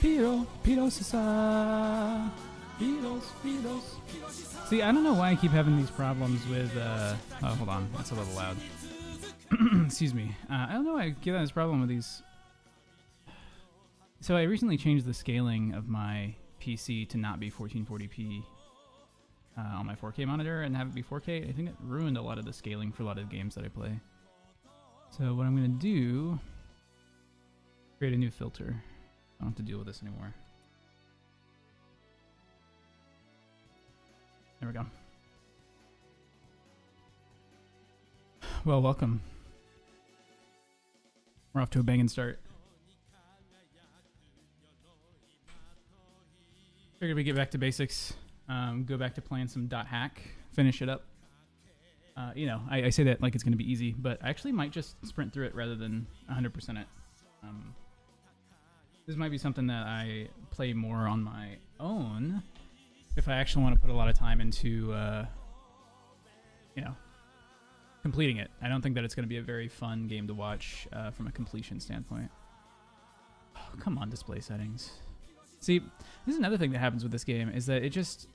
Piros. See, I don't know why I keep having these problems with, oh, hold on, that's a little loud. Excuse me. I don't know why I keep having this problem with these. So I recently changed the scaling of my PC to not be 1440p on my 4K monitor and have it be 4K. I think it ruined a lot of the scaling for a lot of the games that I play. So what I'm going to do, create a new filter. I don't have to deal with this anymore. There we go. Well, welcome. We're off to a banging start. Figured we'd get back to basics. Go back to playing some .hack. Finish it up. You know, I say that like it's going to be easy, but I actually might just sprint through it rather than 100% it. This might be something that I play more on my own if I actually want to put a lot of time into, you know, completing it. I don't think that it's going to be a very fun game to watch from a completion standpoint. Oh, come on, display settings. See, this is another thing that happens with this game, is that it just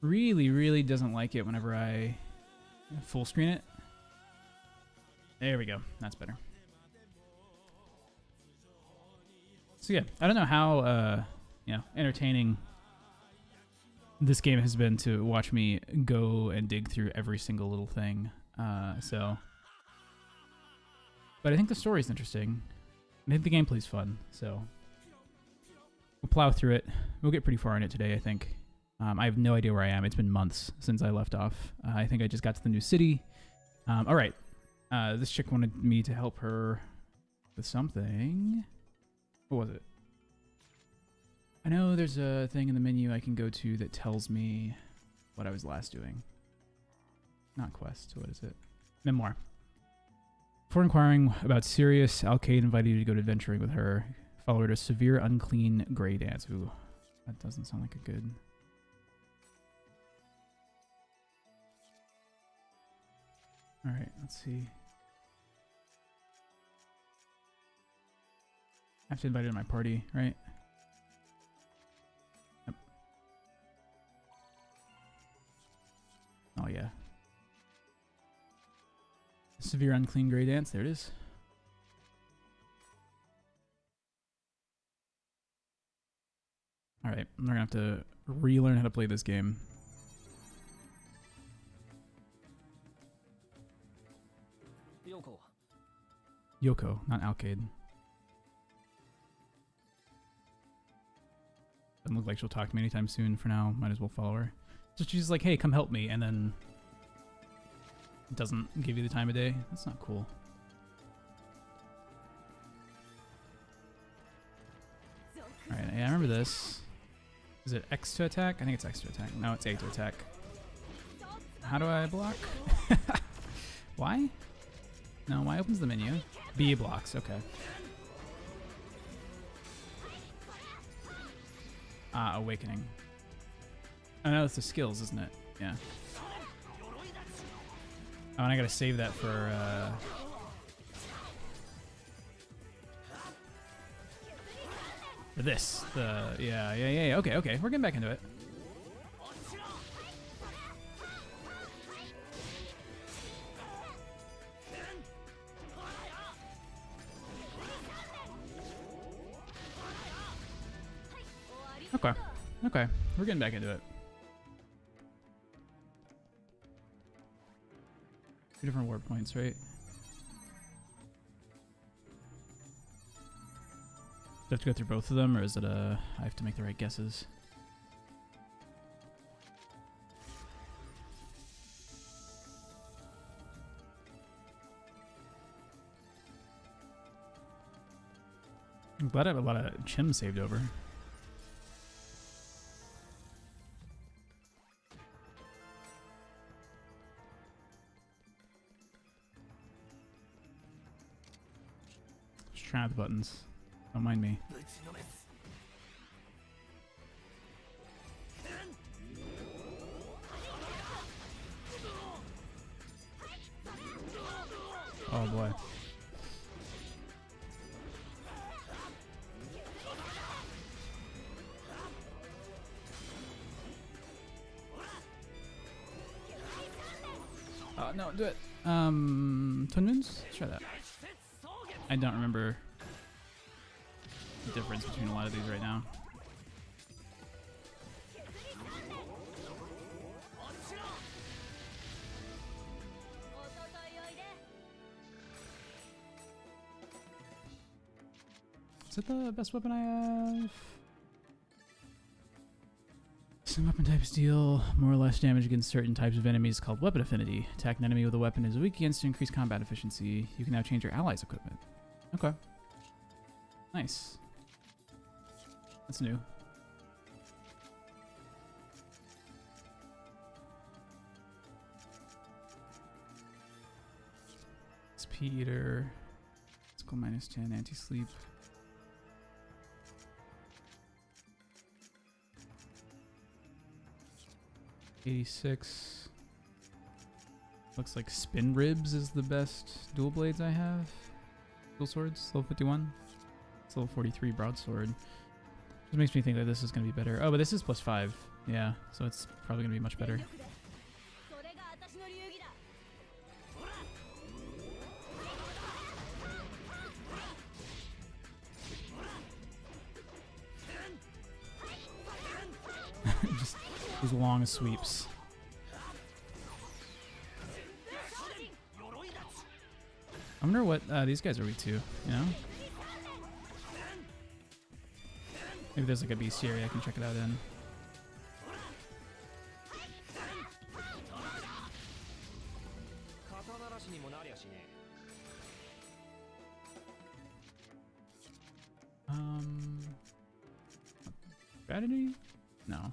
really, really doesn't like it whenever I full screen it. There we go. That's better. So yeah, I don't know how you know, entertaining this game has been to watch me go and dig through every single little thing. But I think the story's interesting. I think the gameplay's fun. So we'll plow through it. We'll get pretty far in it today, I think. I have no idea where I am. It's been months since I left off. I think I just got to the new city. All right. This chick wanted me to help her with something. What was it? I know there's a thing in the menu I can go to that tells me what I was last doing. Not quest. What is it? Memoir. Before inquiring about Sirius, Alkaid invited you to go to adventuring with her. Follow her to Severe Unclean Grey Dance. Ooh, that doesn't sound like a good... Alright, let's see. I have to invite her to my party, right? Yep. Oh, yeah. Severe Unclean Grey Dance, there it is. Alright, I'm gonna have to relearn how to play this game. Yoko, not Alkaid. Doesn't look like she'll talk to me anytime soon. For now, might as well follow her. So she's like, hey, come help me, and then doesn't give you the time of day. That's not cool. Alright, yeah, I remember this. Is it X to attack? I think it's X to attack. No, it's A to attack. How do I block? Y? No, Y opens the menu. B blocks, okay. Awakening. Oh no, it's the skills, isn't it? Yeah. Oh, and I gotta save that for this. Yeah. Okay. We're getting back into it. Okay. We're getting back into it. 2 different warp points, right? Do I have to go through both of them, or is it I have to make the right guesses? I'm glad I have a lot of chim saved over. Just trying out the buttons. Don't mind me. Oh boy. No, do it. Twin Moons? Let's try that. I don't remember the difference between a lot of these right now. Is it the best weapon I have? Some weapon types deal more or less damage against certain types of enemies called weapon affinity. Attack an enemy with a weapon is weak against to increase combat efficiency. You can now change your allies' equipment. Okay. Nice. That's new. Speed Eater. Physical -10, anti-sleep. $86. Looks like Spin Ribs is the best dual blades I have. Dual swords, level 51. It's level 43 broadsword. Just makes me think that this is going to be better. Oh, but this is +5. Yeah, so it's probably going to be much better. Just these long sweeps. I wonder what these guys are weak to, you know? Maybe there's like a bestiary I can check it out in. Strategy? No.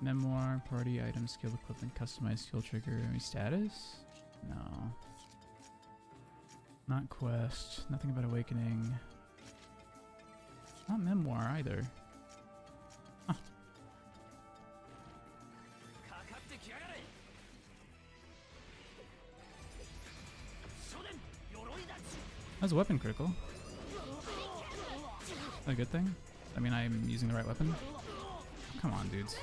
Memoir, party, item, skill, equipment, customized skill trigger, any status? No. Not quest, nothing about awakening. Not memoir either. Huh. That's a weapon critical. Is that a good thing? I mean, I'm using the right weapon? Come on, dudes.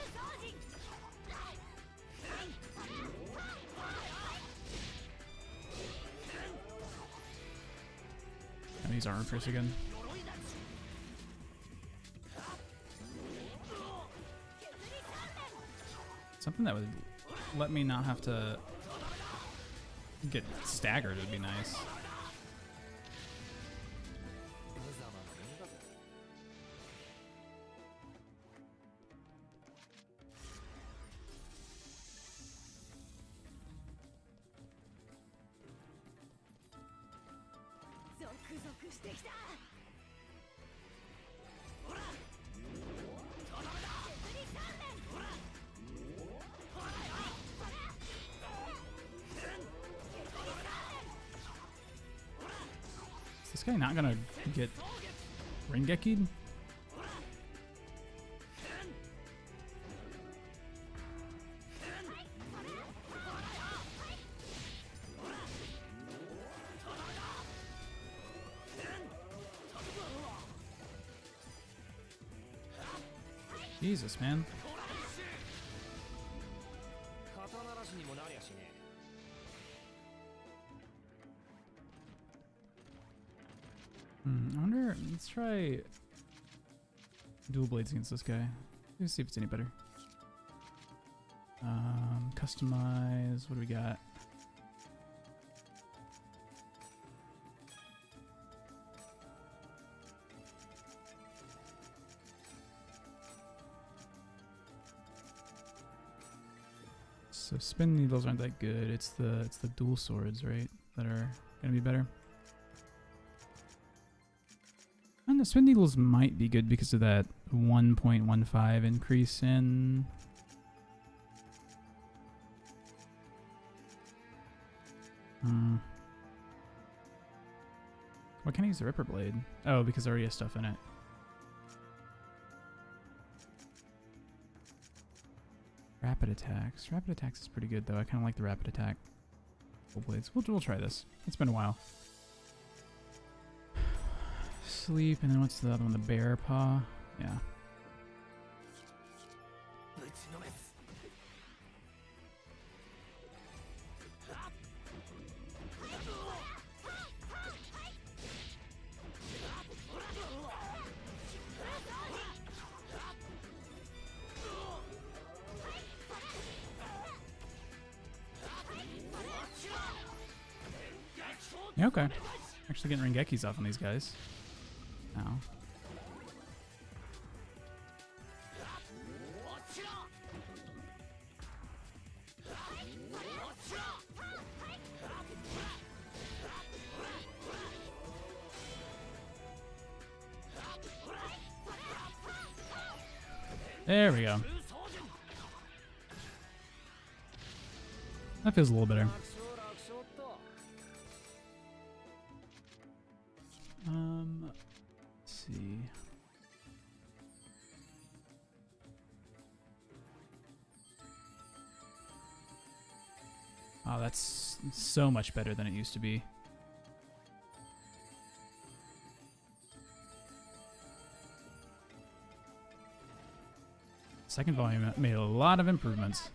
I'm gonna use armor pierce again. Something that would let me not have to get staggered would be nice. Is this guy not gonna get Ringeki? Jesus, man. I wonder, let's try dual blades against this guy. Let's see if it's any better. Customize, what do we got? So spin needles aren't that good. It's the dual swords, right, that are gonna be better. And the spin needles might be good because of that 1.15 increase in. Why can't I use the Ripper Blade? Oh, because there already has stuff in it. Rapid attacks. Rapid attacks is pretty good though. I kind of like the rapid attack. Full blades. We'll try this. It's been a while. Sleep, and then what's the other one? The bear paw. Yeah. Yeah, okay. Actually getting Rengekis off on these guys. Now. There we go. That feels a little better. Let's see. Oh, that's so much better than it used to be. Second volume made a lot of improvements.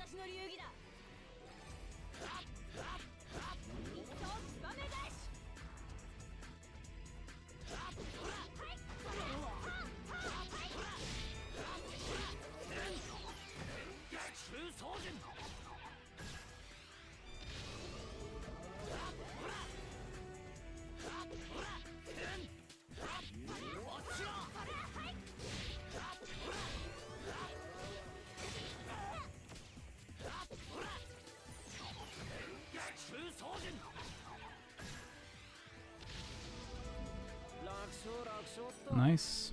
Nice.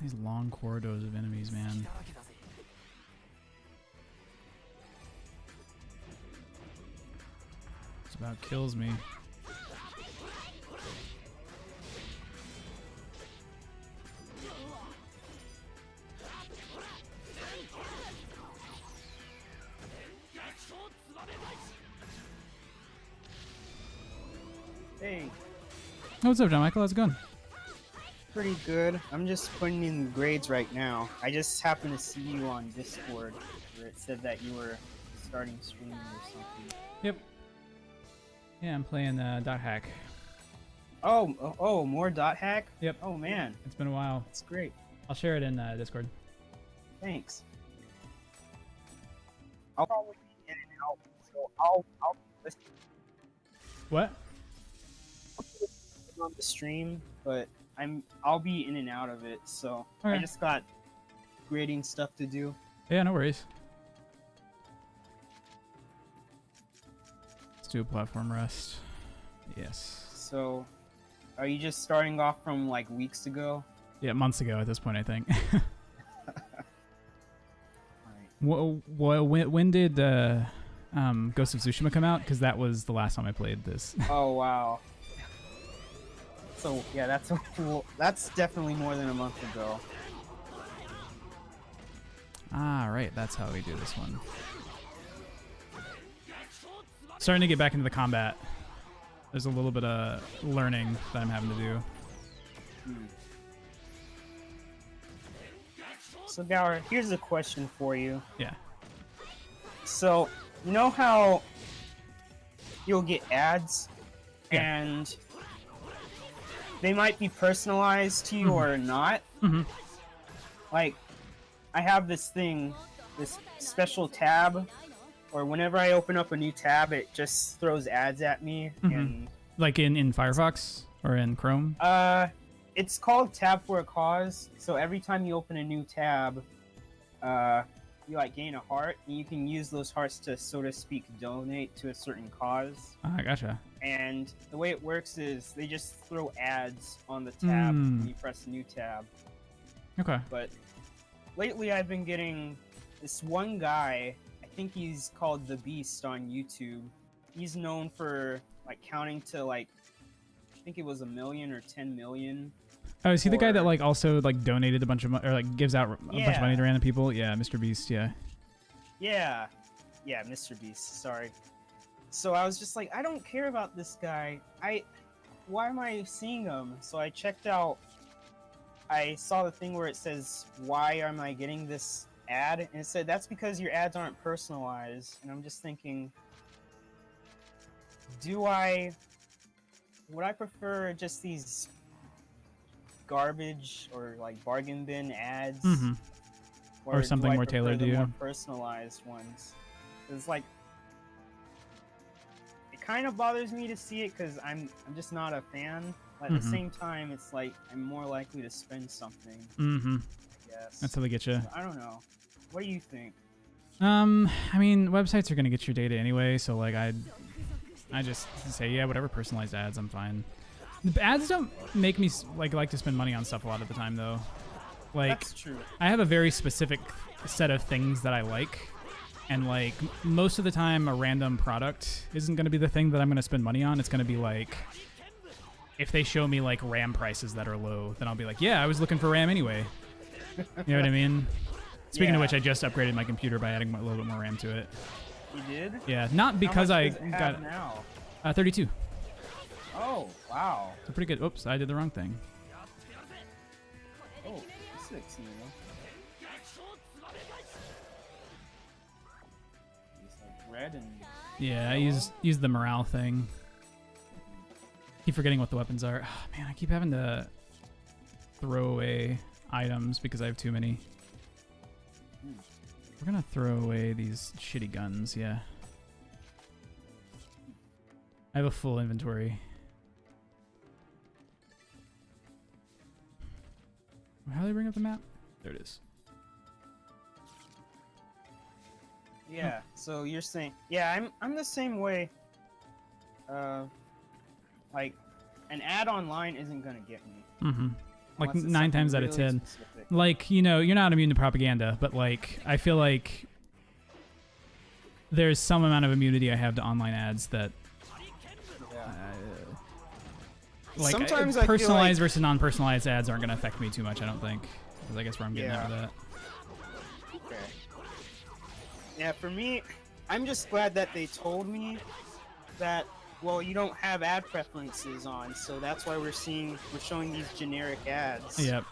These long corridors of enemies, man. This about kills me. Hey. Oh, what's up, John Michael? How's it going? Pretty good. I'm just putting in grades right now. I just happened to see you on Discord where it said that you were starting streaming or something. Yep. Yeah, I'm playing Dot Hack. Oh, more Dot Hack? Yep. Oh man, It's been a while. that's great. I'll share it in Discord. Thanks. I'll probably be in and out, so I'll listen What? on the stream, but I'll be in and out of it, so I Okay. just got grading stuff to do. Yeah, no worries. Let's do a platform rest. Yes. So, are you just starting off from like weeks ago? Yeah, months ago at this point, I think. Alright. When did Ghost of Tsushima come out, because that was the last time I played this. Oh wow. So yeah, that's that's definitely more than a month ago. Ah, right. That's how we do this one. Starting to get back into the combat. There's a little bit of learning that I'm having to do. So Gower, here's a question for you. Yeah. So, you know how you'll get ads Yeah. and they might be personalized to you or not? Mm-hmm. Like, I have this thing, this special tab, or whenever I open up a new tab, it just throws ads at me. And Like in Firefox or in Chrome? it's called Tab for a Cause. So every time you open a new tab, you like gain a heart, and you can use those hearts to, so to speak, donate to a certain cause. Ah, gotcha. And the way it works is they just throw ads on the tab when you press a new tab. Okay. But lately I've been getting this one guy, I think he's called The Beast on YouTube. He's known for like counting to like, I think it was 1 million or 10 million. Oh, is he the guy that Or- like also like donated a bunch of or like gives out a bunch of Yeah. money to random people? Yeah, Mr. Beast. Yeah. Yeah, Mr. Beast, sorry. So I was just like, I don't care about this guy. Why am I seeing him? So I checked out, I saw the thing where it says, why am I getting this ad? And it said, that's because your ads aren't personalized. And I'm just thinking, would I prefer just these garbage or like bargain bin ads? Mm-hmm. Or do something I more prefer tailored the to you? more personalized ones? It's like, it kind of bothers me to see it because I'm just not a fan. But at the same time, it's like I'm more likely to spend something. Mm-hmm. I guess. That's how they get you. I don't know. What do you think? I mean, websites are gonna get your data anyway, so like I just say yeah, whatever personalized ads, I'm fine. The ads don't make me like to spend money on stuff a lot of the time though. Like That's true. I have a very specific set of things that I like, and like most of the time, a random product isn't gonna be the thing that I'm gonna spend money on. It's gonna be like if they show me like RAM prices that are low, then I'll be like, yeah, I was looking for RAM anyway. You know what I mean? Speaking of Yeah. which, I just upgraded my computer by adding a little bit more RAM to it. You did? Yeah, not because How I much does it got have now. 32. Oh, wow. So pretty good. Oops, I did the wrong thing. Oh, this looks new. It's like red and Yeah, I used the morale thing. Keep forgetting what the weapons are. Oh, man, I keep having to throw away items because I have too many. We're gonna throw away these shitty guns, yeah. I have a full inventory. How do they bring up the map? There it is. yeah. So you're saying, yeah, I'm the same way. Like, an ad online isn't gonna get me. Mm-hmm. Like unless it's 9 times something out of really 10. specific. Like, you know, you're not immune to propaganda, but like, I feel like there's some amount of immunity I have to online ads that, Yeah. like, Sometimes I feel personalized like- versus non-personalized ads aren't going to affect me too much, I don't think. Because I guess where I'm getting at with that. Okay. Yeah, for me, I'm just glad that they told me that, well, you don't have ad preferences on, so that's why we're showing these generic ads. Yep.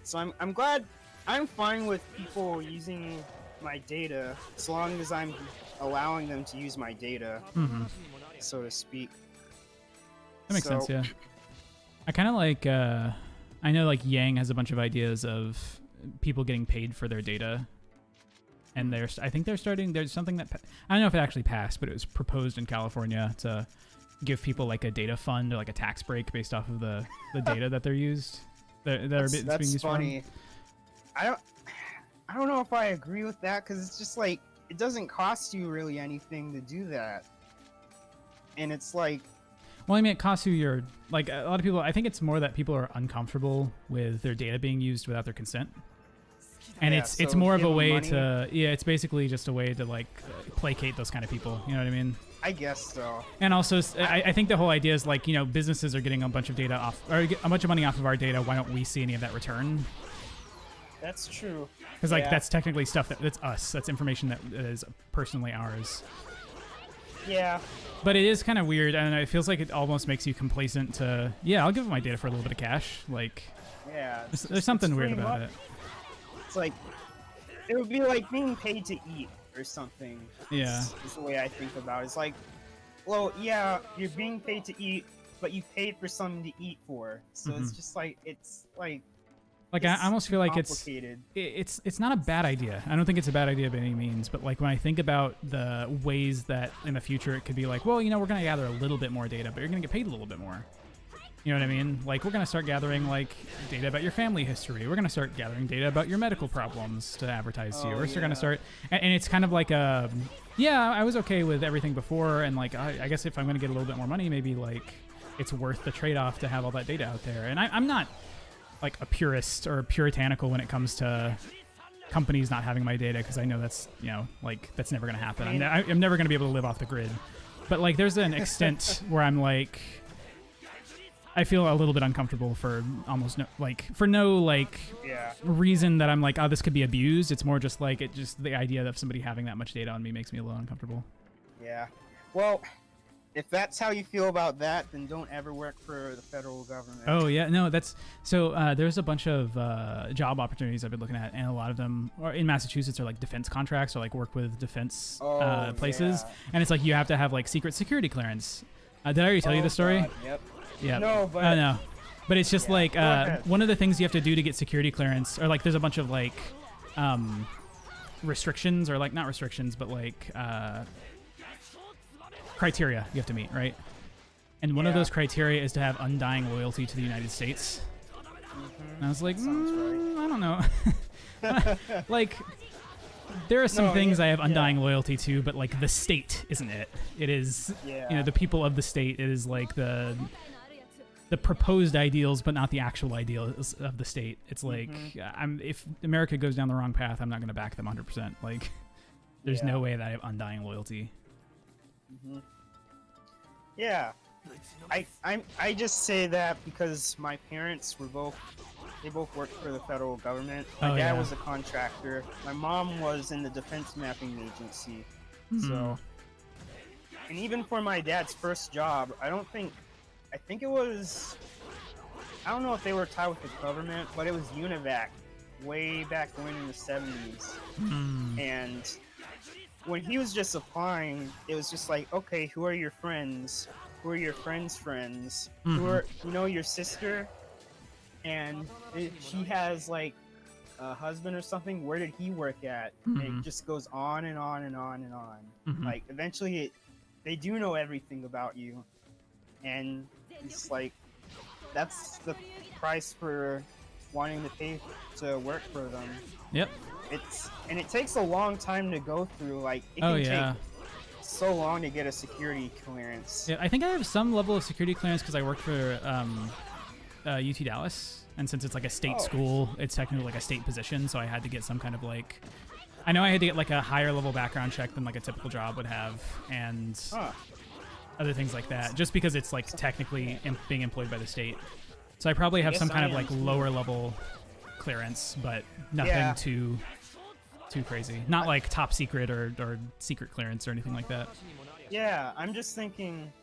So I'm glad, I'm fine with people using my data, as long as I'm allowing them to use my data, Mm-hmm. so to speak. That makes sense, So- yeah. I kind of like, I know like Yang has a bunch of ideas of people getting paid for their data. And I think there's something that, I don't know if it actually passed, but it was proposed in California to give people like a data fund or like a tax break based off of the data that they're used. It's being That's used funny. I don't know if I agree with that, because it's just like, it doesn't cost you really anything to do that. And it's like, Well, I mean, it costs you like a lot of people, I think it's more that people are uncomfortable with their data being used without their consent. And Yeah, it's so more of give a 'em way money? to it's basically just a way to like placate those kind of people. You know what I mean? I guess so. And also, I think the whole idea is like, businesses are getting a bunch of data off, or get a bunch of money off of our data. Why don't we see any of that return? That's true. Because like Yeah. that's technically stuff that's us. That's information that is personally ours. Yeah. But it is kind of weird, and it feels like it almost makes you complacent to, I'll give them my data for a little bit of cash. Like, Yeah. there's something it's weird free about mo- it. It's like it would be like being paid to eat or something. Yeah. Is the way I think about it. It's like, well, yeah, you're being paid to eat, but you paid for something to eat for. So it's just like it's like Like, it's I almost feel like complicated. it's not a bad idea. I don't think it's a bad idea by any means. But like when I think about the ways that in the future it could be like, well, we're gonna gather a little bit more data, but you're gonna get paid a little bit more. You know what I mean? Like we're gonna start gathering like data about your family history. We're gonna start gathering data about your medical problems to advertise to you. Oh, We're still gonna yeah. start, and it's kind of like a, I was okay with everything before, and like I guess if I'm gonna get a little bit more money, maybe like it's worth the trade-off to have all that data out there. And I'm not like a purist or puritanical when it comes to companies not having my data, because I know that's like that's never gonna happen. I'm never gonna be able to live off the grid. But like there's an extent where I'm like, I feel a little bit uncomfortable for almost no Yeah. reason that I'm like, oh, this could be abused. It's more just like the idea of somebody having that much data on me makes me a little uncomfortable. Yeah. Well, if that's how you feel about that, then don't ever work for the federal government. Oh yeah, no, that's so. There's a bunch of job opportunities I've been looking at, and a lot of them are in Massachusetts are like defense contracts or like work with defense places, yeah. and it's like you have to have like secret security clearance. Did I already tell you the story? God, yep. Yeah. No, but No. But it's just Yeah, like go ahead. one of the things you have to do to get security clearance, or like there's a bunch of like restrictions, or like not restrictions, but like criteria you have to meet, right? And one of Yeah. those criteria is to have undying loyalty to the United States. And I was like, Sounds I don't know. Like, there are some No, things yeah, I have yeah. undying loyalty to, but like the state isn't it. It is, Yeah. the people of the state. It is like the proposed ideals, but not the actual ideals of the state. It's like if America goes down the wrong path, I'm not going to back them 100%. Like, there's no Yeah. way that I have undying loyalty. Yeah. I just say that because my parents were both worked for the federal government. My Oh, dad yeah. was a contractor. My mom was in the Defense Mapping Agency. So, and even for my dad's first job, I think it was, I don't know if they were tied with the government, but it was UNIVAC way back when in the 70s. And when he was just applying, it was just like, okay, who are your friends? Who are your friends' friends? Who are, your sister? And she has like a husband or something. Where did he work at? And it just goes on and on and on and on. Like eventually, they do know everything about you, and it's like that's the price for wanting to pay to work for them. Yep. It takes a long time to go through. Like it can take so long to get a security clearance. Yeah, I think I have some level of security clearance because I worked for UT Dallas, and since it's like a state school, it's technically like a state position, so I had to get some kind of like, I know I had to get like a higher level background check than like a typical job would have, and other things like that, just because it's like technically being employed by the state. So I probably have guess some kind I of like am, too. lower level clearance, but nothing Yeah. too crazy. Not like top secret or secret clearance or anything like that. Yeah, I'm just thinking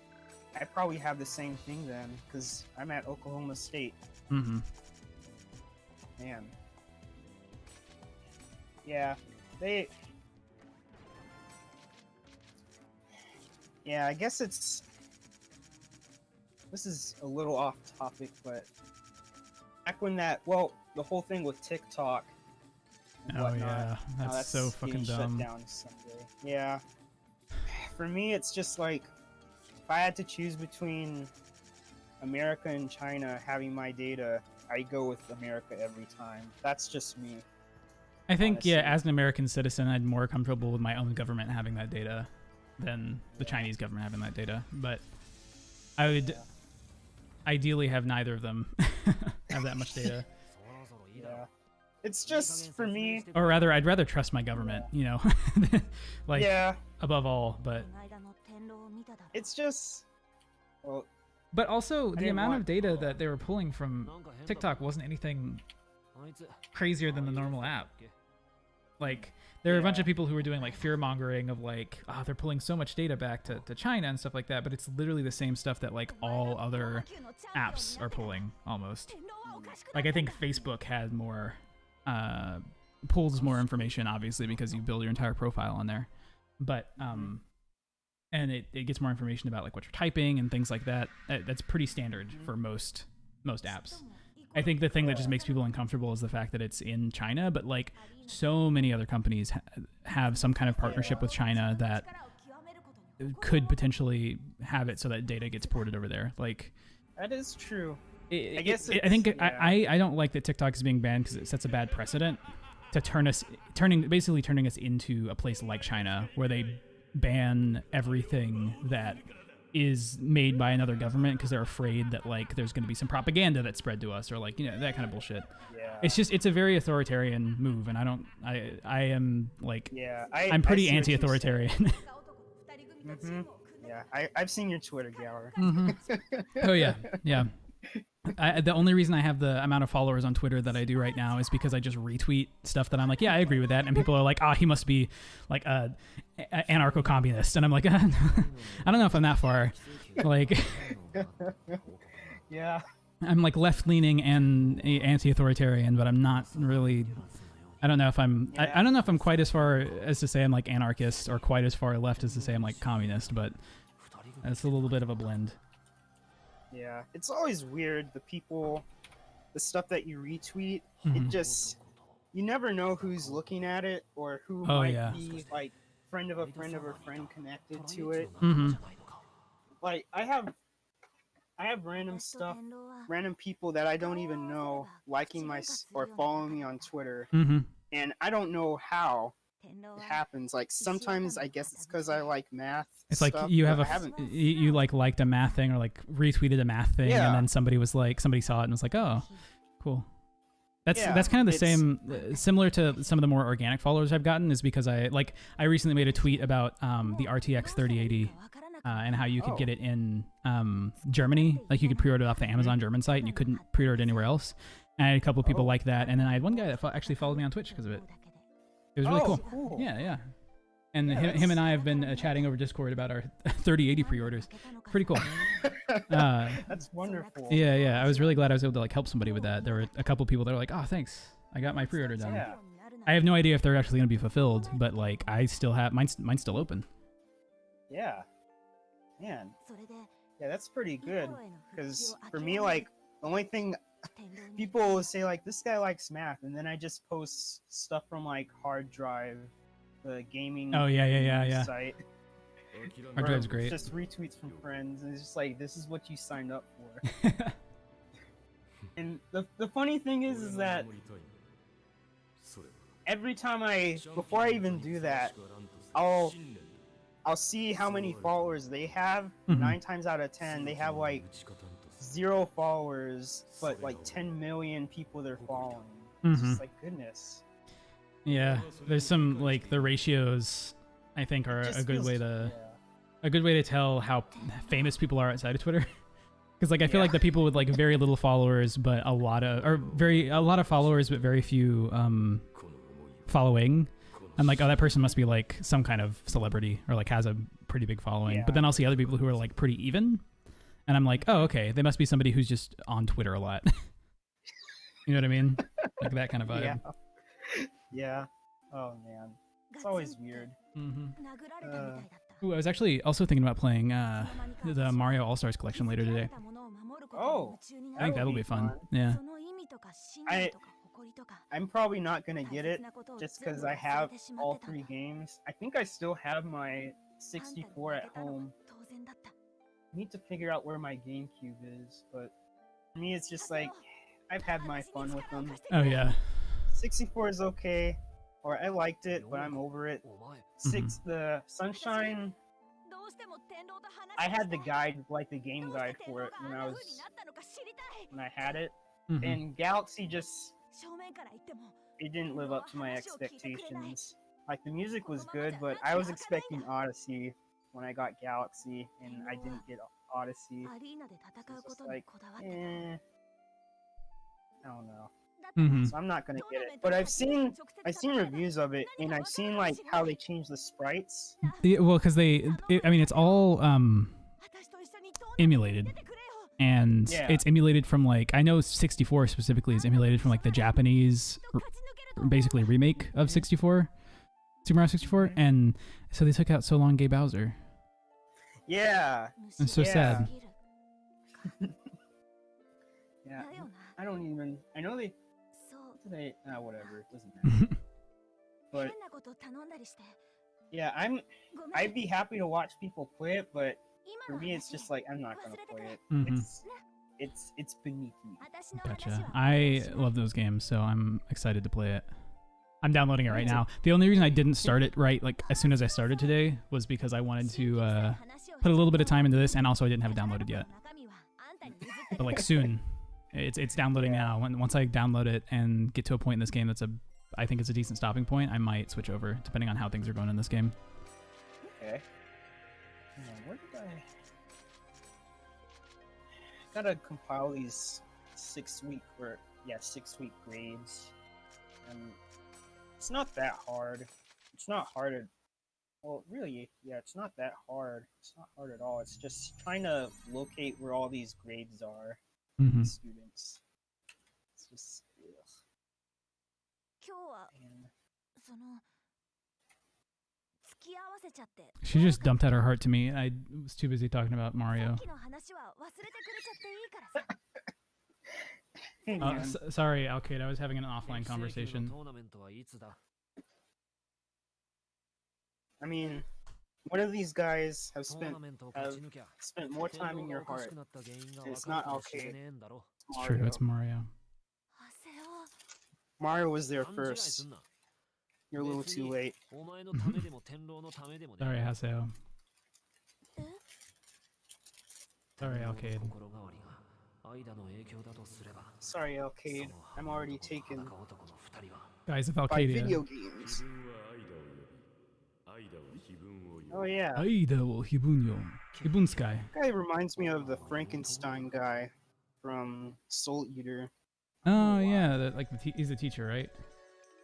I probably have the same thing then, because I'm at Oklahoma State. Mm-hmm. Man. Yeah, Yeah, I guess this is a little off topic, but back when the whole thing with TikTok and Oh whatnot, yeah, how that's so getting fucking dumb. shut down someday. Yeah. For me, it's just like, if I had to choose between America and China having my data, I go with America every time. That's just me. I think, honestly. as an American citizen, I'm more comfortable with my own government having that data than the Chinese government having that data. But I would ideally have neither of them have that much data. Yeah. It's just for me. Or rather, I'd rather trust my government, you know, like Yeah, above all. But it's just. Well, but also the didn't amount of want- data that they were pulling from TikTok wasn't anything crazier than the normal app. Like there were a bunch of people who were doing like fear mongering of like, oh, they're pulling so much data back to China and stuff like that, but it's literally the same stuff that like all other apps are pulling almost. Like I think Facebook had more pulls more information obviously because you build your entire profile on there. But and it gets more information about like what you're typing and things like that. That's pretty standard for most apps. I think the thing that just makes people uncomfortable is the fact that it's in China, but like so many other companies have some kind of partnership with China that could potentially have it so that data gets ported over there. Like that is true. I guess I think it's- I don't like that TikTok is being banned because it sets a bad precedent to turning us into a place like China where they ban everything that is made by another government because they're afraid that like there's going to be some propaganda that's spread to us or like, you know, that kind of bullshit. Yeah. It's a very authoritarian move, and I am like Yeah. I'm pretty I see what you're anti-authoritarian. saying. Yeah. I've seen your Twitter, Gower. Oh yeah, yeah. The only reason I have the amount of followers on Twitter that I do right now is because I just retweet stuff that I'm like, yeah, I agree with that, and people are like, he must be like a anarcho-communist, and I'm like, I don't know if I'm that far. Like, Yeah. I'm like left-leaning and anti-authoritarian, but I'm not really. I don't know if I'm. I don't know if I'm quite as far as to say I'm like anarchist, or quite as far left as to say I'm like communist, but it's a little bit of a blend. Yeah. It's always weird the stuff that you retweet. Mhm. It just you never know who's looking at it or who Oh, might yeah. be like friend of a friend of a friend connected to it. Mm-hmm. Like I have random stuff, random people that I don't even know liking or following me on Twitter, Mm-hmm. and I don't know how it happens. Like sometimes I guess it's because I like math. It's like stuff, you but have I haven't. you like liked a math thing or like retweeted a math thing, Yeah. and then somebody saw it and was like, oh, cool. That's Yeah, kind of the it's- same, similar to some of the more organic followers I've gotten, is because I recently made a tweet about the RTX 3080 and how you could get it in Germany. Like you could pre-order it off the Amazon German site, and you couldn't pre-order it anywhere else. And I had a couple of people like that, and then I had one guy that actually followed me on Twitch because of it. It was really cool. Yeah, yeah. And him and I have been chatting over Discord about our 3080 pre-orders. Pretty cool. That's wonderful. Yeah, yeah. I was really glad I was able to like help somebody with that. There were a couple people that were like, "Oh, thanks. I got my pre-order done." Yeah. I have no idea if they're actually going to be fulfilled, but like I still have mine's still open. Yeah. Man. Yeah, that's pretty good. Because for me, like, the only thing people will say, like, this guy likes math, and then I just post stuff from, like, Hard Drive, the gaming Oh, yeah. site. Hard or Drive's great. Just retweets from friends, and it's just like, this is what you signed up for. And the funny thing is that every time before I even do that, I'll see how many followers they have. Mhm. 9 times out of 10, they have like 0 followers, but like 10 million people they're following. It's Mhm. just like goodness. Yeah, there's some like the ratios I think are It just a good feels- way to yeah. a good way to tell how famous people are outside of Twitter. Because like I feel Yeah. like the people with like very little followers but a lot of followers but very few following, I'm like, oh, that person must be like some kind of celebrity or like has a pretty big following. Yeah. But then I'll see other people who are like pretty even, and I'm like, oh, okay, they must be somebody who's just on Twitter a lot. You know what I mean? Like that kind of vibe. Yeah. Yeah. Oh man, it's always weird. Mm-hmm. Uh, Ooh, I was actually also thinking about playing the Mario All Stars collection later today. Oh, I think that'll be fun. Yeah. I'm probably not gonna get it just because I have all 3 games. I think I still have my 64 at home. I need to figure out where my GameCube is, but for me, it's just like I've had my fun with them. Oh yeah. 64 is okay, or I liked it, but I'm over it. The Sunshine, I had the guide, like the game guide for it when I had it, Mhm. and Galaxy just it didn't live up to my expectations. Like the music was good, but I was expecting Odyssey when I got Galaxy, and I didn't get Odyssey. So it's just like, I don't know. Mm-hmm. So I'm not gonna get it. But I've seen reviews of it, and I've seen like how they change the sprites. Yeah, well, because I mean, it's all emulated, and Yeah. it's emulated from like, I know 64 specifically is emulated from like the Japanese, basically remake of 64, Super Mario 64, and so they took out So Long Gay Bowser. Yeah. It's so sad. Yeah. I don't even. I know they. Whatever. It doesn't matter. But yeah, I'd be happy to watch people play it, but for me, it's just like I'm not gonna play it. Mhm. It's beneath me. Gotcha. I love those games, so I'm excited to play it. I'm downloading it right now. The only reason I didn't start it right, like as soon as I started today, was because I wanted to put a little bit of time into this, and also I didn't have it downloaded yet. But like soon, it's downloading now. Once I download it and get to a point in this game I think it's a decent stopping point, I might switch over depending on how things are going in this game. Okay. Where did I? Gotta compile these 6-week grades, and it's not that hard. It's not hard at well, really, yeah, it's not that hard. It's not hard at all. It's just trying to locate where all these grades are. Mm-hmm. Students. It's just. Man. She just dumped out her heart to me. I was too busy talking about Mario. Hey, man. Sorry, Alcade. I was having an offline conversation. I mean, one of these guys have spent more time in your heart. It's not Alcade. It's true. It's Mario. Mario was there first. You're a little too late. Sorry, Haseo. Sorry, Alcade. Sorry, Alcade. I'm already taken Guys of by Alcadia. video games. Oh yeah. Aida wo Hibunyo. Hibunsky. That guy reminds me of the Frankenstein guy from Soul Eater. Oh yeah, he's a teacher, right?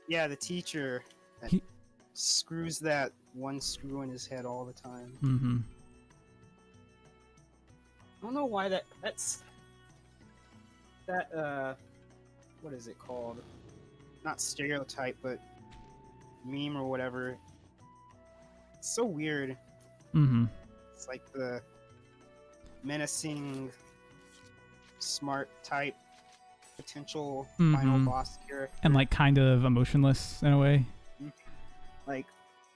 Yeah, the teacher that He- screws that one screw in his head all the time. Mm-hmm. I don't know why that's what is it called? Not stereotype, but meme or whatever. It's so weird. Mm-hmm. It's like the menacing, smart type potential final Mhm. boss character. And like kind of emotionless in a way. Like,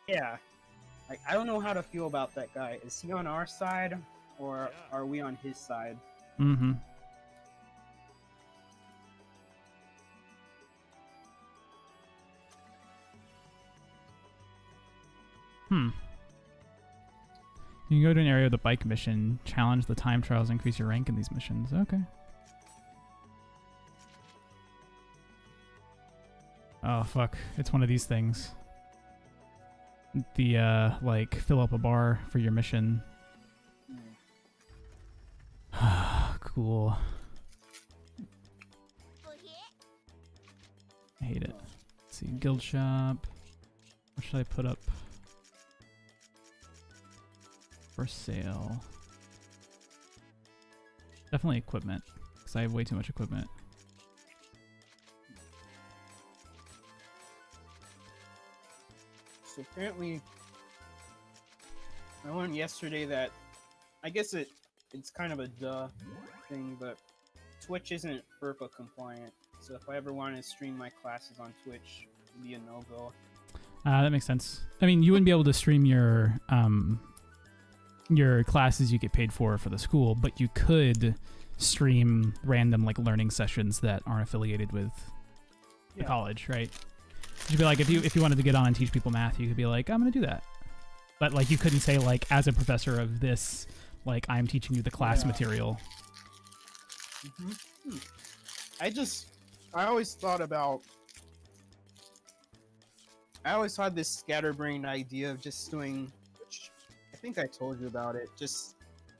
yeah. Like, I don't know how to feel about that guy. Is he on our side, or are we on his side? Mm-hmm. You can go to an area with a bike mission, challenge the time trials, increase your rank in these missions. Okay. Oh, fuck. It's one of these things. The, like, fill up a bar for your mission. Cool. I hate it. Let's see, guild shop. What should I put up for sale? Definitely equipment, because I have way too much equipment. So apparently, I learned yesterday that I guess it's kind of a duh thing, but Twitch isn't FERPA compliant. So if I ever wanted to stream my classes on Twitch, it'd be a no-go. That makes sense. I mean, you wouldn't be able to stream your classes you get paid for the school, but you could stream random like learning sessions that aren't affiliated with the college, right? You'd be like, if you wanted to get on and teach people math, you could be like, I'm gonna do that. But like, you couldn't say like, as a professor of this, like, I'm teaching you the class material. I always thought about I always had this scatterbrained idea of just doing, which I think I told you about it, just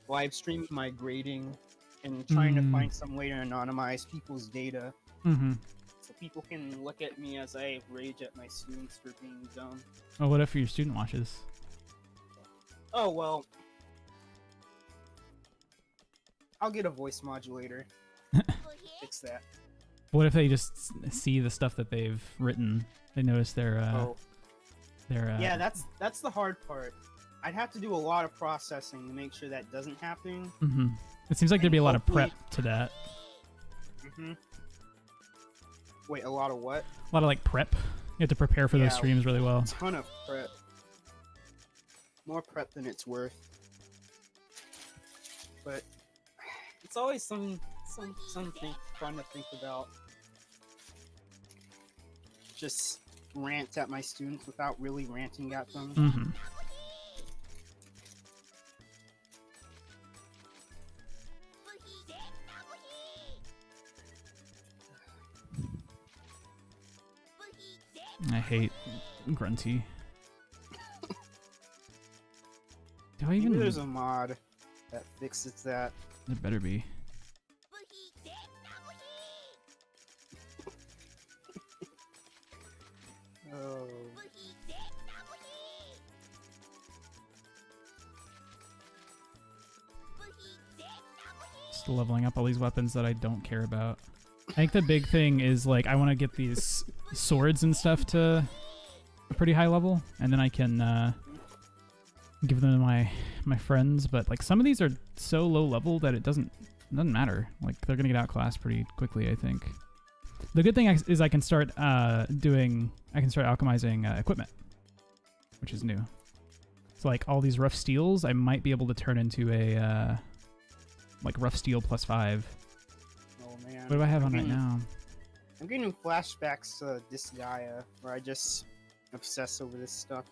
live streaming my grading and trying to find some way to anonymize people's data Mm-hmm. so people can look at me as I rage at my students for being dumb. Well, what if your student watches? Oh, well. I'll get a voice modulator. Fix that. What if they just see the stuff that they've written? They notice their Yeah, that's the hard part. I'd have to do a lot of processing to make sure that doesn't happen. Mm-hmm. It seems like there'd be a lot of prep to that. Mm-hmm. Wait, a lot of what? A lot of like prep. You have to prepare for those Yeah. streams really well. A ton of prep. More prep than it's worth. But it's always something fun to think about. Just rant at my students without really ranting at them. Mm-hmm. I hate Grunty. Do I Maybe even? there's a mod that fixes that. There better be. Oh. Just leveling up all these weapons that I don't care about. I think the big thing is like I want to get these swords and stuff to a pretty high level, and then I can give them to my friends. But like some of these are so low level that it doesn't matter. Like they're gonna get outclassed pretty quickly, I think. The good thing is I can start alchemizing equipment, which is new. So like all these rough steels, I might be able to turn into a like rough steel +5. Oh man. What do I have on right now? I'm getting flashbacks to Disgaea, where I just obsess over this stuff.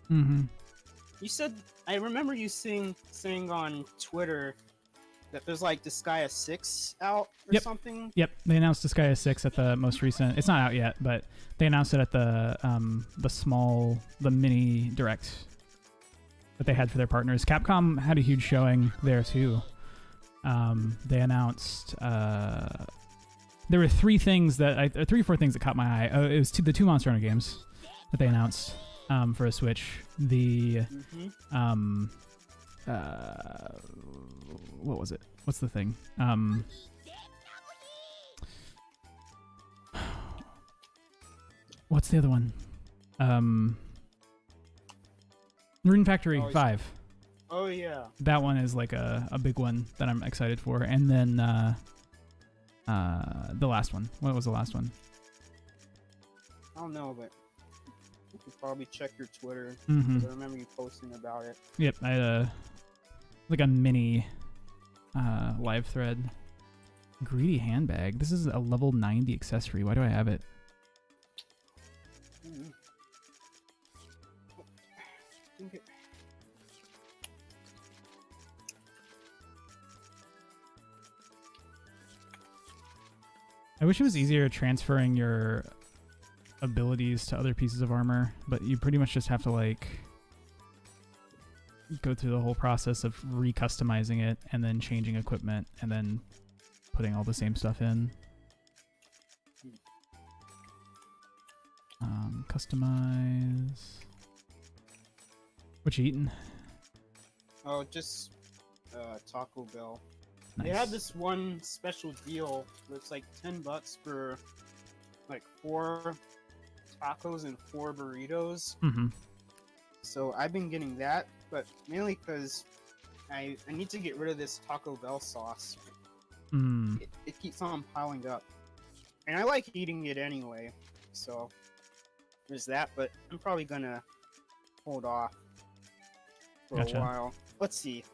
Mm-hmm. You said, I remember you saying on Twitter that there's like Disgaea 6 out or Yep. something. Yep, they announced Disgaea 6 at the most recent. It's not out yet, but they announced it at the mini direct that they had for their partners. Capcom had a huge showing there too. They announced there were three or four things that caught my eye. It was the two Monster Hunter games that they announced for a Switch. The what was it? What's the thing? What's the other one? Rune Factory 5. Oh yeah. That one is like a big one that I'm excited for. And then the last one. What was the last one? I don't know, but you could probably check your Twitter. Mm-hmm. 'Cause I remember you posting about it. Yep, I had like a mini live thread. Greedy handbag. This is a level 90 accessory. Why do I have it? Mhm. I think it- I wish it was easier transferring your abilities to other pieces of armor, but you pretty much just have to like go through the whole process of recustomizing it and then changing equipment and then putting all the same stuff in. Customize. What you eating? Oh, just Taco Bell. Nice. They had this one special deal where it's like $10 for like 4 tacos and 4 burritos. Mm-hmm. So I've been getting that, but mainly because I need to get rid of this Taco Bell sauce. Mm. It keeps on piling up. And I like eating it anyway, so there's that, but I'm probably gonna hold off for Gotcha. a while. Let's see.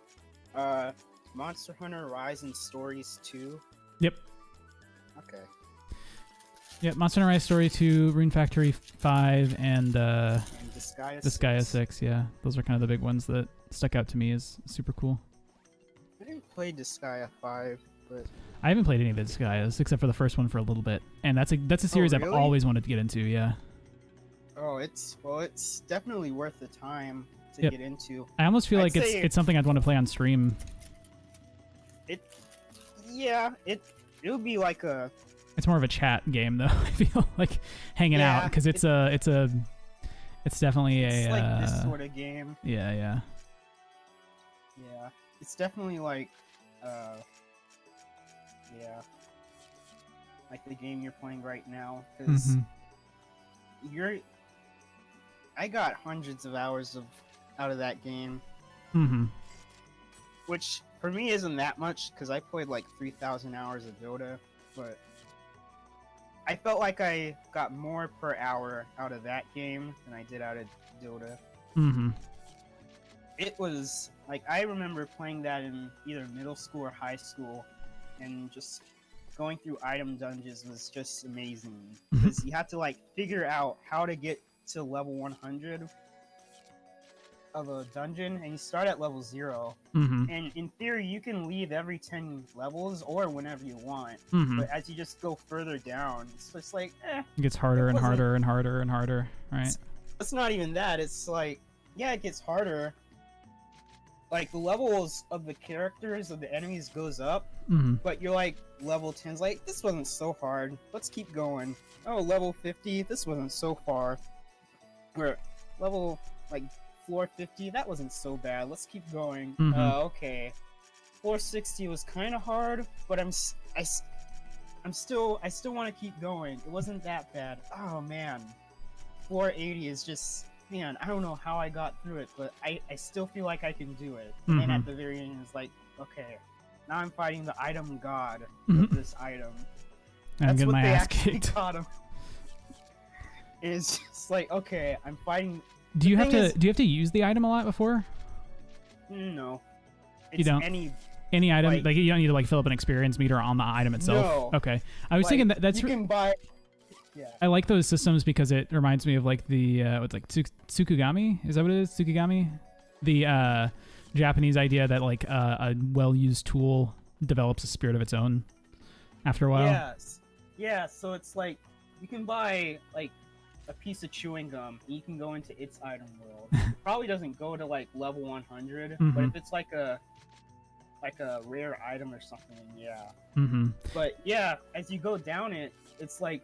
Monster Hunter Rise and Stories 2. Yep. Okay. Yep. Monster Hunter Rise Story 2, Rune Factory 5, and And Disgaea Disgaea 6. 6. Yeah, those are kind of the big ones that stuck out to me as super cool. I didn't play Disgaea 5, but I haven't played any of the Disgaeas except for the first one for a little bit, and that's a series I've really? always wanted to get into. Yeah. Oh, it's definitely worth the time to Yep. get into. I almost feel I'd like say it's something I'd want to play on stream. it. Yeah, it would be like a It's more of a chat game though. I feel like hanging out Yeah, because it's definitely it's a like this sort of game. yeah. Yeah, it's definitely like yeah, like the game you're playing right now because Mhm. you're. I got hundreds of hours out of that game, Mhm. which for me isn't that much because I played like 3,000 hours of Dota, but I felt like I got more per hour out of that game than I did out of Dota. Mhm. It was like I remember playing that in either middle school or high school, and just going through item dungeons was just amazing because you had to like figure out how to get to level 100 of a dungeon, and you start at level 0. Mhm. And in theory, you can leave every 10 levels or whenever you want. Mhm. But as you just go further down, it's just like, It gets harder It and wasn't- harder and harder and harder, right? it's not even that. It's like, yeah, it gets harder. Like the levels of the characters of the enemies goes up, Mhm. but you're like level 10's like, this wasn't so hard. Let's keep going. Oh, level 50, this wasn't so far. Or level like floor 50, that wasn't so bad. Let's keep going. Mhm. Okay. Floor 60 was kind of hard, but I still want to keep going. It wasn't that bad. Oh man. Floor 80 is just, man, I don't know how I got through it, but I still feel like I can do it. And then at the very end, it's like, okay, now I'm fighting the item god of this item. I'm That's getting what my they ass actually kicked. taught him. It's just like, okay, I'm fighting. Do you The have thing to is- do you have to use the item a lot before? No. It's You don't? any. Any item, Like- like you don't need to like fill up an experience meter on the item itself. No. Okay, I was like, thinking that's. You can buy. Yeah. I like those systems because it reminds me of like the what's like Tsukugami. Is that what it is? Tsukugami, the Japanese idea that like a well-used tool develops a spirit of its own after a while. Yes. Yeah, so it's like you can buy like a piece of chewing gum and you can go into its item world. It probably doesn't go to like level 100, but Mhm. if it's like a rare item or something, yeah. Mm-hmm. But yeah, as you go down it, it's like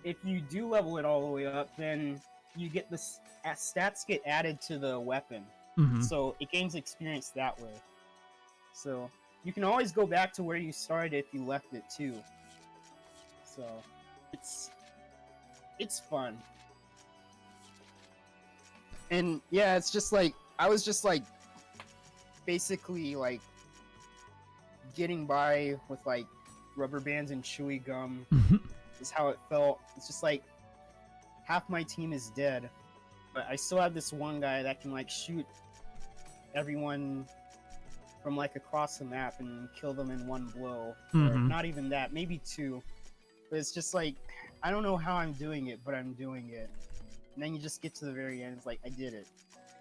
if you do level it all the way up, then you get this stats get added to the weapon. Mm-hmm. So it gains experience that way. So you can always go back to where you started if you left it too. So it's fun. And yeah, it's just like I was just like basically like getting by with like rubber bands and chewy gum is how it felt. It's just like half my team is dead, but I still have this one guy that can like shoot everyone from like across the map and kill them in one blow. Or Mhm. not even that, maybe two. But it's just like I don't know how I'm doing it, but I'm doing it. And then you just get to the very end, it's like I did it.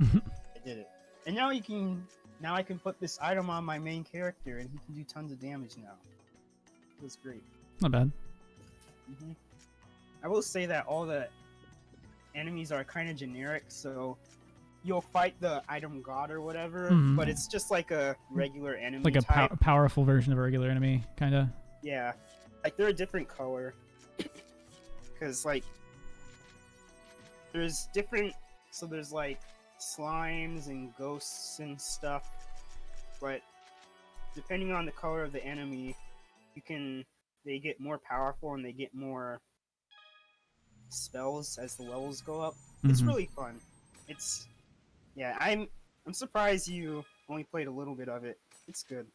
I did it. And now I can put this item on my main character and he can do tons of damage now. It was great. Not bad. I will say that all the enemies are kind of generic, so you'll fight the item god or whatever, Mhm. but it's just like a regular enemy Like a type. powerful version of a regular enemy, kind of. Yeah, like they're a different color. Because like there's different, so there's like slimes and ghosts and stuff, but depending on the color of the enemy, they get more powerful and they get more spells as the levels go up. It's Mhm. really fun. I'm surprised you only played a little bit of it. It's good.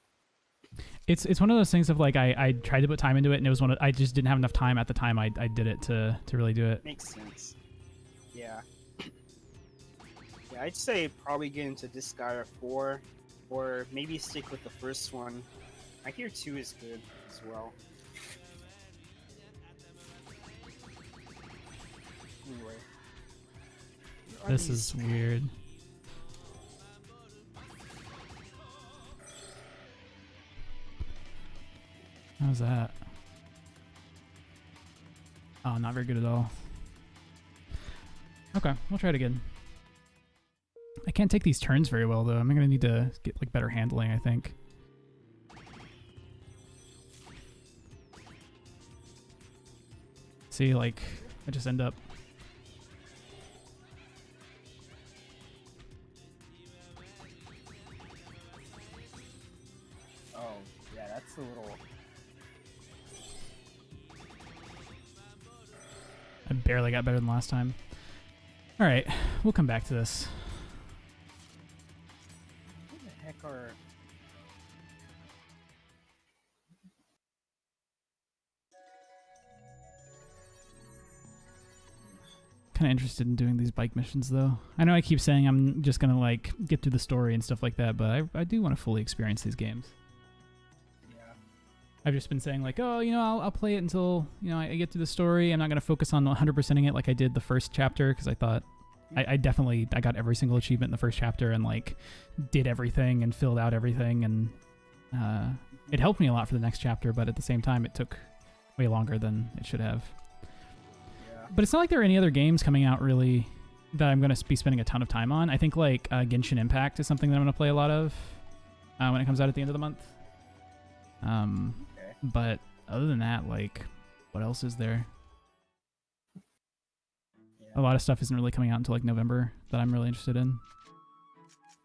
It's one of those things of like I tried to put time into it and it was I just didn't have enough time at the time I did it to really do it. Makes sense. Yeah. Yeah, I'd say probably get into Disgaea 4, or maybe stick with the first one. I hear 2 is good as well. Anyway. Where are This these- is weird. How's that? Oh, not very good at all. Okay, we'll try it again. I can't take these turns very well, though. I'm gonna need to get like better handling, I think. See, like, I just end up... Oh, yeah, that's a little... I barely got better than last time. Alright, we'll come back to this. What the heck are... Kind of interested in doing these bike missions, though. I know I keep saying I'm just gonna, like, get through the story and stuff like that, but I do want to fully experience these games. Yeah. I've just been saying, like, oh, you know, I'll play it until, you know, I get through the story. I'm not going to focus on 100%ing it like I did the first chapter, because I thought I definitely got every single achievement in the first chapter and, like, did everything and filled out everything, and it helped me a lot for the next chapter, but at the same time, it took way longer than it should have. Yeah. But it's not like there are any other games coming out, really, that I'm going to be spending a ton of time on. I think, like, Genshin Impact is something that I'm going to play a lot of when it comes out at the end of the month. Okay. But other than that, like, what else is there? Yeah. A lot of stuff isn't really coming out until like November that I'm really interested in.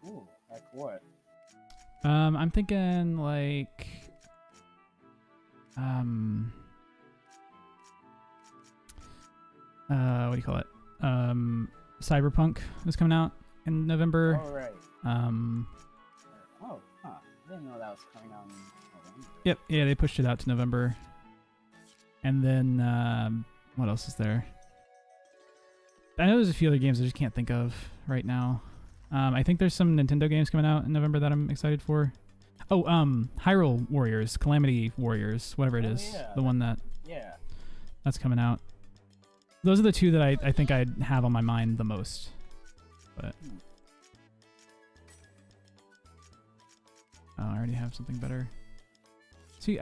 Ooh, like what? I'm thinking like what do you call it? Cyberpunk is coming out in November. Oh, right. Oh, huh. I didn't know that was coming out in November. Yep, yeah, they pushed it out to November. And then what else is there? I know there's a few other games I just can't think of right now. I think there's some Nintendo games coming out in November that I'm excited for. Oh, Hyrule Warriors, Calamity Warriors, whatever it is. Yeah, the one Yeah. that's coming out. Those are the two that I think I'd have on my mind the most. But oh, I already have something better. See,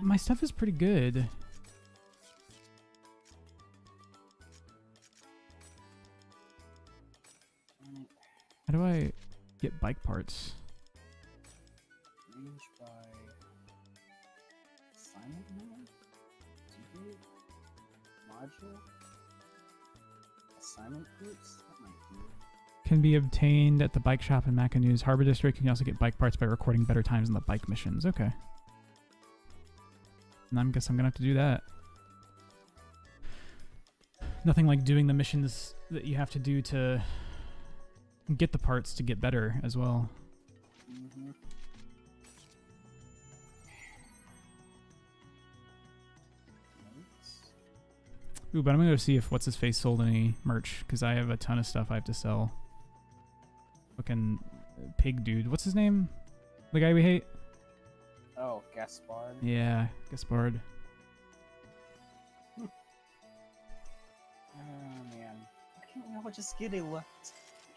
my stuff is pretty good. How do I get bike parts? Range by assignment mode? Module? Assignment groups? That might be it. Can be obtained at the bike shop in Macanu's Harbor District. You can also get bike parts by recording better times in the bike missions. Okay. And I guess I'm gonna have to do that. Nothing like doing the missions that you have to do to get the parts to get better as well. Mm-hmm. Ooh, but I'm gonna go see if what's his face sold any merch, because I have a ton of stuff I have to sell. Fucking pig dude. What's his name? The guy we hate? Oh, Gaspard. Yeah, Gaspard. Oh man, why can't we all just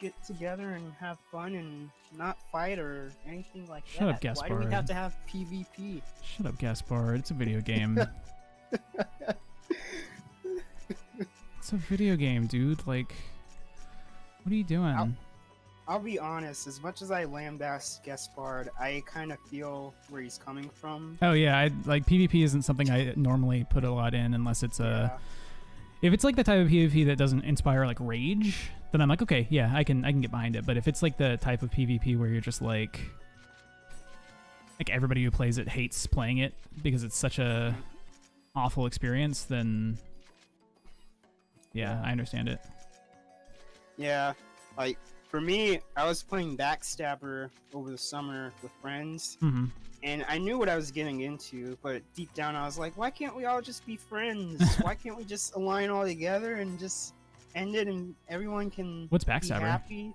get together and have fun and not fight or anything like that? Shut up, Why do Gaspard. we have to have PvP? Shut up, Gaspard. It's a video game. It's a video game, dude. Like, what are you doing? I'll be honest, as much as I lambast Gaspard, I kind of feel where he's coming from. Oh yeah, like PvP isn't something I normally put a lot in unless it's if it's like the type of PvP that doesn't inspire like rage, then I'm like, okay, yeah, I can get behind it. But if it's like the type of PvP where you're just like everybody who plays it hates playing it because it's such a awful experience, then yeah, I understand it. Yeah, like for me, I was playing Backstabber over the summer with friends, and I knew what I was getting into, but deep down I was like, why can't we all just be friends? Why can't we just align all together and just end it and everyone can What's be Backstabber? happy?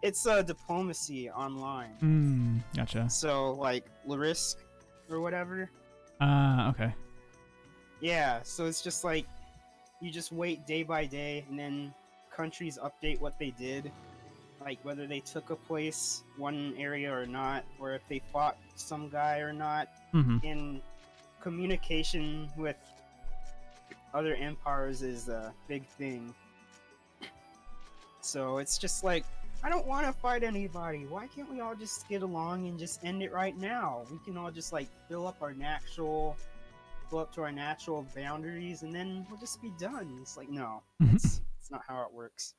It's diplomacy online. Gotcha. So like Larisk or whatever. Okay. Yeah, so it's just like you just wait day by day, and then countries update what they did, like whether they took a place, one area or not, or if they fought some guy or not. And communication with other empires is a big thing. So it's just like, I don't want to fight anybody. Why can't we all just get along and just end it right now? We can all just like fill up to our natural boundaries, and then we'll just be done. It's like, no, it's not how it works.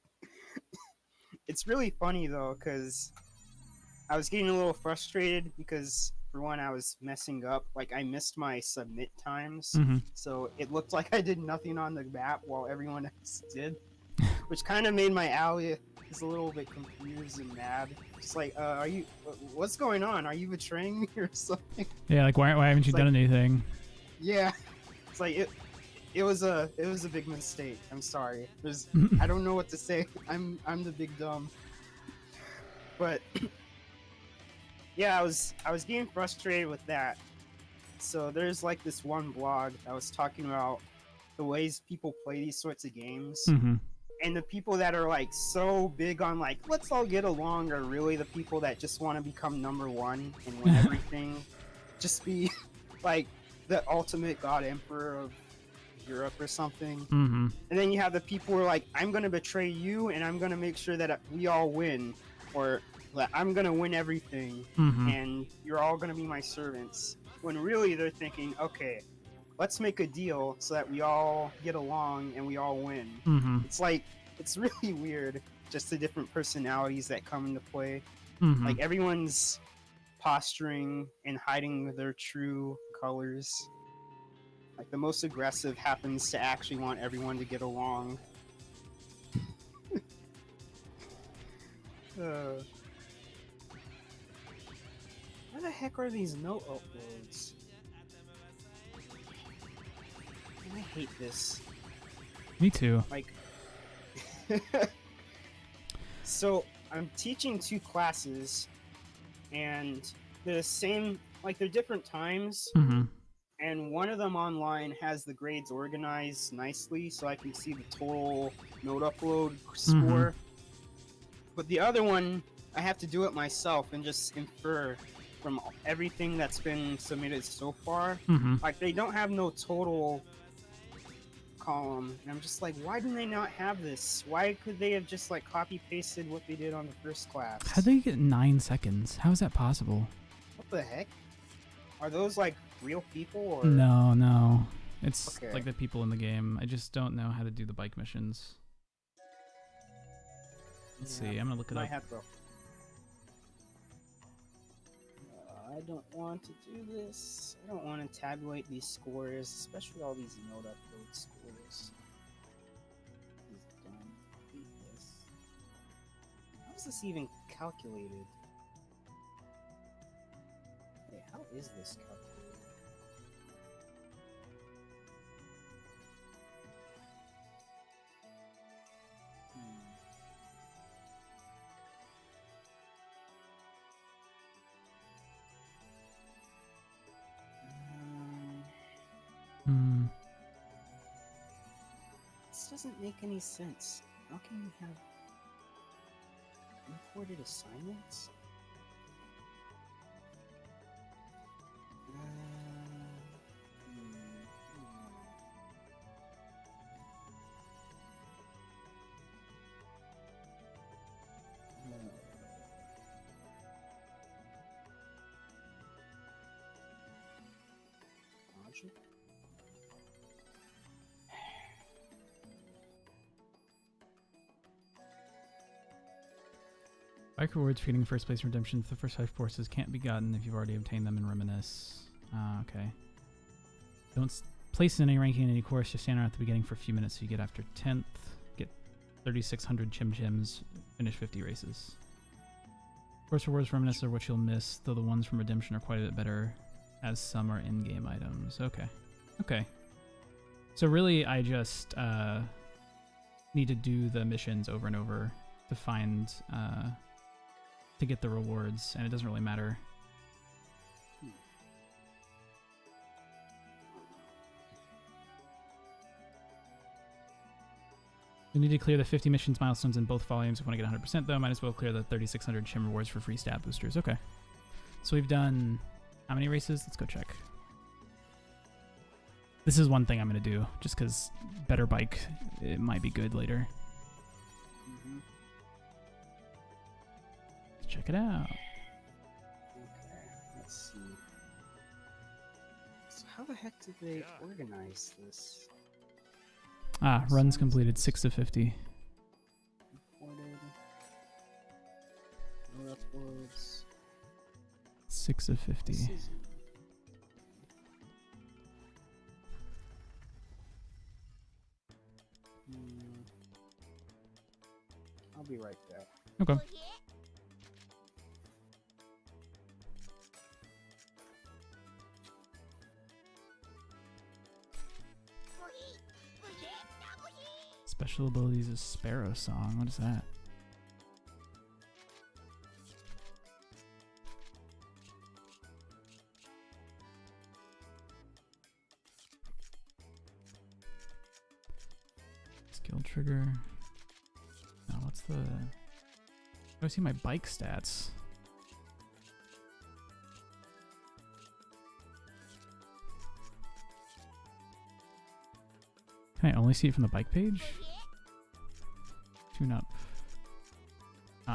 It's really funny though, because I was getting a little frustrated because for one, I was messing up. Like I missed my submit times, so it looked like I did nothing on the map while everyone else did, which kind of made my ally is a little bit confused and mad. Just like, what's going on? Are you betraying me or something? Yeah, like why haven't you It's done like- anything? Yeah, it's like it was a big mistake. I'm sorry. I don't know what to say. I'm the big dumb. But yeah, I was getting frustrated with that. So there's like this one blog that was talking about the ways people play these sorts of games. And the people that are like so big on like, let's all get along, are really the people that just want to become number one and win everything. Just be like the ultimate god emperor of Europe or something. And then you have the people who are like, I'm gonna betray you and I'm gonna make sure that we all win, or that I'm gonna win everything and you're all gonna be my servants. When really they're thinking, okay, let's make a deal so that we all get along and we all win. It's like, it's really weird, just the different personalities that come into play. Like everyone's posturing and hiding their true colors. Like the most aggressive happens to actually want everyone to get along. Where the heck are these note uploads? I hate this. Me too. Like, so I'm teaching 2 classes, and they're the same. Like they're different times, and one of them online has the grades organized nicely, so I can see the total note upload score. But the other one, I have to do it myself and just infer from everything that's been submitted so far. Like they don't have no total column, and I'm just like, why do they not have this? Why could they have just like copy pasted what they did on the first class? How'd they get 9 seconds? How is that possible? What the heck? Are those like real people or No. It's Okay. like the people in the game. I just don't know how to do the bike missions. Let's see. I'm gonna look it I up. have to. I don't want to do this. I don't want to tabulate these scores, especially all these note upload scores. This is dumb. I hate this. How is this even calculated? Wait, how is this calculated? This doesn't make any sense. How can you have imported assignments? Logic? Bike rewards for getting first place redemption for the first 5 courses can't be gotten if you've already obtained them in Reminisce. Okay. Don't place in any ranking in any course, just stand around at the beginning for a few minutes so you get after 10th, get 3,600 Chim Chims, finish 50 races. Course rewards for Reminisce are what you'll miss, though the ones from Redemption are quite a bit better, as some are in-game items. Okay. So really, I just need to do the missions over and over to find... to get the rewards, and it doesn't really matter. We need to clear the 50 missions milestones in both volumes if we want to get 100% though. Might as well clear the 3,600 Chim rewards for free stat boosters. Okay. So we've done how many races? Let's go check. This is one thing I'm going to do, just because better bike, it might be good later. check it out. Okay, let's see. So how the heck did they organize this? Ah, runs completed 6 of 50. Reported. No uploads. 6 of 50. This is- Hmm. I'll be right back. Okay. Special abilities is Sparrow Song. What is that? Skill trigger. Now what's the... I see my bike stats. Can I only see it from the bike page? Tune up.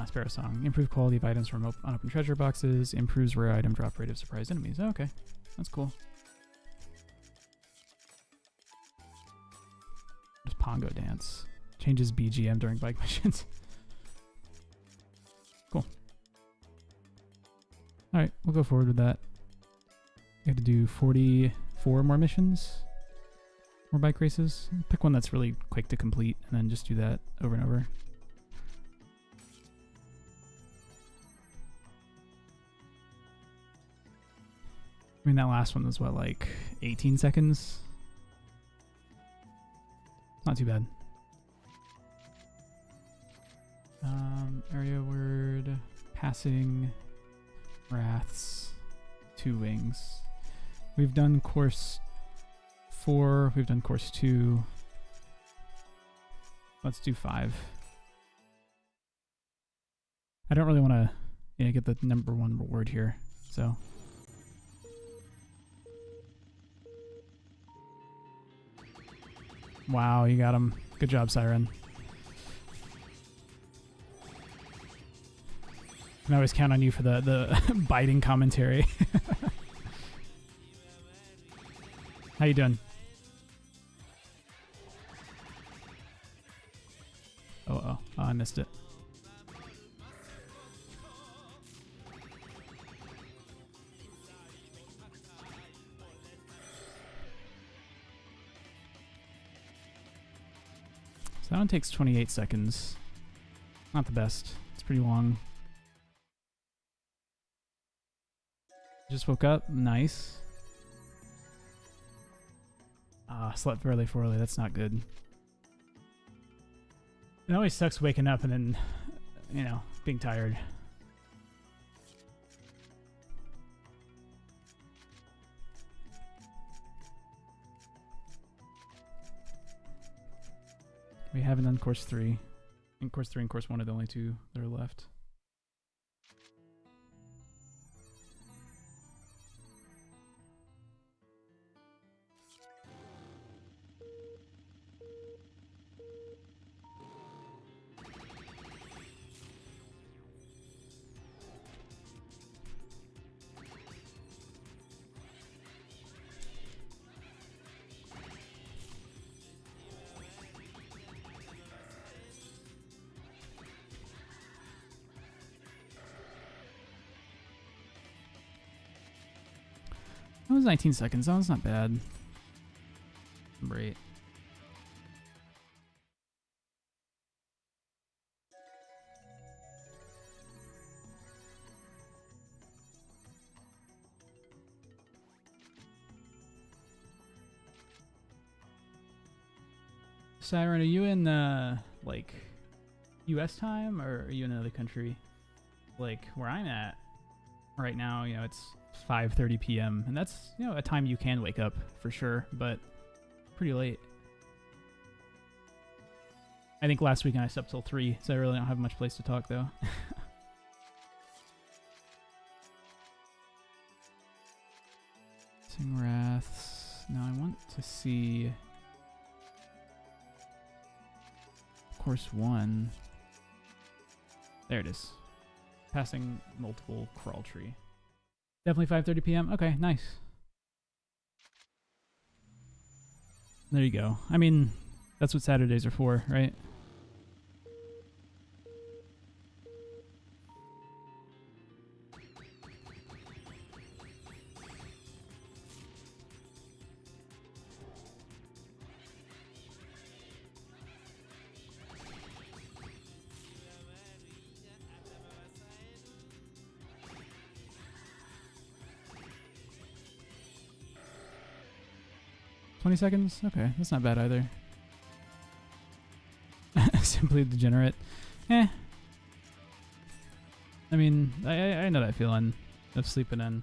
Sparrow Song. Improved quality of items from unopened treasure boxes. Improves rare item drop rate of surprised enemies. Oh, okay. That's cool. Just Pongo Dance. Changes BGM during bike missions. Cool. Alright, we'll go forward with that. We have to do 44 more missions. More bike races. Pick one that's really quick to complete and then just do that over and over. I mean, that last one was what, like 18 seconds? Not too bad. Area word, passing, wraths, 2 wings. We've done course 4, we've done course 2. Let's do 5. I don't really want to get the number 1 reward here, so. Wow, you got him. Good job, Siren. I can always count on you for the biting commentary. How you doing? Oh, I missed it. So that one takes 28 seconds. Not the best. It's pretty long. Just woke up. Nice. Slept fairly poorly. That's not good. It always sucks waking up and then, being tired. We haven't done course 3. And course 3 and course 1 are the only 2 that are left. That was 19 seconds. That was not bad. Great. Siren, are you in like US time, or are you in another country? Like where I'm at right now, it's 5:30 p.m. and that's, a time you can wake up for sure, but pretty late. I think last weekend I slept till 3, so I really don't have much place to talk though. Sing Wraths. Now I want to see course 1. There it is. Passing multiple crawl tree. Definitely 5:30 p.m. Okay, nice. There you go. I mean, that's what Saturdays are for, right? $20? Okay, that's not bad either. Simply degenerate. Eh. I mean, I know that feeling of sleeping in.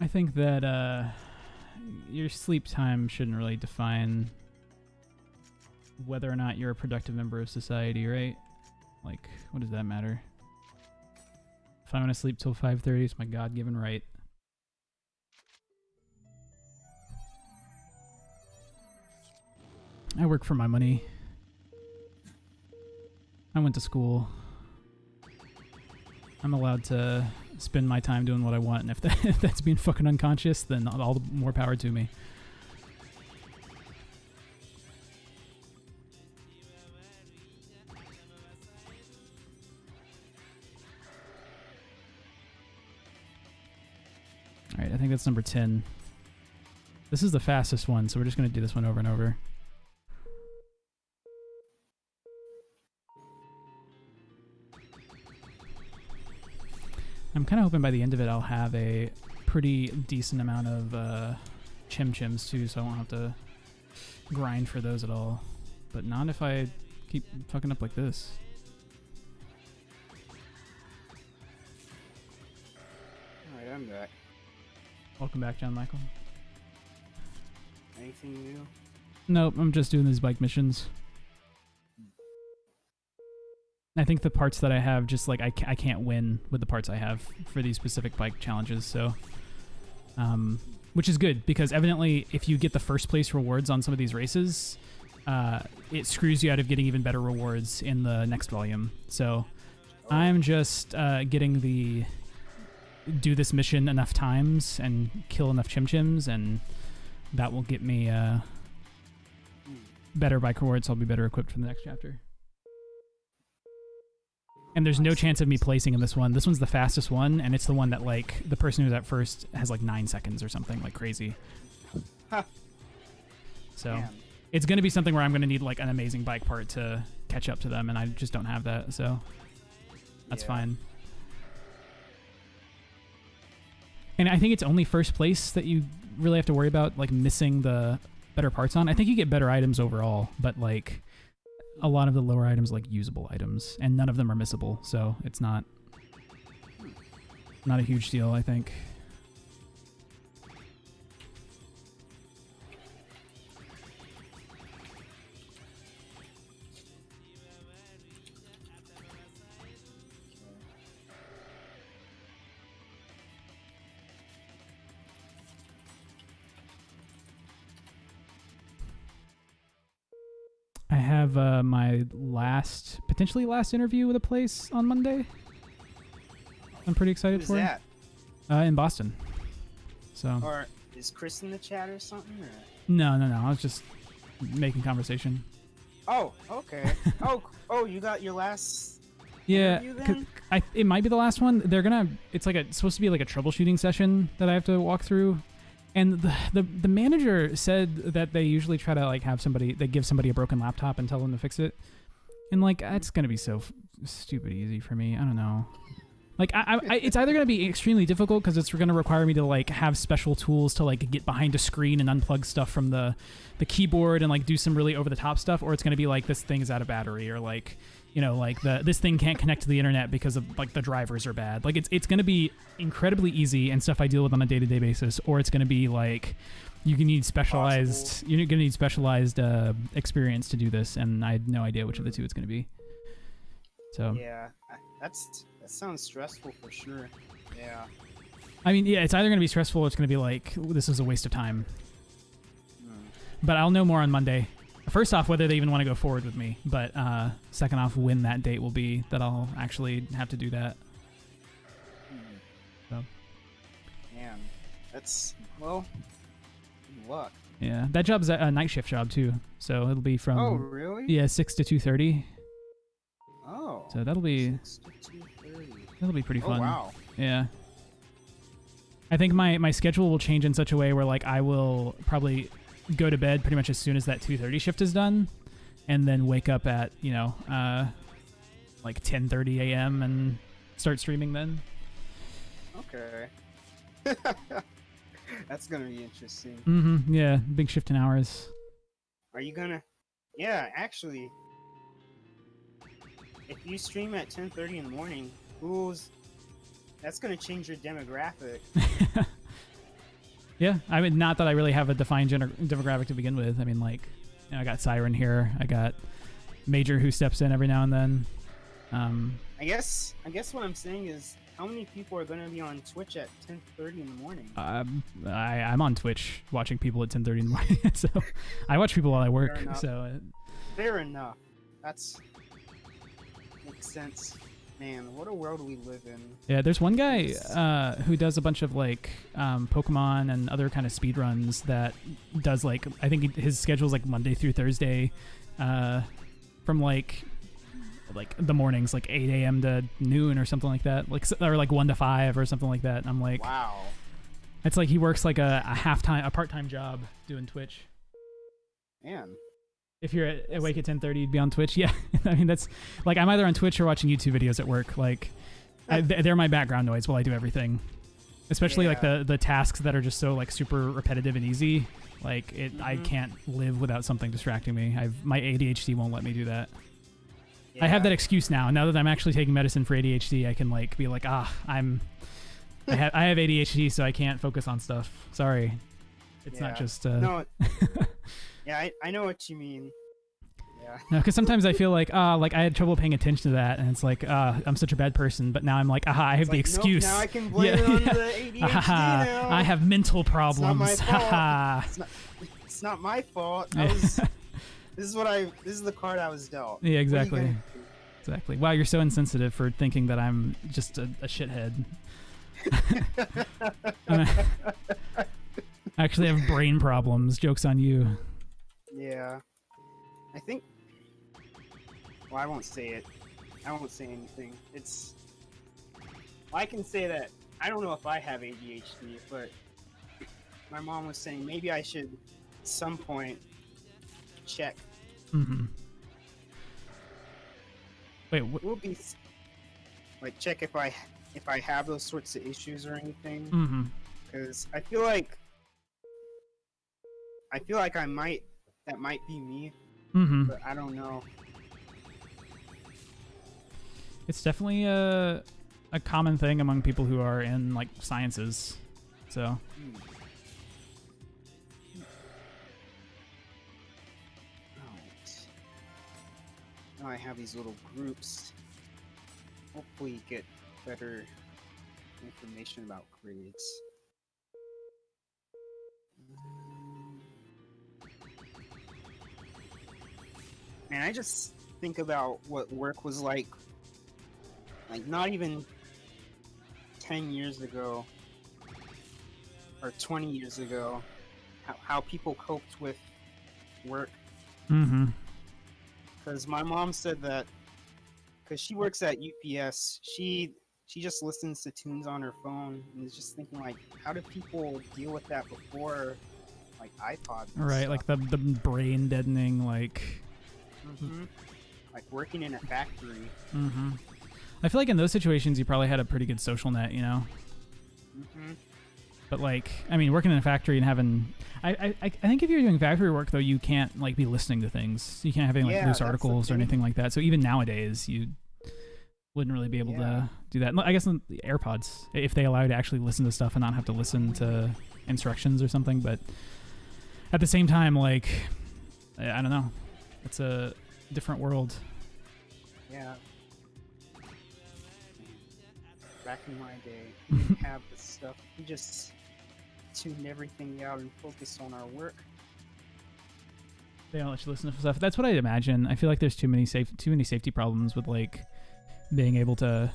I think that your sleep time shouldn't really define whether or not you're a productive member of society, right? Like, what does that matter? If I want to sleep till 5:30, it's my God-given right. I work for my money. I went to school. I'm allowed to spend my time doing what I want, and if that's being fucking unconscious, then all the more power to me. Alright, I think that's number 10. This is the fastest one, so we're just going to do this one over and over. I'm kind of hoping by the end of it I'll have a pretty decent amount of Chim Chims too, so I won't have to grind for those at all. But not if I keep fucking up like this. Alright, I'm back. Welcome back, John Michael. Anything new? Nope, I'm just doing these bike missions. I think the parts that I have, just like I can't win with the parts I have for these specific bike challenges, so which is good because evidently if you get the first place rewards on some of these races, it screws you out of getting even better rewards in the next volume. So I'm just getting the do this mission enough times and kill enough Chim Chims, and that will get me better bike rewards, so I'll be better equipped for the next chapter. And there's no chance of me placing in this one. This one's the fastest one, and it's the one that, like, the person who's at first has, like, 9 seconds or something, like, crazy. Huh. So, Damn. it's going to be something where I'm going to need, like, an amazing bike part to catch up to them, and I just don't have that, so that's fine. And I think it's only first place that you really have to worry about, like, missing the better parts on. I think you get better items overall, but, like, a lot of the lower items like usable items, and none of them are missable, so it's not a huge deal, I think. I have my potentially last interview with a place on Monday. I'm pretty excited for that? In Boston. So. Or is Chris in the chat or something? Or? No. I was just making conversation. Oh, okay. oh, you got your last. Yeah, interview then? it might be the last one. It's supposed to be like a troubleshooting session that I have to walk through. And the manager said that they usually try to like they give somebody a broken laptop and tell them to fix it. And like that's gonna be so stupid easy for me. I don't know. Like it's either gonna be extremely difficult because it's gonna require me to like have special tools to like get behind a screen and unplug stuff from the keyboard and like do some really over the top stuff, or it's gonna be like this thing is out of battery, or like like this thing can't connect to the internet because of like the drivers are bad. Like it's gonna be incredibly easy and stuff I deal with on a day-to-day basis, or it's gonna be like you're gonna need specialized experience to do this, and I had no idea which of the two it's gonna be. So yeah, that sounds stressful for sure. Yeah. I mean, yeah, it's either going to be stressful or it's going to be like, this is a waste of time. Hmm. But I'll know more on Monday. First off, whether they even want to go forward with me. But second off, when that date will be that I'll actually have to do that. So. Man, that's, well, good luck. Yeah, that job's a night shift job too. So it'll be from... Oh, really? Yeah, 6 to 2:30. Oh. So that'll be 6 to 2:30. that'll be pretty fun. Oh, wow. Yeah. I think my schedule will change in such a way where like I will probably go to bed pretty much as soon as that 2:30 shift is done, and then wake up at like 10:30 a.m. and start streaming then. Okay. That's gonna be interesting. Mm-hmm. Yeah, big shift in hours. Are you gonna? Yeah, actually, if you stream at 10:30 in the morning, that's gonna change your demographic. Yeah, I mean, not that I really have a defined demographic to begin with. I mean, like, I got Siren here. I got Major who steps in every now and then. I guess what I'm saying is, how many people are gonna be on Twitch at 10:30 in the morning? I'm on Twitch watching people at 10:30 in the morning, so I watch people while I work. So fair enough. That's makes sense. Man, what a world we live in. Yeah, there's one guy who does a bunch of like Pokemon and other kind of speed runs that does like, I think his schedule is like Monday through Thursday, from like the mornings, like 8 a.m. to noon or something like that, or like 1 to 5 or something like that. And I'm like, wow. It's like he works like a part-time job doing Twitch. Man. If you're awake at 10:30, you'd be on Twitch. Yeah, I mean that's like I'm either on Twitch or watching YouTube videos at work. Like they're my background noise while I do everything. Especially like the tasks that are just so like super repetitive and easy. Like I can't live without something distracting me. My ADHD won't let me do that. Yeah. I have that excuse now. Now that I'm actually taking medicine for ADHD, I can like be like, I have ADHD, so I can't focus on stuff. Sorry, it's not just no. Yeah, I know what you mean. Yeah. No, because sometimes I feel like I had trouble paying attention to that, and it's like I'm such a bad person. But now I'm like, I have the excuse. Nope, now I can blame it on the ADHD now. I have mental problems. It's not my fault. It's not my fault. This is the card I was dealt. Yeah, exactly. Exactly. Wow, you're so insensitive for thinking that I'm just a shithead. I actually have brain problems. Joke's on you. Yeah. I think... Well, I won't say it. I won't say anything. I can say that I don't know if I have ADHD, but my mom was saying maybe I should at some point check. Mm-hmm. Wait, we'll be like check if I have those sorts of issues or anything. Mm-hmm. Because I feel like that might be me. Mm-hmm. But I don't know. It's definitely a common thing among people who are in like sciences. So. Alright. Now I have these little groups. Hopefully get better information about grades. Man, I just think about what work was like not even 10 years ago or 20 years ago, how people coped with work. Mm-hmm. Because my mom said that, because she works at UPS, she just listens to tunes on her phone and is just thinking like, how did people deal with that before like iPods? Right, stuff? like the brain deadening, like. Mm-hmm. Like working in a factory. Mm-hmm. I feel like in those situations you probably had a pretty good social net, you know? Mm-hmm. But like, I mean, working in a factory and having... I think if you're doing factory work, though, you can't like be listening to things. You can't have any like loose articles or anything like that. So even nowadays, you wouldn't really be able to do that. I guess the AirPods, if they allow you to actually listen to stuff and not have to listen to instructions or something. But at the same time, like, I don't know. It's a different world. Yeah. back in my day, we didn't have this stuff. We just tuned everything out and focused on our work. They don't let you listen to stuff. That's what I'd imagine. I feel like there's too many safety problems with like being able to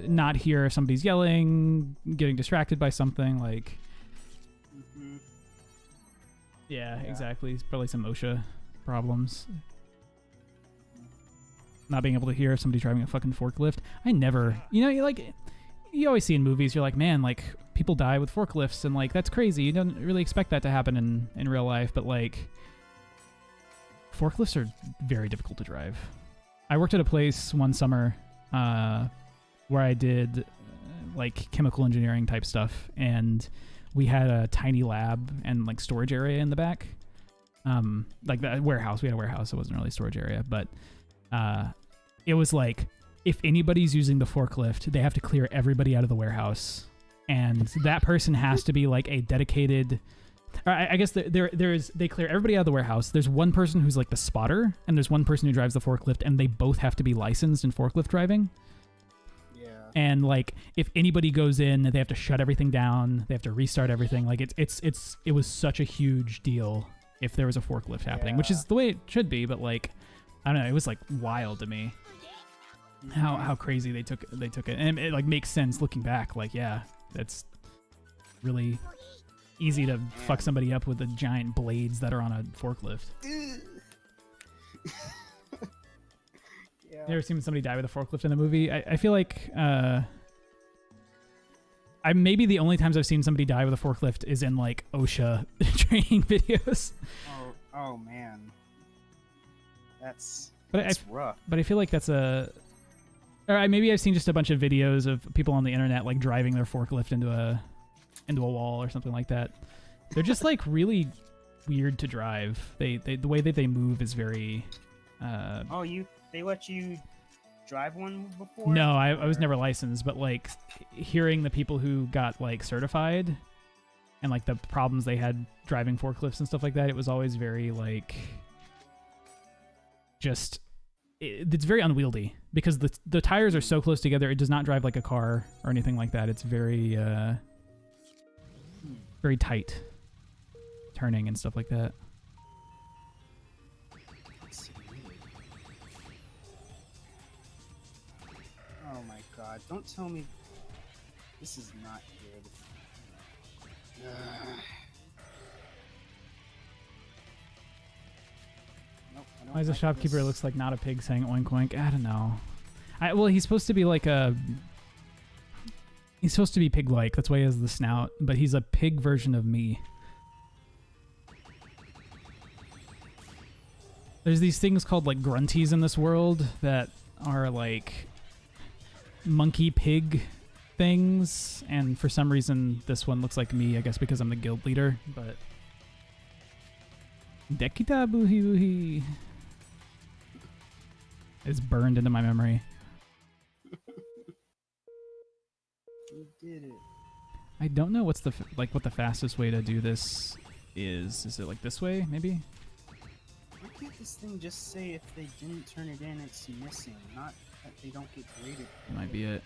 not hear if somebody's yelling, getting distracted by something. Like, yeah, exactly. It's probably some OSHA problems. Not being able to hear if somebody's driving a fucking forklift. I never, you always see in movies, you're like, man, like people die with forklifts and like that's crazy. You don't really expect that to happen in real life, but like forklifts are very difficult to drive. I worked at a place one summer where I did like chemical engineering type stuff, and we had a tiny lab and like storage area in the back. Like the warehouse, we had a warehouse. It wasn't really a storage area, but it was like if anybody's using the forklift, they have to clear everybody out of the warehouse, and that person has to be like a dedicated. I guess they clear everybody out of the warehouse. There's one person who's like the spotter, and there's one person who drives the forklift, and they both have to be licensed in forklift driving. Yeah. And like if anybody goes in, they have to shut everything down. They have to restart everything. Like it was such a huge deal if there was a forklift happening, which is the way it should be. But like, I don't know, it was like wild to me how crazy they took it, and it like makes sense looking back. Like, yeah, that's really easy to fuck somebody up with the giant blades that are on a forklift. You ever seen somebody die with a forklift in a movie? I feel like maybe the only times I've seen somebody die with a forklift is in like OSHA training videos. Oh man, that's rough. But I feel like that's maybe I've seen just a bunch of videos of people on the internet like driving their forklift into a wall or something like that. They're just like really weird to drive. The way that they move is very. They let you drive one before? No, I was never licensed, but like hearing the people who got like certified and like the problems they had driving forklifts and stuff like that, it was always very like just it's very unwieldy because the tires are so close together. It does not drive like a car or anything like that. It's very very tight turning and stuff like that. Oh my god, don't tell me this is not good. Nope, why is a shopkeeper looks like not a pig saying oink oink? I don't know. Well, he's supposed to be like he's supposed to be pig-like. That's why he has the snout, but he's a pig version of me. There's these things called like grunties in this world that are like monkey pig things, and for some reason this one looks like me, I guess because I'm the guild leader, but Dekita Boohie Boohie is burned into my memory. You did it. I don't know what's what the fastest way to do this is. Is it like this way, maybe? Why can't this thing just say if they didn't turn it in, it's missing, not that they don't get graded? That might be it.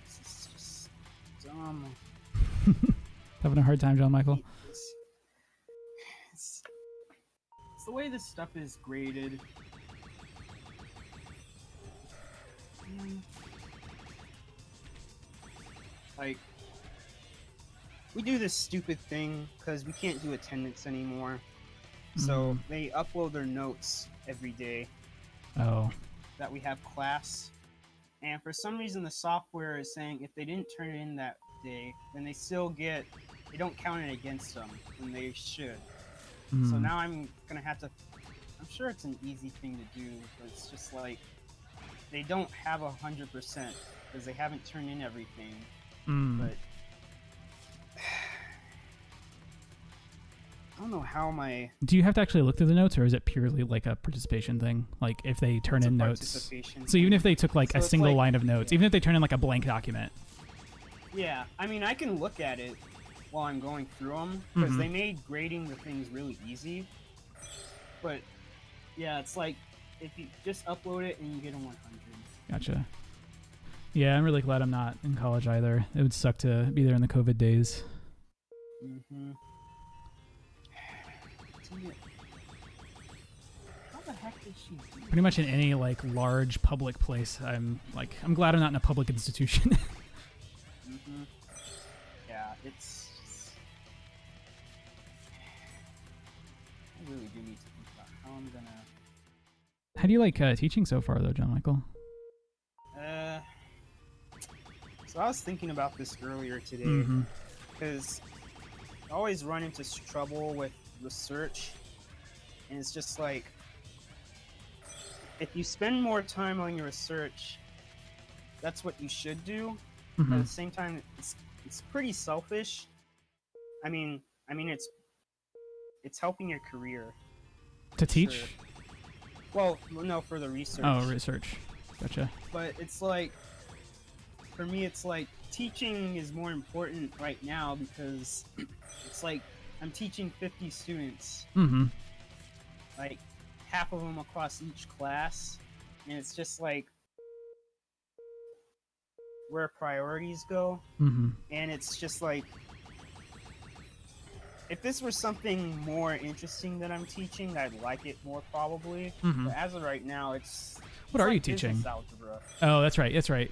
This is just dumb. Having a hard time, John Michael? It's the way this stuff is graded. Like, we do this stupid thing because we can't do attendance anymore. So they upload their notes every day. Oh. That we have class. And for some reason the software is saying if they didn't turn it in that day, then they don't count it against them when they should. So now I'm gonna have to, I'm sure it's an easy thing to do, but it's just like, they don't have 100% because they haven't turned in everything. But I don't know how Do you have to actually look through the notes, or is it purely like a participation thing? Like if they turn in notes. So even if they took like a single line of notes, even if they turn in like a blank document. Yeah, I mean, I can look at it while I'm going through them because they made grading the things really easy. But yeah, it's like if you just upload it and you get a 100. Gotcha. Yeah, I'm really glad I'm not in college either. It would suck to be there in the COVID days. Mm-hmm. How the heck did she do Pretty much in any like large public place, I'm glad I'm not in a public institution. Mm-hmm. Yeah, it's. I really do need to think about how I'm gonna. How do you like teaching so far, though, John Michael? So I was thinking about this earlier today Mm-hmm. because I always run into trouble with research, and it's just like if you spend more time on your research, that's what you should do. Mm-hmm. At the same time, it's pretty selfish. I mean, it's helping your career. To teach? Sure. Well, no, for the research. Oh, research. Gotcha. But it's like, for me, it's like teaching is more important right now because it's like I'm teaching 50 students, Mm-hmm. like half of them across each class, and it's just like where priorities go, Mm-hmm. and it's just like if this were something more interesting that I'm teaching, I'd like it more probably. Mm-hmm. But as of right now, it's What are like you teaching? business algebra. Oh, that's right. That's right.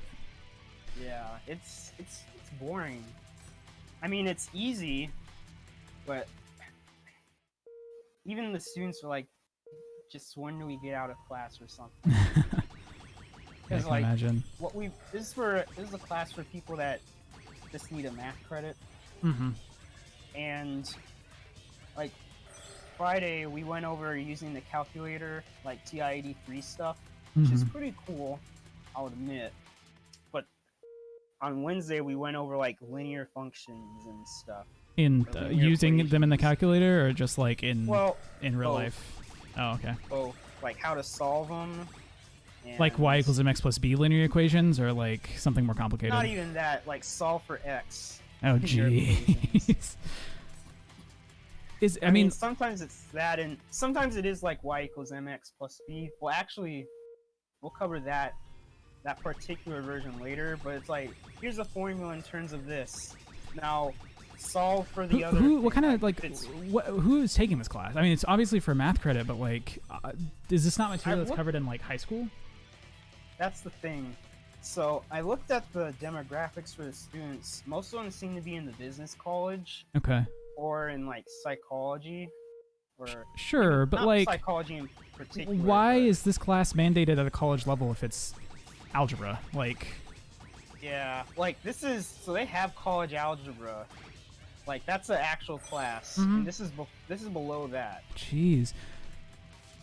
Yeah, it's boring. I mean, it's easy, but even the students are like, just when do we get out of class or something? I Because can like imagine. this is a class for people that just need a math credit, Mm-hmm. and like Friday we went over using the calculator, like TI-83 stuff, which is Mm-hmm. pretty cool, I'll admit. But on Wednesday we went over like linear functions and stuff. In Or linear using them in the equations. calculator, or just like in Well, real both. life? Oh, okay. both, like how to solve them. Like y equals mx plus b linear equations, or like something more complicated? Not even that, like solve for x. Oh, linear equations. jeez. I I mean, mean, sometimes it's that, and sometimes it is like y equals mx plus b. Well, actually, we'll cover that particular version later. But it's like, here's a formula in terms of this. Now, solve for the other. what thing, kind of like it's- who is taking this class? I mean, it's obviously for math credit, but like, is this not material that's looked- covered in like high school? That's the thing. So I looked at the demographics for the students. Most of them seem to be in the business college Okay, or in like psychology, or sure, but not like, psychology in particular. why but- is this class mandated at a college level if it's algebra? Like, Yeah, like this is so they have college algebra, like that's an actual class, Mhm. and this is below that. jeez.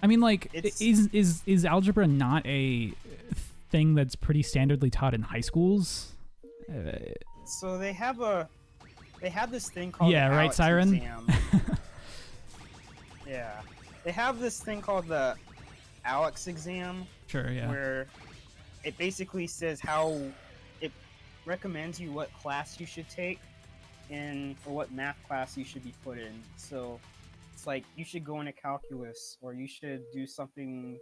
I mean, like, It's- is algebra not a thing that's pretty standardly taught in high schools? So they have this thing called Yeah, the right, ALEX Siren? exam. Yeah, they have this thing called the ALEX exam, Sure, yeah. where it basically says how it recommends you what class you should take and or what math class you should be put in. So it's like you should go into calculus or you should do something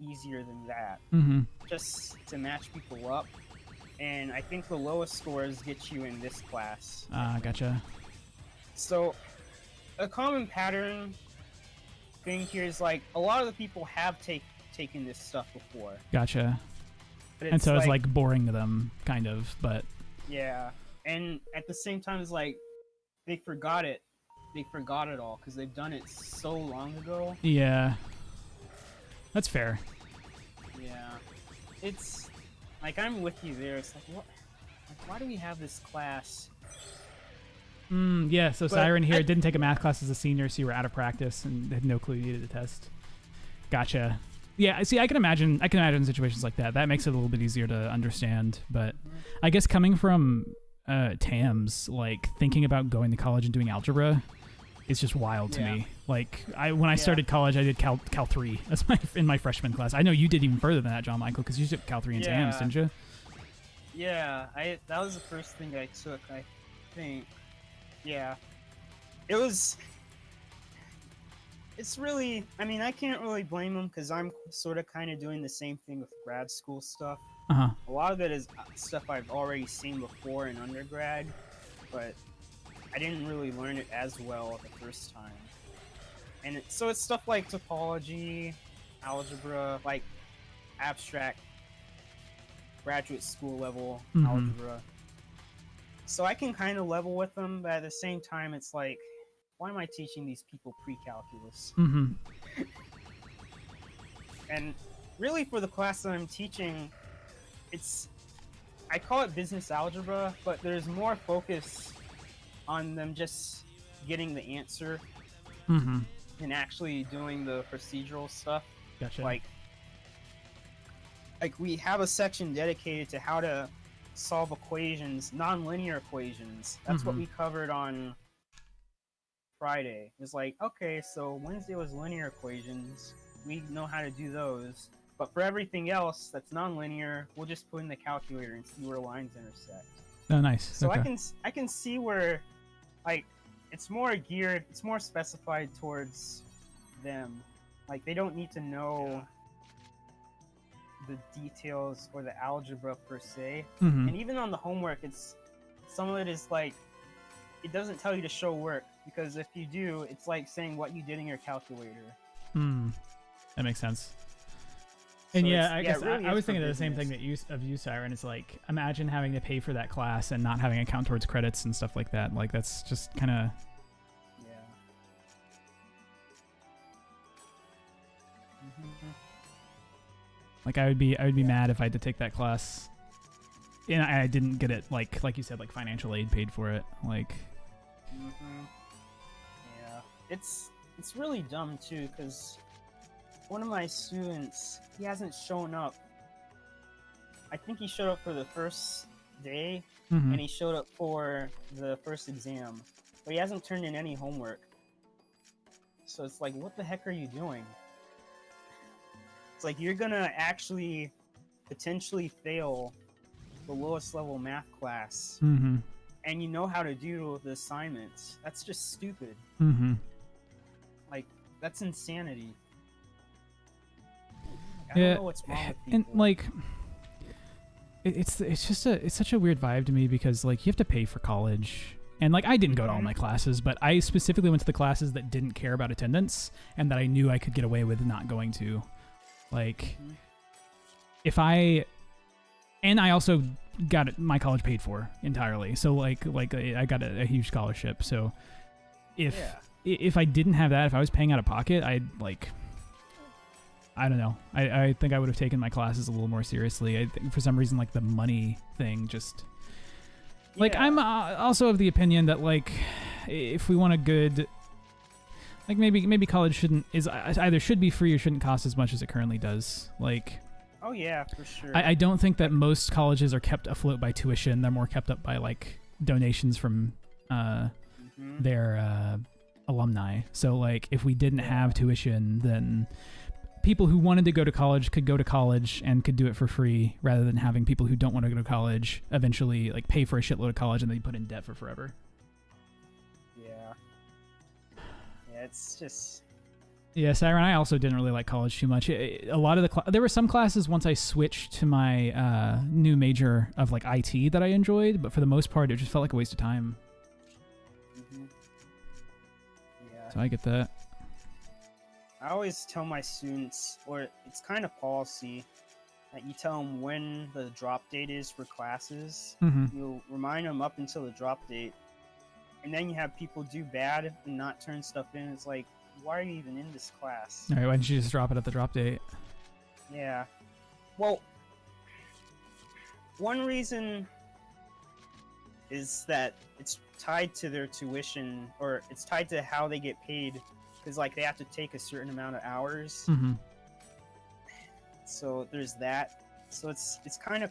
easier than that Mm-hmm. just to match people up. And I think the lowest scores get you in this class. Gotcha. So a common pattern thing here is like a lot of the people have taken this stuff before. Gotcha. But And so it's like boring to them, kind of, but yeah, and at the same time, it's like they forgot it. They forgot it all because they've done it so long ago. yeah. That's fair. Yeah, it's like I'm with you there. It's like what? Like, why do we have this class? Yeah, so But Siren here I- didn't take a math class as a senior, so you were out of practice and had no clue you needed a test. Gotcha. Yeah, see, I can imagine situations like that. That makes it a little bit easier to understand. But I guess coming from TAMS, like thinking about going to college and doing algebra is just wild to Yeah. me. Like when I started college, I did Cal 3. That's in my freshman class. I know you did even further than that, John Michael, because you took Cal 3 in TAMS, Yeah. didn't you? Yeah, that was the first thing I took. I think. Yeah, it was. it's really, I mean, I can't really blame them because I'm sort of kind of doing the same thing with grad school stuff. Uh-huh. A lot of it is stuff I've already seen before in undergrad, but I didn't really learn it as well the first time. And so it's stuff like topology, algebra, like abstract graduate school level algebra. So I can kind of level with them, but at the same time, it's like, why am I teaching these people pre-calculus? And really, for the class that I'm teaching, I call it business algebra, but there's more focus on them just getting the answer and actually doing the procedural stuff. Gotcha. Like we have a section dedicated to how to solve equations, nonlinear equations. That's what we covered on Friday. It's like, okay, so Wednesday was linear equations. We know how to do those. But for everything else that's nonlinear, we'll just put in the calculator and see where lines intersect. Oh, nice. So okay. I can see where, like, it's more geared, it's more specified towards them. Like, they don't need to know the details or the algebra per se. And even on the homework, some of it is like, it doesn't tell you to show work, because if you do, it's like saying what you did in your calculator. That makes sense. And So I guess really I was is for thinking of the same business. thing of you, Siren. It's like, imagine having to pay for that class and not having a count towards credits and stuff like that. Like, that's just kind of... Yeah. Like, I would be mad if I had to take that class and I didn't get it, like you said, like financial aid paid for it. Like... Yeah. It's really dumb, too, because one of my students, he hasn't shown up. I think he showed up for the first day, and he showed up for the first exam, but he hasn't turned in any homework. So it's like, what the heck are you doing? It's like, you're gonna actually potentially fail the lowest level math class, and you know how to do the assignments. That's just stupid. Like, that's insanity. I don't know what's wrong with people. And like, it's such a weird vibe to me, because like, you have to pay for college, and like, I didn't go to all my classes, but I specifically went to the classes that didn't care about attendance and that I knew I could get away with not going to. Like, and I also got my college paid for entirely, so like I got a huge scholarship. So if I didn't have that, if I was paying out of pocket, I'd like, I don't know. I think I would have taken my classes a little more seriously. I think for some reason, like, the money thing just... Like, I'm also of the opinion that, like, if we want a good... Like, maybe college either should be free or shouldn't cost as much as it currently does. Like... Oh, yeah, for sure. I don't think that most colleges are kept afloat by tuition. They're more kept up by, like, donations from their alumni. So, like, if we didn't have tuition, then... people who wanted to go to college could go to college and could do it for free, rather than having people who don't want to go to college eventually like pay for a shitload of college and then put in debt for forever. Yeah, it's just... Yeah, Siren, I also didn't really like college too much. A lot of there were some classes once I switched to my new major of like IT that I enjoyed, but for the most part, it just felt like a waste of time. Yeah. So I get that. I always tell my students, or it's kind of policy, that you tell them when the drop date is for classes. You'll remind them up until the drop date, and then you have people do bad and not turn stuff in. It's like, why are you even in this class? All right, why didn't you just drop it at the drop date? Yeah. Well, one reason is that it's tied to their tuition, or it's tied to how they get paid. Because like they have to take a certain amount of hours, so there's that. So it's kind of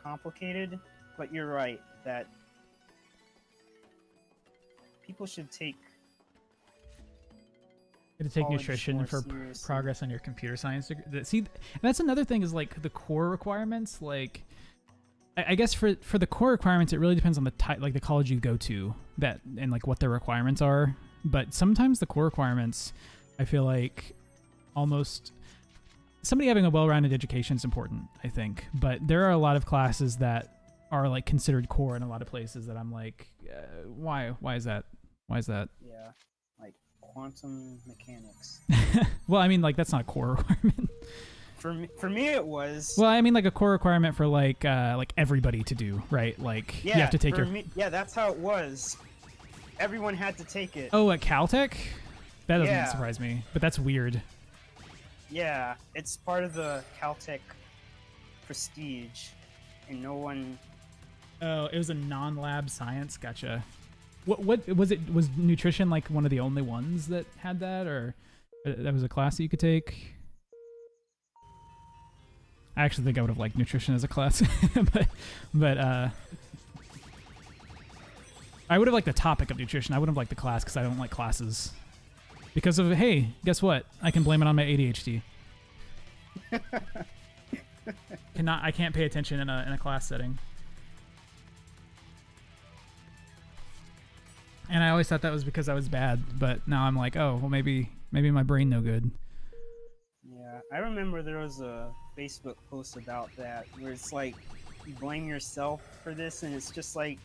complicated, but you're right that people should take nutrition for seriously. Progress on your computer science degree. See, that's another thing, is like the core requirements. Like, I guess for the core requirements, it really depends on the type, like the college you go to, and like what their requirements are. But sometimes the core requirements I feel like almost somebody having a well-rounded education is important, I think. But there are a lot of classes that are like considered core in a lot of places that I'm like, why? Why is that? Why is that? Yeah, like quantum mechanics. Well, I mean, like that's not a core requirement. For me, it was. Well, I mean, like a core requirement for like everybody to do, right? Like Yeah, you have to take your. Yeah, that's how it was. Everyone had to take it. Oh, at Caltech? That doesn't Yeah. surprise me, but that's weird. Yeah, it's part of the Caltech prestige, and no one. Oh, it was a non-lab science. Gotcha. What was it? Was nutrition like one of the only ones that had that, or that was a class that you could take? I actually think I would have liked nutrition as a class, but I would have liked the topic of nutrition. I wouldn't have liked the class because I don't like classes. Because of, hey, guess what? I can blame it on my ADHD. I can't pay attention in a class setting. And I always thought that was because I was bad, but now I'm like, oh, well, maybe my brain no good. Yeah, I remember there was a Facebook post about that where it's like you blame yourself for this, and it's just like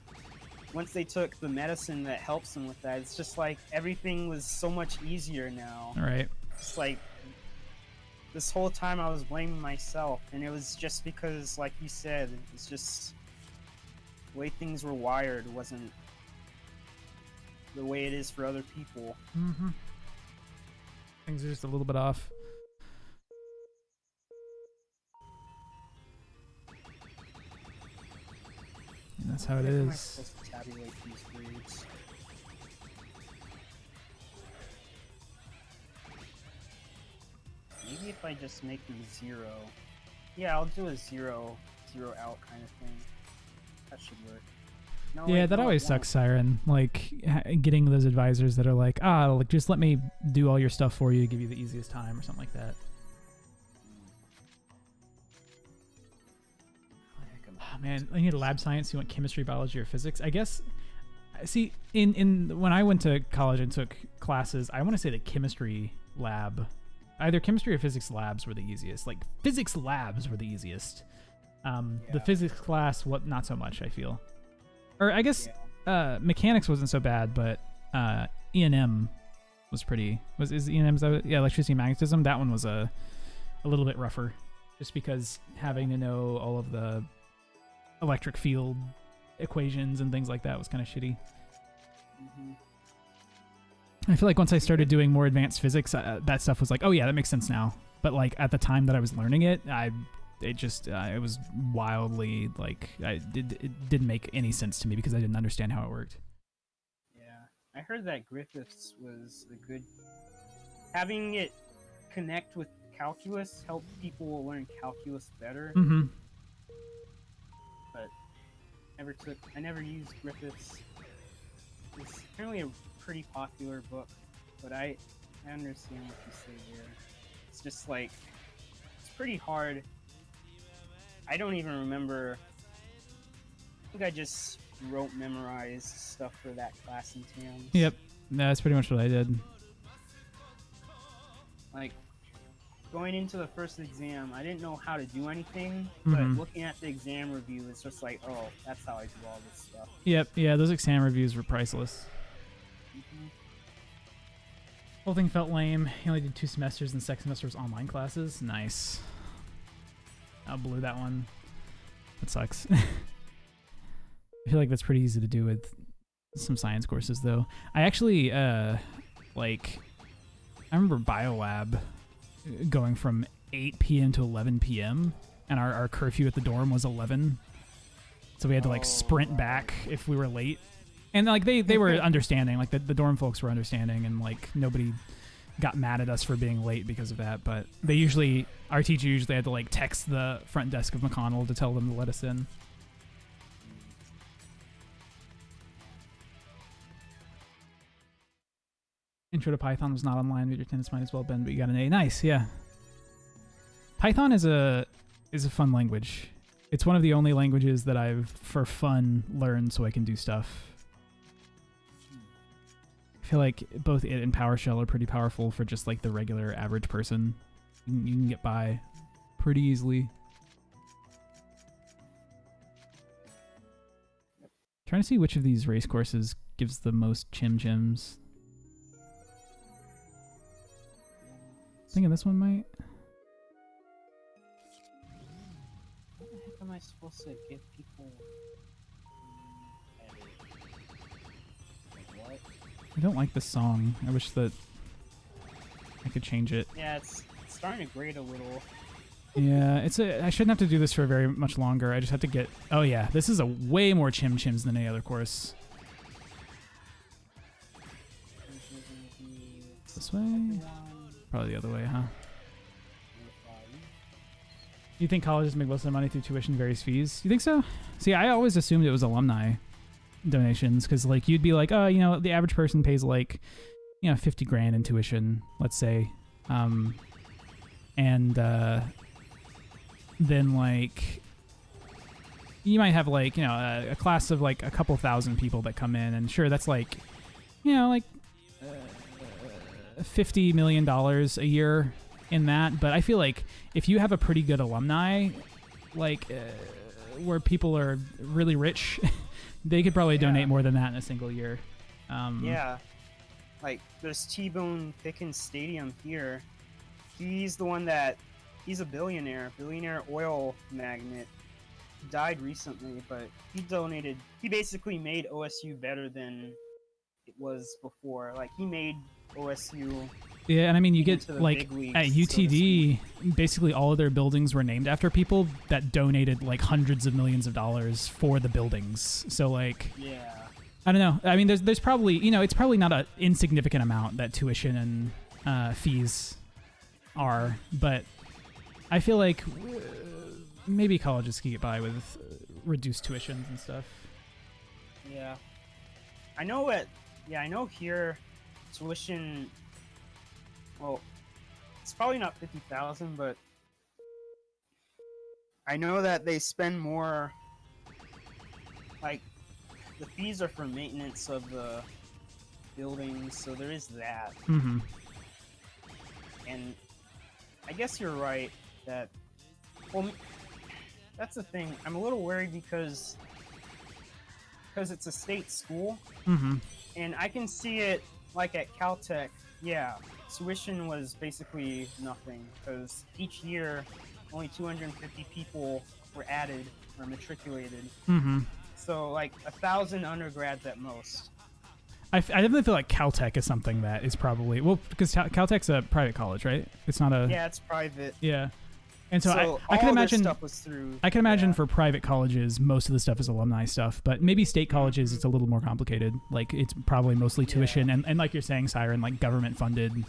once they took the medicine that helps them with that, it's just like everything was so much easier now. All right. It's like this whole time I was blaming myself, and it was just because, like you said, it's just the way things were wired wasn't the way it is for other people. Mm-hmm. Things are just a little bit off. And that's how it How am I is. supposed to tabulate these grades? Maybe if I just make them 0. Yeah, I'll do a 0 out kind of thing. That should work. No, Yeah, wait, that no, it always won't. sucks, Siren. Like getting those advisors that are like, like just let me do all your stuff for you to give you the easiest time or something like that. How the heck am I Oh, man, I need a lab science. You want chemistry, biology, or physics? I guess. See, in when I went to college and took classes, I want to say the chemistry lab, either chemistry or physics labs were the easiest. Like physics labs were the easiest. The Yeah. physics class, not so much. I feel, or I guess Yeah. mechanics wasn't so bad, but E&M was pretty. Is E&M electricity and magnetism? That one was a little bit rougher, just because having to know all of the electric field equations and things like that was kind of shitty. Mhm. I feel like once I started doing more advanced physics, that stuff was like, oh yeah, that makes sense now. But like at the time that I was learning it, it was wildly like it didn't make any sense to me because I didn't understand how it worked. Yeah, I heard that Griffiths was a good. Having it connect with calculus helped people learn calculus better. Mm-hmm. I never used Griffiths. It's apparently a pretty popular book, but I understand what you say there. It's just like it's pretty hard. I don't even remember. I think I just memorized stuff for that class in TAMS. Yep, that's pretty much what I did. Like going into the first exam, I didn't know how to do anything, Mhm. but looking at the exam review, it's just like, oh, that's how I do all this stuff. Yep, yeah, those exam reviews were priceless. Mhm. Whole thing felt lame. He only did 2 semesters, and the second semester was online classes. Nice. I blew that one. That sucks. I feel like that's pretty easy to do with some science courses, though. I actually, I remember Biolab going from 8 p.m. to 11 p.m., and our curfew at the dorm was 11. So we had to, like, sprint back if we were late. And, like, they were understanding. Like, the dorm folks were understanding, and, like, nobody got mad at us for being late because of that. But our teacher usually had to, like, text the front desk of McConnell to tell them to let us in. Intro to Python was not online. Reader attendance might as well have been, but you got an A. Nice, yeah. Python is a fun language. It's one of the only languages that I've, for fun, learned so I can do stuff. I feel like both it and PowerShell are pretty powerful for just like the regular average person. You can get by pretty easily. Trying to see which of these race courses gives the most chim-chims. Thinking this one might. What the heck am I supposed to give people? Like what? I don't like this song. I wish that I could change it. Yeah, it's starting to grate a little. Yeah, I shouldn't have to do this for very much longer. I just have to get... Oh yeah, this is a way more chim-chims than any other course. This way? Probably the other way, huh? You think colleges make most of their money through tuition and various fees? You think so? See, I always assumed it was alumni donations, because like you'd be like, oh, you know, the average person pays like, you know, 50 grand in tuition, let's say. Then like you might have like, you know, a class of like a couple thousand people that come in, and sure, that's like, you know, like $50 million a year in that. But I feel like if you have a pretty good alumni, like where people are really rich, they could probably donate more than that in a single year. Yeah, like there's T-Bone Pickens Stadium here. He's the one that, he's a billionaire oil magnate. He died recently, but he basically made OSU better than it was before. Like, he made OSU... Yeah, and I mean, you get, like, leagues, at UTD, basically all of their buildings were named after people that donated, like, hundreds of millions of dollars for the buildings. So, like... Yeah. I don't know. I mean, there's probably, you know, it's probably not an insignificant amount that tuition and fees are, but I feel like maybe colleges can get by with reduced tuitions and stuff. Yeah. I know here tuition, well, it's probably not 50,000, but I know that they spend more, like, the fees are for maintenance of the buildings, so there is that. Mm-hmm. And I guess you're right that, well, that's the thing. I'm a little worried because it's a state school, and I can see it like at Caltech. Yeah, tuition was basically nothing because each year only 250 people were added or matriculated. So like 1,000 undergrads at most. I definitely feel like Caltech is something that is probably, well, because Caltech's a private college, right? It's not a... Yeah, it's private. Yeah. And so I all can imagine stuff was through, I can imagine for private colleges, most of the stuff is alumni stuff, but maybe state colleges, it's a little more complicated. Like, it's probably mostly tuition and like you're saying, Siren, like government-funded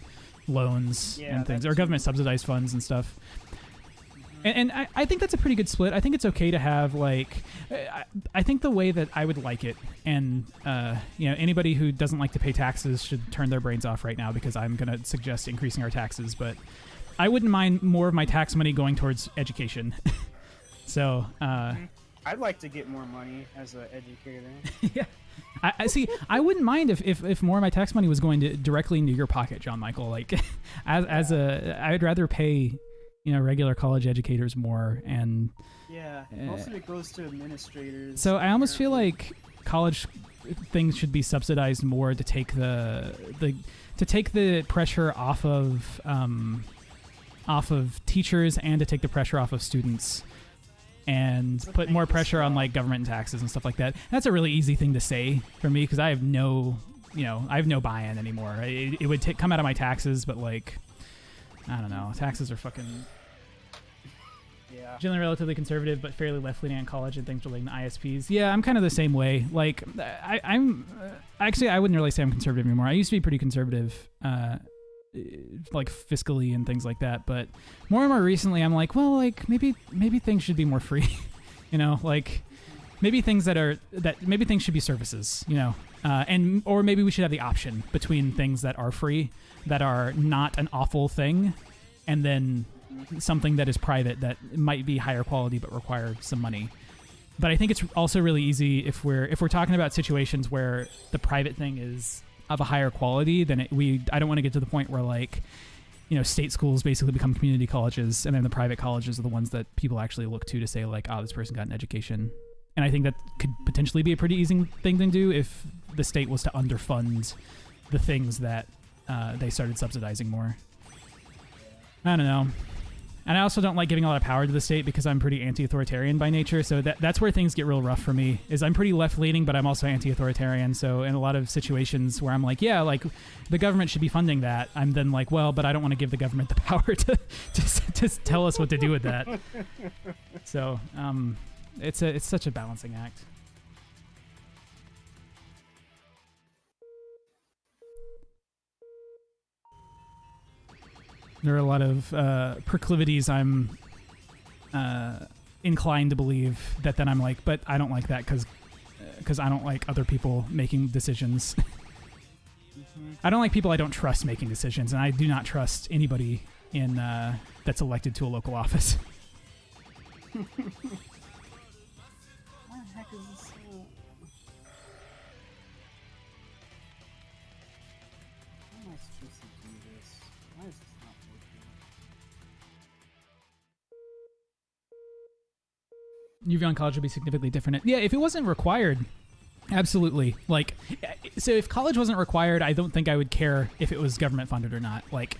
loans and things, or government-subsidized funds and stuff. And I think that's a pretty good split. I think it's okay to have, like, I think the way that I would like it, and, you know, anybody who doesn't like to pay taxes should turn their brains off right now because I'm going to suggest increasing our taxes, but I wouldn't mind more of my tax money going towards education. So, I'd like to get more money as an educator. Yeah. I see. I wouldn't mind if more of my tax money was going directly into your pocket, John Michael. Like, I'd rather pay, you know, regular college educators more, and most of it goes to administrators. So I almost feel like college things should be subsidized more to take the pressure off of teachers and to take the pressure off of students, and put more pressure on like government and taxes and stuff like that. That's a really easy thing to say for me because I have no buy-in anymore. It would come out of my taxes, but like, I don't know. Taxes are fucking generally relatively conservative, but fairly left-leaning on college and things relating to ISPs. Yeah, I'm kind of the same way. Like, I'm actually, I wouldn't really say I'm conservative anymore. I used to be pretty conservative, like fiscally and things like that. But more and more recently, I'm like, well, like maybe things should be more free. You know, like maybe things maybe things should be services. You know, or maybe we should have the option between things that are free, that are not an awful thing, and then something that is private that might be higher quality but require some money. But I think it's also really easy if we're talking about situations where the private thing is of a higher quality, then I don't want to get to the point where like, you know, state schools basically become community colleges, and then the private colleges are the ones that people actually look to say like, oh, this person got an education. And I think that could potentially be a pretty easy thing to do if the state was to underfund the things that they started subsidizing more. I don't know. And I also don't like giving a lot of power to the state because I'm pretty anti-authoritarian by nature. So that's where things get real rough for me, is I'm pretty left-leaning, but I'm also anti-authoritarian. So in a lot of situations where I'm like, yeah, like the government should be funding that, I'm then like, well, but I don't want to give the government the power to tell us what to do with that. So it's such a balancing act. There are a lot of proclivities I'm inclined to believe that then I'm like, but I don't like that because I don't like other people making decisions. I don't like people I don't trust making decisions, and I do not trust anybody in that's elected to a local office. What the heck is this? How am I supposed to do this? Why is this not working? UV on college would be significantly different. Yeah, if it wasn't required, absolutely. Like, so if college wasn't required, I don't think I would care if it was government funded or not. Like,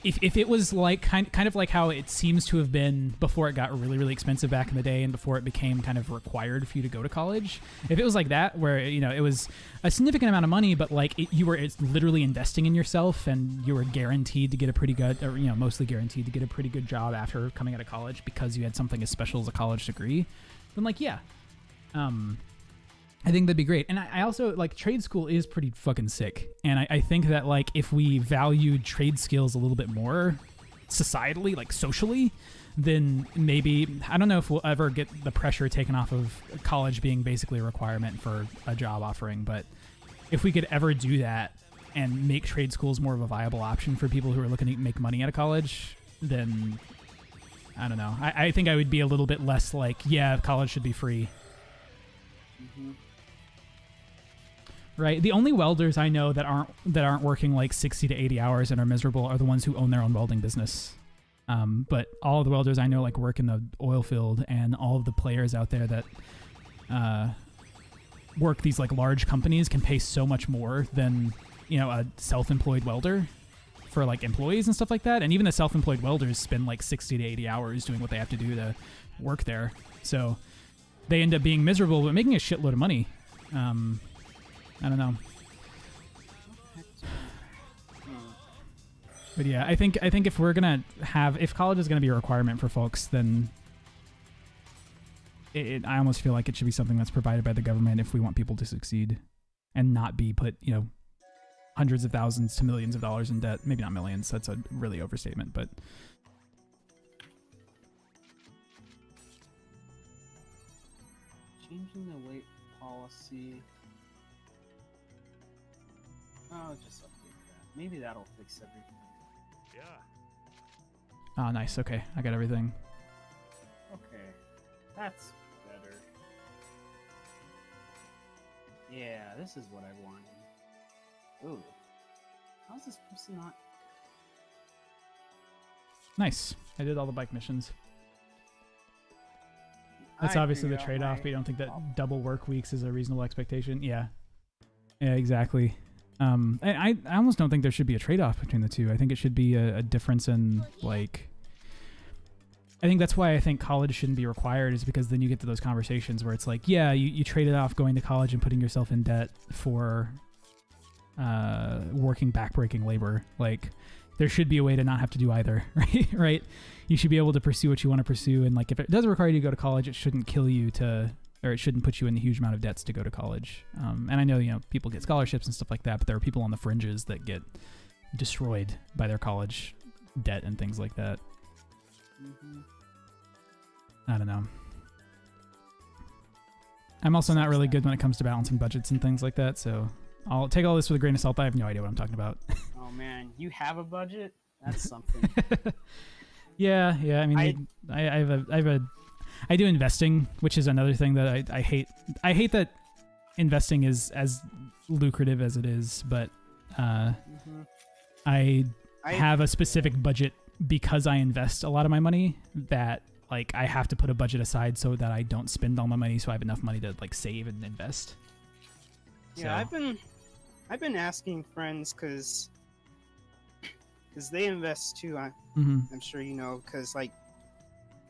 if it was like kind of like how it seems to have been before it got really, really expensive back in the day and before it became kind of required for you to go to college. If it was like that, where, you know, it was a significant amount of money, but like it's literally investing in yourself and you were guaranteed to get a pretty good, or, you know, mostly guaranteed to get a pretty good job after coming out of college because you had something as special as a college degree, then like, yeah. I think that'd be great. And I also, like, trade school is pretty fucking sick. And I think that, like, if we valued trade skills a little bit more societally, like, socially, then maybe, I don't know if we'll ever get the pressure taken off of college being basically a requirement for a job offering. But if we could ever do that and make trade schools more of a viable option for people who are looking to make money out of college, then, I don't know. I think I would be a little bit less like, yeah, college should be free. Mm-hmm. Right. The only welders I know that aren't working like 60 to 80 hours and are miserable are the ones who own their own welding business. But all of the welders I know like work in the oil field, and all of the players out there that work these like large companies can pay so much more than, you know, a self-employed welder for like employees and stuff like that. And even the self-employed welders spend like 60 to 80 hours doing what they have to do to work there. So they end up being miserable, but making a shitload of money. I don't know. But yeah, I think if we're gonna if college is gonna be a requirement for folks, then I almost feel like it should be something that's provided by the government if we want people to succeed, and not be put, you know, hundreds of thousands to millions of dollars in debt. Maybe not millions. That's a really overstatement, but. Changing the weight policy. I'll just update that. Maybe that'll fix everything. Yeah. Oh, nice. Okay, I got everything. Okay, that's better. Yeah, this is what I wanted. Ooh. How's this person not... Nice. I did all the bike missions. That's I obviously the figured out trade-off, my but you don't think that problem. double work weeks is a reasonable expectation? Yeah. Yeah, exactly. I almost don't think there should be a trade-off between the two. I think it should be a difference in, like... I think that's why I think college shouldn't be required, is because then you get to those conversations where it's like, yeah, you traded off going to college and putting yourself in debt for working backbreaking labor. Like, there should be a way to not have to do either, right? Right? You should be able to pursue what you want to pursue, and like if it does require you to go to college, it shouldn't kill you or it shouldn't put you in a huge amount of debts to go to college. And I know, you know, people get scholarships and stuff like that, but there are people on the fringes that get destroyed by their college debt and things like that. Mm-hmm. I don't know. I'm also not really good when it comes to balancing budgets and things like that, so I'll take all this with a grain of salt. I have no idea what I'm talking about. Oh man, you have a budget? That's something. Yeah. I mean, I do investing, which is another thing that I hate. I hate that investing is as lucrative as it is, but Mhm. I I have a specific budget because I invest a lot of my money that like I have to put a budget aside so that I don't spend all my money, so I have enough money to like save and invest. Yeah, So, I've been asking friends because they invest too. mhm. I'm sure you know because like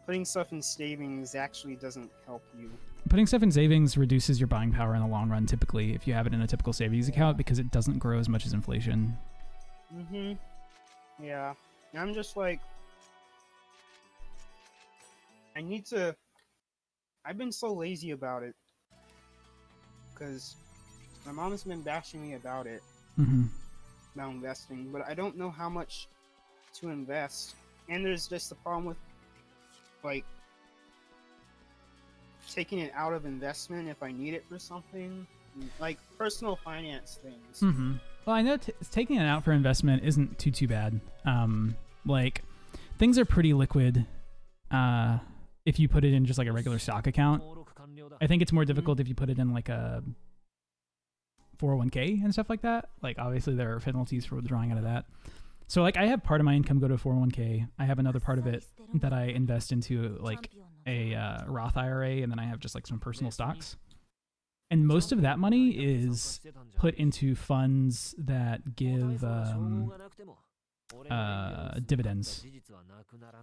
putting stuff in savings actually doesn't help you. Putting stuff in savings reduces your buying power in the long run, typically, if you have it in a typical savings account, because it doesn't grow as much as inflation. Mhm. Yeah. And I'm just like I need to. I've been so lazy about it because my mom's been bashing me about it, Mm-hmm. about investing, but I don't know how much to invest. And there's just the problem with like taking it out of investment if I need it for something, like personal finance things. Mm-hmm. Well, I know taking it out for investment isn't too bad. Like, things are pretty liquid if you put it in just like a regular stock account. I think it's more difficult if you put it in like a 401k and stuff like that. Like, obviously there are penalties for withdrawing out of that. So like I have part of my income go to a 401k. I have another part of it that I invest into like a Roth IRA, and then I have just like some personal stocks. And most of that money is put into funds that give dividends,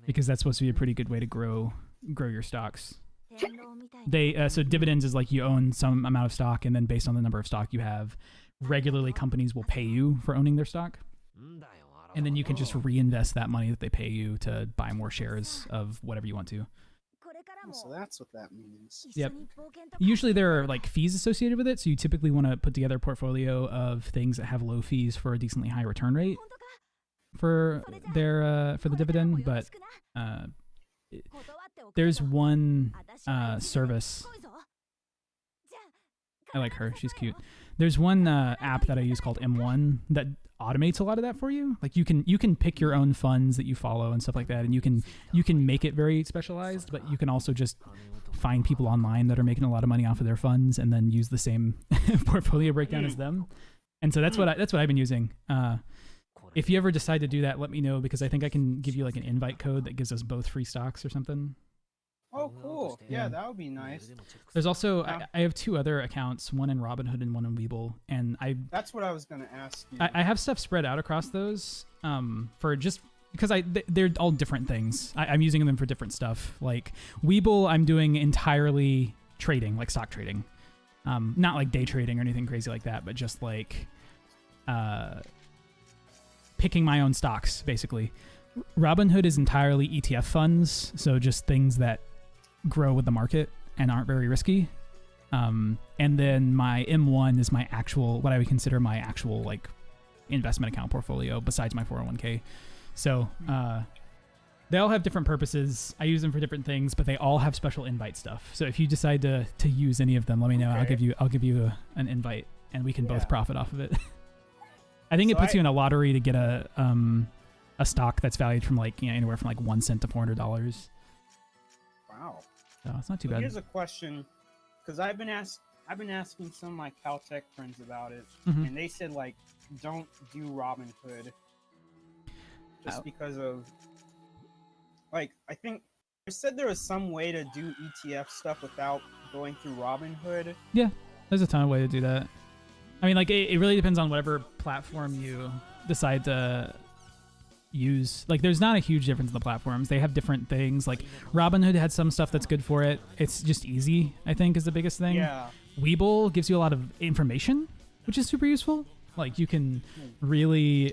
because that's supposed to be a pretty good way to grow your stocks. So dividends is like you own some amount of stock, and then based on the number of stock you have, regularly companies will pay you for owning their stock, and then you can just reinvest that money that they pay you to buy more shares of whatever you want to. So that's what that means. Yep. Usually there are like fees associated with it, so you typically want to put together a portfolio of things that have low fees for a decently high return rate for the dividend. But there's one service. I like her. She's cute. There's one app that I use called M1 that automates a lot of that for you. Like you can pick your own funds that you follow and stuff like that, and you can make it very specialized, but you can also just find people online that are making a lot of money off of their funds and then use the same portfolio breakdown as them. And so that's what I've been using. If you ever decide to do that, let me know, because I think I can give you like an invite code that gives us both free stocks or something. Oh, cool. Yeah. Yeah, that would be nice. There's also Yeah. I have two other accounts, one in Robinhood and one in Webull, and That's what I was gonna ask you. I have stuff spread out across those for just because they're all different things. I'm using them for different stuff. Like Webull, I'm doing entirely trading, like stock trading, not like day trading or anything crazy like that, but just like picking my own stocks basically. Robinhood is entirely ETF funds, so just things that grow with the market and aren't very risky. And then my M1 is my actual, what I would consider my actual like investment account portfolio besides my 401k. So they all have different purposes. I use them for different things, but they all have special invite stuff. So if you decide to use any of them, let me know. Okay. I'll give you an invite, and we can both Yeah. profit off of it. I think it So puts you in a lottery to get a stock that's valued from like anywhere from like 1 cent to $400. Wow. So it's not too So bad. here's a question, because I've been asking some of my Caltech friends about it, Mhm. and they said like don't do Robinhood, just Oh. because of like I think I said there was some way to do ETF stuff without going through Robinhood. There's a ton of way to do that. I mean, like it really depends on whatever platform you decide to use. Like there's not a huge difference in the platforms. They have different things. Like Robinhood had some stuff that's good for it. It's just easy, I think, is the biggest thing. Yeah. Webull gives you a lot of information, which is super useful. Like you can really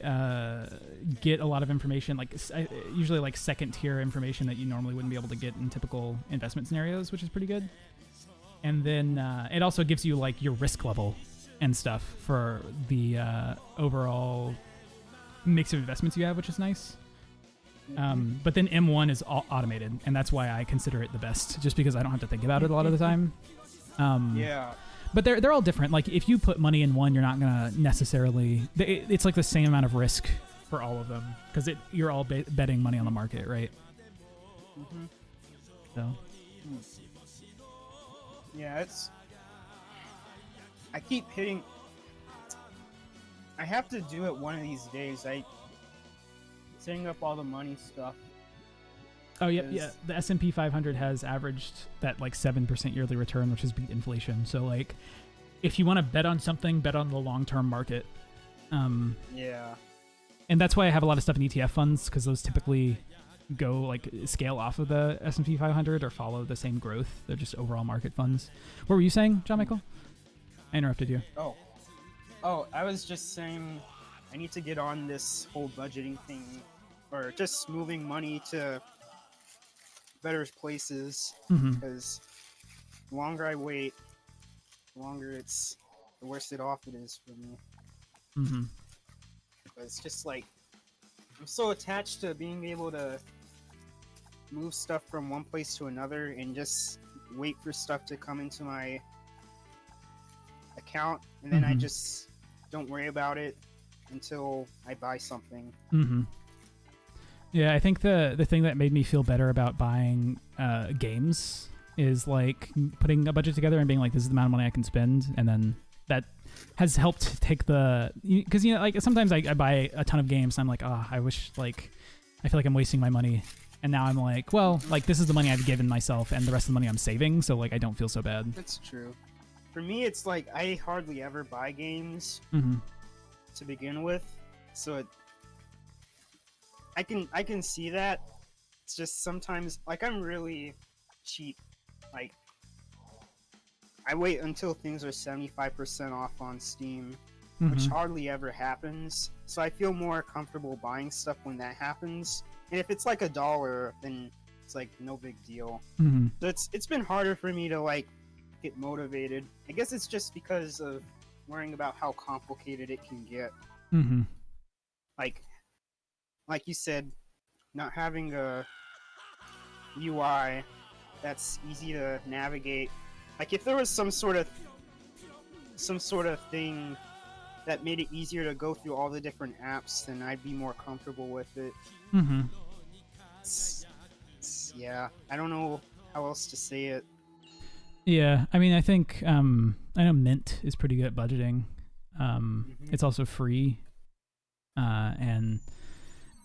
get a lot of information, like usually like second tier information that you normally wouldn't be able to get in typical investment scenarios, which is pretty good. And then it also gives you like your risk level and stuff for the overall mix of investments you have, which is nice. But then M1 is all automated, and that's why I consider it the best, just because I don't have to think about it a lot of the time. Yeah. But they're all different. Like if you put money in one, you're not gonna necessarily. It's like the same amount of risk for all of them, because you're all betting money on the market, right? Mm-hmm. So Yeah, it's I keep hitting. I have to do it one of these days. Setting up all the money stuff. Oh yeah. The S&P 500 has averaged that like 7% yearly return, which has beat inflation. So like, if you want to bet on something, bet on the long-term market. Yeah. And that's why I have a lot of stuff in ETF funds, because those typically go like scale off of the S&P 500 or follow the same growth. They're just overall market funds. What were you saying, John Michael? I interrupted you. Oh, I was just saying I need to get on this whole budgeting thing, or just moving money to better places, because the longer I wait, the worse it off it is for me. But it's just like, I'm so attached to being able to move stuff from one place to another and just wait for stuff to come into my account, and then I just don't worry about it until I buy something. Yeah, I think the thing that made me feel better about buying games is like putting a budget together and being like, this is the amount of money I can spend, and then that has helped take the, because you know, like sometimes I buy a ton of games and I'm like, oh, I wish, like, I feel like I'm wasting my money, and now I'm like, well, like this is the money I've given myself and the rest of the money I'm saving, so like I don't feel so bad. That's true. For me, it's like I hardly ever buy games to begin with, so I can see that. It's just sometimes, like, I'm really cheap. Like, I wait until things are 75% off on Steam, which hardly ever happens. So I feel more comfortable buying stuff when that happens. And if it's like $1, then it's like no big deal. So it's been harder for me to like get motivated. I guess it's just because of worrying about how complicated it can get. Like you said, not having a UI that's easy to navigate. Like if there was some sort of thing that made it easier to go through all the different apps, then I'd be more comfortable with it. Yeah, I don't know how else to say it. Yeah, I mean, I think I know Mint is pretty good at budgeting. It's also free, and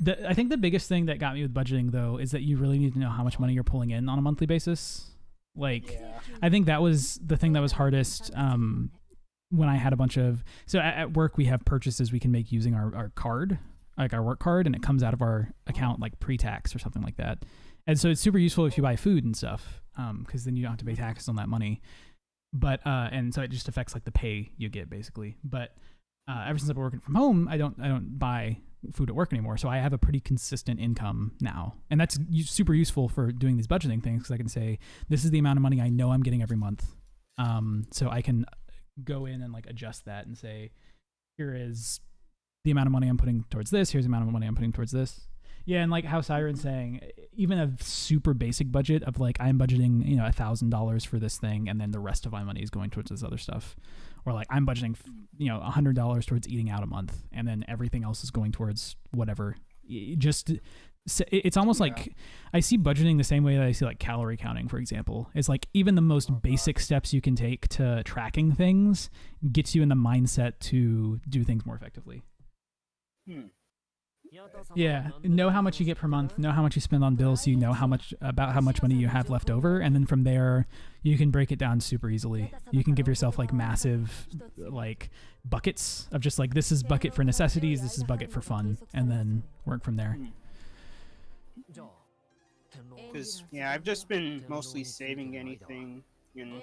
I think the biggest thing that got me with budgeting though is that you really need to know how much money you're pulling in on a monthly basis. Like, I think that was the thing that was hardest when I had a bunch of, so at work we have purchases we can make using our card, like our work card, and it comes out of our account like pre-tax or something like that. And so it's super useful if you buy food and stuff, because then you don't have to pay taxes on that money. But and so it just affects like the pay you get basically. But ever since I've been working from home, I don't buy food at work anymore, so I have a pretty consistent income now, and that's super useful for doing these budgeting things, because I can say this is the amount of money I know I'm getting every month, so I can go in and like adjust that and say, here is the amount of money I'm putting towards this, here's the amount of money I'm putting towards this. Yeah, and like how Siren's saying, even a super basic budget of like, I'm budgeting, you know, $1,000 for this thing, and then the rest of my money is going towards this other stuff. Or like, I'm budgeting, you know, $100 towards eating out a month, and then everything else is going towards whatever. It's almost like I see budgeting the same way that I see like calorie counting, for example. It's like even the most basic steps you can take to tracking things gets you in the mindset to do things more effectively. Yeah, know how much you get per month, know how much you spend on bills, so you know how much money you have left over, and then from there you can break it down super easily. You can give yourself like massive like buckets of just like, this is bucket for necessities, this is bucket for fun, and then work from there. Because I've just been mostly saving anything, and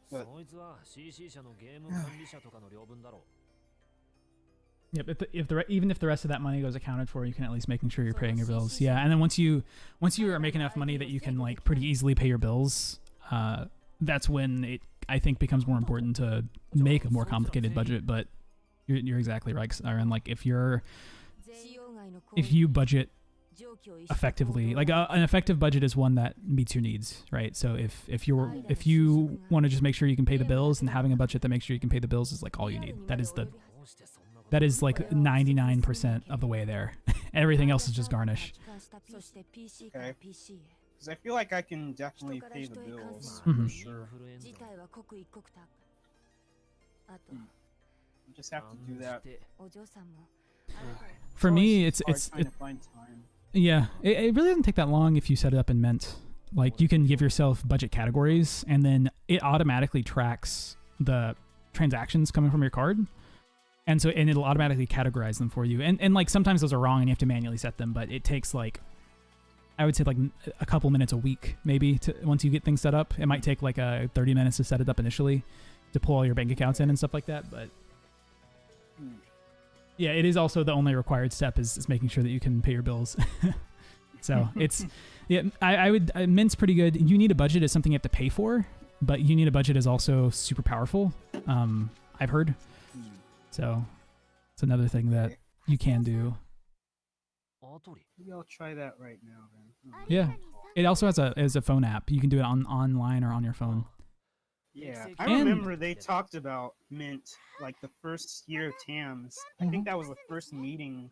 but yep, even if the rest of that money goes accounted for, you can at least making sure you're paying your bills. Yeah, and then once you are making enough money that you can like pretty easily pay your bills, that's when it, I think, becomes more important to make a more complicated budget. But you're exactly right, Siren. Like if you budget effectively, like an effective budget is one that meets your needs, right? So if you want to just make sure you can pay the bills, and having a budget that makes sure you can pay the bills is like all you need. That is like 99% of the way there. Everything else is just garnish. okay. Because I feel like I can definitely pay the bills Mhm. for sure. 事態は刻一刻と悪化。あと、 Just have to do that. お嬢さんも For It's me, always it's hard it's trying it, to find time. yeah. It really doesn't take that long if you set it up in Mint. Like you can give yourself budget categories, and then it automatically tracks the transactions coming from your card, and it'll automatically categorize them for you. And like sometimes those are wrong, and you have to manually set them. But it takes like, I would say like a couple minutes a week, maybe to once you get things set up. It might take like 30 minutes to set it up initially, to pull all your bank accounts in and stuff like that. But Hmm. yeah, it is also the only required step is making sure that you can pay your bills. So it's, yeah, I would, Mint's pretty good. You need a budget is something you have to pay for, but you need a budget is also super powerful. I've heard. Hmm. So it's another thing that you can do. Maybe I'll try that right now then. Hmm. Yeah. It also has a phone app. You can do it online or on your phone. Yeah, I And- remember they talked about Mint like the first year of TAMS. I think that was the first meeting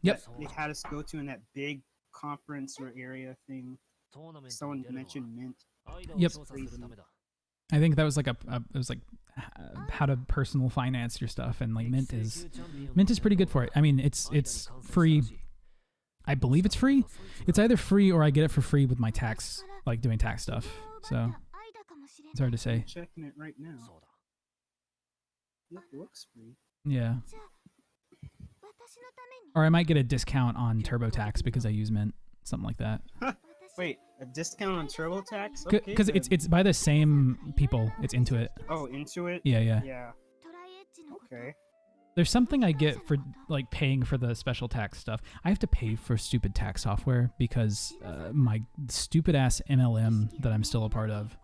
Yep. that they had us go to in that big conference or area thing. Someone mentioned Mint. Yep. Crazy. I think that was like it was like how to personal finance your stuff, and like Mint is pretty good for it. I mean, it's free. I believe it's free. It's either free or I get it for free with my tax, like doing tax stuff. So it's hard to say. Checking it right now. Yep, looks free. Yeah. Or I might get a discount on TurboTax because I use Mint, something like that. Wait, a discount on TurboTax? Because Okay, it's by the same people. It's Intuit. Oh, Intuit? Yeah, yeah. Yeah. Okay. There's something I get for like paying for the special tax stuff. I have to pay for stupid tax software because my stupid ass MLM that I'm still a part of.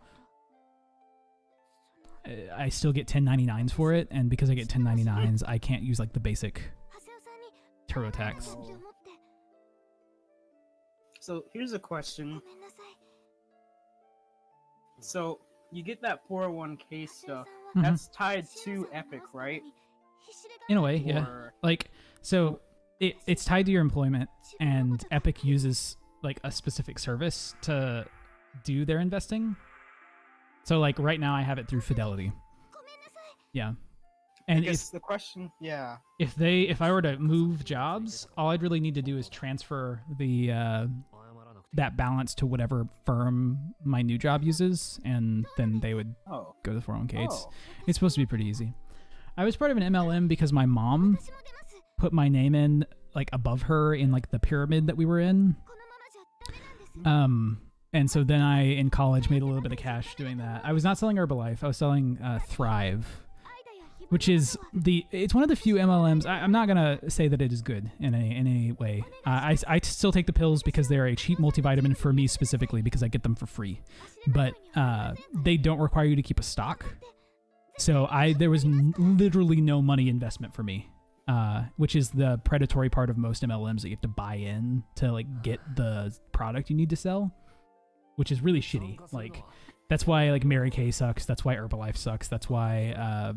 I still get 1099s for it, and because I get 1099s, I can't use like the basic TurboTax. Oh. So here's a question. So you get that 401k stuff. Mhm. That's tied to Epic, right? In a way, yeah. Or- Like, so it's tied to your employment, and Epic uses like a specific service to do their investing. So like right now I have it through Fidelity. Yeah. I And guess the question, yeah. if I were to move jobs, all I'd really need to do is transfer the that balance to whatever firm my new job uses, and then they would Oh. go to the 401k. Oh. It's supposed to be pretty easy. I was part of an MLM because my mom put my name in like above her in like the pyramid that we were in. And so then I in college made a little bit of cash doing that. I was not selling Herbalife. I was selling Thrive, which is it's one of the few MLMs. I'm not gonna say that it is good in any way. I still take the pills because they're a cheap multivitamin for me specifically because I get them for free, but they don't require you to keep a stock. So there was literally no money investment for me, which is the predatory part of most MLMs that you have to buy in to like get the product you need to sell, which is really shitty. Like that's why like Mary Kay sucks. That's why Herbalife sucks. That's why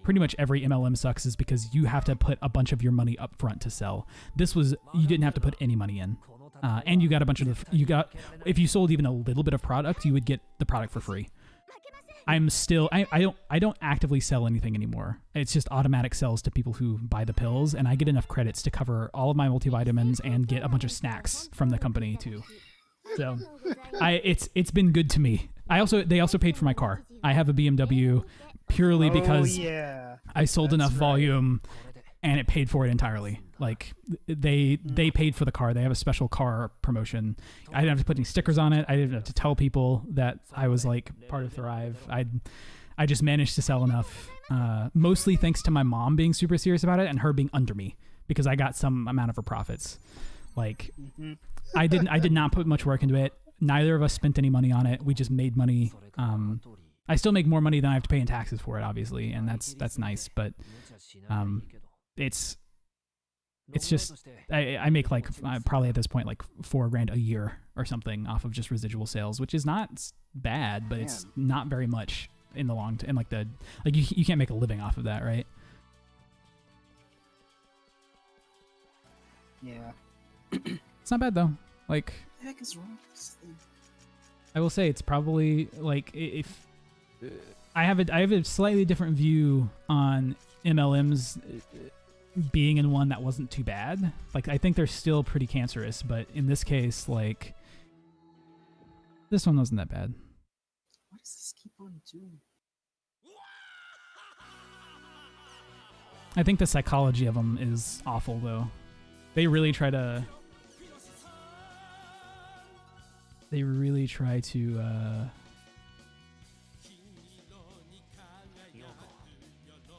pretty much every MLM sucks is because you have to put a bunch of your money up front to sell. This was you didn't have to put any money in, and you got a bunch of if you sold even a little bit of product, you would get the product for free. I'm still I don't actively sell anything anymore. It's just automatic sales to people who buy the pills, and I get enough credits to cover all of my multivitamins and get a bunch of snacks from the company too. So it's been good to me. They also paid for my car. I have a BMW purely because yeah. I sold That's enough right. volume and it paid for it entirely. Like they paid for the car. They have a special car promotion. I didn't have to put any stickers on it. I didn't have to tell people that I was like part of Thrive. I just managed to sell enough, mostly thanks to my mom being super serious about it and her being under me because I got some amount of her profits. Like Mhm. I did not put much work into it. Neither of us spent any money on it. We just made money. I still make more money than I have to pay in taxes for it, obviously, and that's nice. But it's just I make like probably at this point like $4,000 a year or something off of just residual sales, which is not bad, but it's not very much in the long and you can't make a living off of that, right? Yeah. It's not bad though. Like heck is wrong with this thing? I will say it's probably like if I have a slightly different view on MLMs being in one that wasn't too bad. Like I think they're still pretty cancerous, but in this case, like this one wasn't that bad. What does this keep on doing? I think the psychology of them is awful, though. They really try to.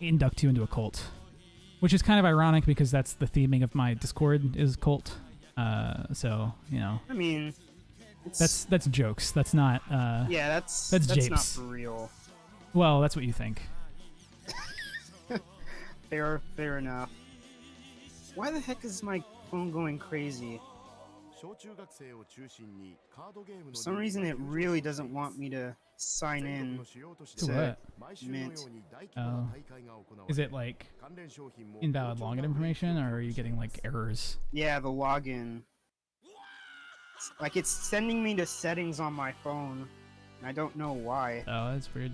Induct you into a cult, which is kind of ironic because that's the theming of my Discord is cult. So you know. I mean, it's, that's jokes. That's not. yeah, that's japes. not for real. Well, that's what you think. Fair enough. Why the heck is my phone going crazy? For some reason, it really doesn't want me to sign in To what? Mint. Oh. Is it like invalid login information, or are you getting like errors? Yeah, the login. Like it's sending me to settings on my phone, and I don't know why. Oh, that's weird.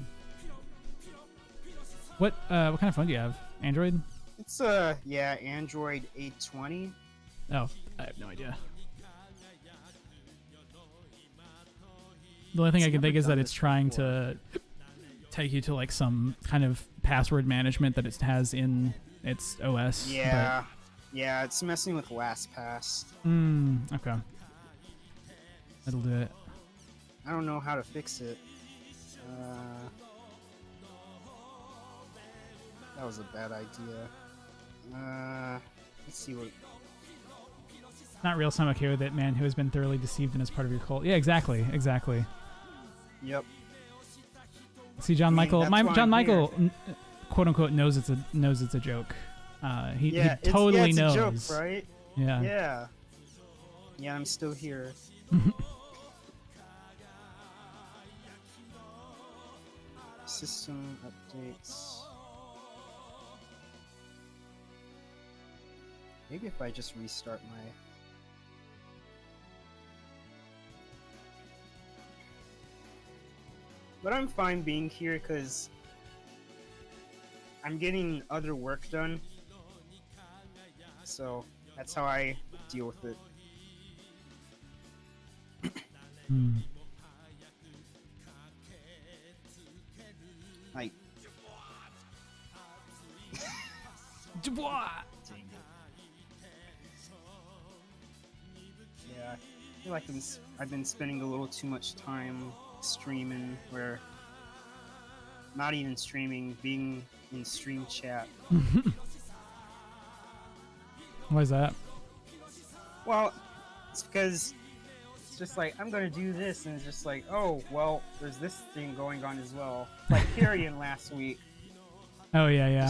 What kind of phone do you have? Android? It's yeah, Android 820. Oh, I have no idea. The only thing I can think is that it's trying to take you to like some kind of password management that it has in its OS. Yeah, yeah, it's messing with LastPass. Okay. That'll do it. I don't know how to fix it. That was a bad idea. Let's see what. Not real, so I'm okay with it, man who has been thoroughly deceived and is part of your cult. Yeah, exactly. Yep. See, John I mean, Michael, that's why John I'm Michael, quote unquote, knows it's a joke. He totally it's knows. a joke, right? Yeah. Yeah. Yeah, I'm still here. System updates. Maybe if I just restart my. But I'm fine being here because I'm getting other work done. So that's how I deal with it. Like. Dang it. Yeah, I feel like I've been spending a little too much time streaming, where not even streaming, being in stream chat. Why is that? Well, it's because it's just like I'm gonna do this, and it's just like, oh well, there's this thing going on as well. Like Carrion last week. Oh yeah.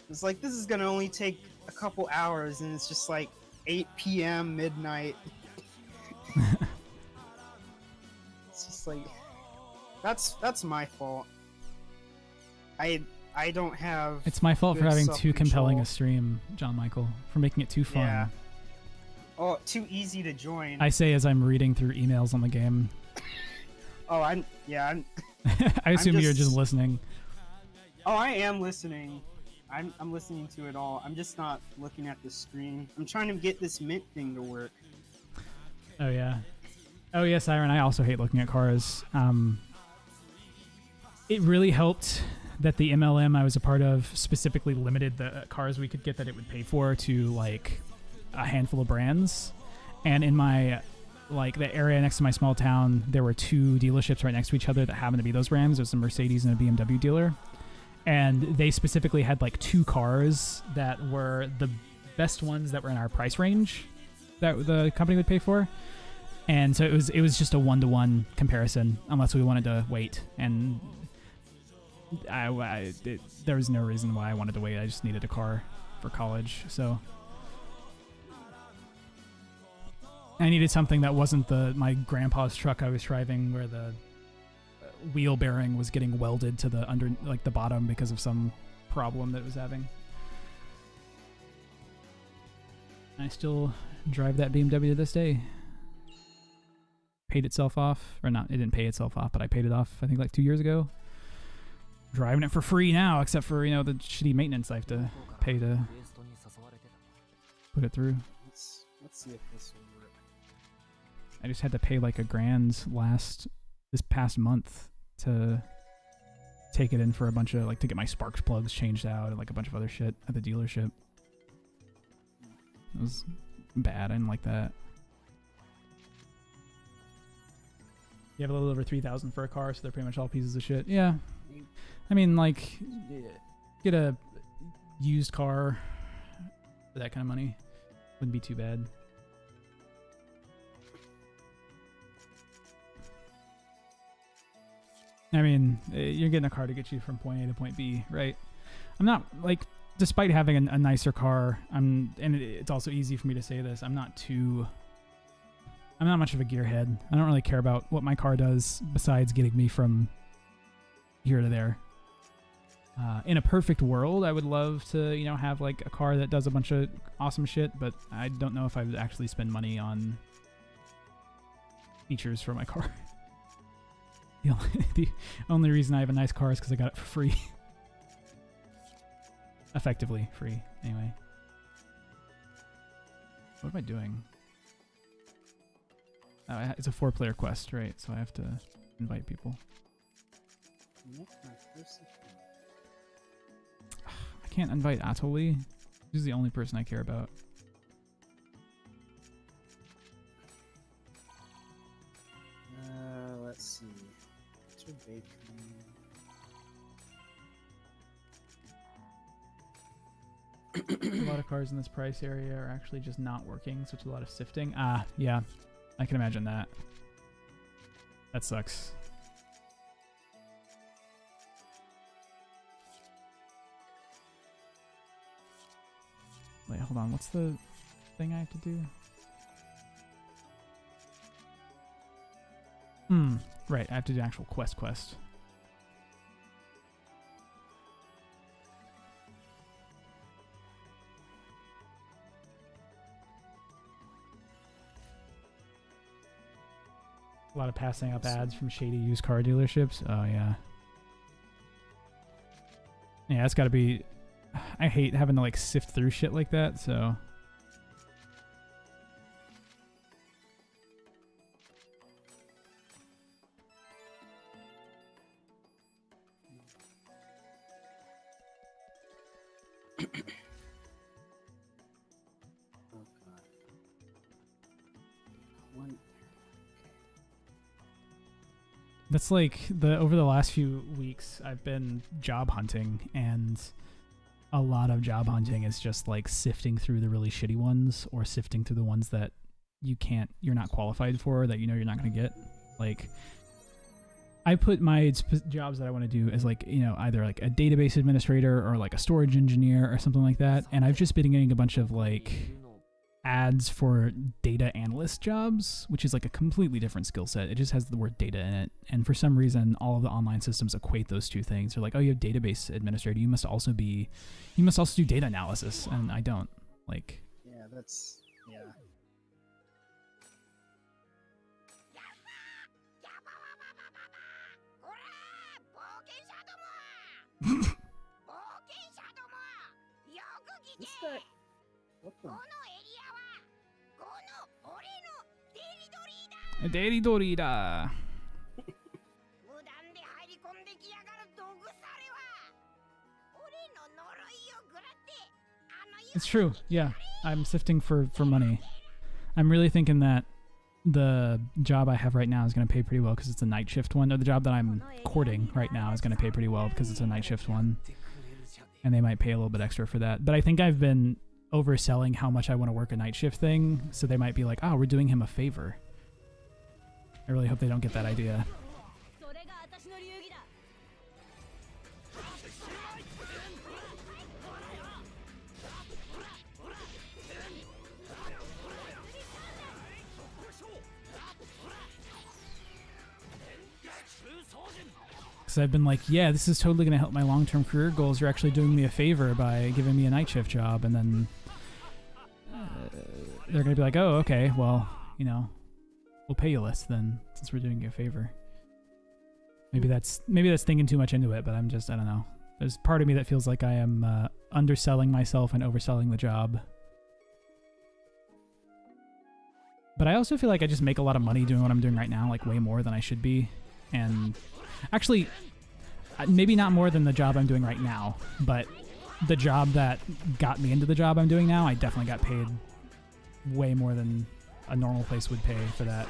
It's like this is gonna only take a couple hours, and it's just like 8 p.m. midnight. It's just like that's my fault. I don't have. It's my fault for good having too compelling self-control. a stream, John Michael, for making it too fun. Yeah. Oh, too easy to join. I say as I'm reading through emails on the game. Oh, I'm. I assume you're just- just listening. Oh, I am listening. I'm listening to it all. I'm just not looking at the screen. I'm trying to get this Mint thing to work. Oh yeah. Oh yeah, Siren. I also hate looking at cars. It really helped that the MLM I was a part of specifically limited the cars we could get that it would pay for to like a handful of brands. And in my like the area next to my small town, there were two dealerships right next to each other that happened to be those brands. There was a Mercedes and a BMW dealer. And they specifically had like two cars that were the best ones that were in our price range that the company would pay for. And so it was just a 1-to-1 comparison unless we wanted to wait. And there was no reason why I wanted to wait. I just needed a car for college. So I needed something that wasn't my grandpa's truck I was driving where the wheel bearing was getting welded to the the bottom because of some problem that it was having. I still drive that BMW to this day. paid itself off, or not, it didn't pay itself off, but I paid it off, I think, like 2 years ago. Driving it for free now, except for, you know, the shitty maintenance I have to pay to put it through. Let's see if this will work. I just had to pay like $1,000 this past month to take it in for a bunch of, like, to get my spark plugs changed out and like a bunch of other shit at the dealership. It was bad. I didn't like that. You have a little over 3,000 for a car, so they're pretty much all pieces of shit. Yeah. I mean, like, get a used car for that kind of money. Wouldn't be too bad. I mean, you're getting a car to get you from point A to point B, right? I'm not, like, despite having a nicer car, and it's also easy for me to say this, I'm not much of a gearhead. I don't really care about what my car does besides getting me from here to there. In a perfect world, I would love to, you know, have like a car that does a bunch of awesome shit, but I don't know if I would actually spend money on features for my car. The only reason I have a nice car is because I got it for free. Effectively free, anyway. What am I doing? Oh, it's a 4-player quest, right? So I have to invite people. Make my first account. I can't invite Atoli. He's the only person I care about. Let's see. Mr. Bakery. A lot of cars in this price area are actually just not working, so it's a lot of sifting. Yeah. I can imagine that. That sucks. Wait, hold on. What's the thing I have to do? Right. I have to do actual quest. A lot of passing up ads from shady used car dealerships. Oh, yeah. Yeah, it's got to be... I hate having to, like, sift through shit like that, so... That's like over the last few weeks I've been job hunting, and a lot of job hunting is just like sifting through the really shitty ones or sifting through the ones that you're not qualified for, that you know you're not going to get. Like, I put my jobs that I want to do as, like, you know, either like a database administrator or like a storage engineer or something like that, and I've just been getting a bunch of like ads for data analyst jobs, which is like a completely different skill set. It just has the word data in it, and for some reason all of the online systems equate those two things. They're like, oh, you have database administrator, you must also do data analysis, and I don't. Like, yeah, that's, yeah. What's that? What the? Daddy Dorita. It's true. Yeah, I'm sifting for money. I'm really thinking that the job I have right now is going to pay pretty well because it's a night shift one, or the job that I'm courting right now is going to pay pretty well because it's a night shift one, and they might pay a little bit extra for that. But I think I've been overselling how much I want to work a night shift thing, so they might be like, oh, we're doing him a favor. I really hope they don't get that idea. Because I've been like, yeah, this is totally going to help my long-term career goals. You're actually doing me a favor by giving me a night shift job. And then they're going to be like, oh, okay, well, you know, we'll pay you less then, since we're doing you a favor. Maybe that's thinking too much into it, but I don't know. There's part of me that feels like I am underselling myself and overselling the job. But I also feel like I just make a lot of money doing what I'm doing right now, like way more than I should be. And actually, maybe not more than the job I'm doing right now, but the job that got me into the job I'm doing now, I definitely got paid way more than a normal place would pay for that.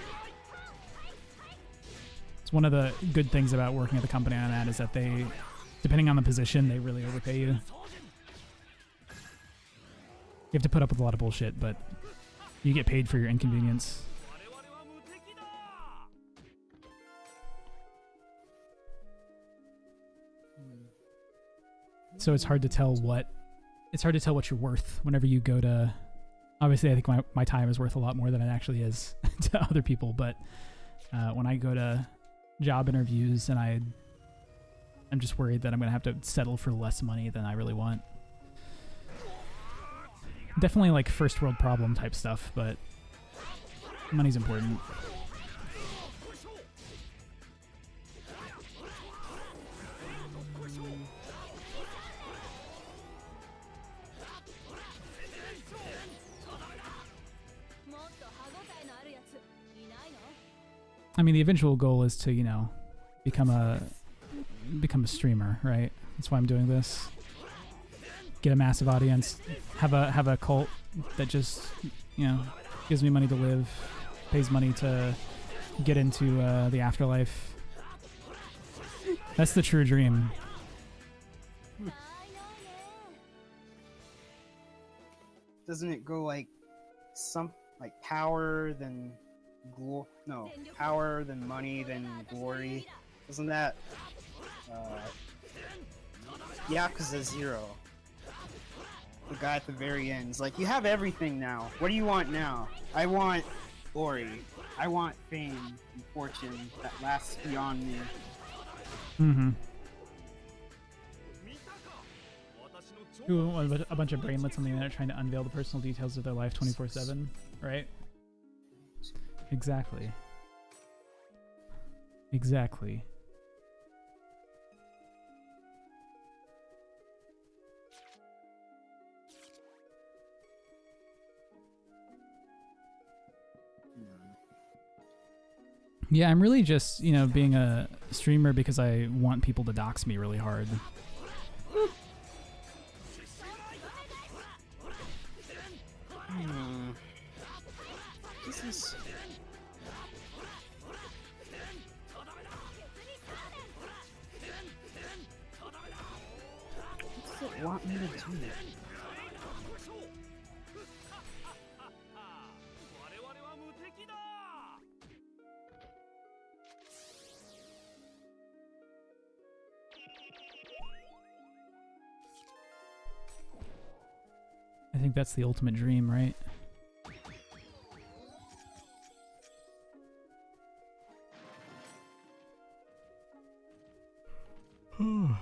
It's one of the good things about working at the company I'm at is that they, depending on the position, they really overpay you. You have to put up with a lot of bullshit, but you get paid for your inconvenience. So it's hard to tell what you're worth whenever you go to. Obviously, I think my time is worth a lot more than it actually is to other people. But when I go to job interviews and I'm just worried that I'm gonna have to settle for less money than I really want. Definitely like first world problem type stuff, but money's important. I mean, the eventual goal is to, you know, become a streamer, right? That's why I'm doing this. Get a massive audience, have a cult that just, you know, gives me money to live, pays money to get into the afterlife. That's the true dream. Doesn't it go like power then power then money then glory? Isn't that Yakuza 0? The guy at the very end is like, you have everything now. What do you want now? I want glory. I want fame and fortune that lasts beyond me. Mm-hmm. Ooh, a bunch of brainlets on the internet trying to unveil the personal details of their life 24/7, right? Exactly. Exactly. Yeah, I'm really just, you know, being a streamer because I want people to dox me really hard. This is... What does it want me to do? I think that's the ultimate dream, right? I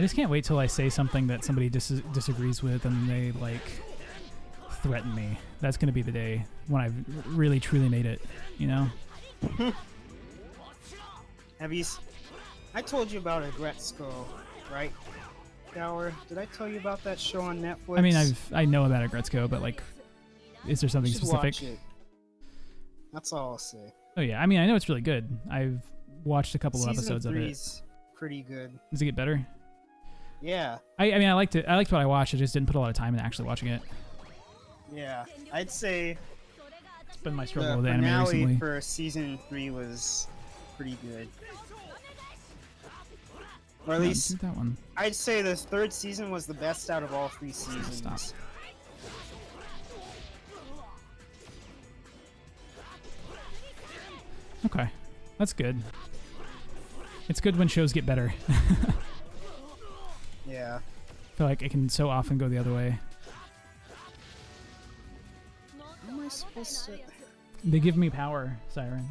just can't wait till I say something that somebody disagrees with and they, like, threaten me. That's going to be the day when I've really, truly made it, you know? Have you... I told you about Agretzko, right? Gower, did I tell you about that show on Netflix? I mean, I know about Agretzko, but, like, is there something specific? Watch it. That's all I'll say. Oh, yeah. I mean, I know it's really good. I've watched a couple of episodes of it. Season 3's pretty good. Does it get better? Yeah. I mean, I liked it. I liked what I watched. I just didn't put a lot of time into actually watching it. Yeah. I'd say it's been my struggle with the anime finale recently. for season 3 was pretty good. Or at least that one. I'd say the third season was the best out of all 3 seasons. Stop. Okay. That's good. It's good when shows get better. Yeah. I feel like it can so often go the other way. How am I supposed to... They give me power, Siren.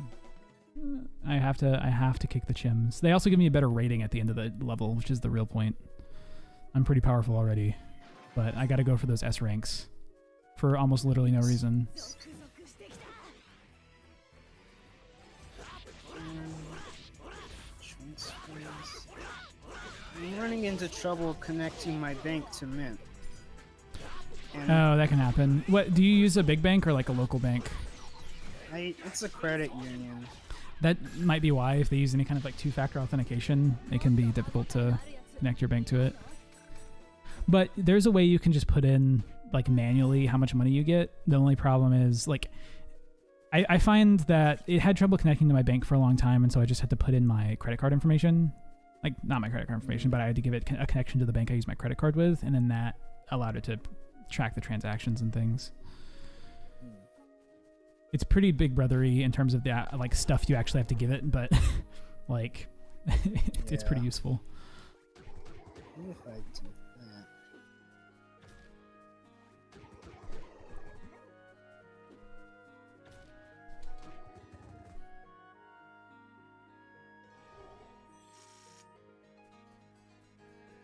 I have to kick the chims. They also give me a better rating at the end of the level, which is the real point. I'm pretty powerful already. but I got to go for those S ranks for almost literally no reason. Transfers. I'm running into trouble connecting my bank to Mint. And Oh, that can happen. What do you use, a big bank or like a local bank? it's a credit union. That might be why, if they use any kind of like two-factor authentication, it can be difficult to connect your bank to it. But there's a way you can just put in like manually how much money you get. The only problem is like I find that it had trouble connecting to my bank for a long time, and so I just had to put in my credit card information. Like, not my credit card information, but I had to give it a connection to the bank I use my credit card with, and then that allowed it to track the transactions and things. It's pretty big brothery in terms of the like stuff you actually have to give it, but like it's pretty useful. What if I do that?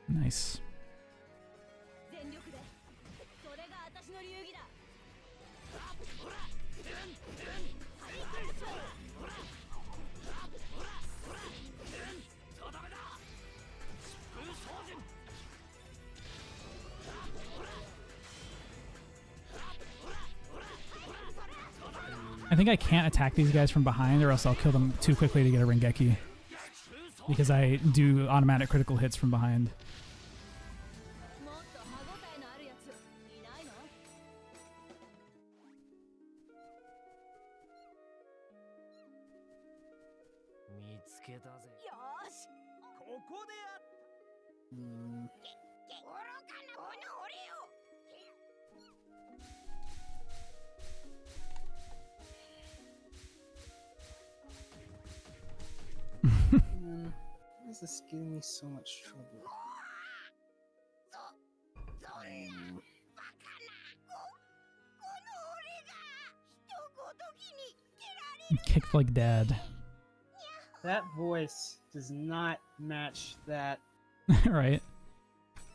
Nice. I think I can't attack these guys from behind, or else I'll kill them too quickly to get a Rengeki. Because I do automatic critical hits from behind. Hmm. Why is this giving me so much trouble? Kicked like dad. That voice does not match that. Right?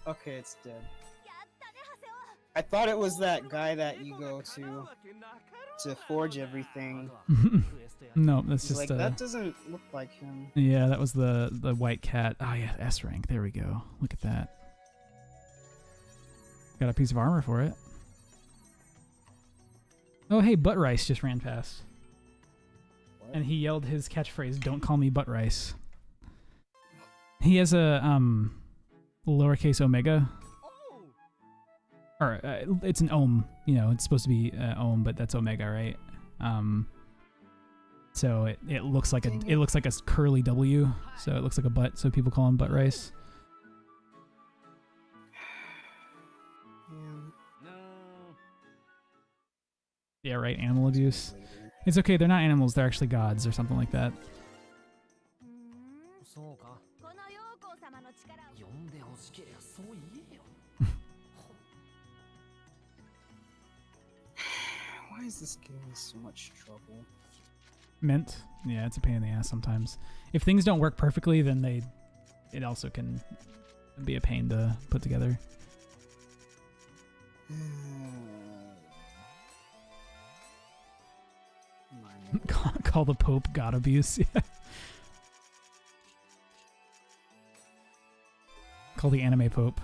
Okay, it's dead. I thought it was that guy that you go to forge everything. No, that's He's just like, that doesn't look like him. yeah, that was the white cat. Oh yeah, S rank. There we go. Look at that. Got a piece of armor for it. Oh hey, Butt Rice just ran past. What? And he yelled his catchphrase, "Don't call me Butt Rice." He has a lowercase omega. Or it's an ohm, you know, it's supposed to be ohm, but that's omega, right? So it looks like it looks like a curly W, so it looks like a butt, so people call him Butt Rice. Yeah, right, animal abuse. It's okay, they're not animals, they're actually gods or something like that. Why is this giving me so much trouble? Mint? Yeah, it's a pain in the ass sometimes. If things don't work perfectly, then it also can be a pain to put together. Call the Pope God abuse. Yeah. Call the anime Pope.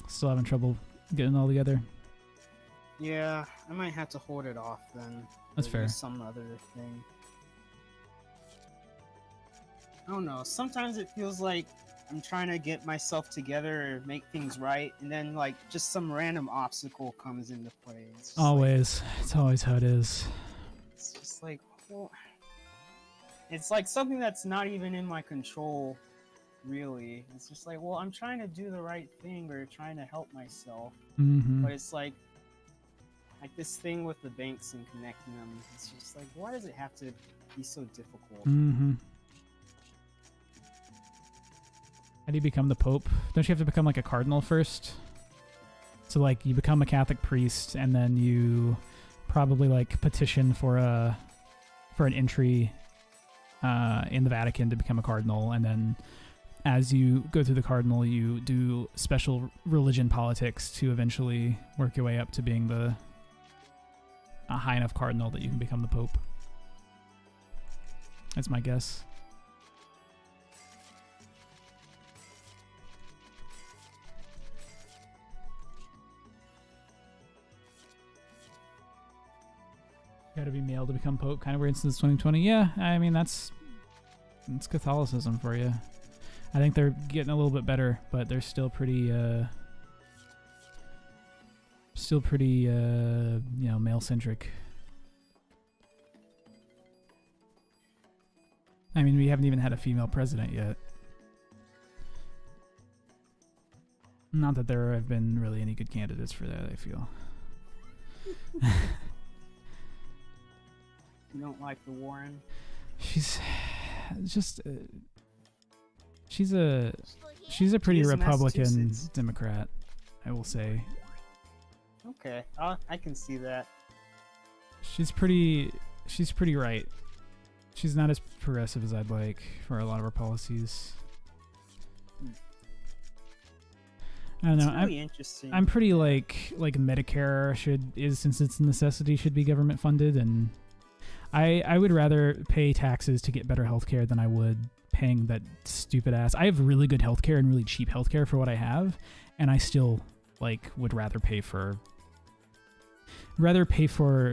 Still having trouble getting it all together. Yeah, I might have to hold it off then. That's Or fair. use some other thing. I don't know. Sometimes it feels like I'm trying to get myself together or make things right, and then like just some random obstacle comes into play. It's just Always. It's always how it is. it's just like, well, it's like something that's not even in my control, really. It's just like, well, I'm trying to do the right thing or trying to help myself, Mm-hmm. but it's like this thing with the banks and connecting them. It's just like, why does it have to be so difficult? Mm-hmm. How do you become the Pope? Don't you have to become like a cardinal first So like you become a Catholic priest, and then you probably like petition for an entry in the Vatican to become a cardinal, and then as you go through the cardinal, you do special religion politics to eventually work your way up to being a high enough cardinal that you can become the Pope. That's my guess. Got to be male to become Pope. Kind of weird since 2020. Yeah, I mean that's Catholicism for you. I think they're getting a little bit better, but they're still pretty male centric. I mean, we haven't even had a female president yet. Not that there have been really any good candidates for that, I feel. You don't like the Warren? She's just she's a pretty She is Republican Massachusetts. Democrat, I will say. Okay, I can see that. She's pretty right. She's not as progressive as I'd like for a lot of her policies. I don't know. It's really interesting. I'm pretty like Medicare since it's a necessity, should be government funded, and I would rather pay taxes to get better healthcare than I would paying that stupid ass. I have really good healthcare and really cheap healthcare for what I have, and I still would rather pay for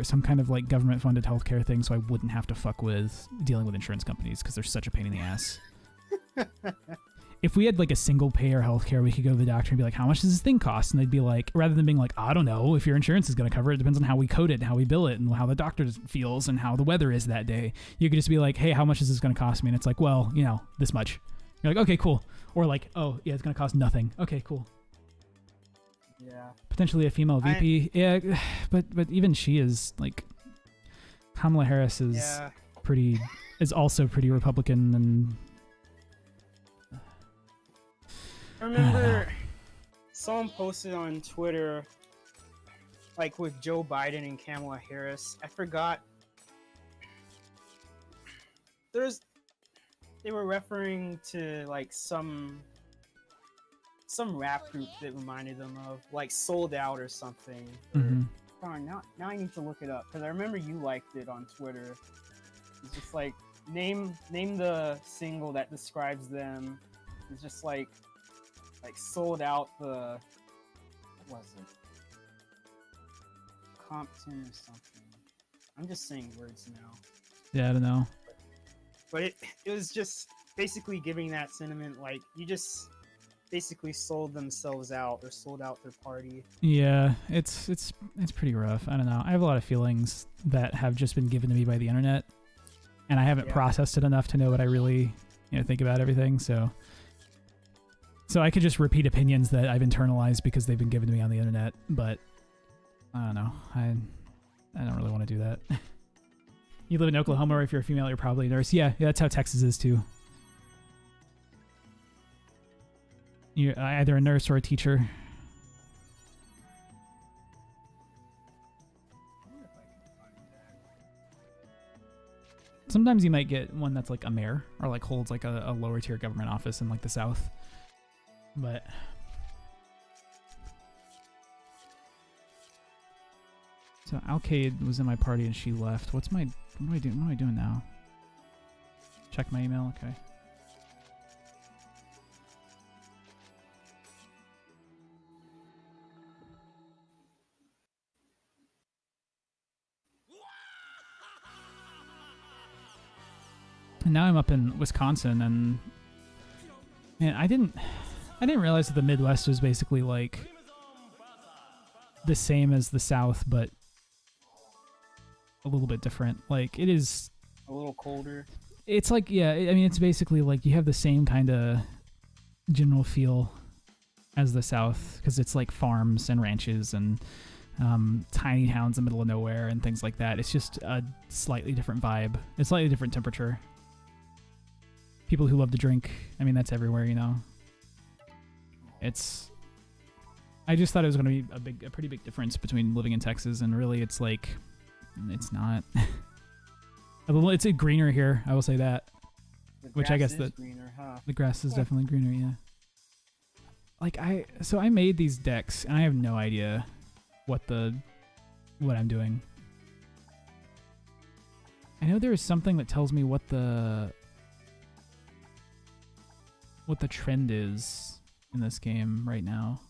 some kind of government funded healthcare thing, so I wouldn't have to fuck with dealing with insurance companies because they're such a pain in the ass. If we had a single payer healthcare, we could go to the doctor and be like, how much does this thing cost? And they'd be like, rather than being like, I don't know if your insurance is going to cover it. It depends on how we code it and how we bill it and how the doctor feels and how the weather is that day. You could just be like, hey, how much is this going to cost me? And it's like, well, this much. You're like, okay, cool. Or oh, yeah, it's going to cost nothing. Okay, cool. Yeah. Potentially a female VP. Yeah, but even she is Kamala Harris is is also pretty Republican, and I remember someone posted on Twitter, with Joe Biden and Kamala Harris. I forgot. They were referring to some rap group that reminded them of Sold Out or something. Mhm. Darn, now I need to look it up because I remember you liked it on Twitter. It's just name the single that describes them. It's just Sold Out the, what was it? Compton or something. I'm just saying words now. yeah, I don't know. But it was just basically giving that sentiment, you just basically sold themselves out or sold out their party. Yeah, it's pretty rough. I don't know. I have a lot of feelings that have just been given to me by the internet, and I haven't processed it enough to know what I really think about everything. So I could just repeat opinions that I've internalized because they've been given to me on the internet, but I don't know. I don't really want to do that. You live in Oklahoma, or if you're a female, you're probably a nurse. Yeah, that's how Texas is too. You're either a nurse or a teacher. Sometimes you might get one that's a mayor or holds a lower tier government office in the South. But so Alcade was in my party and she left. What am I doing now? Check my email. Okay. And now I'm up in Wisconsin, and man, I didn't realize that the Midwest was basically the same as the South, but a little bit different. It is A little colder. It's it's basically you have the same kind of general feel as the South, because it's farms and ranches and tiny towns in the middle of nowhere and things like that. It's just a slightly different vibe, a slightly different temperature. People who love to drink, that's everywhere, I I just thought it was going to be a pretty big difference between living in Texas and really it's like, it's not. It's greener here, I will say that. The Which I grass guess is that greener, huh? the grass is Yeah. definitely greener, yeah. Like I made these decks and I have no idea what I'm doing. I know there is something that tells me what the trend is in this game right now.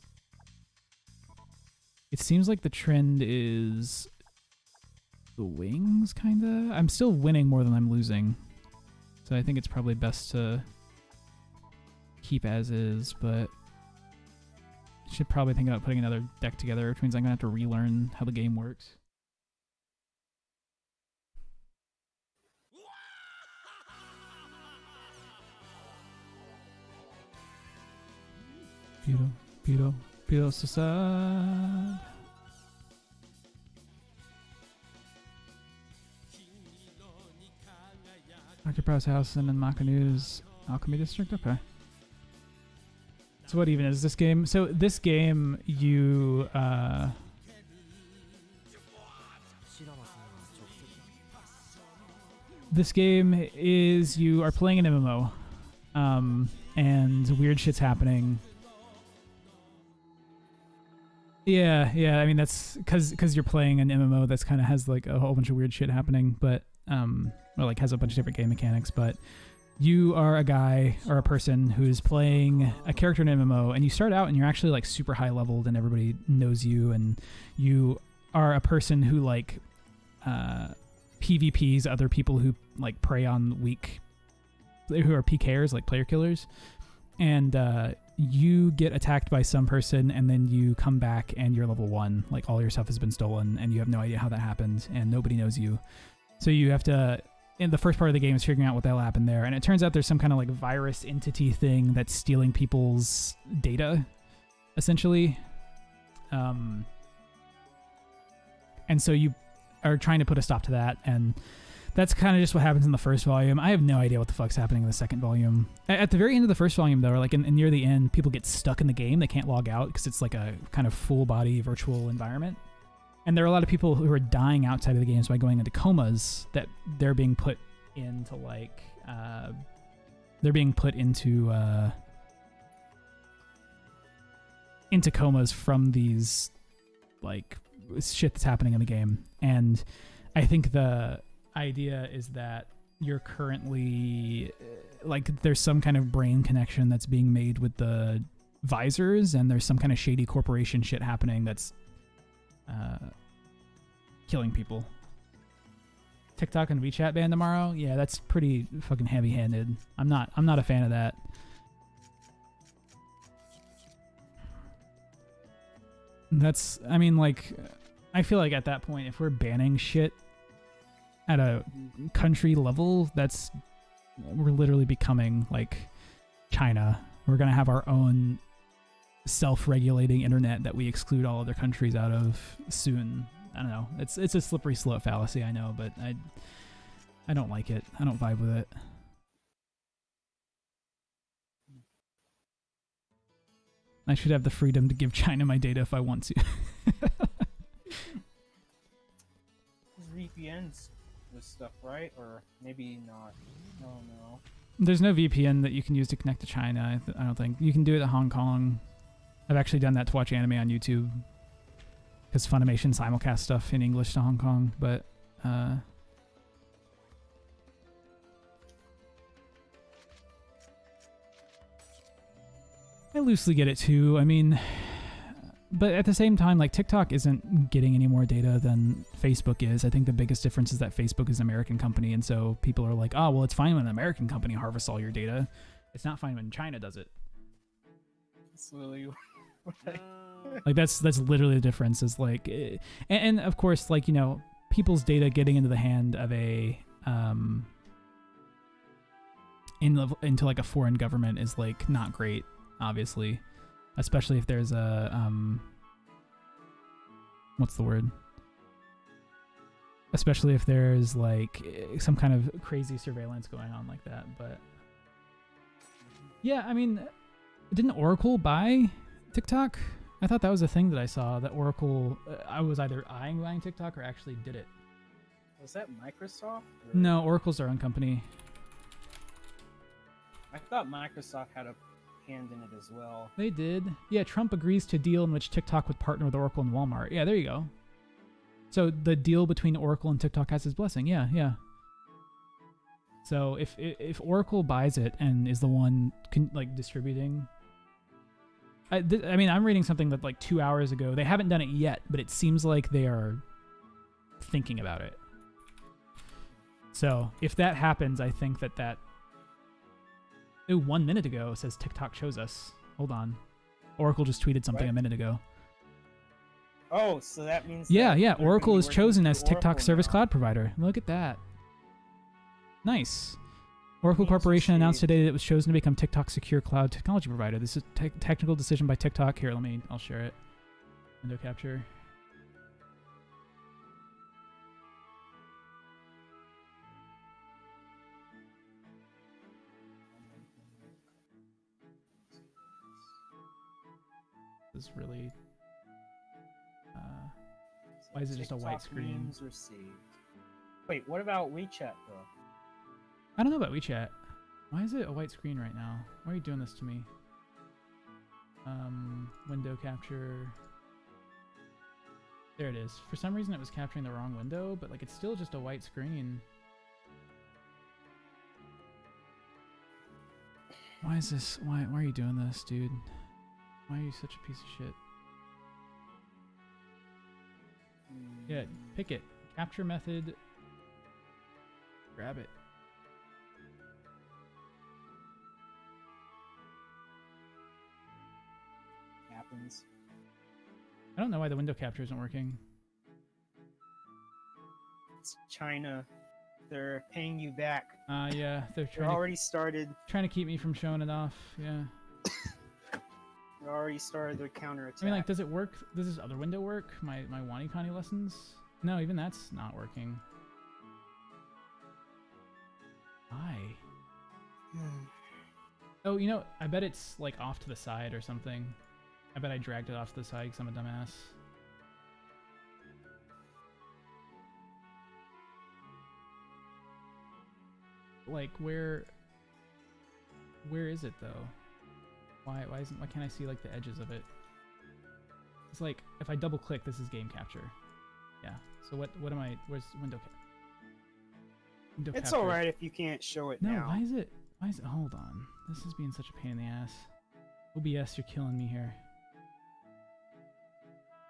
It seems like the trend is the wings, kinda. I'm still winning more than I'm losing. So I think it's probably best to keep as is, but should probably think about putting another deck together, which means I'm gonna have to relearn how the game works. Piro Sasad. Dr. Prowse House and then Makanu's Alchemy District? Okay. So what even is this game? So this game, you... シラマスには直接 this game is you are playing an MMO, and weird shit's happening. Yeah. I mean that's because you're playing an MMO that's kind of has like a whole bunch of weird shit happening, but or like has a bunch of different game mechanics. But you are a guy or a person who is playing a character in an MMO, and you start out and you're actually like super high leveled, and everybody knows you, and you are a person who like PvPs other people who like prey on weak, who are PKers, like player killers, and you get attacked by some person, and then you come back and you're level 1, like all your stuff has been stolen, and you have no idea how that happened, and nobody knows you. So you have to, in the first part of the game, is figuring out what the hell happened there, and it turns out there's some kind of like virus entity thing that's stealing people's data, essentially. And so you are trying to put a stop to that, and that's kind of just what happens in the first volume. I have no idea what the fuck's happening in the second volume. At the very end of the first volume, though, or like near the end, people get stuck in the game. They can't log out because it's like a kind of full-body virtual environment. And there are a lot of people who are dying outside of the games by going into comas that they're being put into, like... into comas from these, like, shit that's happening in the game. And I think the idea is that you're currently like there's some kind of brain connection that's being made with the visors, and there's some kind of shady corporation shit happening that's killing people. TikTok and WeChat ban tomorrow? Yeah, that's pretty fucking heavy-handed. I'm not a fan of that. That's, I mean, like, I feel like at that point, if we're banning shit at a country level, we're literally becoming like China. We're gonna have our own self-regulating internet that we exclude all other countries out of soon. I don't know. It's a slippery slope fallacy, I know, but I don't like it. I don't vibe with it. I should have the freedom to give China my data if I want to. VPNs with stuff, right? Or maybe not. Oh no. There's no VPN that you can use to connect to China. I don't think you can do it at Hong Kong. I've actually done that to watch anime on YouTube because Funimation simulcast stuff in English to Hong Kong. But I loosely get it too. I mean, but at the same time, like TikTok isn't getting any more data than Facebook is. I think the biggest difference is that Facebook is an American company, and so people are like, oh, well, it's fine when an American company harvests all your data. It's not fine when China does it. That's literally what I... Like that's literally the difference. Is like, and of course, like, you know, people's data getting into the hand of a into like a foreign government is like not great, obviously. Especially if there's a, what's the word? Especially if there's like some kind of crazy surveillance going on like that. But yeah, I mean, didn't Oracle buy TikTok I thought that was a thing that I saw that Oracle. I was either eyeing buying TikTok or actually did it. Was that Microsoft? Or- No, Oracle's their own company. I thought Microsoft had a hand in it as well. They did. Yeah, Trump agrees to deal in which TikTok would partner with Oracle and Walmart. Yeah, there you go. So the deal between Oracle and TikTok has his blessing. Yeah, yeah. So if Oracle buys it and is the one like distributing, I mean, I'm reading something that like 2 hours ago. They haven't done it yet, but it seems like they are thinking about it. So if that happens, I think that. Ooh, 1 minute ago says TikTok chose us. Hold on. Oracle just tweeted something a minute ago. Oh, so that means Yeah, that yeah. they're gonna Oracle be is working chosen through as TikTok Oracle service now. cloud provider. Look at that. Nice. Oracle Means Corporation announced received. today that it was chosen to become TikTok's secure cloud technology provider. This is a technical decision by TikTok. Here, I'll share it. Window capture. This is really. Why is it just a white TikTok screen? memes received. Wait, what about WeChat though? I don't know about WeChat. Why is it a white screen right now? Why are you doing this to me? Window capture. There it is. For some reason it was capturing the wrong window, but like it's still just a white screen. Why is this? Why are you doing this, dude? Why are you such a piece of shit? Yeah, pick it. Capture method. Grab it. Happens. I don't know why the window capture isn't working. It's China. They're paying you back. Yeah, they're They already started. trying to keep me from showing it off. Yeah. They already started their counterattack. I mean, like, does it work? Does this other window work? My WaniKani lessons? No, even that's not working. Why? Oh, you know, I bet it's like off to the side or something. I bet I dragged it off to the side because I'm a dumbass. Like, where is it though? Why can't I see like the edges of it? It's like if I double click, this is game capture. Yeah. So what am I? Where's window It's capture? all right if you can't show it No, now. why is it? Hold on. This is being such a pain in the ass. OBS, you're killing me here.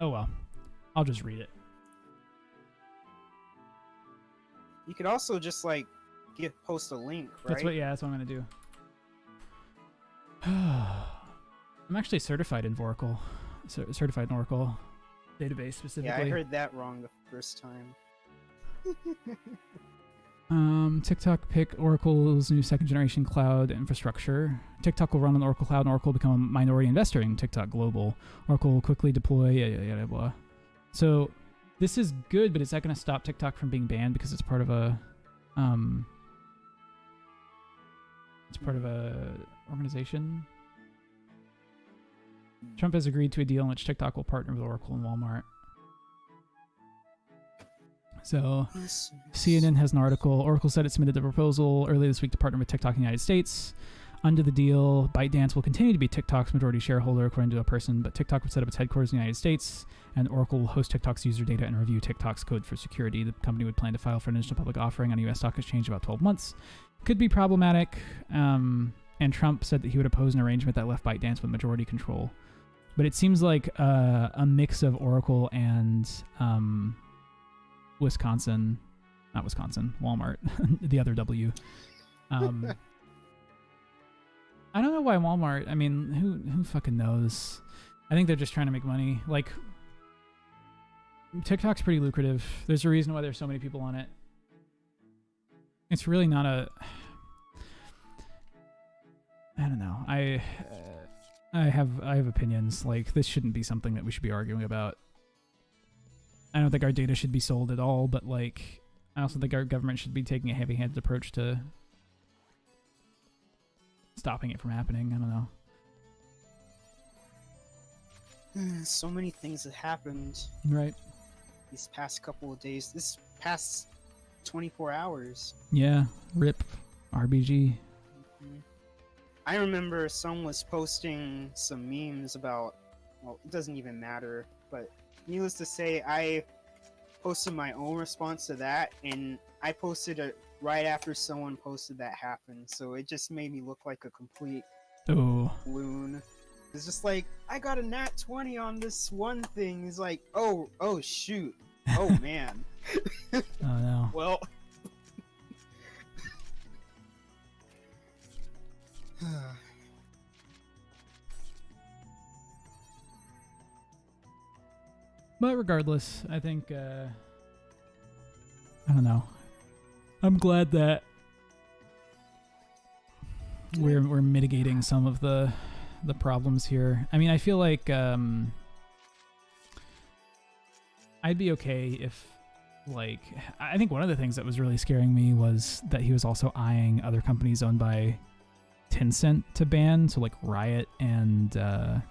Oh well. I'll just read it. You could also just like post a link, right? That's what I'm gonna do. I'm actually certified in Oracle. Certified in Oracle database specifically. Yeah, I heard that wrong the first time. TikTok pick Oracle's new second generation cloud infrastructure. TikTok will run on Oracle Cloud, and Oracle will become a minority investor in TikTok Global. Oracle will quickly deploy, yada blah. So this is good, but is that going to stop TikTok from being banned because it's part of a organization? Trump has agreed to a deal in which TikTok will partner with Oracle and Walmart. So, CNN has an article. Oracle said it submitted the proposal earlier this week to partner with TikTok in the United States. Under the deal, ByteDance will continue to be TikTok's majority shareholder, according to a person, but TikTok would set up its headquarters in the United States, and Oracle will host TikTok's user data and review TikTok's code for security. The company would plan to file for an initial public offering on a U.S. stock exchange in about 12 months. Could be problematic, and Trump said that he would oppose an arrangement that left ByteDance with majority control. But it seems like a mix of Oracle and Walmart, the other W. I don't know why Walmart. I mean, who fucking knows? I think they're just trying to make money. Like, TikTok's pretty lucrative. There's a reason why there's so many people on it. It's really not a. I don't know. I have opinions. Like, this shouldn't be something that we should be arguing about. I don't think our data should be sold at all, but like, I also think our government should be taking a heavy-handed approach to stopping it from happening. I don't know. So many things have happened Right. these past couple of days. This past 24 hours. Yeah. Rip. RBG. I remember someone was posting some memes about, well, it doesn't even matter, but needless to say, I posted my own response to that, and I posted it right after someone posted that happened, so it just made me look like a complete Oh. loon. It's just like, I got a nat 20 on this one thing. It's like, oh shoot. Oh man. Oh no. Well. But regardless, I think I don't know. I'm glad that we're mitigating some of the problems here. I mean, I feel like I'd be okay if, like, I think one of the things that was really scaring me was that he was also eyeing other companies owned by Tencent to ban, so like Riot and Oh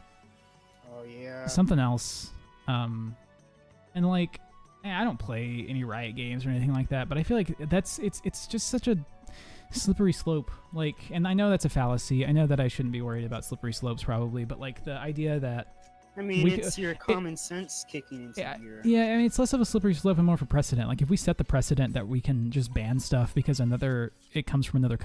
yeah. something else. And like, I don't play any Riot games or anything like that, but I feel like it's just such a slippery slope. Like, and I know that's a fallacy. I know that I shouldn't be worried about slippery slopes probably, but like the idea that I mean, we it's your common sense kicking into gear. yeah, I mean, it's less of a slippery slope and more of a precedent. Like, if we set the precedent that we can just ban stuff because it comes from another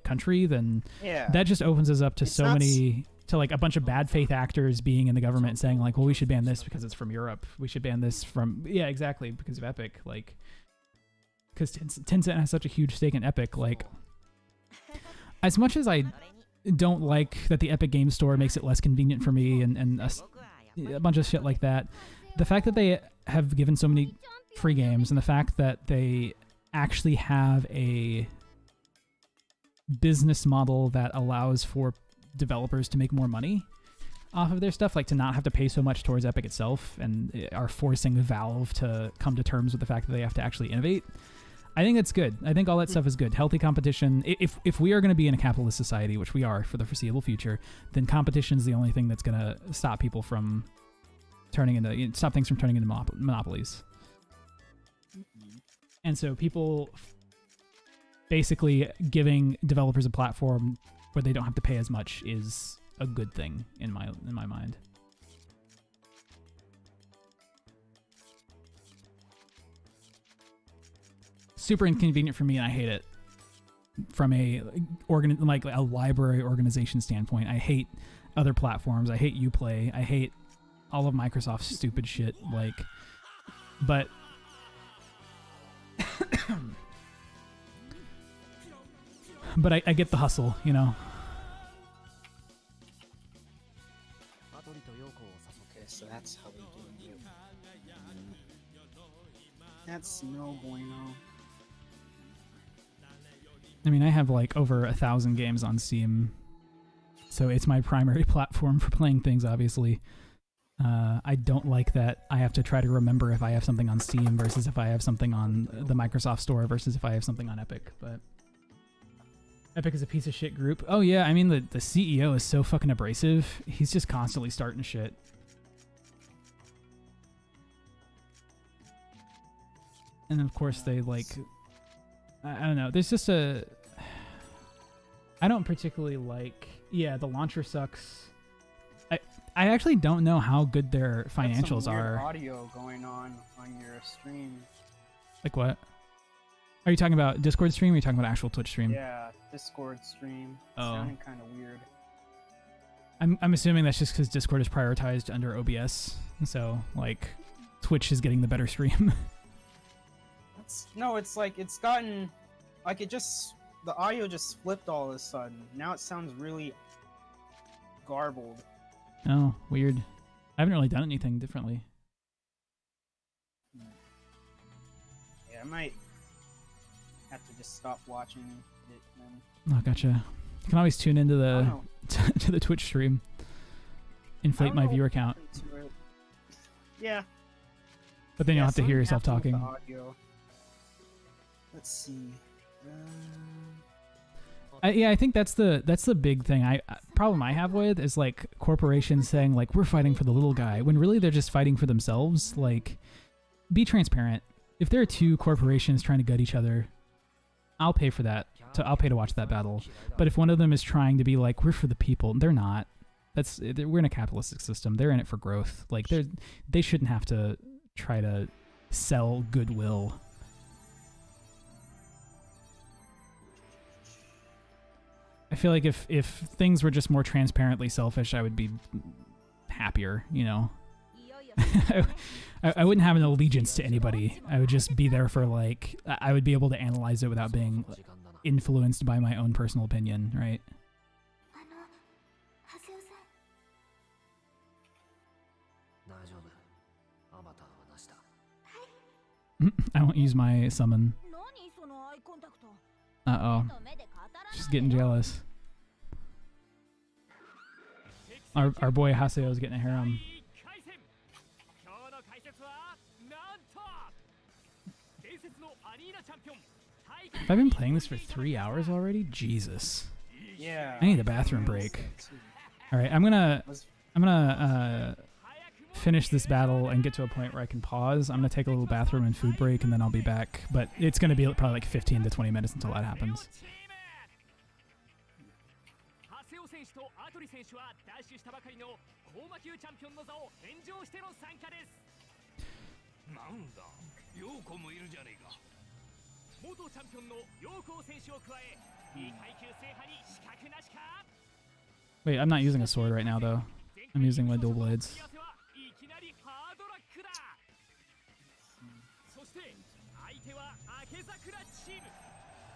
country, then Yeah. that just opens us up to It's so not many, to like a bunch of bad faith actors being in the government and saying like, well, we should ban this because it's from Europe. We should ban this from, yeah, exactly, because of Epic. Like, because Tencent has such a huge stake in Epic. Like, as much as I don't like that the Epic Game Store makes it less convenient for me and a bunch of shit like that, the fact that they have given so many free games and the fact that they actually have a business model that allows for developers to make more money off of their stuff, like to not have to pay so much towards Epic itself, and are forcing Valve to come to terms with the fact that they have to actually innovate. I think that's good. I think all that stuff is good. Healthy competition. If we are going to be in a capitalist society, which we are for the foreseeable future, then competition is the only thing that's going to stop people from stop things from turning into monopolies. And so people basically giving developers a platform where they don't have to pay as much is a good thing in my mind. Super inconvenient for me, and I hate it. From a library organization standpoint, I hate other platforms. I hate Uplay. I hate all of Microsoft's stupid shit. Like, but but I get the hustle, you know. Okay, so that's how we do it. That's no bueno. I mean, I have like over 1,000 games on Steam, so it's my primary platform for playing things, obviously. I don't like that I have to try to remember if I have something on Steam versus if I have something on the Microsoft Store versus if I have something on Epic, but Epic is a piece of shit group. Oh yeah, I mean, the CEO is so fucking abrasive. He's just constantly starting shit. And of course they like... I don't know. There's just a... I don't particularly like... Yeah, the launcher sucks. I actually don't know how good their financials some weird are. Audio going on your stream. Like what? Are you talking about Discord stream or are you talking about actual Twitch stream? Yeah, Discord stream. Oh. Sounding kind of weird. I'm assuming that's just because Discord is prioritized under OBS. So, like, Twitch is getting the better stream. No, it's like it's gotten... Like it just... The audio just flipped all of a sudden. Now it sounds really garbled. Oh, weird. I haven't really done anything differently. Yeah, I might have to just stop watching it then. Oh, gotcha. You can always tune into I the don't know. to the Twitch stream. Inflate I don't my know viewer what count. happened to it. Yeah. But then you'll have to hear something yourself happened with talking. the audio. Let's see. Yeah, I think that's the big thing. Problem I have with is like corporations saying like we're fighting for the little guy when really they're just fighting for themselves. Like, be transparent. If there are two corporations trying to gut each other, I'll pay for that. I'll pay to watch that battle. But if one of them is trying to be like we're for the people, they're not. We're in a capitalistic system. They're in it for growth. Like they shouldn't have to try to sell goodwill. I feel like if things were just more transparently selfish, I would be happier, you know. I wouldn't have an allegiance to anybody. I would just be there for like I would be able to analyze it without being influenced by my own personal opinion, right? ハセオさん 大丈夫。アバターはなしだ。 I won't use my summon. 何そのアイコンタクト Uh-oh. 目で語らないで She's getting jealous. Our boy Haseo's getting a harem. 今日の解説はなんと伝説のアリーナチャンピオン Have I been playing this for 3 hours already? Jesus. Yeah. I need a bathroom break. All right, I'm gonna finish this battle and get to a point where I can pause. I'm gonna take a little bathroom and food break, and then I'll be back. But it's gonna be probably like 15 to 20 minutes until that happens. ハセオ選手とアトリ選手はダッシュしたばかりの高魔級チャンピオンの座を返上しての参加です。なんだ、ヨーコもいるじゃねえか。元チャンピオンのヨーコ選手を加え、2階級制覇に資格なしか。 Wait, I'm not using a sword right now though. I'm using my dual blades. いきなりハードラックだ。そして相手は明桜チーム。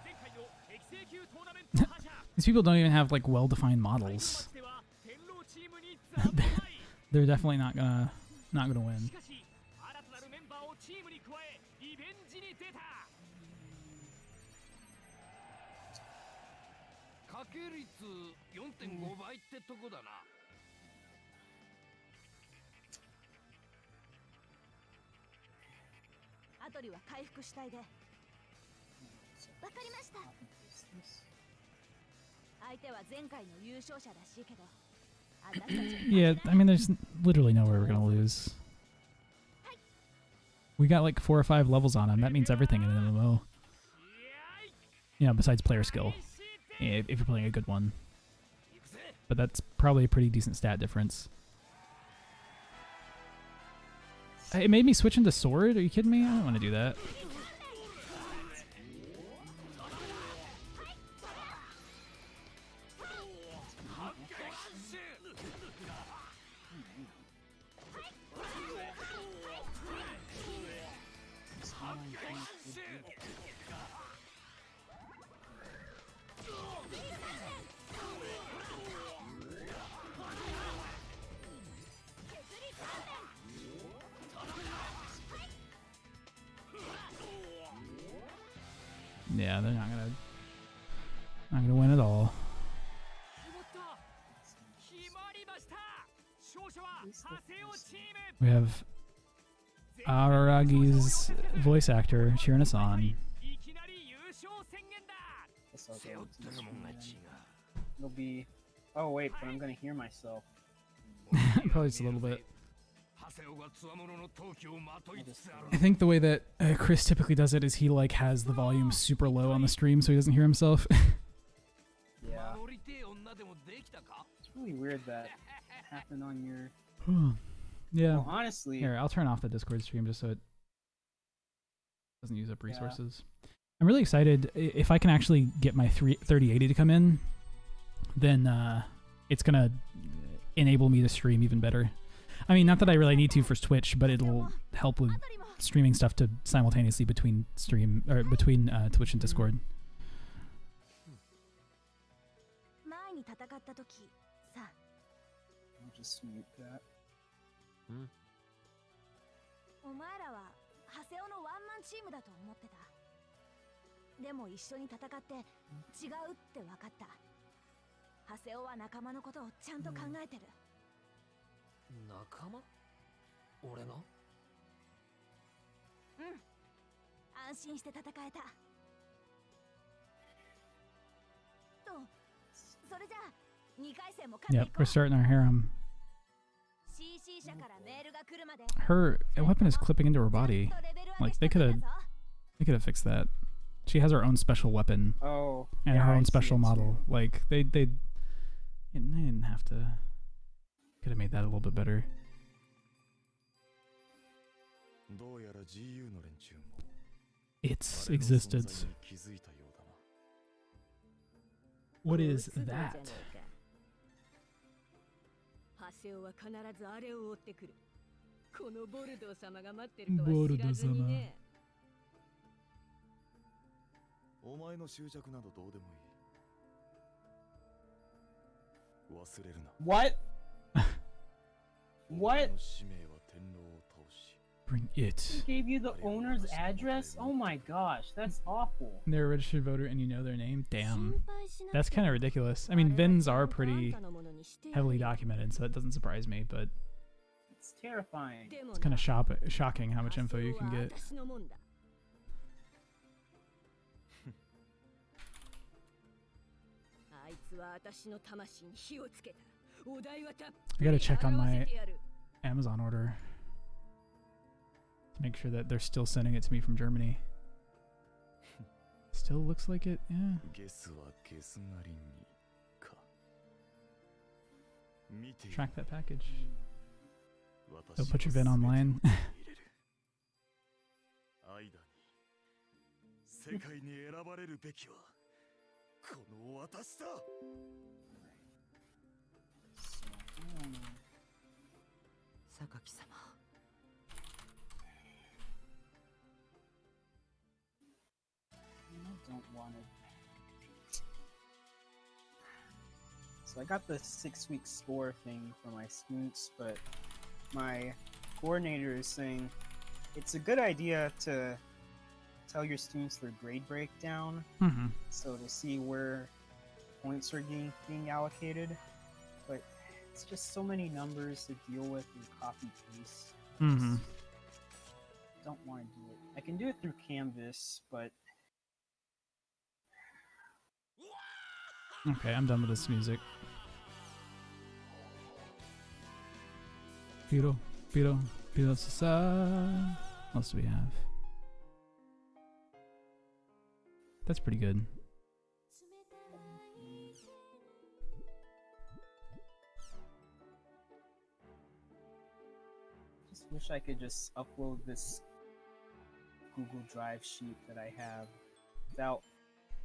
前回の適正級トーナメント覇者。 These people don't even have like well-defined models. They're definitely not gonna win. しかし新たなるメンバーをチームに加えリベンジに出た。かけ率 4.5 倍ってとこだな。アトリは回復したいでわかりました相手は前回の優勝者らしいけど私たち Yeah, I mean, there's literally nowhere we're gonna lose. We got like 4 or 5 levels on him. That means everything in an MMO. You know, besides player skill, if you're playing a good one. But that's probably a pretty decent stat difference. It made me switch into sword? Are you kidding me? I don't want to do that. Yeah, they're not gonna win at all. 決まりました。勝者はハセオチーム。 We have Araragi's voice actor cheering us on. いきなり優勝宣言だ。 Guess I'll 背負 go っ to て this るもん one が違 then. It'll be. Oh wait, but I'm gonna hear myself. Probably just a little bit. ハセオが強者の闘気をまといつつある I think the way that Chris typically does it is he like has the volume super low on the stream so he doesn't hear himself. Yeah. 守りてえ女でもできたか It's really weird that happened on your. Yeah. Well, honestly, Here, I'll turn off the Discord stream just so it doesn't use up resources. I'm really excited. If I can actually get my 3080 to come in, then it's going to enable me to stream even better. I mean, not that I really need to for Twitch, but it'll help with アトリも streaming stuff to simultaneously between Twitch and Discord. 前に戦った時さ I'll just mute that. お前らはハセオのワンマンチームだと思ってたでも一緒に戦って違うって分かったハセオは仲間のことをちゃんと考えてる、仲間俺が安心して戦えたとそれじゃあ2回戦も勝って Yep, いこ we're う starting our harem. CC 社からメールが来るまで Her weapon is clipping into her body. ちゃんとレベル上げ Like し they てく could れ have たぞ they could have fixed that. She has her own special weapon Oh. and yeah, her I own see special it too. model. Like they didn't have to. Could have made that a little bit better. どうやら GU の連中も Its あれの存 existence. 在に気づいたようだな。 What is うつぼじゃね that? えかハセオは必ずあれを追ってくる。このボルドー様が待ってるとは知らずにね。お前の執着などどうでもいい。忘れるな。 What? お What? 前の使命は天狼を倒し、 Bring it. Gave you the owner's address? Oh my gosh, that's awful. They're a registered voter and you know their name? 心 Damn. 配しなく That's て kind of ridiculous. I mean, あれは VINs ちゃ are んとあん pretty たのものにしてや heavily るよ documented, so that doesn't surprise me, but It's terrifying. でも it's kind な of shocking how much ハセ info オ you can は get. 私のもんだ。あいつは私の魂に火をつけた。お題はたっ I ぷ gotta り check on 払わ my せてやる。 Amazon order to make sure that they're still sending it to me from Germany. Still looks like it, yeah. ゲスはゲスなりにか。見ている Track that package. 私 So は put your VIN online. 全てを手に入れる間に世界に選ばれるべきはこの私だ。 榊様。 I don't want it. So I got the 6-week score thing for my students, but my coordinator is saying it's a good idea to tell your students their grade breakdown, Mm-hmm. so to see where points are being allocated. But it's just so many numbers to deal with and copy paste. Mm-hmm. Don't want to do it. I can do it through Canvas, but Okay, I'm done with this music. Piro, Piro, Piro Sasa. What else do we have? That's pretty good. just wish I could just upload this Google Drive sheet that I have without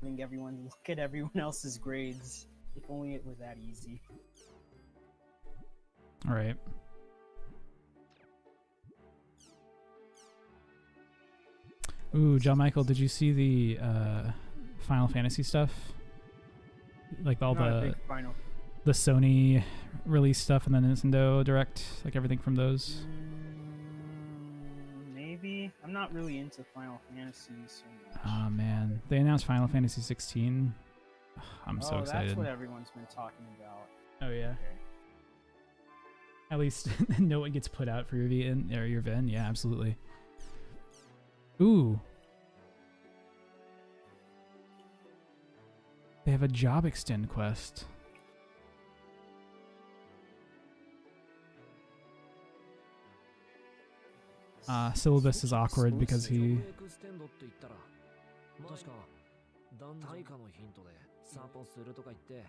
having everyone look at everyone else's grades. If only it was that easy. All right. Ooh, John Michael, did you see the Final Fantasy stuff? Like all Not a the big final. the Sony release stuff and then Nintendo Direct, like everything from those. Maybe. I'm not really into Final Fantasy so much. Oh man, they announced Final Fantasy 16. I'm so excited. That's what everyone's been talking about. Oh yeah. Okay. At least know what gets put out for your VN or your VN. Yeah, absolutely. Ooh. They have a job extend quest. Syllabus is awkward because he エクステンドって言ったら確か対価のヒントでサポするとか言って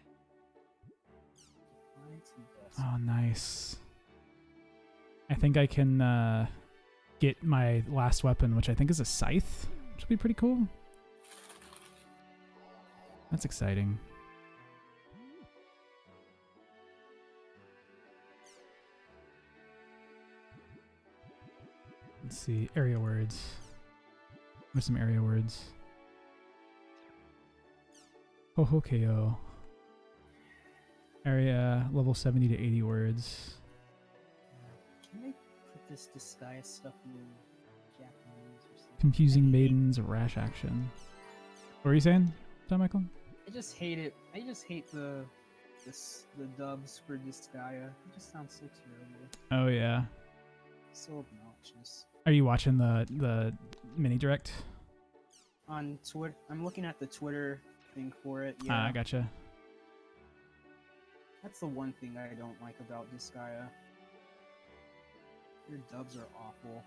Oh, nice. I think I can get my last weapon, which I think is a scythe, which would be pretty cool. That's exciting. Let's see, area words. What are some area words? Hohokeo. Area level 70 to 80 words. Can I put this disguise stuff in Japanese or something? Confusing maidens, rash action. What were you saying, John Michael? I just hate it. I just hate the dubs for Disgaea. It just sounds so terrible. Oh yeah. So obnoxious. Are you watching the mini direct? On Twitter, I'm looking at the Twitter thing for it. Ah, Yeah. gotcha. That's the one thing I don't like about Disgaea. Your dubs are awful.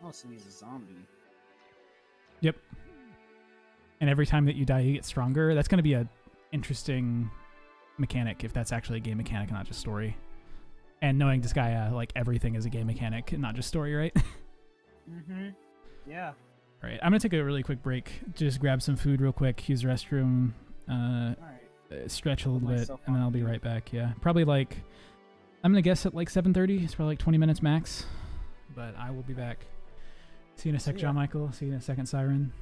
Oh, so he's a zombie. Yep. And every time that you die, you get stronger. That's going to be a interesting mechanic if that's actually a game mechanic, not just story. And knowing Disgaea, like everything is a game mechanic, not just story, right? Mm-hmm. Yeah. All right, I'm gonna take a really quick break. Just grab some food real quick, use the restroom, Alright. stretch a little bit, myself and then on I'll be mute. right back. Yeah, probably like I'm gonna guess at like 7:30. It's probably like 20 minutes max, but I will be back. See you in a sec, See ya. John Michael. See you in a second, Siren.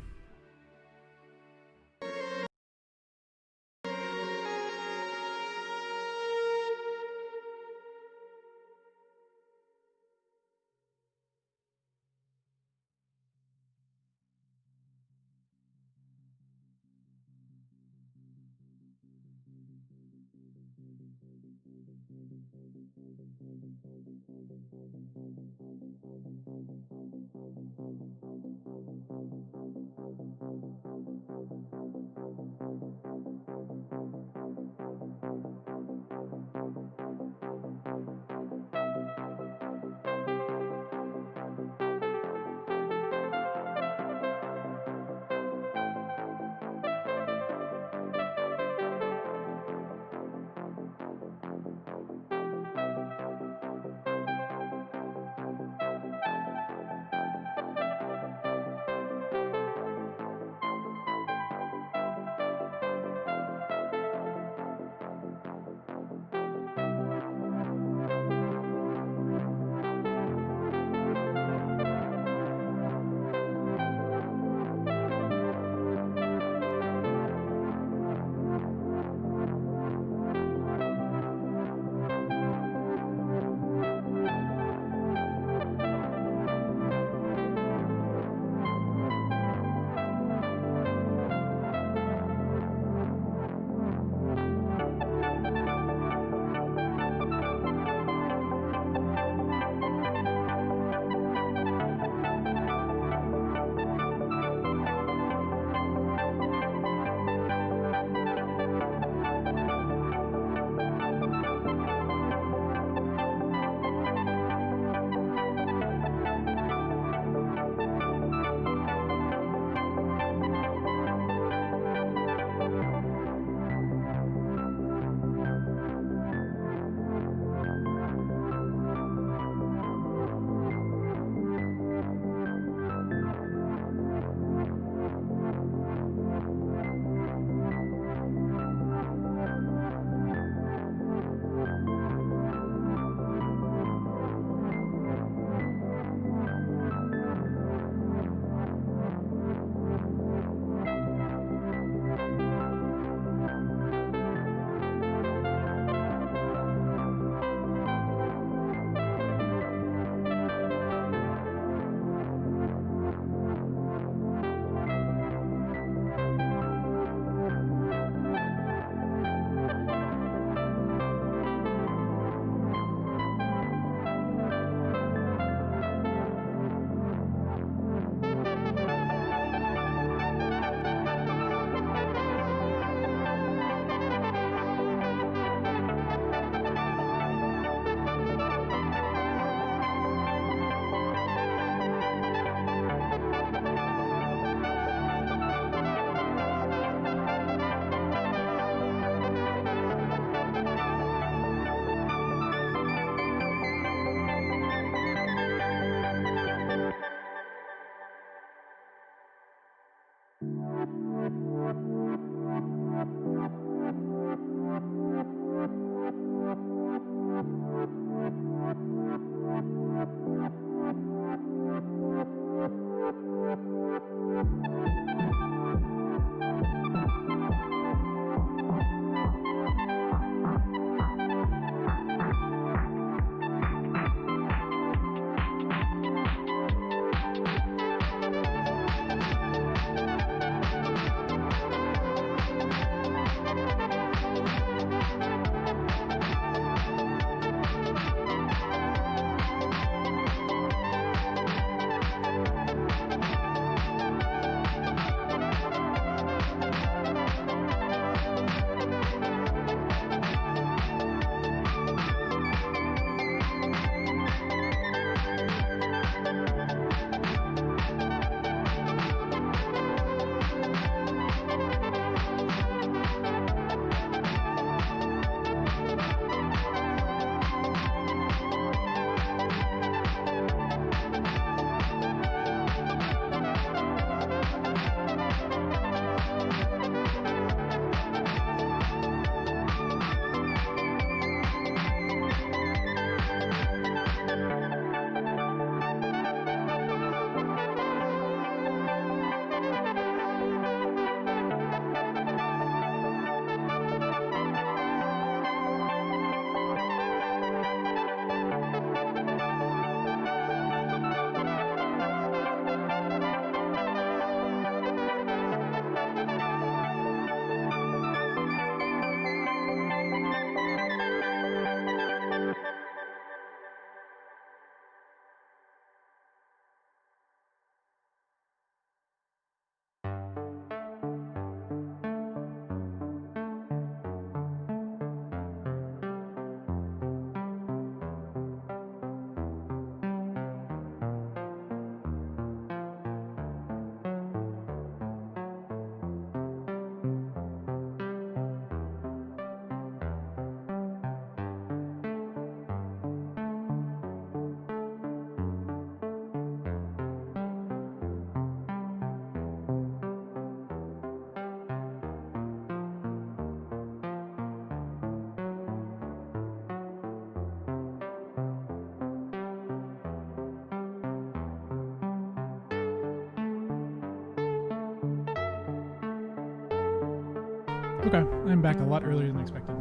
Okay, I'm back a lot earlier than expected.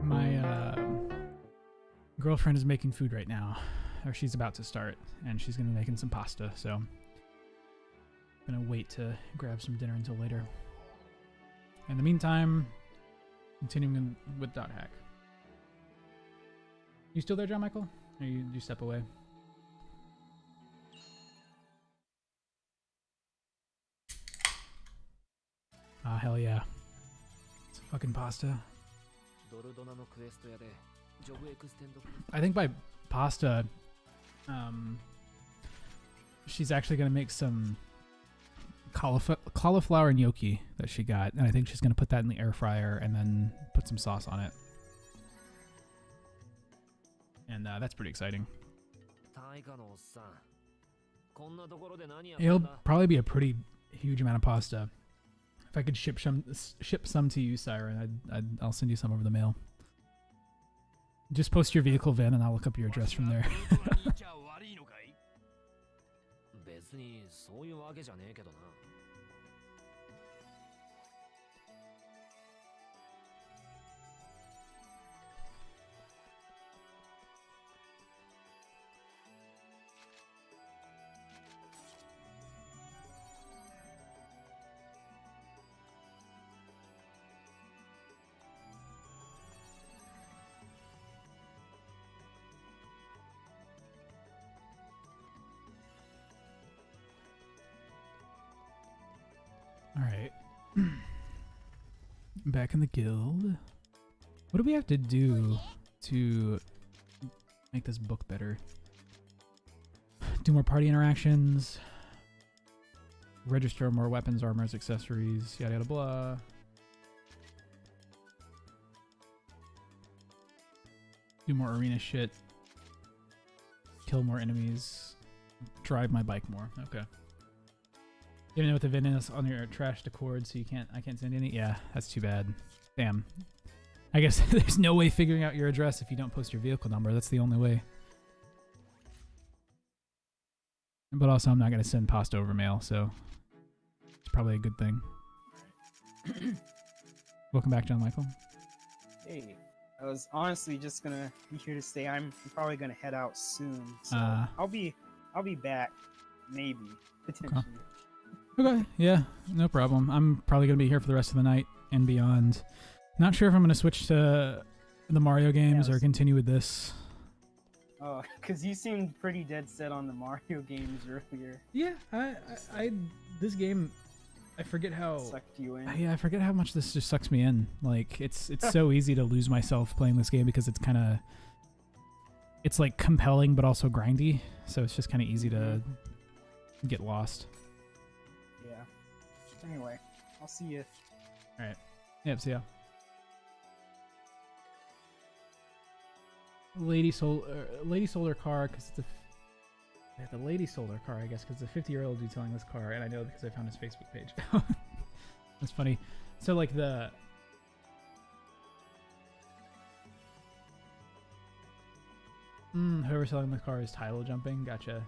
My girlfriend is making food right now, or she's about to start, and she's gonna be making some pasta, so I'm gonna wait to grab some dinner until later. In the meantime, continuing with Dot Hack. You still there, John Michael? Or you step away? Ah, hell yeah. It's fucking pasta. ドルドナのクエスト屋でジョブエクステンド I think by pasta, she's actually gonna make some cauliflower gnocchi that she got, and I think she's gonna put that in the air fryer and then put some sauce on it. And that's pretty exciting. 大化のおっさんこんなところで何や It'll probably be a pretty huge amount of pasta. If I could ship some to you, Siren, I'll send you some over the mail. Just post your vehicle VIN and I'll look up your address from there. 別にそういうわけじゃねえけどな Alright. Back in the guild. What do we have to do to make this book better? Do more party interactions. Register more weapons, armors, accessories, yada yada blah. Do more arena shit. Kill more enemies. Drive my bike more. Okay. Even though with the VIN is on your trashed Accord, so I can't send any. Yeah, that's too bad. Damn. I guess there's no way figuring out your address if you don't post your vehicle number. That's the only way. But also, I'm not gonna send pasta over mail, so it's probably a good thing. Welcome back, John Michael. Hey, I was honestly just gonna be here to stay. I'm probably gonna head out soon, so I'll be back, maybe potentially. Okay, yeah, no problem. I'm probably gonna be here for the rest of the night and beyond. Not sure if I'm gonna switch to the Mario games or continue with this. Oh, because you seemed pretty dead set on the Mario games earlier. Yeah, I this game, I forget how Sucked you in. Yeah, I forget how much this just sucks me in. Like it's so easy to lose myself playing this game because it's like compelling but also grindy. So it's just kind of easy to get lost. Yeah. Anyway, I'll see you. All right. Yep. See ya. Lady Solar car because it's the Lady Solar car, I guess, because it's a 50-year-old detailing this car, and I know because I found his Facebook page. That's funny. So like whoever's selling the car is title jumping. Gotcha.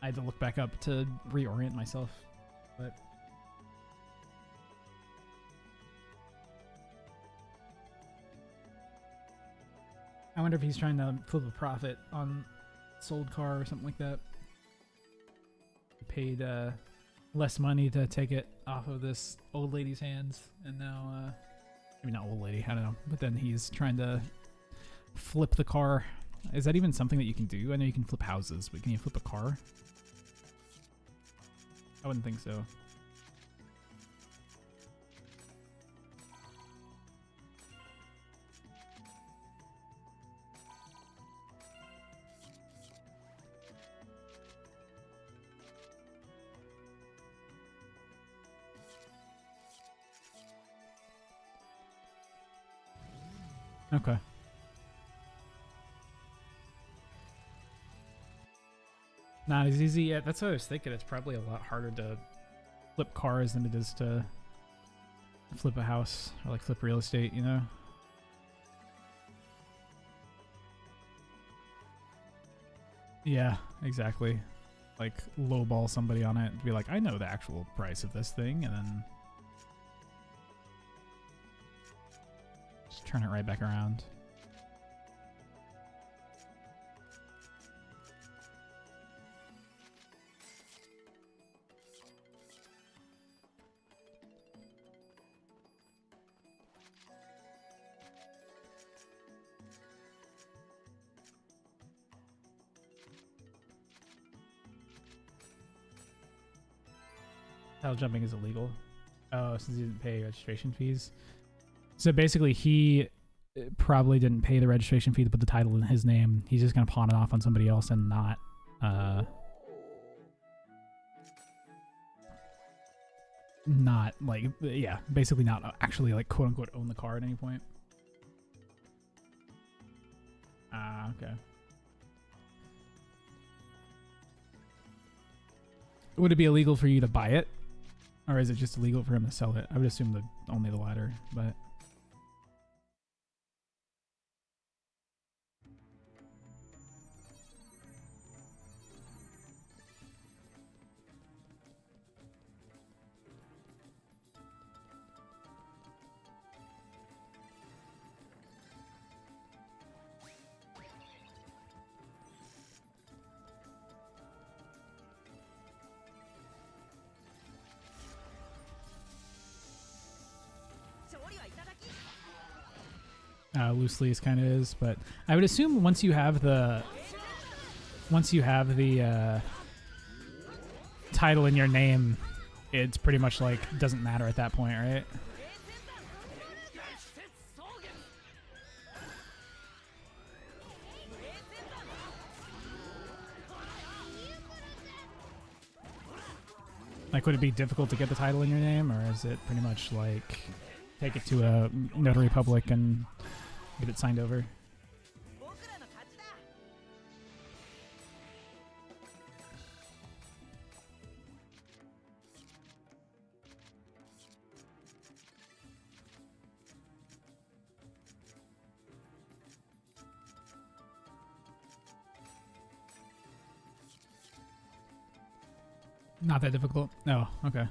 I had to look back up to reorient myself, but. I wonder if he's trying to flip a profit on sold car or something like that. He paid less money to take it off of this old lady's hands, and now, maybe not old lady, I don't know. But then he's trying to flip the car. Is that even something that you can do? I know you can flip houses, but can you flip a car? I wouldn't think so. Okay. Not as easy yet. That's what I was thinking. It's probably a lot harder to flip cars than it is to flip a house or like flip real estate, you know? Yeah, exactly. like lowball somebody on it, be like, I know the actual price of this thing, and then just turn it right back around. Title jumping is illegal. Oh, since he didn't pay registration fees. So basically, he probably didn't pay the registration fee to put the title in his name. He's just gonna pawn it off on somebody else and not, not like, yeah, basically not actually like quote unquote own the car at any point. Ah, okay. Would it be illegal for you to buy it? Or is it just illegal for him to sell it? I would assume only the latter, but... Loosely is kind of is, but I would assume once you have the title in your name, it's pretty much like doesn't matter at that point, right? Like, would it be difficult to get the title in your name, or is it pretty much like take it to a notary public and get it signed over? Not that difficult. No, okay.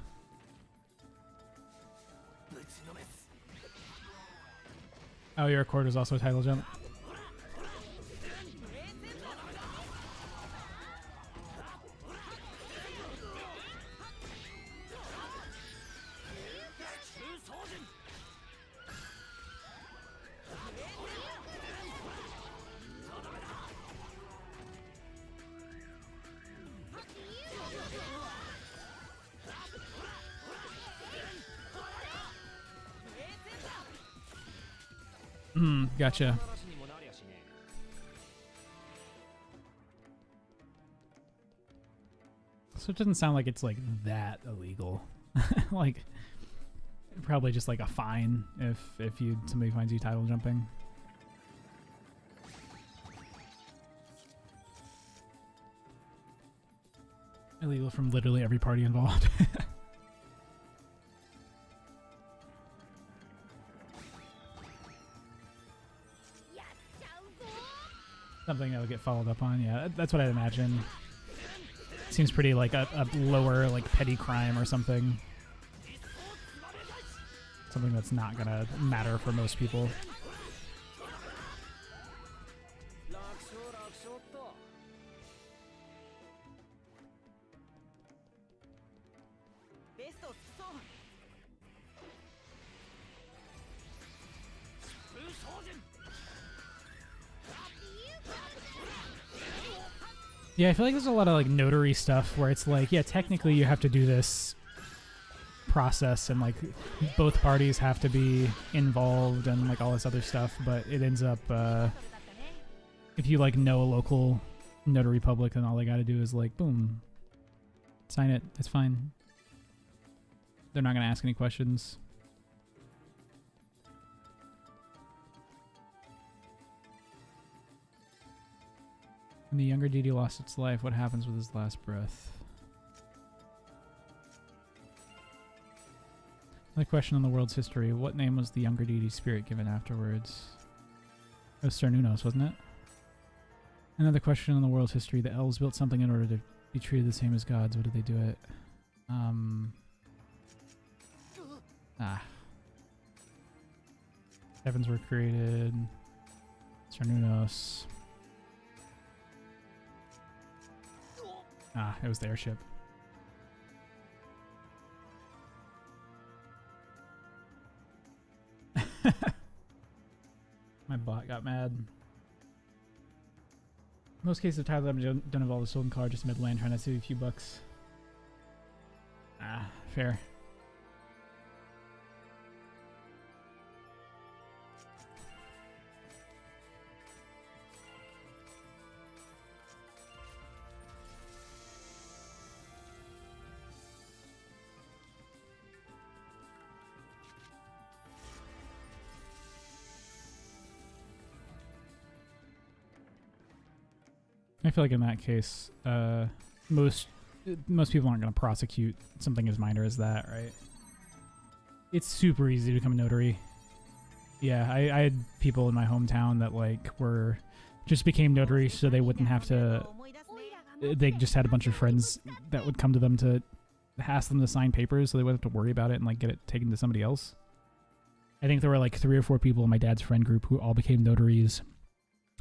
Oh, your record is also a title jump. Gotcha. So it doesn't sound like it's like that illegal. Like probably just like a fine if somebody finds you title jumping. Illegal from literally every party involved. Something that would get followed up on, yeah. That's what I'd imagine. Seems pretty like a lower, like petty crime or something. Something that's not gonna matter for most people. Yeah, I feel like there's a lot of like notary stuff where it's like, yeah, technically you have to do this process and like both parties have to be involved and like all this other stuff, but it ends up if you like know a local notary public, then all they got to do is like boom, sign it. It's fine. They're not gonna ask any questions. When the younger deity lost its life, what happens with his last breath? Another question on the world's history. What name was the younger deity's spirit given afterwards? It was Cernunnos, wasn't it? Another question on the world's history. The elves built something in order to Be treated the same as gods. What did they do it? Heavens were created. Cernunnos. It was the airship. My bot got mad. Most cases of titles don't involve a stolen car, just mid-lane trying to save a few bucks. Fair. I feel like in that case, most people aren't going to prosecute something as minor as that, right? It's super easy to become a notary. Yeah, I had people in my hometown that like just became notaries so they wouldn't have to. They just had a bunch of friends that would come to them to ask them to sign papers, so they wouldn't have to worry about it and like get it taken to somebody else. I think there were like 3 or 4 people in my dad's friend group who all became notaries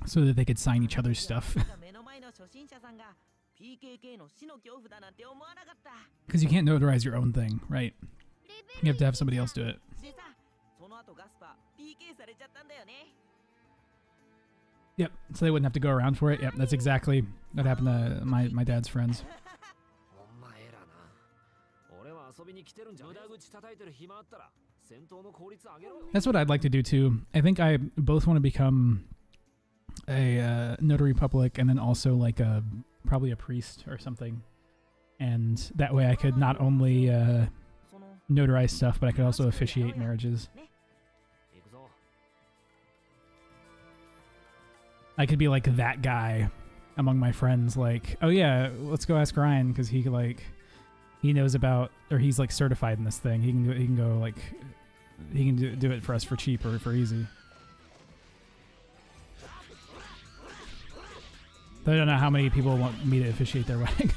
so that they could sign each other's stuff. Because you can't notarize your own thing, right? You have to have somebody else do it. Yep, so they wouldn't have to go around for it. Yep, that's exactly what happened to my dad's friends. That's what I'd like to do too. I think I both want to become a notary public and then also like probably a priest or something. And that way I could not only notarize stuff, but I could also officiate marriages. I could be like that guy among my friends, like, oh yeah, let's go ask Ryan because he knows about, or he's like certified in this thing. He can do it. He can go like, he can do it for us for cheap or for easy. I don't know how many people want me to officiate their wedding.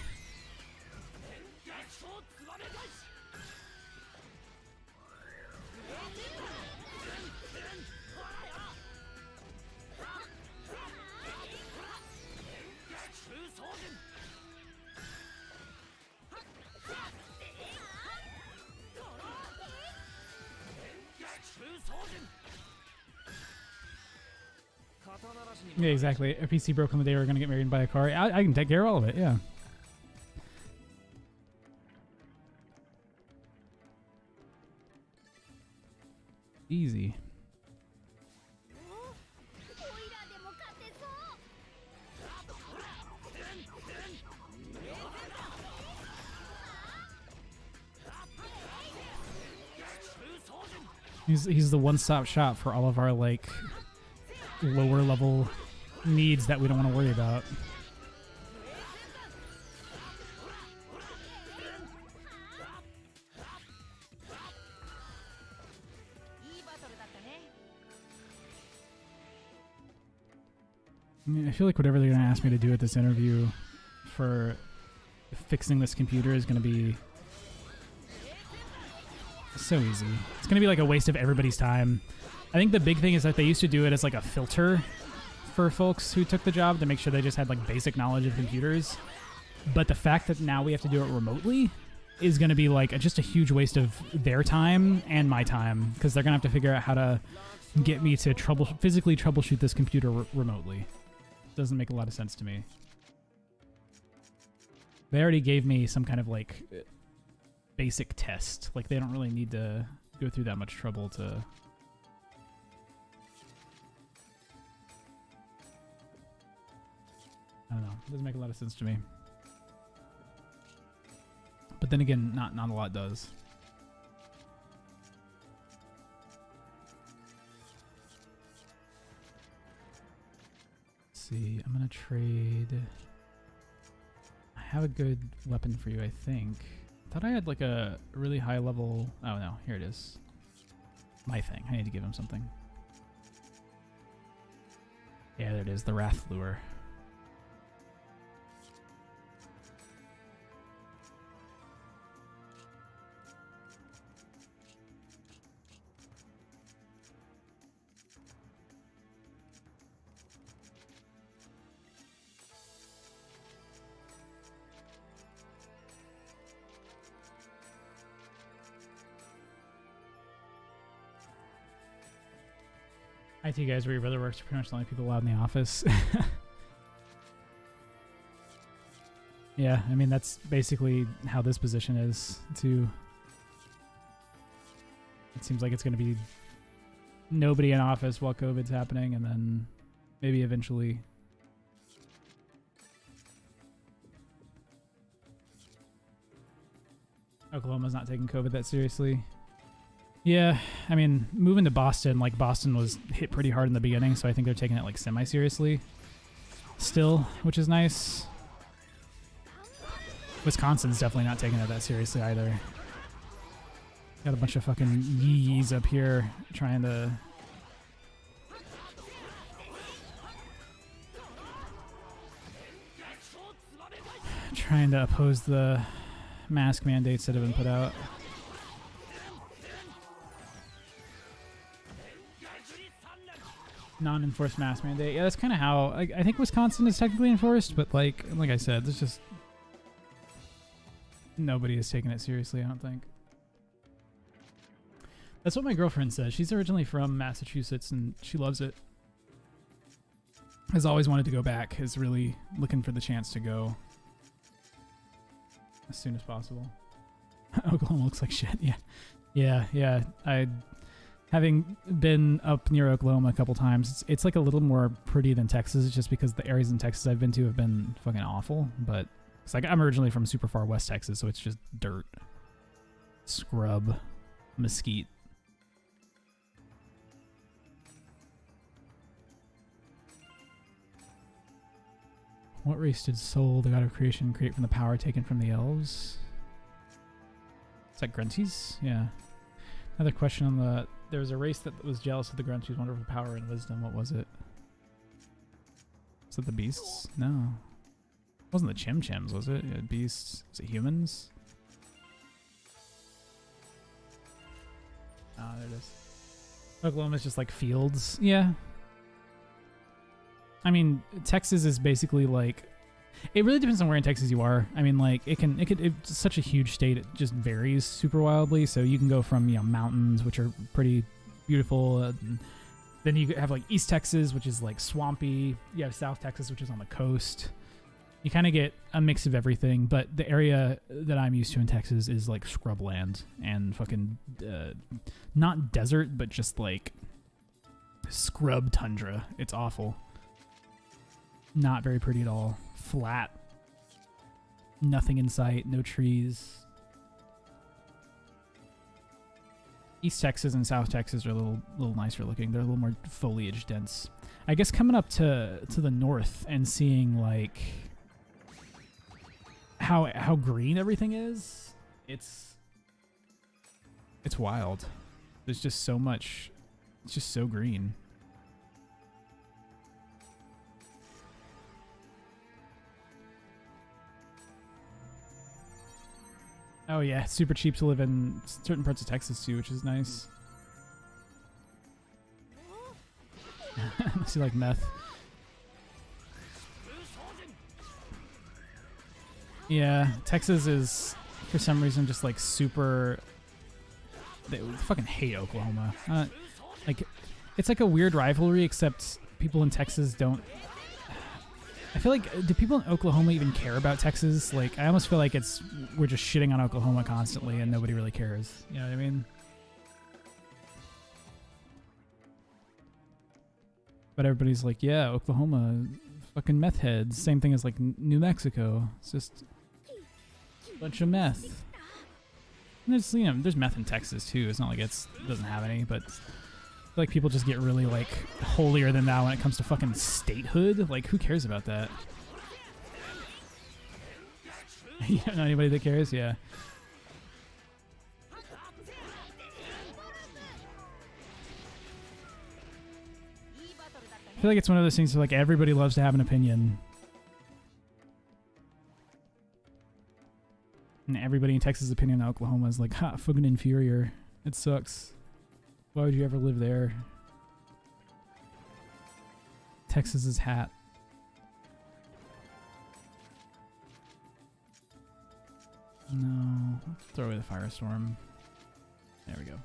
Yeah, exactly. A PC broke on the day we were going to get married and buy a car. I can take care of all of it, yeah. Easy. He's the one-stop shop for all of our, like, lower level needs that we don't want to worry about. I feel like whatever they're going to ask me to do at this interview for fixing this computer is going to be so easy. It's going to be like a waste of everybody's time. I think the big thing is that they used to do it as like a filter for folks who took the job to make sure they just had like basic knowledge of computers. But the fact that now we have to do it remotely is going to be like just a huge waste of their time and my time, because they're going to have to figure out how to get me to physically troubleshoot this computer remotely. Doesn't make a lot of sense to me. They already gave me some kind of like basic test. Like they don't really need to go through that much trouble to... I don't know. It doesn't make a lot of sense to me. But then again, not a lot does. Let's see. I'm going to trade... I have a good weapon for you, I think. Thought I had like a really high level... Oh no, here it is. My thing. I need to give him something. Yeah, there it is. The Wrath Lure. IT guys where your brother works are pretty much the only people allowed in the office. Yeah, I mean, that's basically how this position is, too. It seems like it's going to be nobody in office while COVID's happening, and then maybe eventually. Oklahoma's not taking COVID that seriously. Yeah, I mean, moving to Boston, like, Boston was hit pretty hard in the beginning, so I think they're taking it, like, semi-seriously still, which is nice. Wisconsin's definitely not taking it that seriously either. Got a bunch of fucking yees up here trying to... trying to oppose the mask mandates that have been put out. Non-enforced mask mandate. Yeah, that's kind of how... I think Wisconsin is technically enforced, but like I said, there's just... nobody is taking it seriously, I don't think. That's what my girlfriend says. She's originally from Massachusetts, and she loves it. Has always wanted to go back. Is really looking for the chance to go as soon as possible. Oklahoma looks like shit. Yeah. Having been up near Oklahoma a couple times, it's like a little more pretty than Texas, just because the areas in Texas I've been to have been fucking awful. But it's like I'm originally from super far west Texas, so it's just dirt, scrub, mesquite. What race did Sol, the god of creation, create from the power taken from the elves? Is that Grunties? Yeah. Another question on the... There was a race that was jealous of the Grunties' wonderful power and wisdom. What was it? Was it the beasts? No. It wasn't the Chim Chims, was it? Yeah, beasts. Was it humans? Ah, there it is. Oklahoma's just like fields. Yeah. I mean, Texas is basically like... It really depends on where in Texas you are. I mean, like, it's such a huge state, it just varies super wildly. So you can go from, mountains, which are pretty beautiful. Then you have, like, East Texas, which is, like, swampy. You have South Texas, which is on the coast. You kind of get a mix of everything. But the area that I'm used to in Texas is, like, scrubland and fucking... not desert, but just, like, scrub tundra. It's awful. Not very pretty at all. Flat. Nothing in sight. No trees. East Texas and South Texas are a little nicer looking. They're a little more foliage dense. I guess coming up to the north and seeing like how green everything is, it's wild. There's just so much. It's just so green. Oh yeah, it's super cheap to live in certain parts of Texas too, which is nice. Unless you like meth. Yeah, Texas is for some reason just like super... They fucking hate Oklahoma. Like, it's like a weird rivalry, except people in Texas don't... I feel like, do people in Oklahoma even care about Texas? Like, I almost feel like we're just shitting on Oklahoma constantly and nobody really cares. You know what I mean? But everybody's like, yeah, Oklahoma, fucking meth heads. Same thing as, like, New Mexico. It's just a bunch of meth. And there's, there's meth in Texas, too. It's not like it doesn't have any, but... I feel like people just get really, like, holier than thou when it comes to fucking statehood. Like, who cares about that? Yeah, not anybody that cares? Yeah. I feel like it's one of those things where, like, everybody loves to have an opinion. And everybody in Texas' opinion on Oklahoma is like, ha, fucking inferior. It sucks. Why would you ever live there? Texas's hat. No. Throw away the firestorm. There we go.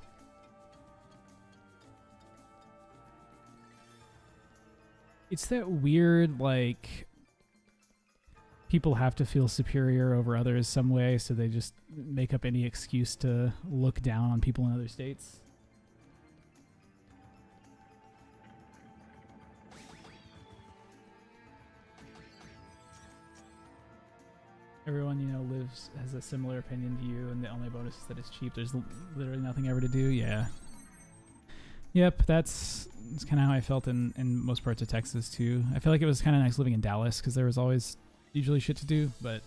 It's that weird, like, people have to feel superior over others some way, so they just make up any excuse to look down on people in other states. Everyone, you know, has a similar opinion to you, and the only bonus is that it's cheap. There's literally nothing ever to do. Yeah. Yep, that's kind of how I felt in most parts of Texas, too. I feel like it was kind of nice living in Dallas, because there was always usually shit to do, but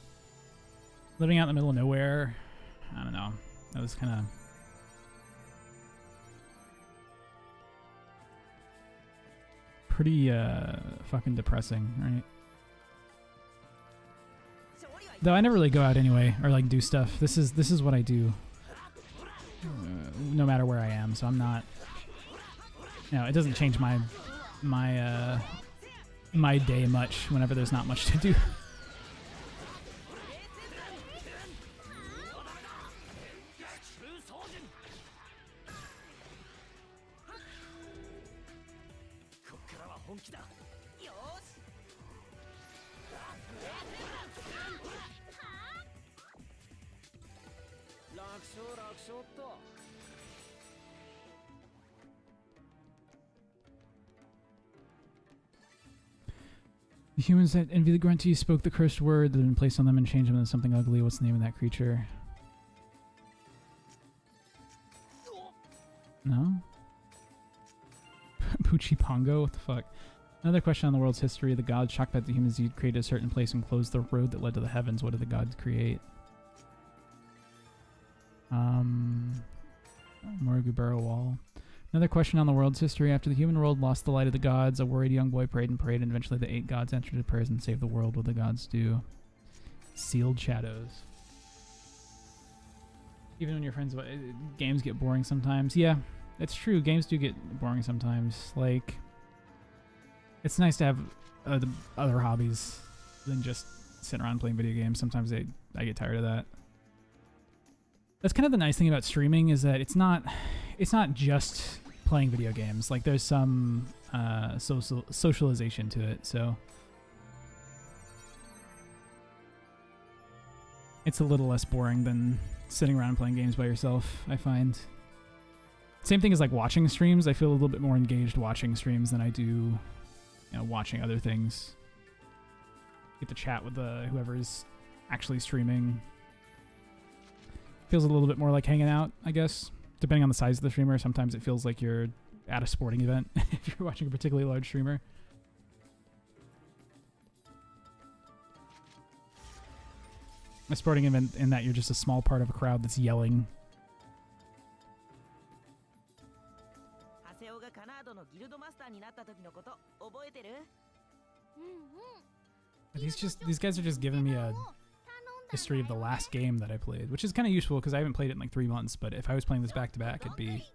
living out in the middle of nowhere, I don't know. That was kind of... pretty, fucking depressing, right? Though I never really go out anyway, or like do stuff. This is what I do, no matter where I am. So I'm not, you know, it doesn't change my day much whenever there's not much to do. The humans that envy the Grunties spoke the cursed word that had been placed on them and changed them into something ugly. What's the name of that creature? No? Poochie Pongo? What the fuck? Another question on the world's history. The gods, shocked that the humans had created a certain place and closed the road that led to the heavens. What did the gods create? Morgubero Wall. Another question on the world's history. After the human world lost the light of the gods, a worried young boy prayed and prayed, and eventually the 8 gods entered his prayers and saved the world. What did the gods do? Sealed shadows. Even when you're friends, games get boring sometimes. Yeah, it's true. Games do get boring sometimes. Like, it's nice to have other hobbies than just sitting around playing video games. Sometimes I get tired of that. That's kind of the nice thing about streaming, is that it's not just playing video games. Like, there's some socialization to it, so it's a little less boring than sitting around playing games by yourself, I find. Same thing as like watching streams. I feel a little bit more engaged watching streams than I do, you know, watching other things. Get to chat with whoever's actually streaming. Feels a little bit more like hanging out, I guess. Depending on the size of the streamer, sometimes it feels like you're at a sporting event if you're watching a particularly large streamer. A sporting event in that you're just a small part of a crowd that's yelling. These guys are just giving me a history of the last game that I played, which is kind of useful because I haven't played it in like 3 months, but if I was playing this back to back, it'd be...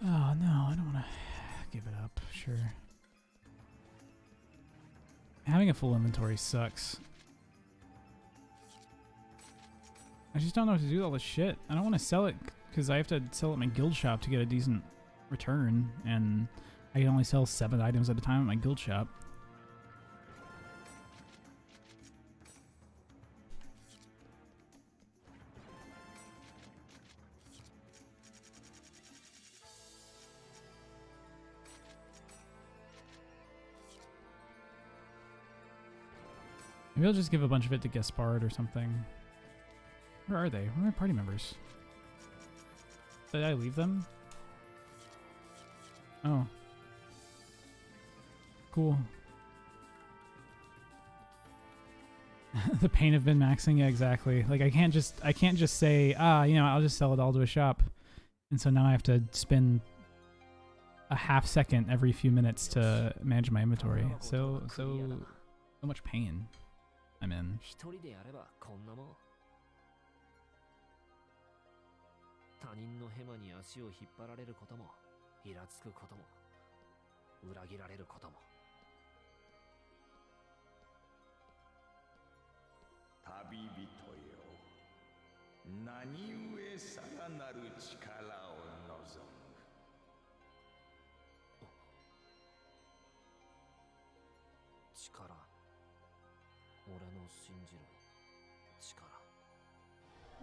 Oh no, I don't want to give it up. Sure. Having a full inventory sucks. I just don't know what to do with all this shit. I don't want to sell it because I have to sell it at my guild shop to get a decent return, and I can only sell 7 items at a time at my guild shop. Maybe I'll just give a bunch of it to Gaspard or something. Where are they? Where are my party members? Did I leave them? Oh. Cool. The pain of min-maxing, yeah, exactly. Like I can't just say, I'll just sell it all to a shop. And so now I have to spend a half second every few minutes to manage my inventory. So much pain I'm in. 一人でやればこんなもん。他人のヘマに足を引っ張られることも、イラつくことも、裏切られることも。旅人よ、何故さらなる力を望む。力。俺の信じる力。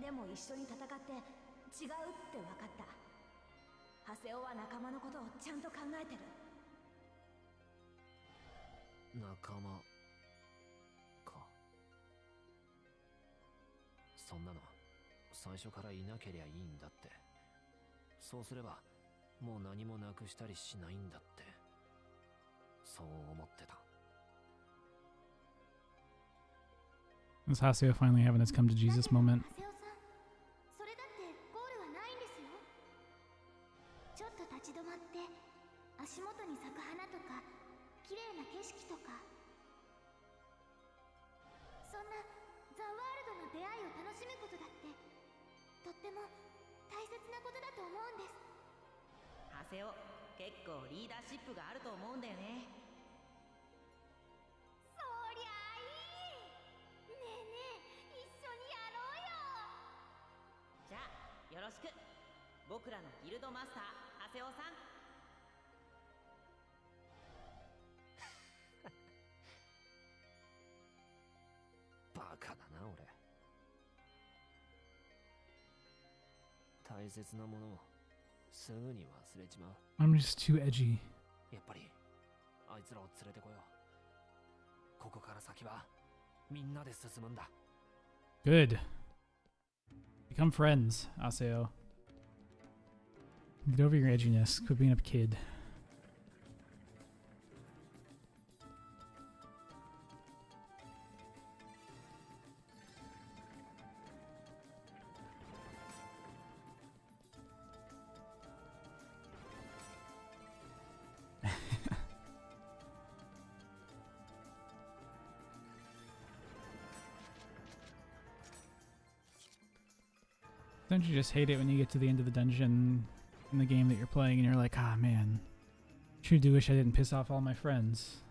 でも一緒に戦って違うって分かった。ハセオは仲間のことをちゃんと考えてる。仲間か。そんなの最初からいなけりゃいいんだって。そうすればもう何もなくしたりしないんだって。そう思ってた。Is Haseo finally having his come to Jesus moment? ハセオさん、それだってゴールはないんですよ。ちょっと立ち止まって足元に咲く花とか綺麗な景色とか、そんなザ・ワールドの出会いを楽しむことだってとっても大切なことだと思うんです。ハセオ、結構リーダーシップがあると思うんだよね。そりゃいい。ねえねえ、一緒にやろうよ。じゃあよろしく。僕らのギルドマスターハセオさん。バカだな俺。大切なものをすぐに忘れちまう。 I'm just too edgy. やっぱりあいつらを連れてこよう。ここから先はみんなで進むんだ。 Good. Become friends, Aseo. Get over your edginess. Quit being a kid. Don't you just hate it when you get to the end of the dungeon in the game that you're playing and you're like, ah, man, sure do wish I didn't piss off all my friends.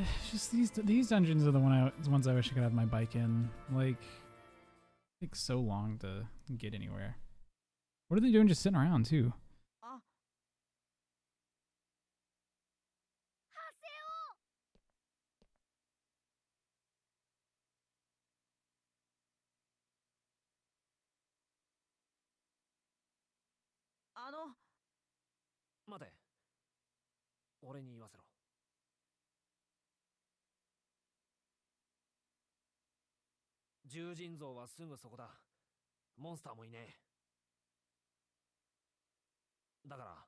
It's just these dungeons are the ones I wish I could have my bike in. Like, it takes so long to get anywhere. What are they doing just sitting around too? 待て。俺に言わせろ。獣人像はすぐそこだ。モンスターもいねえ。だか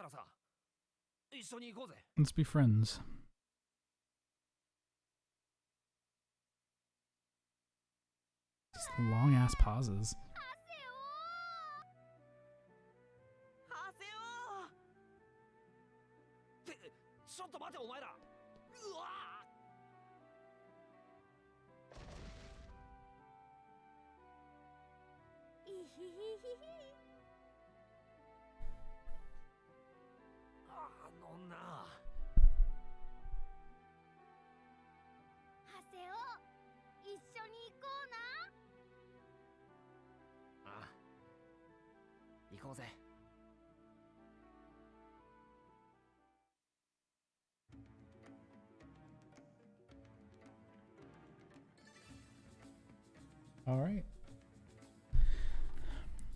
らさ、一緒に行こうぜ。 Let's be friends. Just long ass pauses. ハセオってちょっと待てお前ら。うわいひひひひ。あのな。ハセオ、一緒に行こうな。ああ行こうぜ。All right.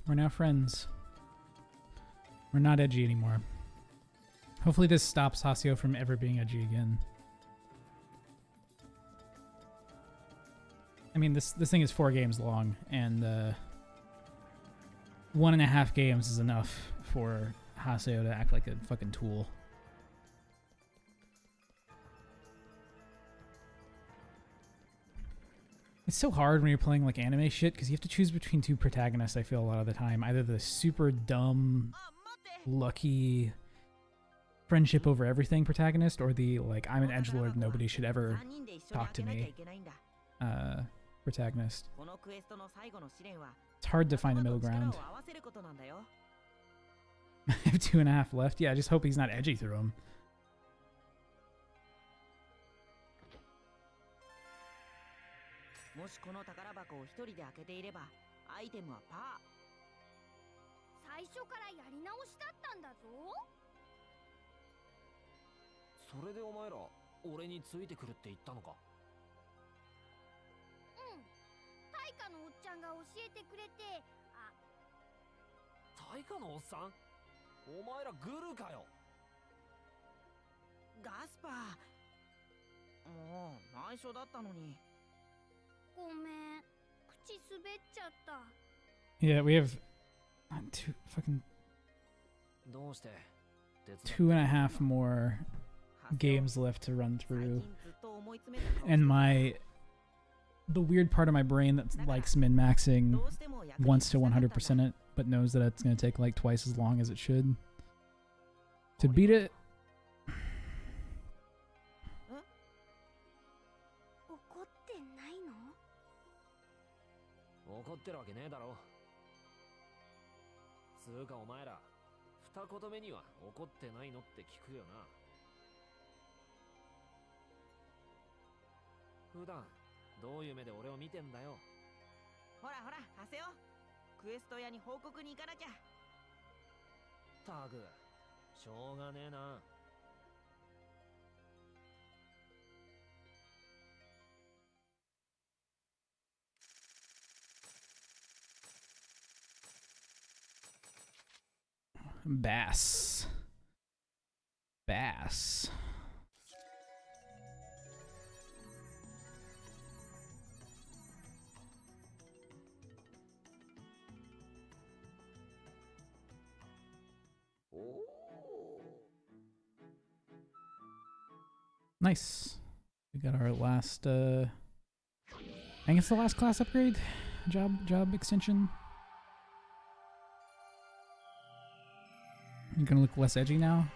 We're now friends. We're not edgy anymore. Hopefully this stops Haseo from ever being edgy again. I mean, this thing is 4 games long, and 1.5 games is enough for Haseo to act like a fucking tool. It's so hard when you're playing like anime shit because you have to choose between 2 protagonists, I feel, a lot of the time. Either the super dumb, lucky, friendship over everything protagonist, or the like, I'm an edgelord, nobody should ever talk to me protagonist. このクエストの最後の試練は It's hard to find a middle 力 ground. を合わせることなんだよ。 I have 2.5 left. Yeah, I just hope he's not edgy through them. もしこの宝箱を一人で開けていればアイテムはパ最初からやり直しだったんだぞ。それでお前ら俺についてくるって言ったのか。うん。大化のおっちゃんが教えてくれて、あ、大化のおっさん。お前らグルかよ。ーガスパー。もう内緒だったのに。ごめん。口滑っちゃった。 Yeah, we have 2 どうして2.5 more games left to run through. And the weird part of my brain that likes min-maxing wants to 100% it, but knows that it's going to take like twice as long as it should to beat it. 怒ってないの？怒ってるわけねえだろ。つうかお前ら二言目には怒ってないのって聞くよな。普段どういう目で俺を見てんだよ。ほらほらハセオ、クエスト屋に報告に行かなきゃ。タグしょうがねえな。Bass. Bass. Nice. We got our last I think it's the last class upgrade. Job extension. You're gonna look less edgy now.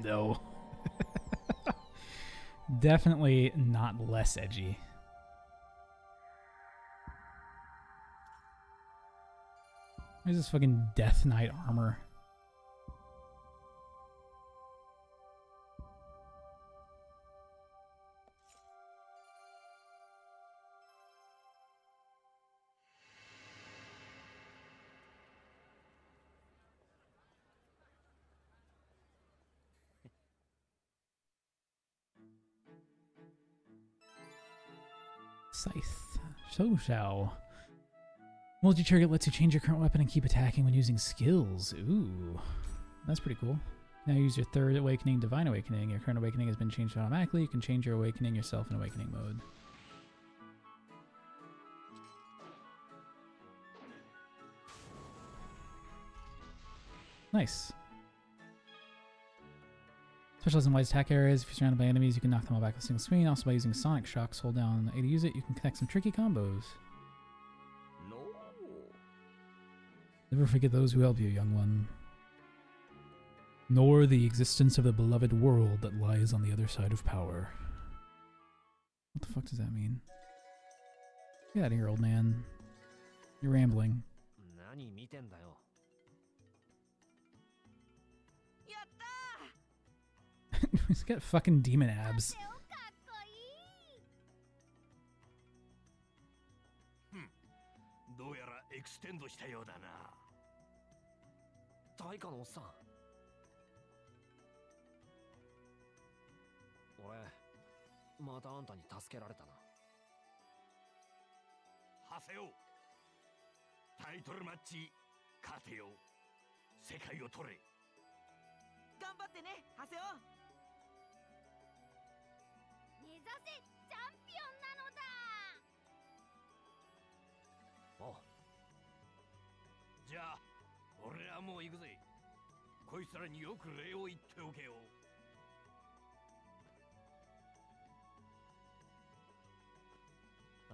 No. Definitely not less edgy. Where's this fucking Death Knight armor? Scythe. Shou. Multi-target lets you change your current weapon and keep attacking when using skills. Ooh, that's pretty cool. Now use your third awakening, Divine Awakening. Your current awakening has been changed automatically. You can change your awakening yourself in awakening mode. Nice. Specialize in wide attack areas. If you're surrounded by enemies, you can knock them all back with a single swing. Also by using Sonic Shocks, hold down A to use it. You can connect some tricky combos. No. Never forget those who help you, young one. Nor the existence of the beloved world that lies on the other side of power. What the fuck does that mean? Get out of here, old man. You're rambling. 何見てんだよ。やったー He's got fucking demon abs. かっこいいどうやらエクステンドしたようだな。大化のおっさん。俺、またあんたに助けられたな。ハセオ、タイトルマッチ勝てよ。世界を取れ。頑張ってねハセオ。目指せチャンピオンなのだおう。じゃあ俺らもう行くぜ。こいつらによく礼を言っておけよ。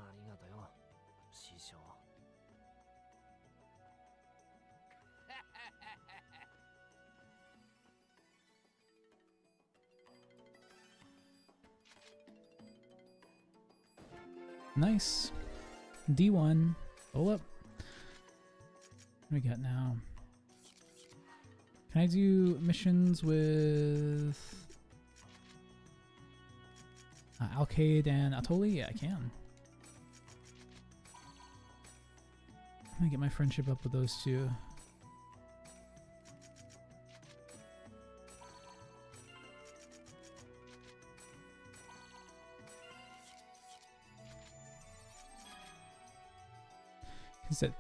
ありがとよ、師匠。Nice. D1. Roll up. What do we got now? Can I do missions with Alcade and Atoli? Yeah, I can. I'm gonna get my friendship up with those two. Set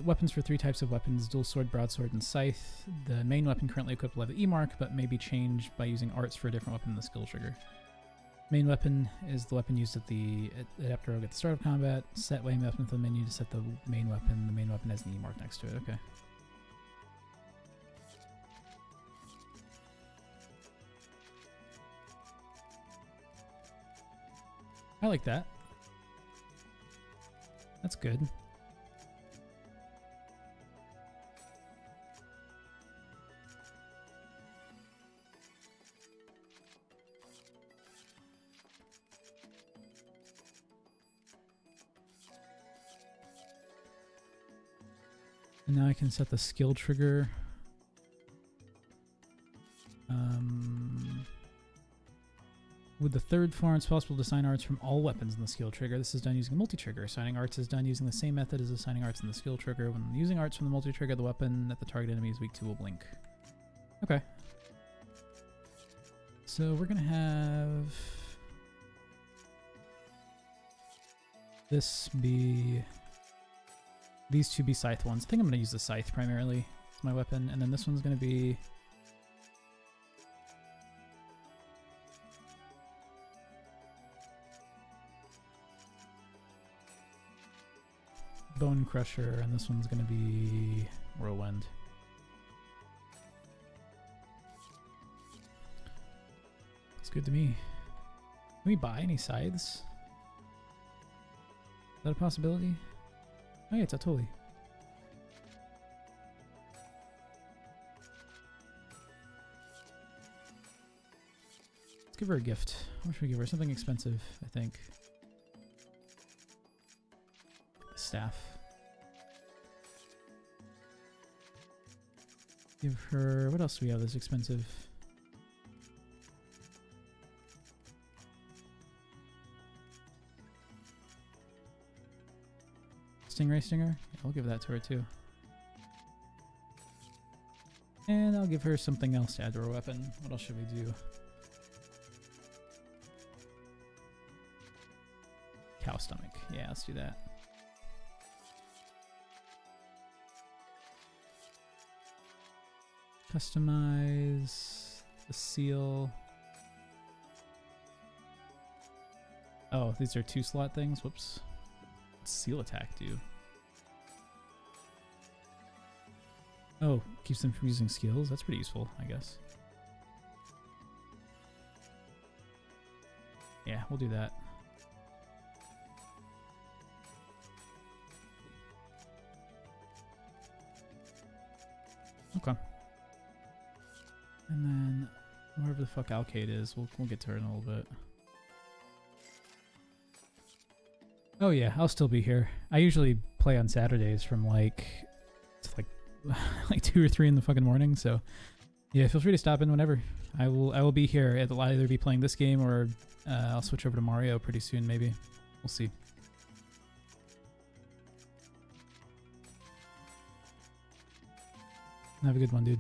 weapons for 3 types of weapons: dual sword, broadsword, and scythe. The main weapon currently equipped will have the E mark, but may be changed by using arts for a different weapon in the skill trigger. Main weapon is the weapon used at the adapter rogue at the start of combat. Set main weapon with the menu to set the main weapon. The main weapon has an E mark next to it. Okay. I like that. That's good. And now I can set the skill trigger. With the third form, it's possible to assign arts from all weapons in the skill trigger. This is done using a multi-trigger. Assigning arts is done using the same method as assigning arts in the skill trigger. When using arts from the multi-trigger, the weapon that the target enemy is weak to will blink. Okay. So we're gonna have this be... These two be scythe ones. I think I'm gonna use the scythe primarily as my weapon, and then this one's gonna be... Bone Crusher, and this one's gonna be Whirlwind. Looks good to me. Can we buy any scythes? Is that a possibility? Oh yeah, it's Atoli. Let's give her a gift. What should we give her? Something expensive, I think. Staff. Give her... What else do we have that's expensive? Stingray Stinger? Yeah, I'll give that to her too. And I'll give her something else to add to her weapon. What else should we do? Cow Stomach. Yeah, let's do that. Customize the seal. Oh, these are 2-slot things. Whoops. What's seal attack do? Oh, keeps them from using skills. That's pretty useful, I guess. Yeah, we'll do that. Okay. And then wherever the fuck Alcade is, we'll get to her in a little bit. Oh yeah, I'll still be here. I usually play on Saturdays from like 2 or 3 in the fucking morning, so yeah, feel free to stop in whenever. I will be here. I'll either be playing this game or I'll switch over to Mario pretty soon, maybe. We'll see. Have a good one, dude.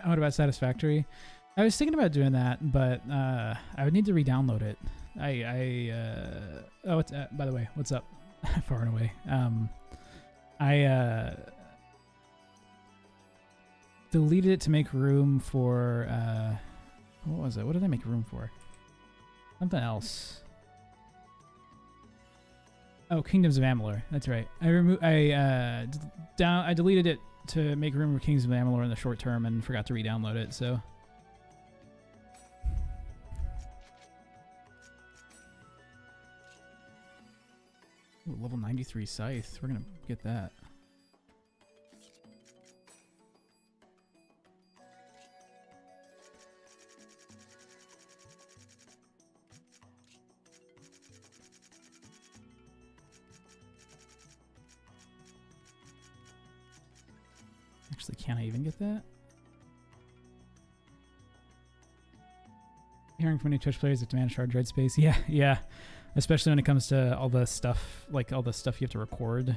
What about Satisfactory? I was thinking about doing that, but I would need to re-download it. Oh, by the way, what's up? Far and away. I deleted it to make room for what was it? What did I make room for? Something else. Oh, Kingdoms of Amalur. That's right. I deleted it to make room for Kingdoms of Amalur in the short term and forgot to re-download it. So. Ooh, level 93 Scythe. We're gonna get that. Actually, can I even get that? Hearing from new Twitch players that demand shard drive space. Yeah, yeah. Especially when it comes to all the stuff, like all the stuff you have to record.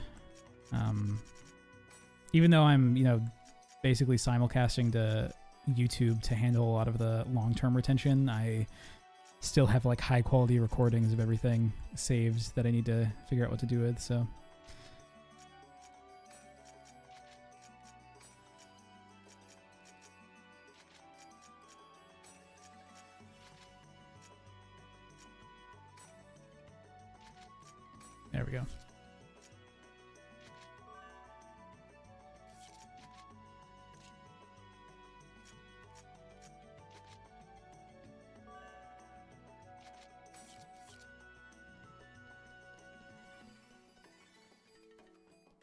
Even though I'm, basically simulcasting to YouTube to handle a lot of the long-term retention, I still have like high-quality recordings of everything saved that I need to figure out what to do with, so. There we go.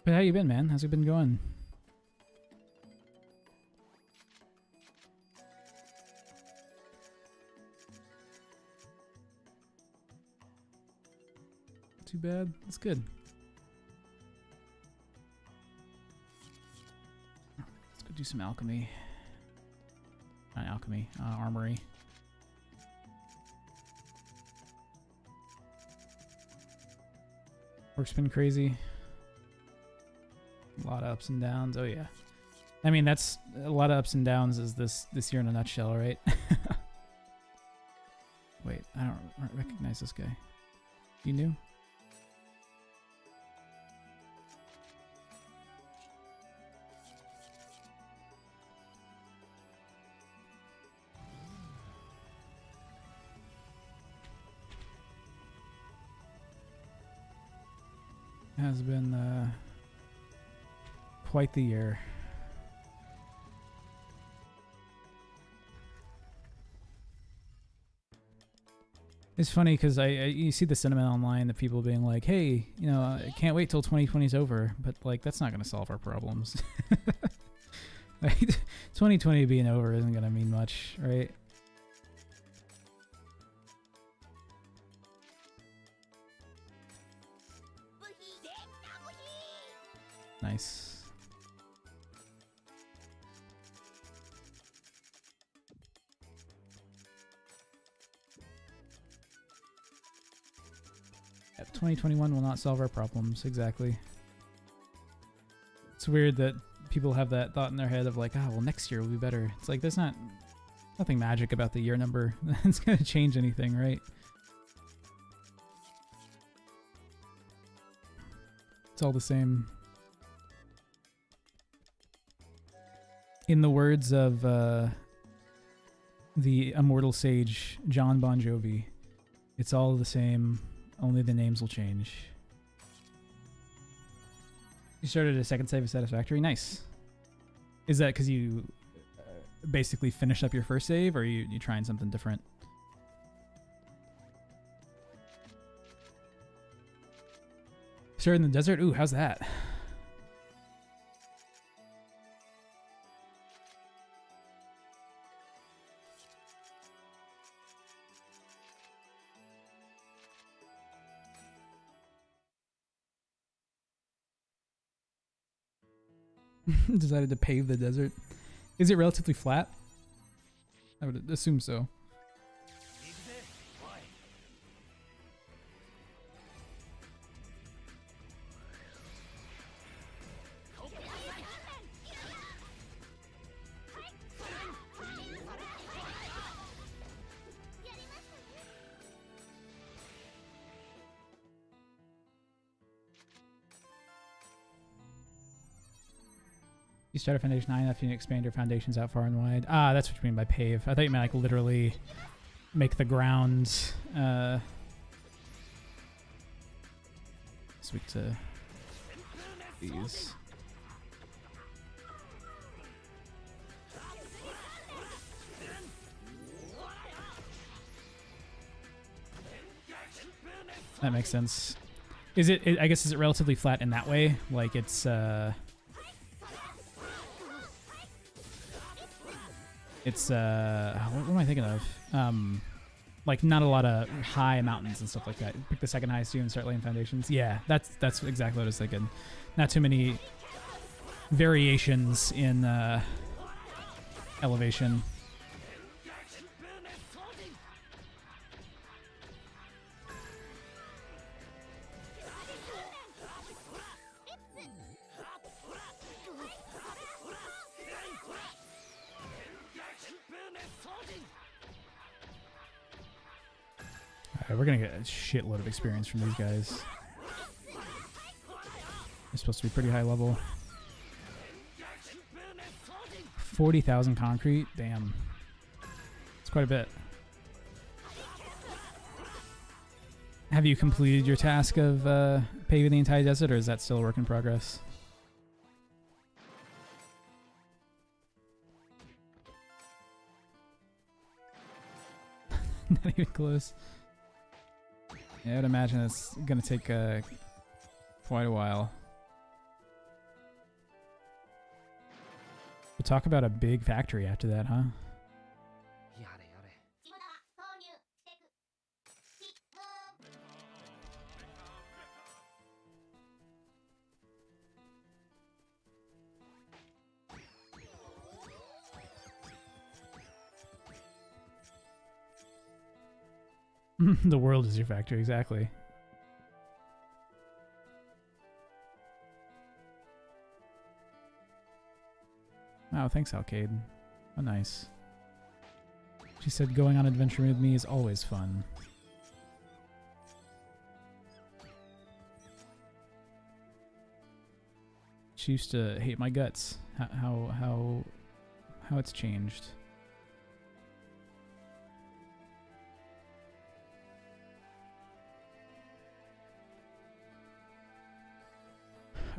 But how you been, man? How's it been going? Too bad. That's good. Let's go do some alchemy. Not alchemy, armory. Work's been crazy. A lot of ups and downs. Oh yeah. I mean, that's a lot of ups and downs is this year in a nutshell, right? Wait, I don't recognize this guy. You new? Has been quite the year. It's funny because you see the sentiment online that people being like, hey, I can't wait till 2020 is over, but like that's not going to solve our problems. Like, 2020 being over isn't going to mean much, right? Nice. Yep, 2021 will not solve our problems, exactly. It's weird that people have that thought in their head of like, well, next year will be better. It's like, that's not Nothing magic about the year number that's gonna change anything, right? It's all the same. In the words of the immortal sage John Bon Jovi, it's all the same, only the names will change. You started a second save of Satisfactory? Nice. Is that because you basically finished up your first save, or are you trying something different? Started in the desert? Ooh, how's that? Decided to pave the desert. Is it relatively flat? I would assume so. You start a foundation high enough, you can expand your foundations out far and wide. Ah, that's what you mean by pave. I thought you meant like literally make the ground sweet to these. That makes sense. Is it, I guess, is it relatively flat in that way? Like it's what am I thinking of? Like not a lot of high mountains and stuff like that. Pick the second highest view and start laying foundations. Yeah, that's exactly what I was thinking. Not too many variations in elevation. We're gonna get a shitload of experience from these guys. They're supposed to be pretty high level. 40,000 concrete? Damn. It's quite a bit. Have you completed your task of paving the entire desert, or is that still a work in progress? Not even close. Yeah, I'd imagine it's gonna take quite a while. We'll talk about a big factory after that, huh? The world is your factory, exactly. Wow, thanks, Alcade. Oh, nice. She said going on adventure with me is always fun. She used to hate my guts. How it's changed.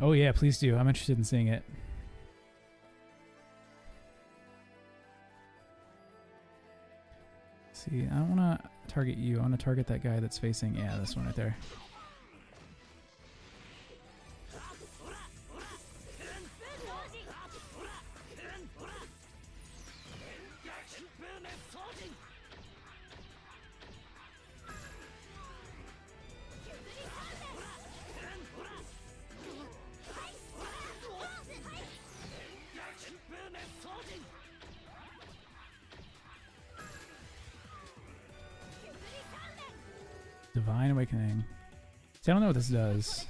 Oh yeah, please do. I'm interested in seeing it. Let's see, I don't want to target you. I want to target that guy that's facing... Yeah, this one right there. Divine Awakening. See, I don't know what this does.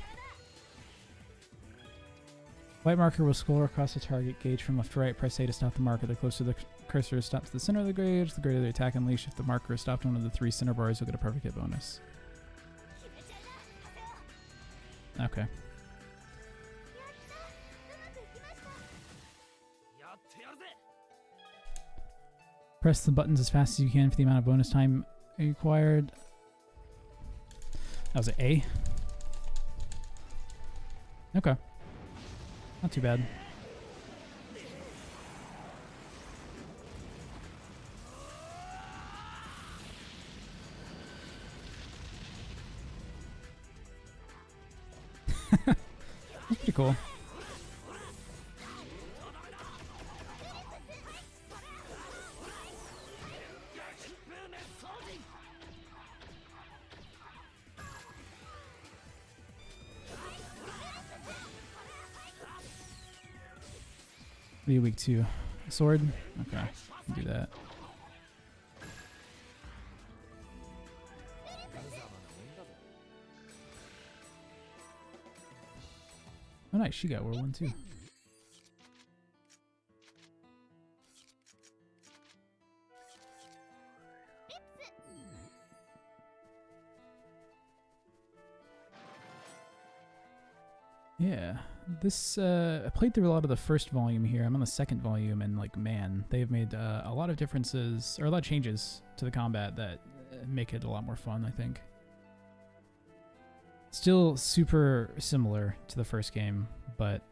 White marker will scroll across the target gauge from left to right. Press A to stop the marker. The closer the cursor is stopped to the center of the gauge, the greater the attack unleash. If the marker is stopped on one of the 3 center bars, you'll get a perfect hit bonus. Okay. Press the buttons as fast as you can for the amount of bonus time required. That was an A. Okay. Not too bad. That's pretty cool. What are you weak to? Sword? Okay, do that. Oh nice, she got whirlwind too. Yeah, this I played through a lot of the first volume here. I'm on the second volume, and like, man, they've made a lot of differences or a lot of changes to the combat that make it a lot more fun, I think. Still super similar to the first game, but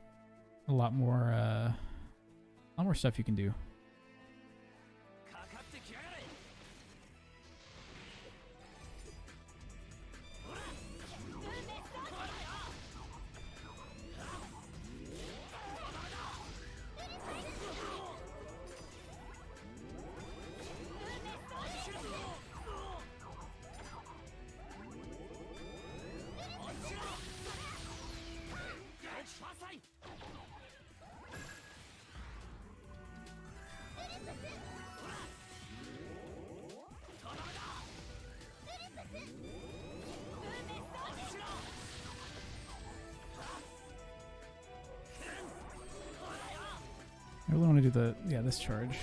a lot more stuff you can do. I really want to do this charge.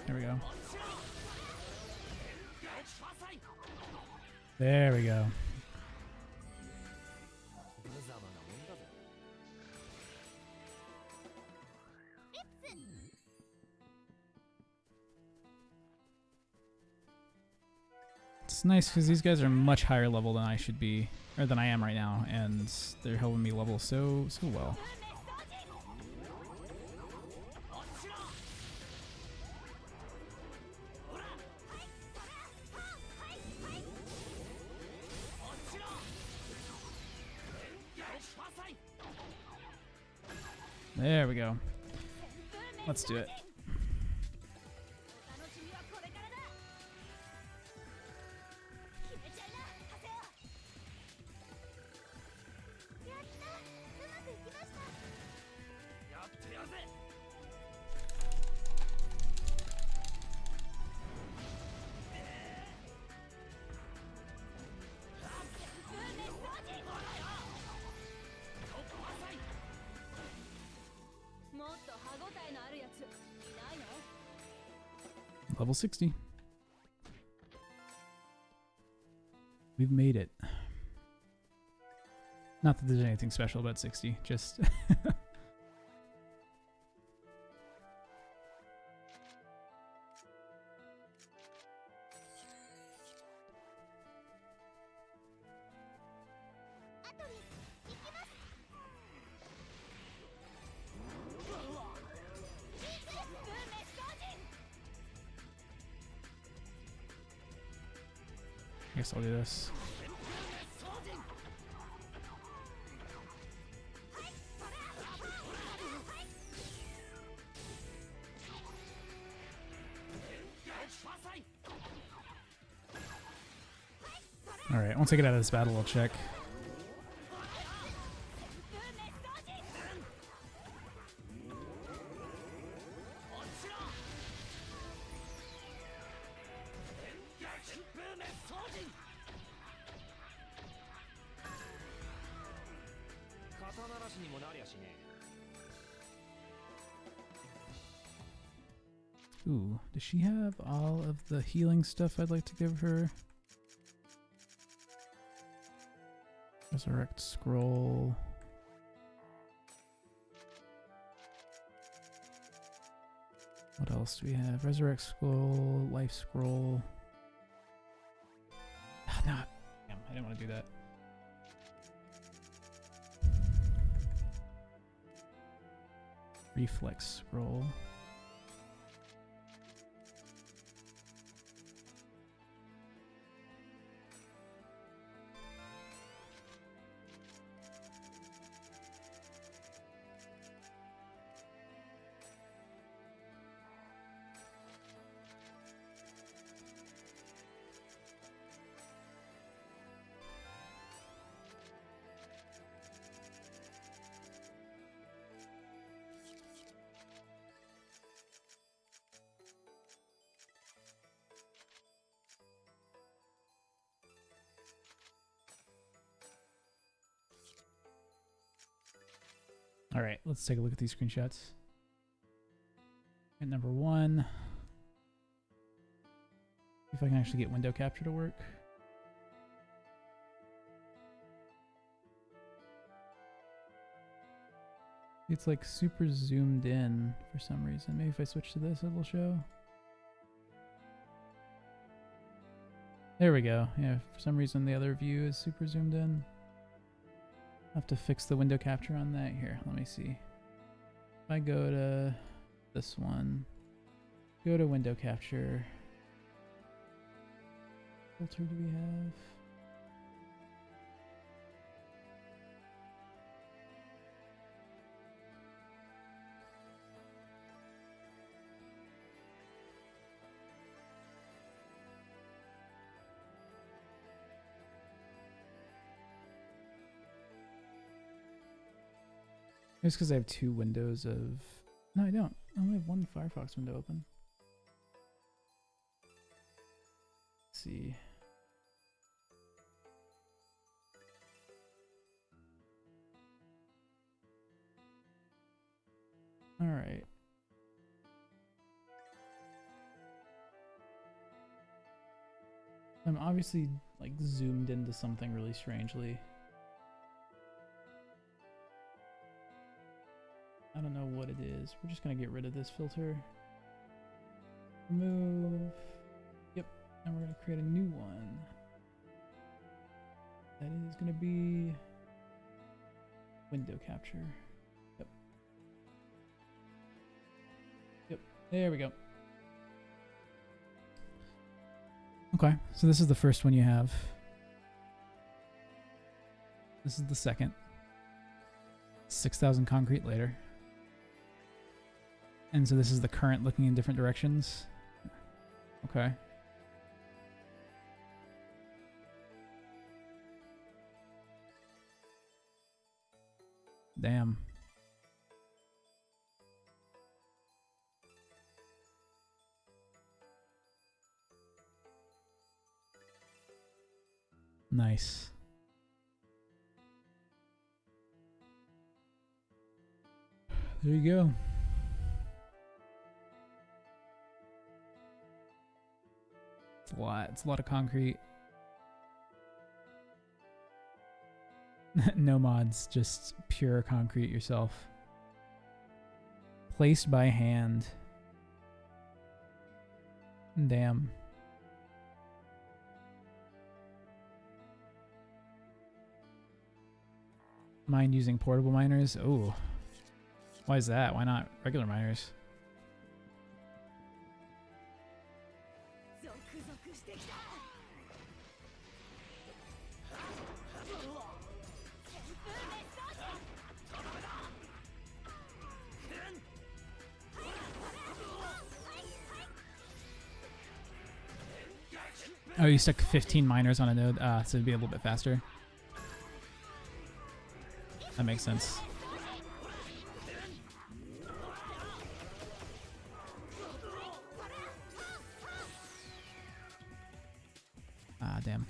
There we go. There we go. It's nice because these guys are much higher level than I should be, or than I am right now, and they're helping me level so well. There we go. Let's do it. Level 60. We've made it. Not that there's anything special about 60, just... I guess I'll do this. Alright, once I get out of this battle, I'll check. Ooh, does she have all of the healing stuff I'd like to give her? Resurrect scroll. What else do we have? Resurrect scroll, life scroll. Ah, no, damn, I didn't want to do that. Reflex scroll. All right, let's take a look at these screenshots. At number 1, if I can actually get window capture to work. It's like super zoomed in for some reason. Maybe if I switch to this, it'll show. There we go. Yeah, for some reason the other view is super zoomed in. I'll have to fix the window capture on that. Here, let me see. If I go to this one, go to window capture. Filter do we have? It's because I have 2 windows of... No, I don't. I only have 1 Firefox window open. Let's see. All right. I'm obviously like zoomed into something really strangely. I don't know what it is. We're just gonna get rid of this filter. Remove. Yep. And we're gonna create a new one. That is gonna be window capture. Yep. Yep. There we go. Okay, so this is the first one you have. This is the second. 6,000 concrete later. And so this is the current looking in different directions. Okay. Damn. Nice. There you go. It's a lot. It's a lot of concrete. No mods, just pure concrete yourself. Placed by hand. Damn. Mind using portable miners? Oh. Why is that? Why not regular miners? Oh, you stuck 15 miners on a node, so it'd be a little bit faster. That makes sense. Ah, damn.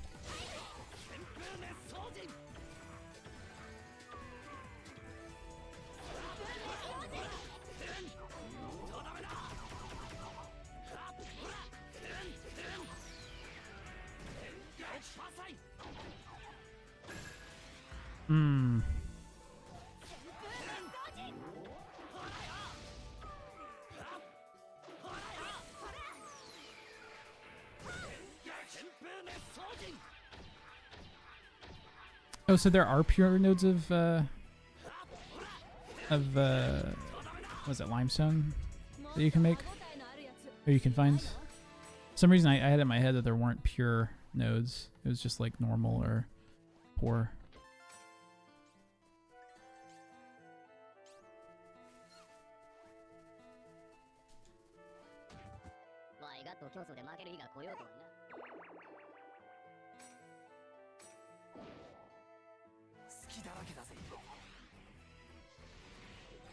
Hmm. Oh, so there are pure nodes of what is it, limestone that you can make, or you can find. For some reason I had it in my head that there weren't pure nodes. It was just like normal or poor.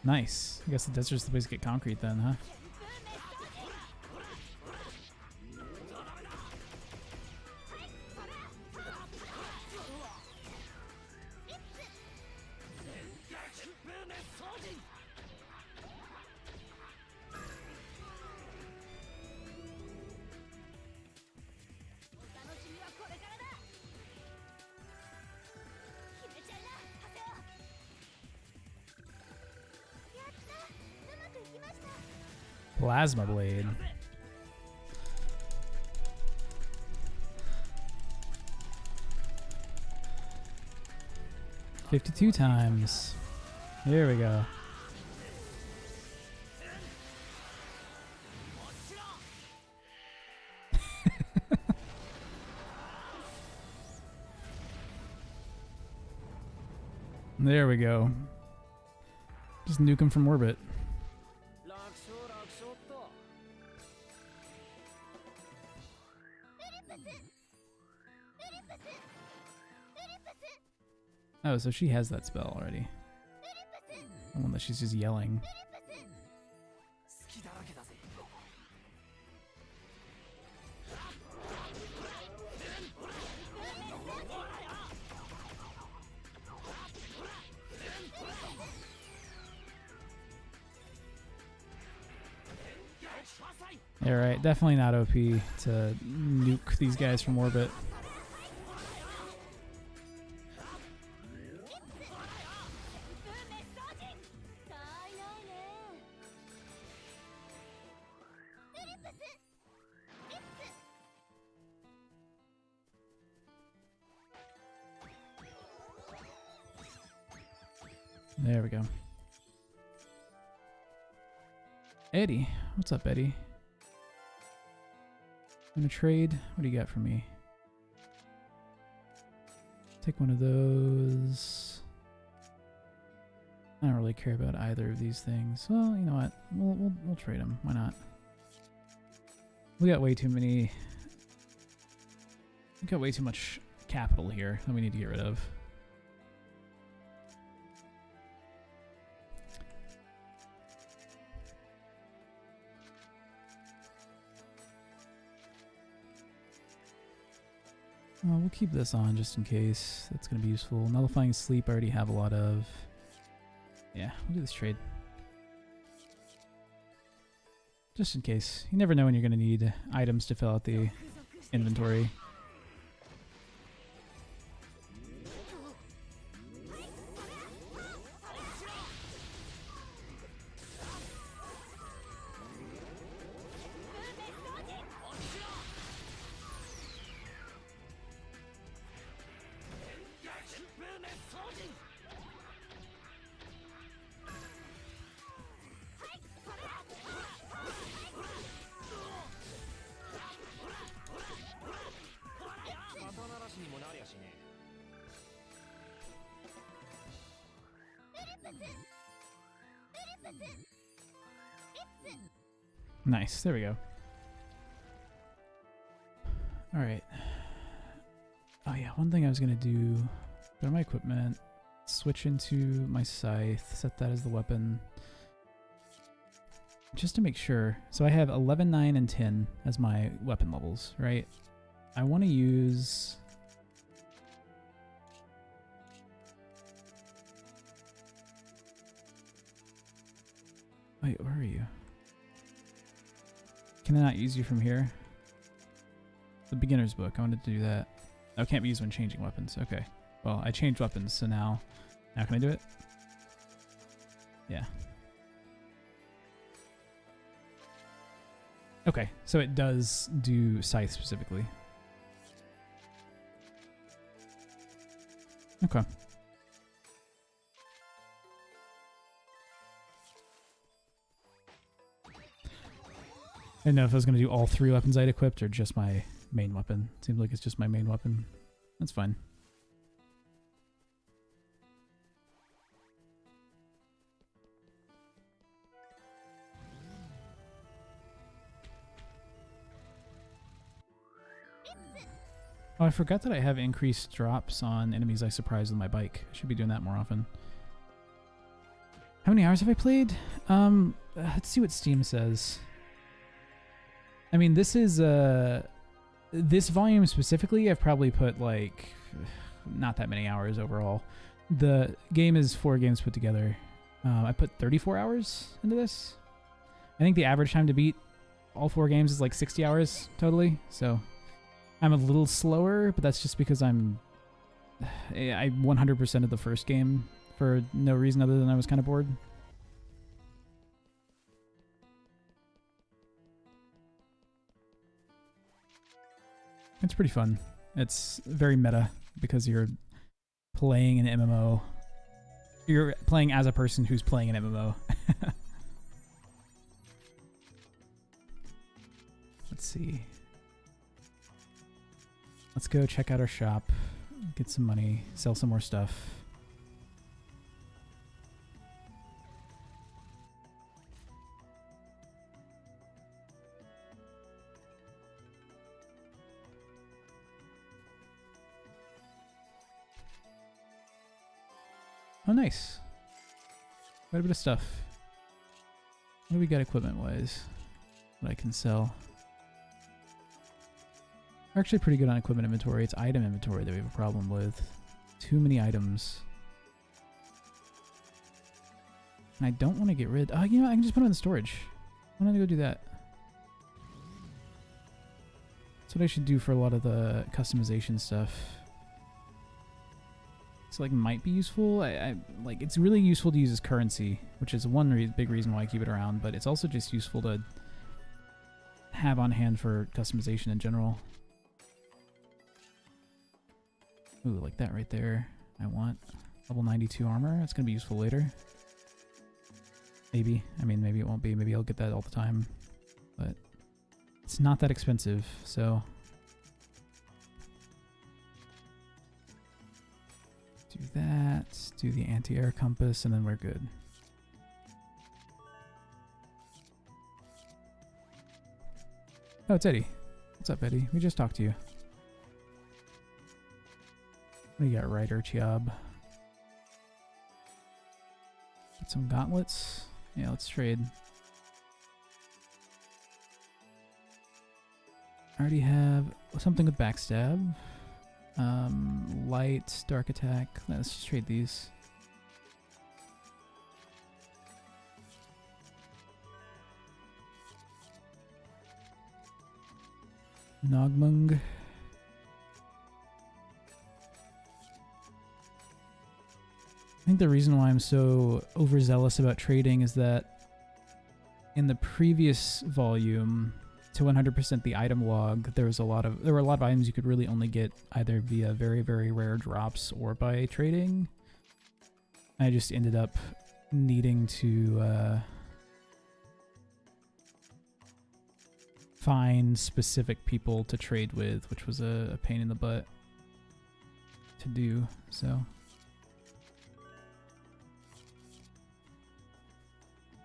Nice. I guess the desert's the place to get concrete then, huh? Plasma blade. $52 times. Here we go. There we go. Just nuke him from orbit. Oh, so she has that spell already. The one that she's just yelling. Alright, definitely not OP to nuke these guys from orbit. There we go. Eddie. What's up, Eddie? Gonna trade? What do you got for me? Take one of those. I don't really care about either of these things. Well, you know what? We'll trade them. Why not? We got way too many. We got way too much capital here that we need to get rid of. We'll keep this on just in case. That's going to be useful. Nullifying sleep I already have a lot of. Yeah, we'll do this trade. Just in case. You never know when you're going to need items to fill out the inventory. Nice, there we go. Alright. Oh yeah, one thing I was gonna do, go to my equipment, switch into my scythe, set that as the weapon. Just to make sure. So I have 11, 9, and 10 as my weapon levels, right? I want to use... Wait, where are you? Can I not use you from here? The beginner's book. I wanted to do that. Oh, can't be used when changing weapons. Okay. Well, I changed weapons, so now can I do it? Yeah. Okay, so it does do Scythe specifically. Okay. I didn't know if I was going to do all 3 weapons I'd equipped or just my main weapon. Seems like it's just my main weapon. That's fine. Oh, I forgot that I have increased drops on enemies I surprise with my bike. I should be doing that more often. How many hours have I played? Let's see what Steam says. I mean, this is this volume specifically, I've probably put like not that many hours overall. The game is 4 games put together. I put 34 hours into this. I think the average time to beat all 4 games is like 60 hours totally. So I'm a little slower, but that's just because I 100% of the first game for no reason other than I was kind of bored. It's pretty fun. It's very meta because you're playing an MMO. You're playing as a person who's playing an MMO. Let's see. Let's go check out our shop, get some money, sell some more stuff. Oh, nice. Quite a bit of stuff. What do we got equipment-wise that I can sell? We're actually pretty good on equipment inventory. It's item inventory that we have a problem with. Too many items. And I don't want to get rid... Oh, you know what? I can just put them in the storage. Why don't I go do that? That's what I should do for a lot of the customization stuff. So like might be useful. I like it's really useful to use as currency, which is one big reason why I keep it around, but it's also just useful to have on hand for customization in general. Ooh, like that right there. I want level 92 armor. That's gonna be useful later. Maybe. I mean, maybe it won't be. Maybe I'll get that all the time. But it's not that expensive, so... do that, do the anti-air compass, and then we're good. Oh, it's Eddie. What's up, Eddie? We just talked to you. What do you got, Ryder Chiab? Get some gauntlets. Yeah, let's trade. I already have something with backstab. Light, dark attack. Let's just trade these. Nogmung. I think the reason why I'm so overzealous about trading is that in the previous volume, to 100% the item log, there were a lot of items you could really only get either via very, very rare drops or by trading. I just ended up needing to find specific people to trade with, which was a pain in the butt to do, so...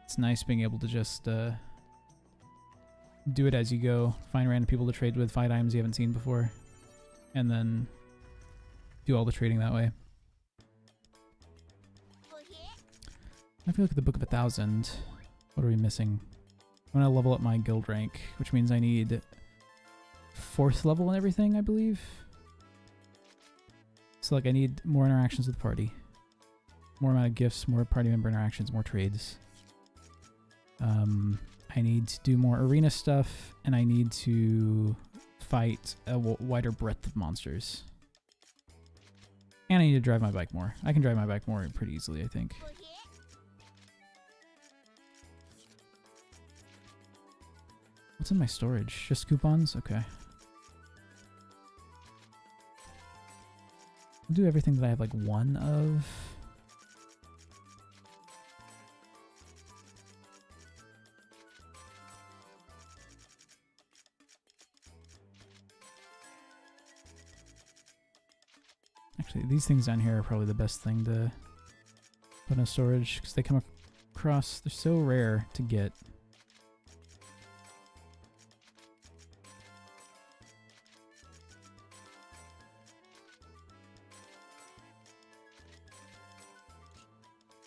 it's nice being able to just do it as you go, find random people to trade with, find items you haven't seen before, and then do all the trading that way. I feel like the Book of 1,000. What are we missing? I'm gonna level up my guild rank, which means I need 4th level and everything, I believe. So like I need more interactions with the party, more amount of gifts, more party member interactions, more trades. I need to do more arena stuff, and I need to fight a wider breadth of monsters. And I need to drive my bike more. I can drive my bike more pretty easily, I think. What's in my storage? Just coupons? Okay. I'll do everything that I have like one of. Actually, these things down here are probably the best thing to put in storage because they come across, they're so rare to get.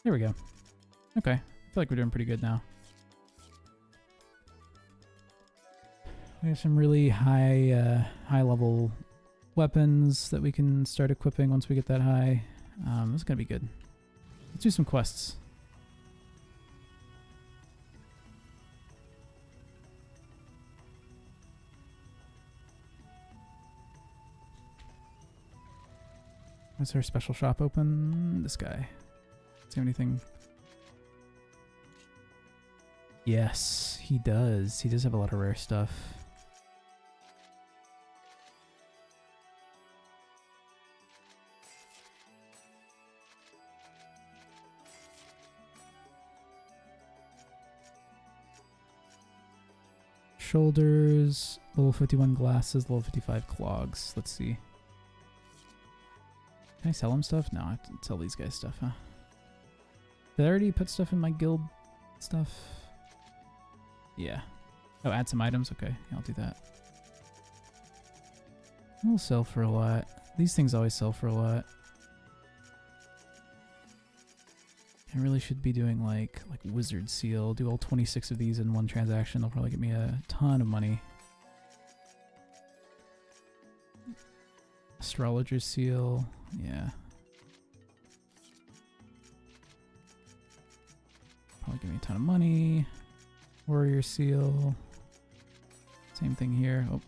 There we go. Okay, I feel like we're doing pretty good now. We have some really high level weapons that we can start equipping once we get that high. This is gonna be good. Let's do some quests. Is there a special shop open? This guy. See anything? Yes, he does. He does have a lot of rare stuff. Shoulders, level 51 glasses, level 55 clogs. Let's see. Can I sell him stuff? No, I have to sell these guys stuff, huh? Did I already put stuff in my guild stuff? Yeah. Oh, add some items? Okay, yeah, I'll do that. We'll sell for a lot. These things always sell for a lot. I really should be doing like Wizard Seal. Do all 26 of these in one transaction. They'll probably get me a ton of money. Astrologer Seal. Yeah. Probably give me a ton of money. Warrior Seal. Same thing here. Oh.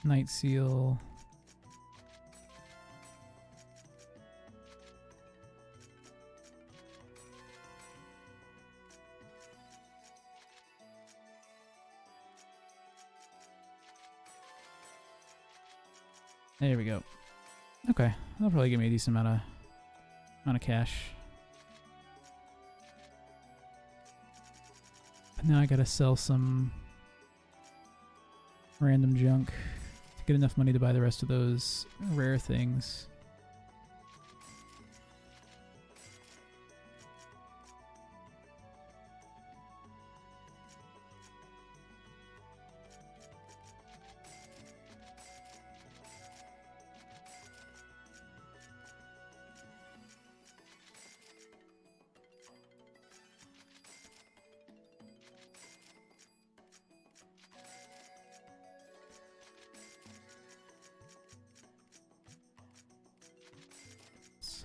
Night Seal. There we go. Okay, that'll probably give me a decent amount of cash. But now I gotta sell some random junk to get enough money to buy the rest of those rare things.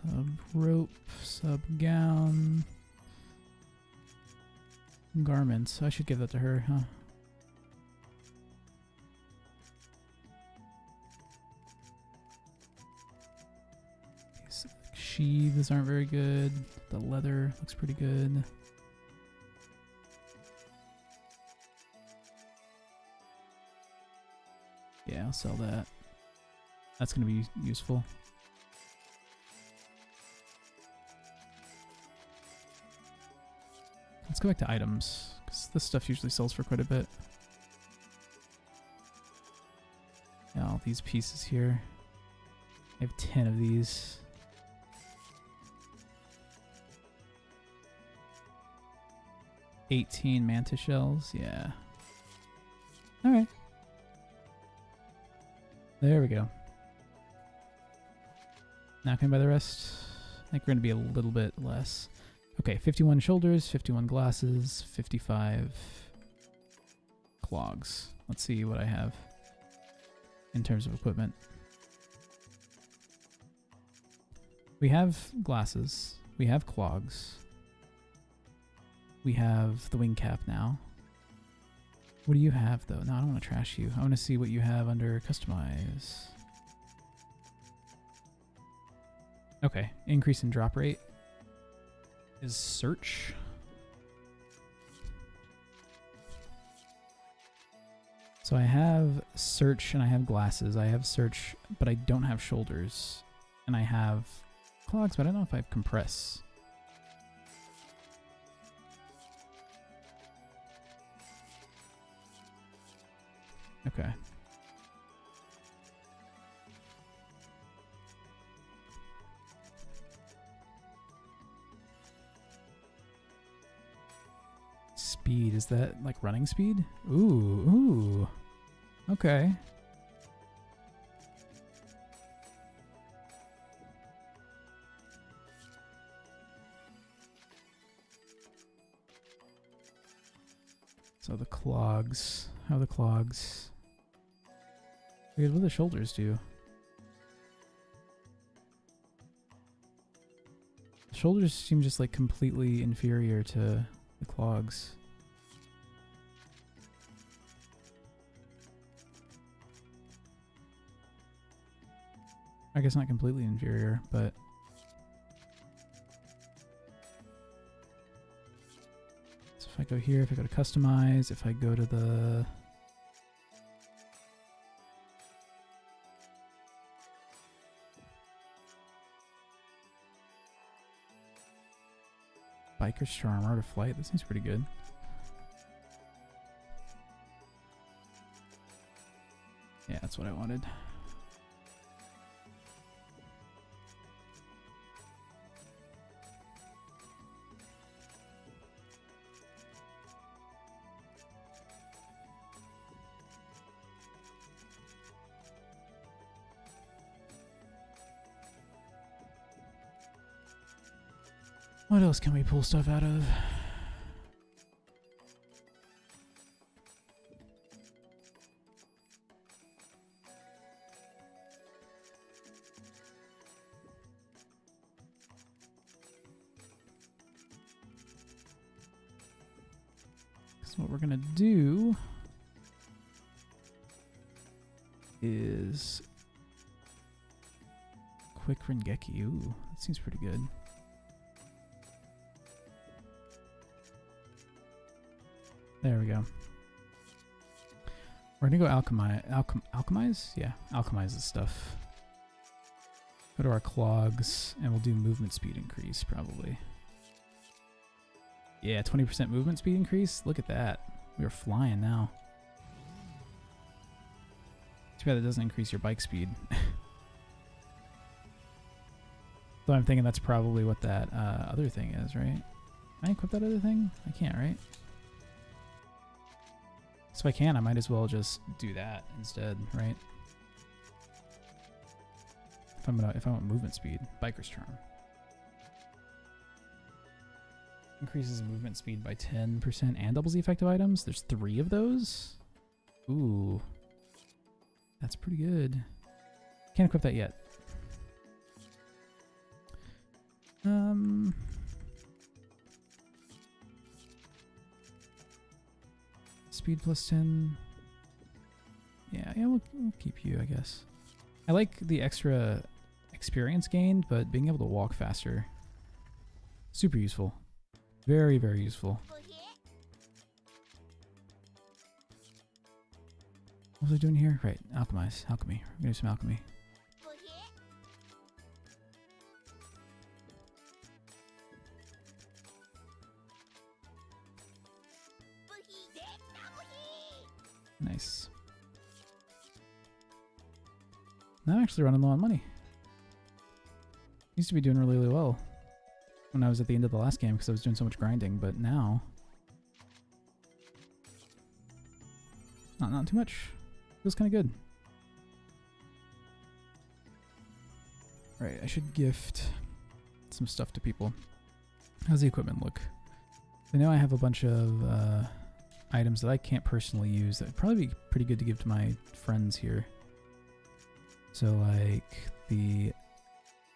Sub rope, sub gown, garments. I should give that to her, huh? These sheaths aren't very good. The leather looks pretty good. Yeah, I'll sell that. That's gonna be useful. Let's go back to items, because this stuff usually sells for quite a bit. Yeah, all these pieces here. I have 10 of these. $18 mantis shells, yeah. Alright. There we go. Now can I buy the rest? I think we're going to be a little bit less. Okay, 51 shoulders, 51 glasses, 55 clogs. Let's see what I have in terms of equipment. We have glasses. We have clogs. We have the wing cap now. What do you have, though? No, I don't want to trash you. I want to see what you have under customize. Okay, increase in drop rate is search. So I have search and I have glasses. I have search, but I don't have shoulders. And I have clogs, but I don't know if I have compress. Okay. Speed, is that like running speed? Ooh. Okay. So the clogs. How are the clogs? What do the shoulders do? The shoulders seem just like completely inferior to the clogs. I guess not completely inferior, but so if I go here, if I go to customize, if I go to the Biker's Charm, Art of Flight, this seems pretty good. Yeah, that's what I wanted. What else can we pull stuff out of? So what we're gonna do is quick Rengeki. Ooh, that seems pretty good. There we go. We're gonna go alchemize? Yeah, alchemize this stuff. Go to our clogs, and we'll do movement speed increase, probably. Yeah, 20% movement speed increase? Look at that. We are flying now. Too bad it doesn't increase your bike speed. Though I'm thinking that's probably what that other thing is, right? Can I equip that other thing? I can't, right? So if I can, I might as well just do that instead, right? If I want movement speed, Biker's Charm. Increases movement speed by 10% and doubles the effective items. There's 3 of those. Ooh. That's pretty good. Can't equip that yet. Speed plus 10. Yeah, we'll keep you, I guess. I like the extra experience gained, but being able to walk faster. Super useful. Very, very useful. What was I doing here? Right, alchemize. Alchemy. We're gonna do some alchemy. Nice. Now I'm actually running low on money. Used to be doing really, really well when I was at the end of the last game because I was doing so much grinding, but now not too much. Feels kind of good. Right, I should gift some stuff to people. How's the equipment look? I know I have a bunch of items that I can't personally use that would probably be pretty good to give to my friends here. So like the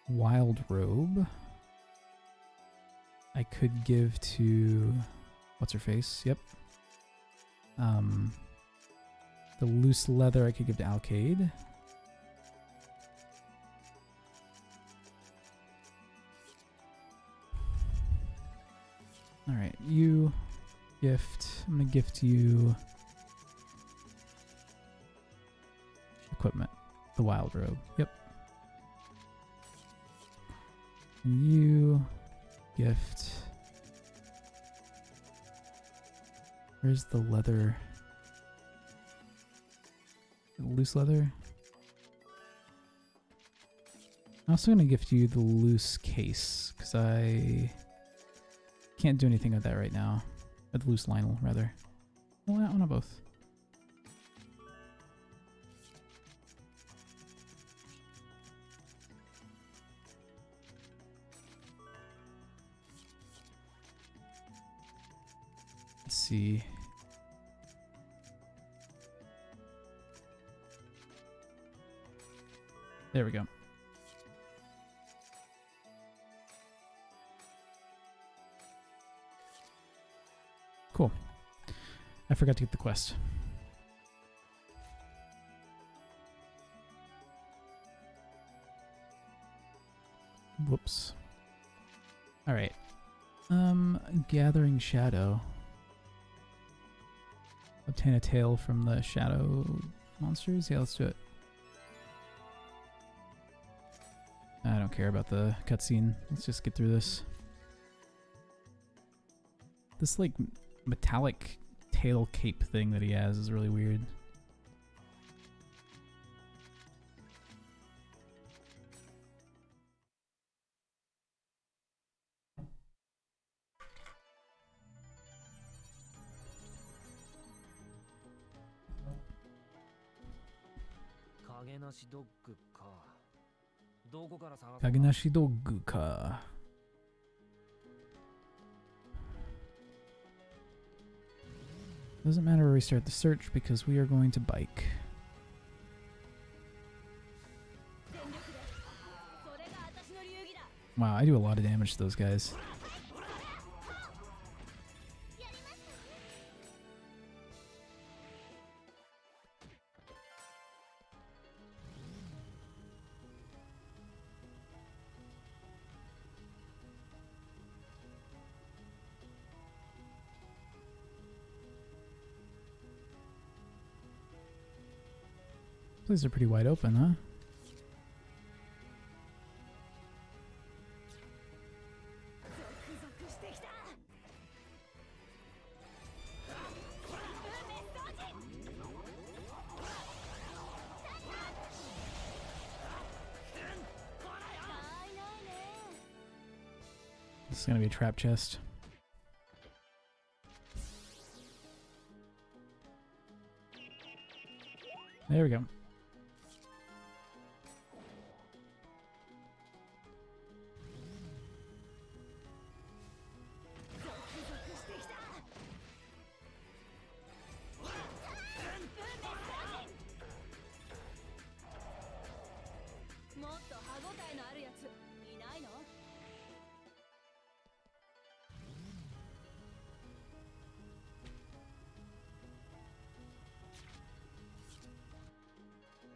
wild robe I could give to what's her face? Yep. The loose leather I could give to Alcade. All right, you gift. I'm gonna gift you equipment, the wild robe. Yep. And you gift. Where's the leather? Loose leather. I'm also gonna gift you the loose case because I can't do anything with that right now. Or the loose Lionel, rather. Well, I want both. Let's see. There we go. Cool. I forgot to get the quest. Whoops. All right. Gathering Shadow. Obtain a tail from the shadow monsters. Yeah, let's do it. I don't care about the cutscene. Let's just get through this. This, like, metallic tail cape thing that he has is really weird. Kagenashi Doggu ka. Doesn't matter where we start the search because we are going to bike. Wow, I do a lot of damage to those guys. These are pretty wide open, huh? This is gonna be a trap chest. There we go.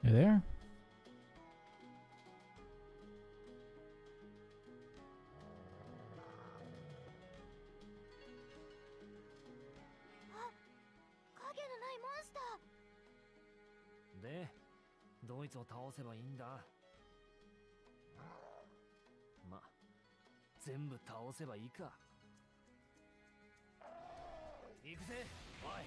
You there? De, どいつを倒せばいいんだ。ま、全部倒せばいいか。行くぜ、おい。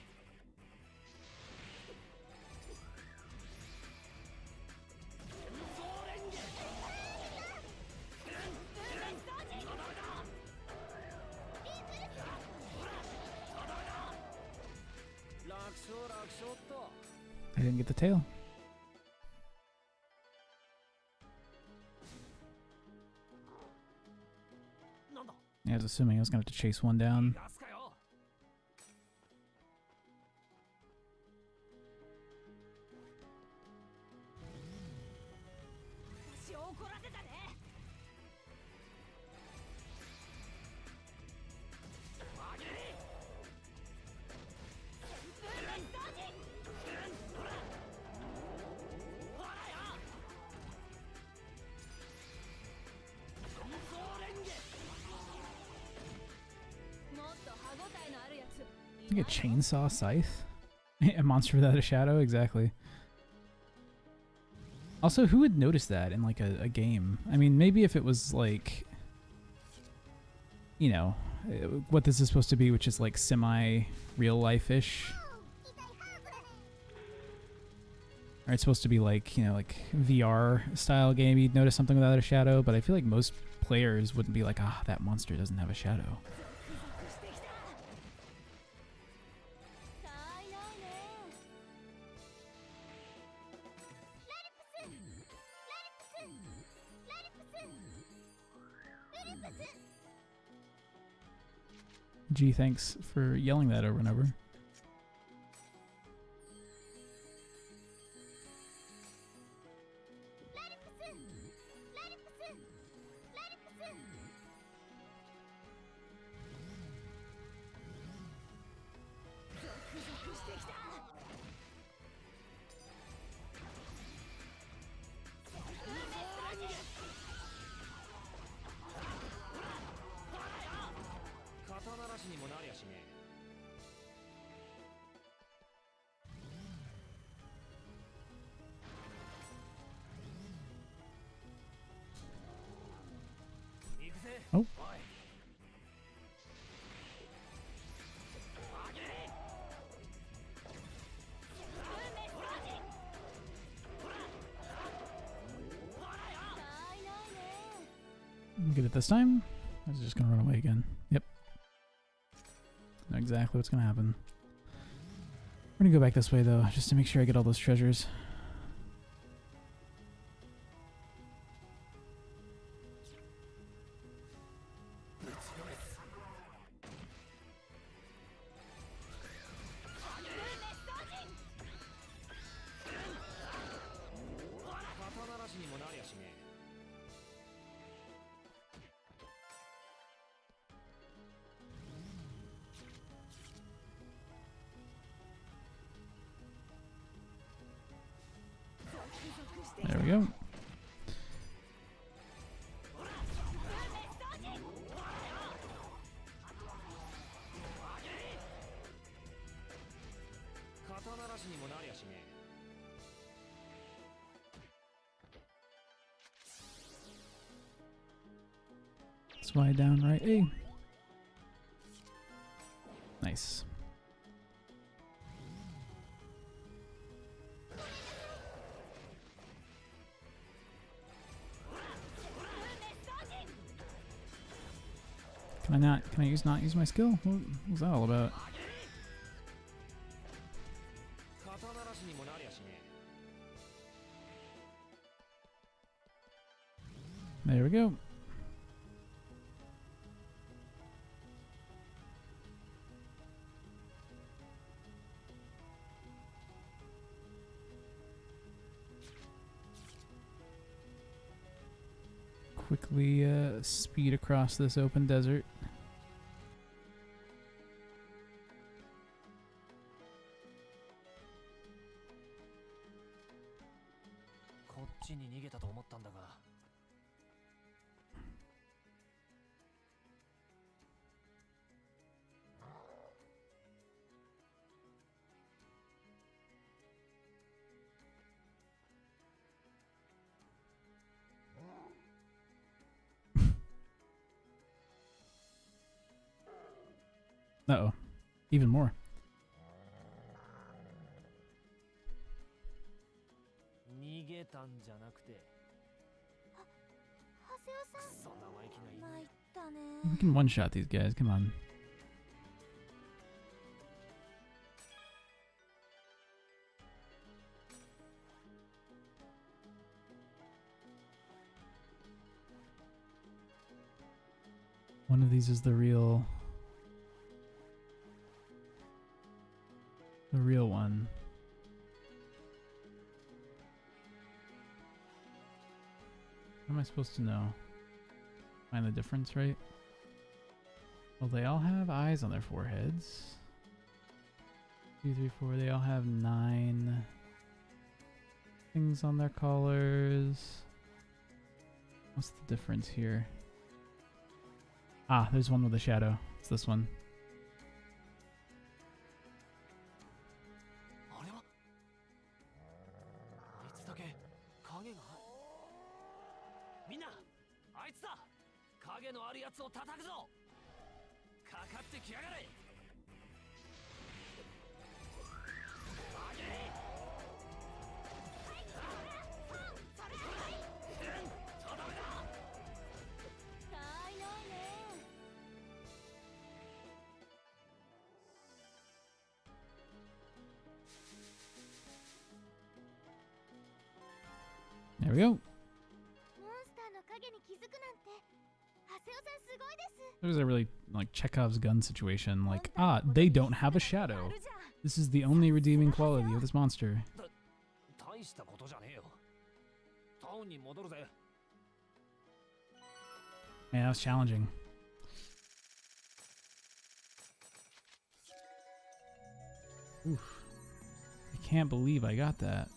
I didn't get the tail. Yeah, I was assuming I was gonna have to chase one down. Like a chainsaw scythe? A monster without a shadow? Exactly. Also, who would notice that in like a game? I mean, maybe if it was like, you know, what this is supposed to be, which is like semi-real life-ish. Or it's supposed to be like, you know, like VR style game, you'd notice something without a shadow, but I feel like most players wouldn't be like, ah, that monster doesn't have a shadow. Gee, thanks for yelling that over and over. Oh. Get it this time? I was just gonna run away again. Yep. Know exactly what's gonna happen. We're gonna go back this way though, just to make sure I get all those treasures. There we go. Slide down right A. Nice. Can I not use my skill? What was that all about? There we go. Quickly speed across this open desert. Uh-oh. Even more. We can one-shot these guys, come on. One of these is the real one. How am I supposed to know? Find the difference, right? Well, they all have eyes on their foreheads. 2, 3, 4. They all have 9 things on their collars. What's the difference here? Ah, there's one with a shadow. It's this one. 末を叩くぞ。かかってきやがれ。上げれ。とどめだ。たいないね。 There we go. モンスターの影に気づくなんて、ハセオさんすごいです。 There's a really like Chekhov's gun situation. Like, they don't have a shadow. This is the only redeeming quality of this monster. 大したことじゃねえよ。タウンに戻るぜ。 Man, that was challenging. Oof. I can't believe I got that.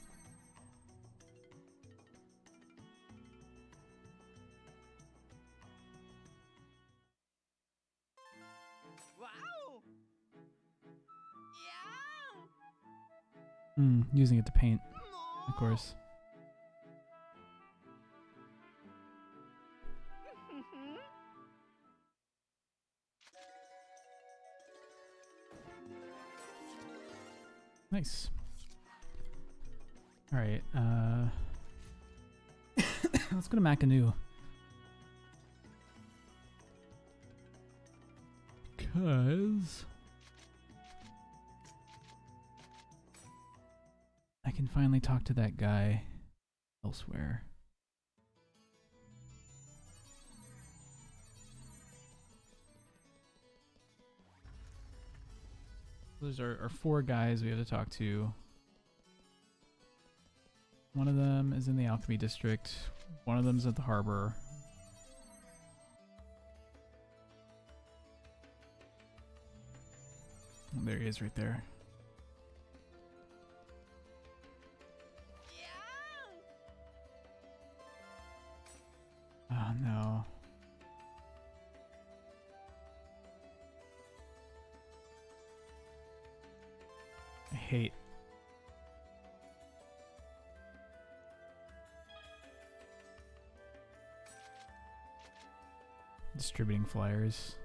Wow! Using it to paint, of course. Nice. All right. Let's go to Makanu. Because I can finally talk to that guy elsewhere. Those are 4 guys we have to talk to. One of them is in the Alchemy District. One of them's at the harbor. Oh, there he is right there. Oh no. I hate. Distributing flyers.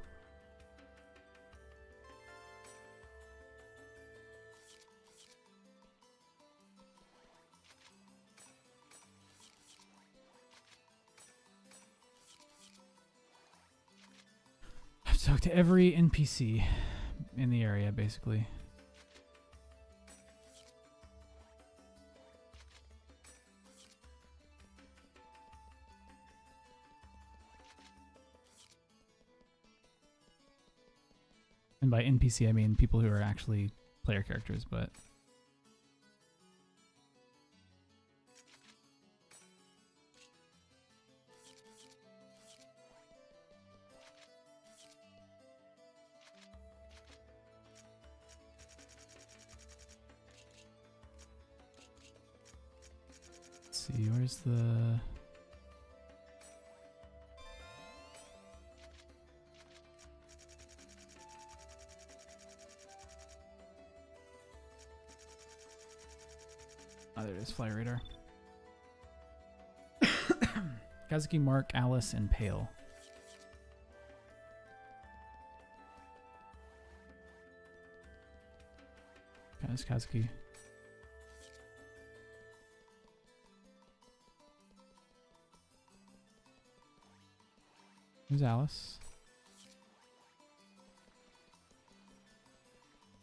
I've talked to every NPC in the area, basically. And by NPC, I mean people who are actually player characters, but... Let's see, where's the... Oh, there it is, Flyer Radar. Kazuki, Mark, Alice, and Pale. There's Kazuki. There's Alice.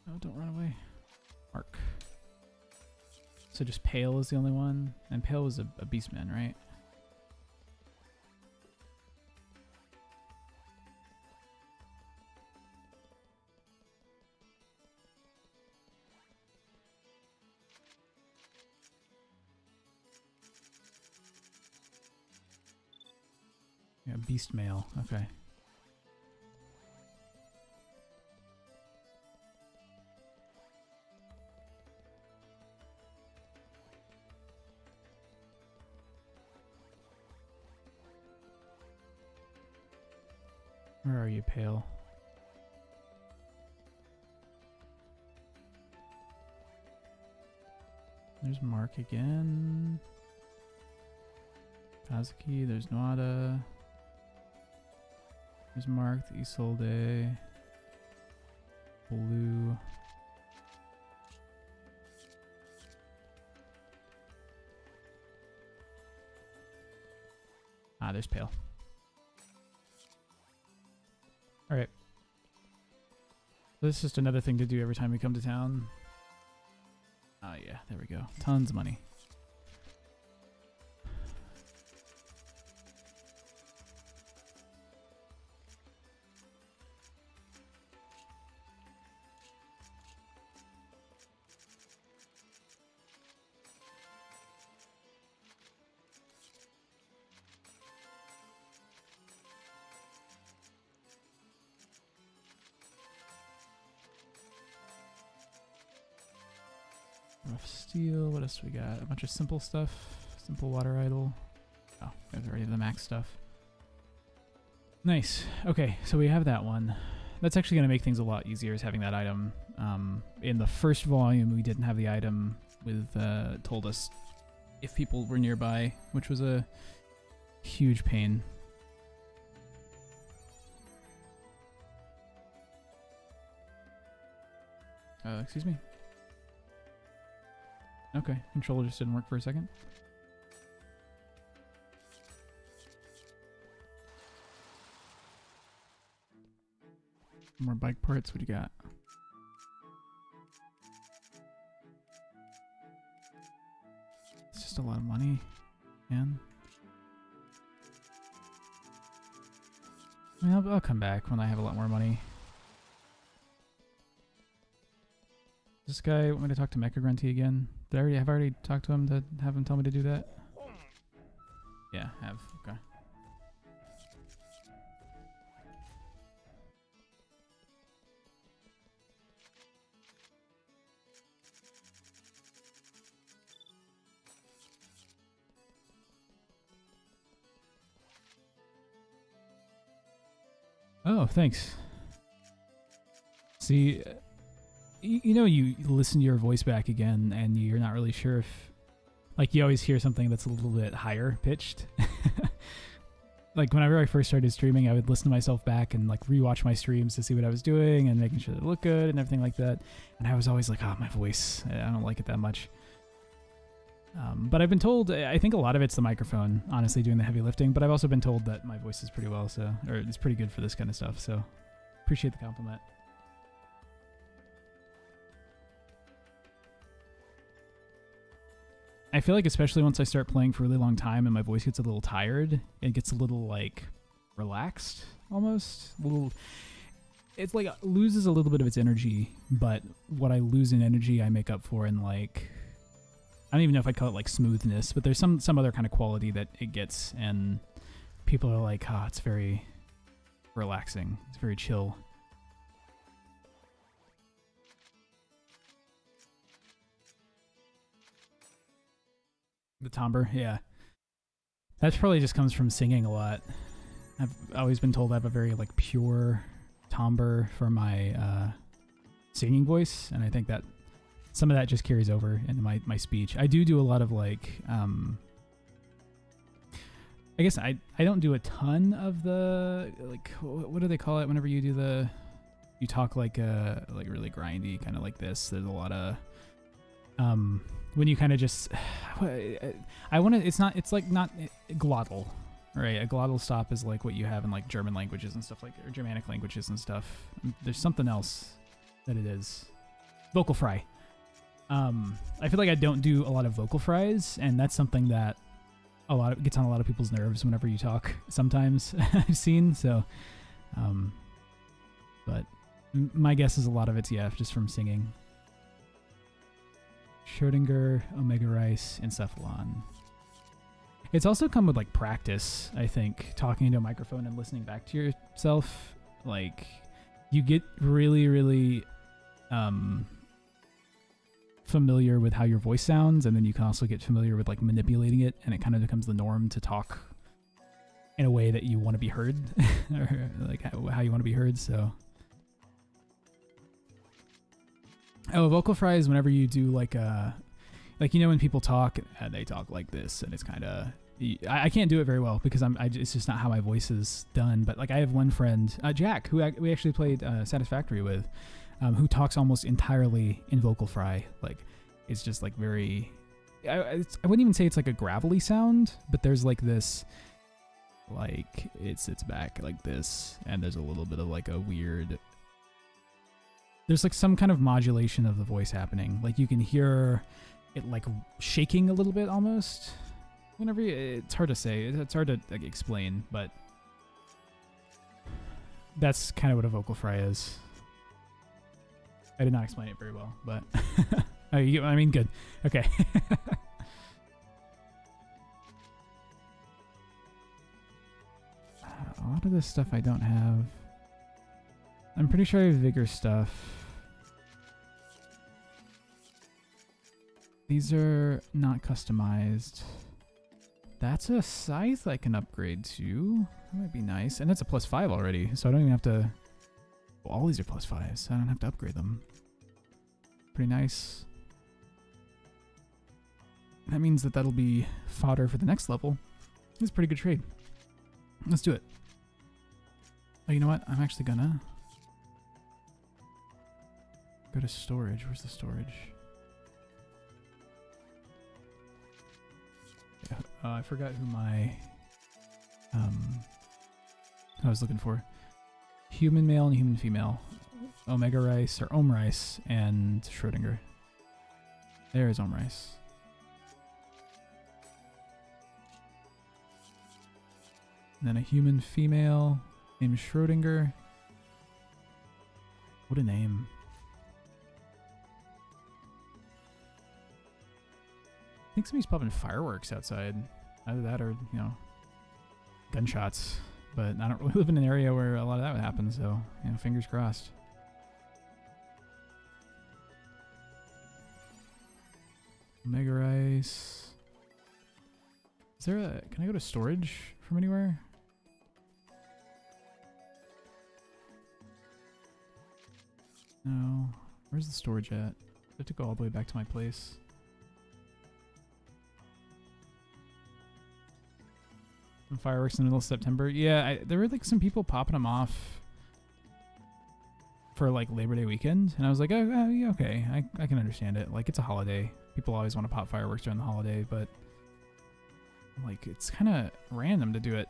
Oh, don't run away. Mark. So just Pale is the only one? And Pale was a Beastman, right? Yeah, Beast Male. Okay. Where are you, Pale? There's Mark again. Kazuki, there's Noada. There's marked Isolde. Blue. Ah, there's pale. Alright. This is just another thing to do every time we come to town. Oh yeah, there we go. Tons of money. Rough steel. What else do we got? A bunch of simple stuff. Simple water idol. Oh, we have already the max stuff. Nice. Okay, so we have that one. That's actually going to make things a lot easier, is having that item. In the first volume, we didn't have the item with told us if people were nearby, which was a huge pain. Excuse me. Okay, controller just didn't work for a second. More bike parts, what do you got? It's just a lot of money, man. I mean, I'll come back when I have a lot more money. This guy want me to talk to Mecha Grunty again? Did I already talked to him to have him tell me to do that? Yeah, have. Okay. Oh, thanks. See, you know, you listen to your voice back again and you're not really sure if, like, you always hear something that's a little bit higher pitched. Like, whenever I first started streaming, I would listen to myself back and, like, rewatch my streams to see what I was doing and making sure they look good and everything like that. And I was always like, oh, my voice, I don't like it that much. But I've been told, I think a lot of it's the microphone, honestly, doing the heavy lifting. But I've also been told that my voice is pretty well, so, or it's pretty good for this kind of stuff. So appreciate the compliment. I feel like especially once I start playing for a really long time and my voice gets a little tired, it gets a little, like, relaxed, almost. A little, it's like, loses a little bit of its energy, but what I lose in energy, I make up for in, like, I don't even know if I'd call it, like, smoothness, but there's some other kind of quality that it gets, and people are like, oh, it's very relaxing. It's very chill. The timbre, yeah. That probably just comes from singing a lot. I've always been told I have a very, like, pure timbre for my singing voice, and I think that some of that just carries over into my speech. I do a lot of, like, I guess I don't do a ton of the, like, what do they call it whenever you do the, you talk like really grindy, kind of like this. There's a lot of, when you kind of just, I want to, it's like not glottal, right? A glottal stop is like what you have in, like, German languages and stuff, like, or Germanic languages and stuff. There's something else that it is. Vocal fry. I feel like I don't do a lot of vocal fries, and that's something that gets on a lot of people's nerves whenever you talk sometimes. I've seen, so, but my guess is a lot of it's, yeah, just from singing. Schrödinger, Omega Rice, Encephalon. It's also come with, like, practice, I think, talking into a microphone and listening back to yourself. Like, you get really, really familiar with how your voice sounds, and then you can also get familiar with, like, manipulating it, and it kind of becomes the norm to talk in a way that you want to be heard, or, like, how you want to be heard, so... Oh, vocal fry is whenever you do, like, you know, when people talk, they talk like this, and it's kind of I can't do it very well because it's just not how my voice is done. But like I have one friend, Jack, who we actually played Satisfactory with, who talks almost entirely in vocal fry. Like it's just like very, I wouldn't even say it's like a gravelly sound, but there's like this, like it sits back like this, and there's a little bit of like a weird, there's like some kind of modulation of the voice happening. Like you can hear it like shaking a little bit almost. Whenever it's hard to say, it's hard to like explain, but that's kind of what a vocal fry is. I did not explain it very well, but oh, you get what I mean? Good. Okay. A lot of this stuff I don't have. I'm pretty sure I have Vigor stuff. These are not customized. That's a scythe I can upgrade to. That might be nice. And that's a +5 already, so I don't even have to... Well, all these are +5s, so I don't have to upgrade them. Pretty nice. That means that that'll be fodder for the next level. It's a pretty good trade. Let's do it. Oh, you know what? I'm actually gonna... go to storage. Where's the storage? I forgot who my I was looking for. Human male and human female. Omega Rice or Ohm Rice and Schrodinger. There's Ohm Rice. And then a human female named Schrodinger. What a name. I think somebody's popping fireworks outside. Either that or, you know, gunshots. But I don't really live in an area where a lot of that would happen, so, you know, fingers crossed. Omega Rice. Is there a... Can I go to storage from anywhere? No. Where's the storage at? I have to go all the way back to my place. Some fireworks in the middle of September. Yeah, there were like some people popping them off for like Labor Day weekend, and I was like, oh yeah, okay, I can understand it. Like it's a holiday. People always want to pop fireworks during the holiday, but like it's kind of random to do it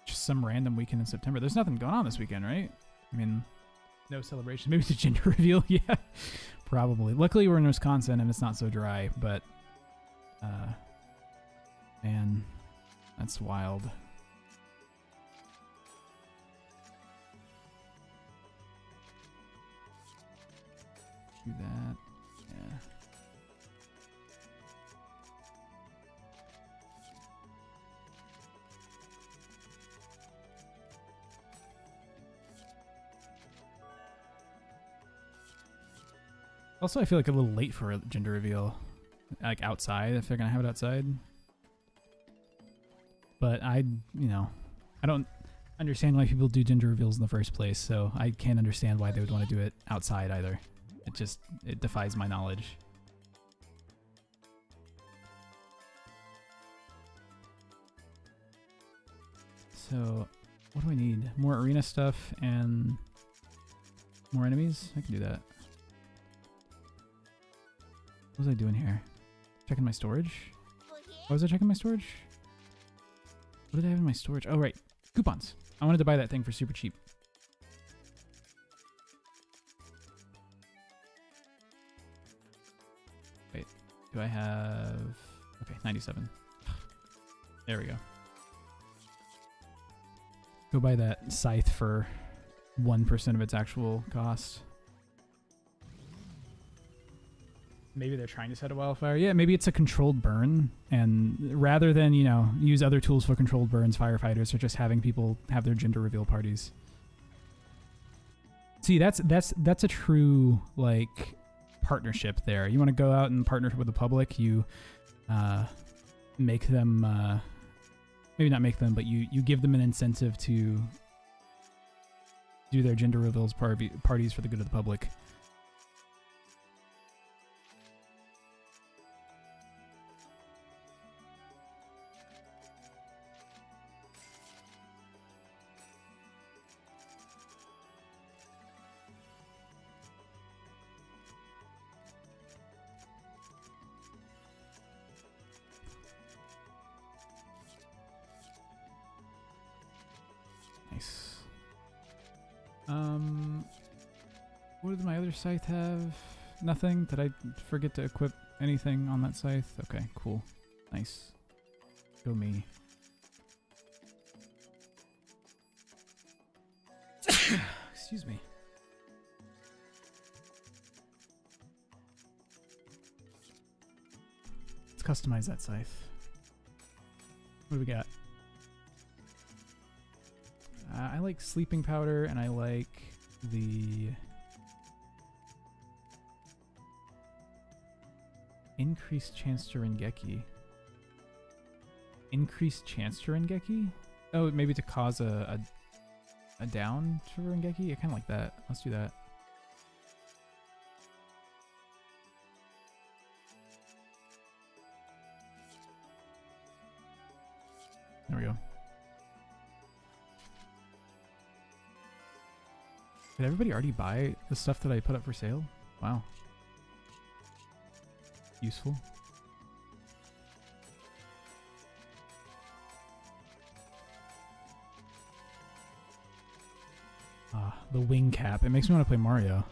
just some random weekend in September. There's nothing going on this weekend, right? I mean, no celebration. Maybe it's a gender reveal. Yeah, probably. Luckily, we're in Wisconsin and it's not so dry, but man, that's wild. Do that. Yeah. Also, I feel like a little late for a gender reveal. Like outside, if they're gonna have it outside. But I don't understand why people do gender reveals in the first place, so I can't understand why they would want to do it outside either. It defies my knowledge. So, what do I need? More arena stuff and more enemies? I can do that. What was I doing here? Checking my storage? Why was I checking my storage? What did I have in my storage? Oh, right. Coupons. I wanted to buy that thing for super cheap. Wait. Do I have... Okay, 97. There we go. Go buy that scythe for 1% of its actual cost. Maybe they're trying to set a wildfire. Yeah, maybe it's a controlled burn, and rather than, you know, use other tools for controlled burns, firefighters are just having people have their gender reveal parties. See, that's a true, like, partnership there. You want to go out and partner with the public, you make them, maybe not make them, but you give them an incentive to do their gender reveals parties for the good of the public. What did my other scythe have? Nothing? Did I forget to equip anything on that scythe? Okay, cool. Nice. Go me. Excuse me. Let's customize that scythe. What do we got? I like sleeping powder, and I like the increased chance to Rengeki. Increased chance to Rengeki? Oh, maybe to cause a down to Rengeki? I kind of like that. Let's do that. There we go. Did everybody already buy the stuff that I put up for sale? Wow. Useful. The wing cap. It makes me want to play Mario.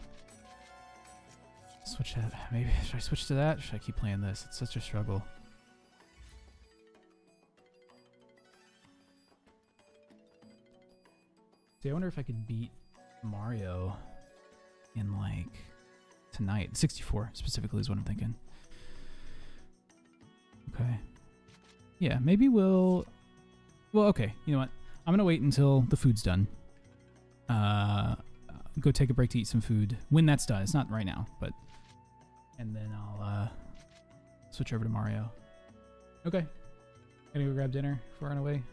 Switch that. Maybe. Should I switch to that? Or should I keep playing this? It's such a struggle. See, I wonder if I could beat Mario in, like, tonight. 64 specifically is what I'm thinking. Okay. Yeah, maybe we'll... Well, okay. You know what? I'm going to wait until the food's done. Go take a break to eat some food. When that's done. It's not right now, but... And then I'll switch over to Mario. Okay. Gonna go grab dinner before I run away.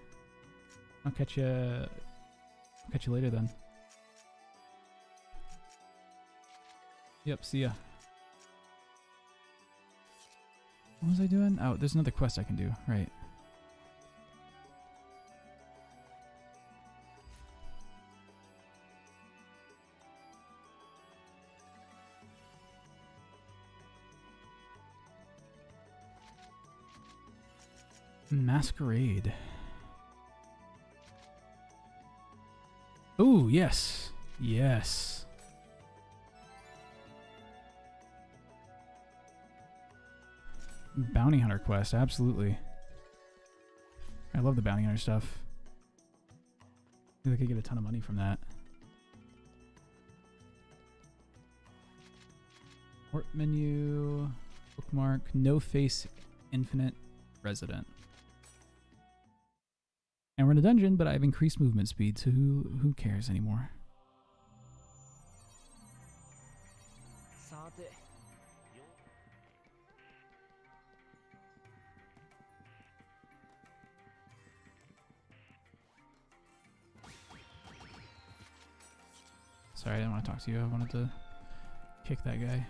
I'll catch you later then. Yep, see ya. What was I doing? Oh, there's another quest I can do. Right. Masquerade. Oh, yes. Yes. Bounty Hunter quest, absolutely. I love the Bounty Hunter stuff. I think I could get a ton of money from that. Port menu, bookmark, no face, infinite, resident. And we're in a dungeon, but I have increased movement speed, so who cares anymore? Sorry, I didn't want to talk to you. I wanted to kick that guy.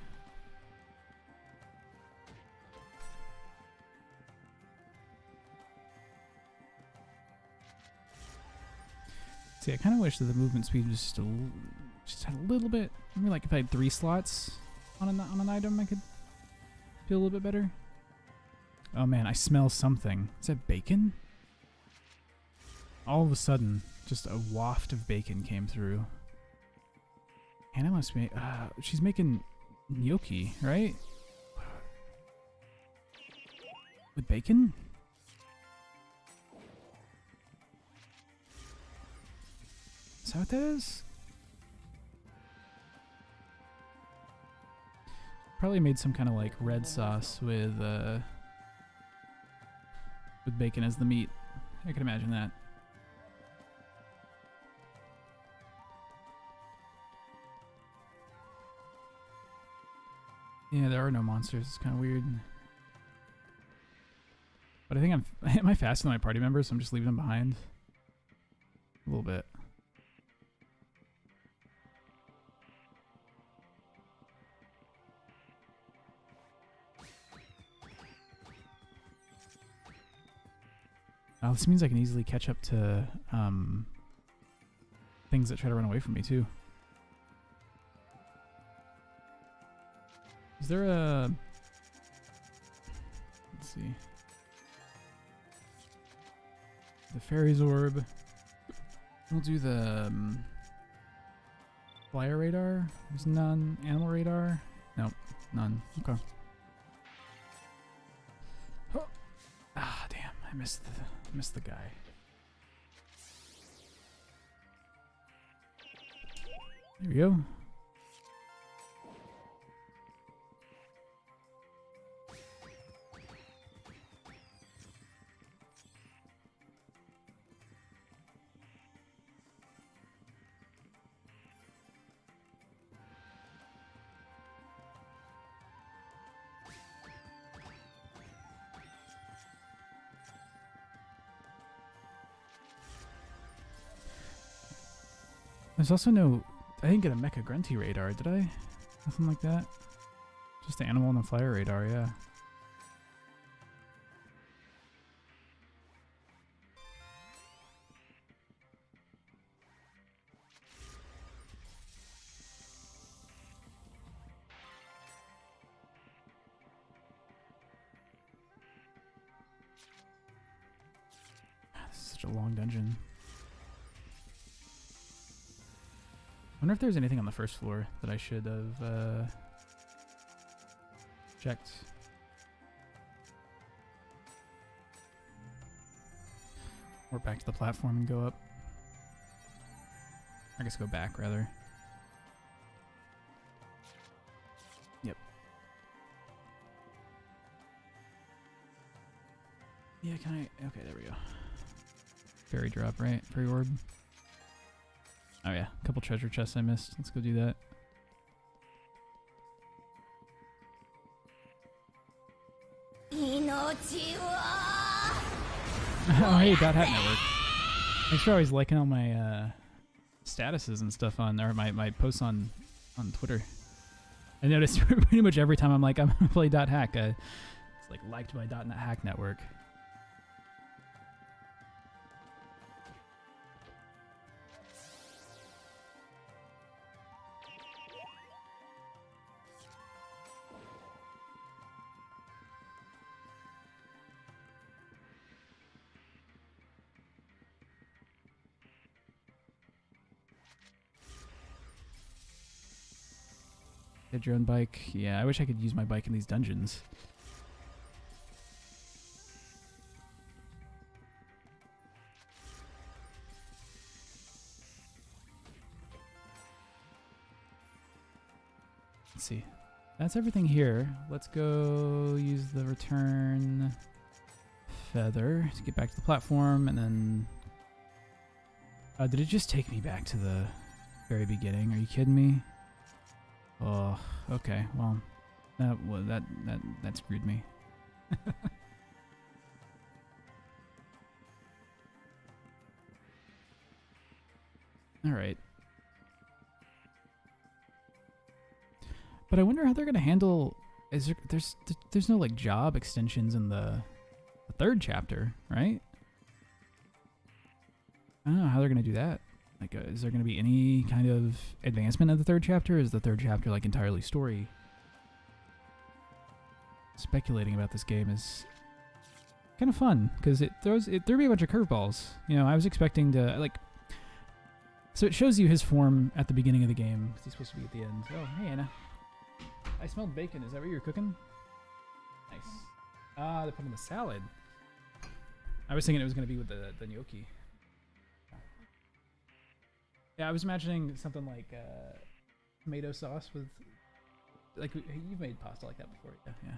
See, I kind of wish that the movement speed was just had a little bit. Maybe like if I had 3 slots on an item, I could feel a little bit better. Oh man, I smell something. Is that bacon? All of a sudden, just a waft of bacon came through. Hannah must make. She's making gnocchi, right? With bacon? Is that what that is? Probably made some kind of like red sauce with bacon as the meat. I can imagine that. Yeah, there are no monsters. It's kind of weird. But I think am I faster than my party members, so I'm just leaving them behind? A little bit. This means I can easily catch up to things that try to run away from me too. Is there a... Let's see. The Fairy's Orb. We'll do the... Flyer radar? There's none. Animal radar? Nope, none. Okay. Oh. Ah, damn! I missed the guy. There we go. There's also no... I didn't get a Mecha Grunty radar, did I? Nothing like that? Just the animal and the flyer radar, yeah. This is such a long dungeon. I wonder if there's anything on the first floor that I should have checked. Or back to the platform and go up. I guess go back, rather. Yep. Yeah, can I... Okay, there we go. Fairy drop, right? Fairy orb. Oh yeah, a couple treasure chests I missed. Let's go do that. Oh hey, Dot Hat Network. Thanks for always liking all my statuses and stuff on, or my posts on Twitter. I noticed pretty much every time I'm like, I'm gonna play Dot Hack, it's like liked by Dot Hack Network. Get your own bike. Yeah, I wish I could use my bike in these dungeons. Let's see. That's everything here. Let's go use the return feather to get back to the platform, and then... did it just take me back to the very beginning? Are you kidding me? Oh, okay. Well, that screwed me. All right. But I wonder how they're gonna handle. There's no like job extensions in the third chapter, right? I don't know how they're gonna do that. Like, is there going to be any kind of advancement of the third chapter? Is the third chapter, like, entirely story? Speculating about this game is kind of fun, because it threw me a bunch of curveballs. You know, I was expecting to, like... So it shows you his form at the beginning of the game. He's supposed to be at the end. Oh, hey, Anna. I smelled bacon. Is that what you're cooking? Nice. Ah, they put in the salad. I was thinking it was going to be with the gnocchi. Yeah, I was imagining something like tomato sauce with, like, you've made pasta like that before, yeah.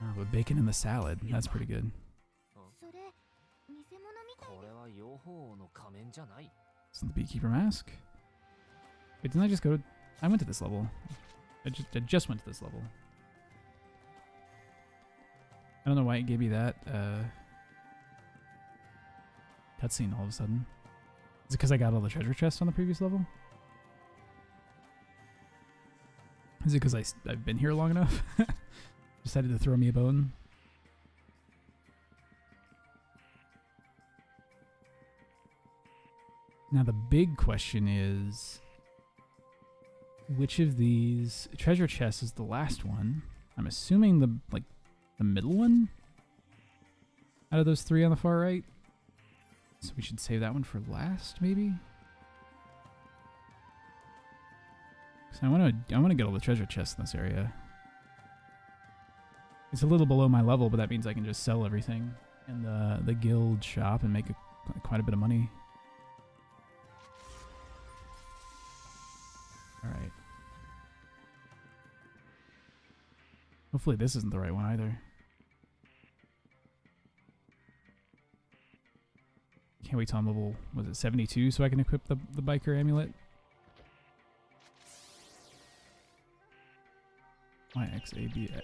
Oh, but bacon in the salad, that's pretty good. Isn't the beekeeper mask? Wait, didn't I just go? I went to this level. I just went to this level. I don't know why it gave me that cutscene all of a sudden. Is it because I got all the treasure chests on the previous level? Is it because I've been here long enough? Decided to throw me a bone? Now the big question is, which of these treasure chests is the last one? I'm assuming the middle one? out of those 3 on the far right. So we should save that one for last, maybe? So I want to get all the treasure chests in this area. It's a little below my level, but that means I can just sell everything in the guild shop and make quite a bit of money. All right. Hopefully this isn't the right one either. Can't wait till I'm level, was it 72 so I can equip the biker amulet? YXABX.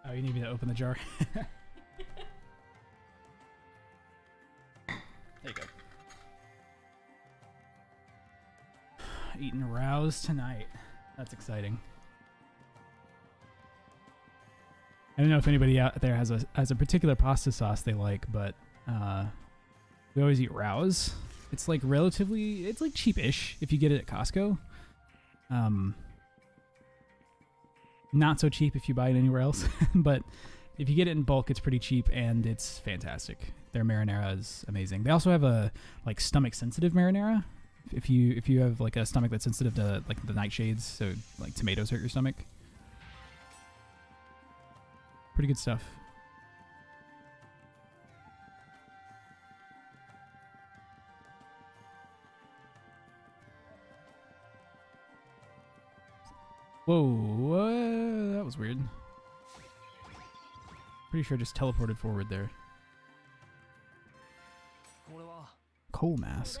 Oh, you need me to open the jar? There you go. Eating rouse tonight. That's exciting. I don't know if anybody out there has a particular pasta sauce they like, but we always eat rouse. It's like it's like cheap-ish if you get it at Costco. Not so cheap if you buy it anywhere else, but if you get it in bulk, it's pretty cheap and it's fantastic. Their marinara is amazing. They also have a like stomach-sensitive marinara. If you have like a stomach that's sensitive to like the nightshades, so like tomatoes hurt your stomach. Pretty good stuff. Whoa, that was weird. Pretty sure I just teleported forward there. Coal mask.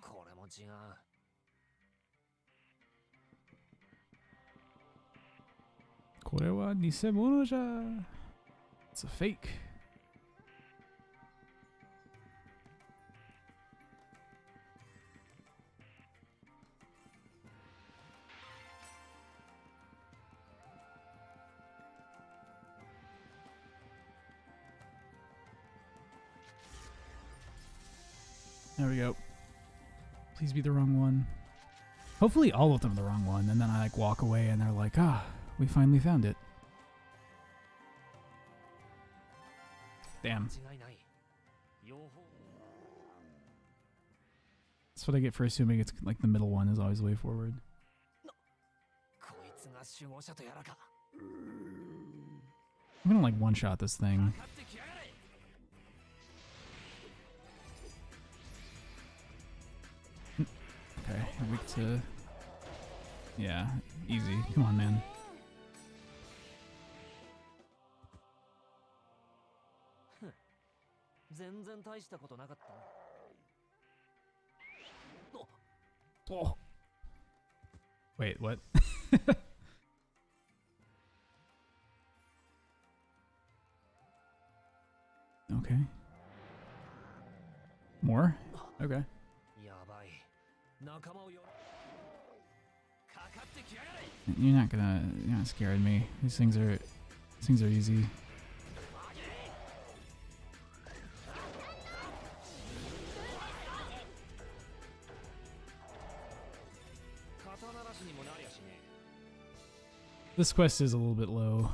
これも違う。 これは偽物じゃ。It's a fake. There we go. Please be the wrong one. Hopefully all of them are the wrong one, and then I like walk away and they're like, ah, we finally found it. Damn. That's what I get for assuming it's like the middle one is always the way forward. I'm gonna like one-shot this thing. Okay, weak to... Yeah, easy. Come on, man. Oh. Wait, what? Okay. More? Okay. You're not scaring me. These things are easy. This quest is a little bit low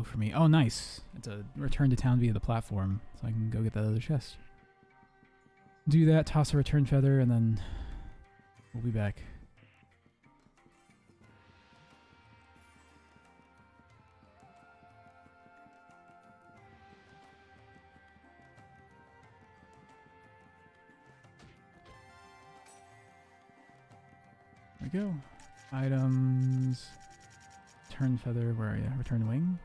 for me. Oh, nice. It's a return to town via the platform, so I can go get that other chest. Do that, toss a return feather, and then we'll be back. There we go. Items. Return feather. Where are you? Return wing.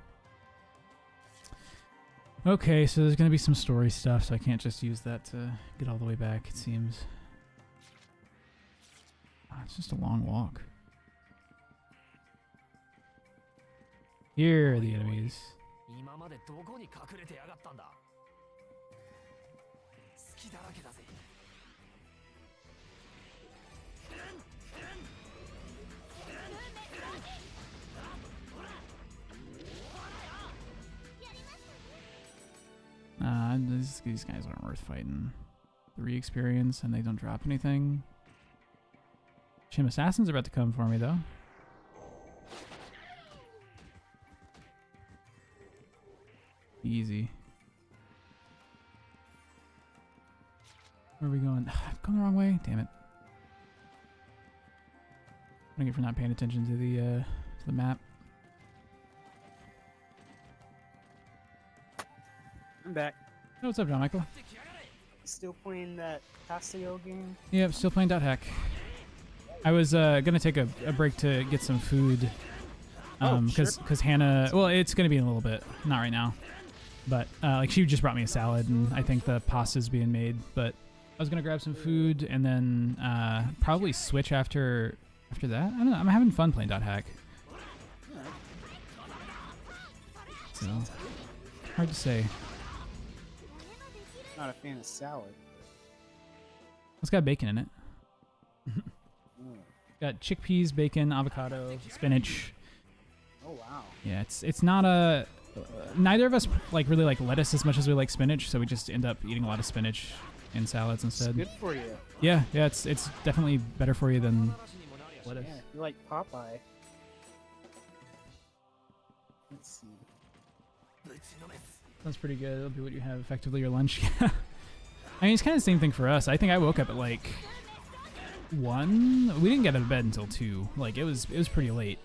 Okay, so there's going to be some story stuff, so I can't just use that to get all the way back, it seems. It's just a long walk. Here are the enemies. These guys aren't worth fighting. 3 experience and they don't drop anything. Chim Assassin's about to come for me, though. Easy. Where are we going? I'm going the wrong way. Damn it. I get for not paying attention to the map. I'm back. Oh, what's up, John Michael? Still playing that Paseo game? Yep, still playing .hack. I was gonna take a break to get some food. Because Hannah, well, it's gonna be in a little bit, not right now. But like she just brought me a salad, and I think the pasta's being made. But I was gonna grab some food and then probably switch after that. I don't know. I'm having fun playing .hack. So hard to say. Not a fan of salad. It's got bacon in it. Mm. Got chickpeas, bacon, avocado, spinach. Oh wow. Yeah, it's not a. Neither of us like really like lettuce as much as we like spinach, so we just end up eating a lot of spinach in salads It's instead. good for you. Yeah, it's definitely better for you than lettuce. Yeah, you like Popeye. Let's see. Sounds pretty good. It'll be what you have effectively your lunch. I mean, it's kind of the same thing for us. I think I woke up at like 1. We didn't get out of bed until 2. Like it was pretty late.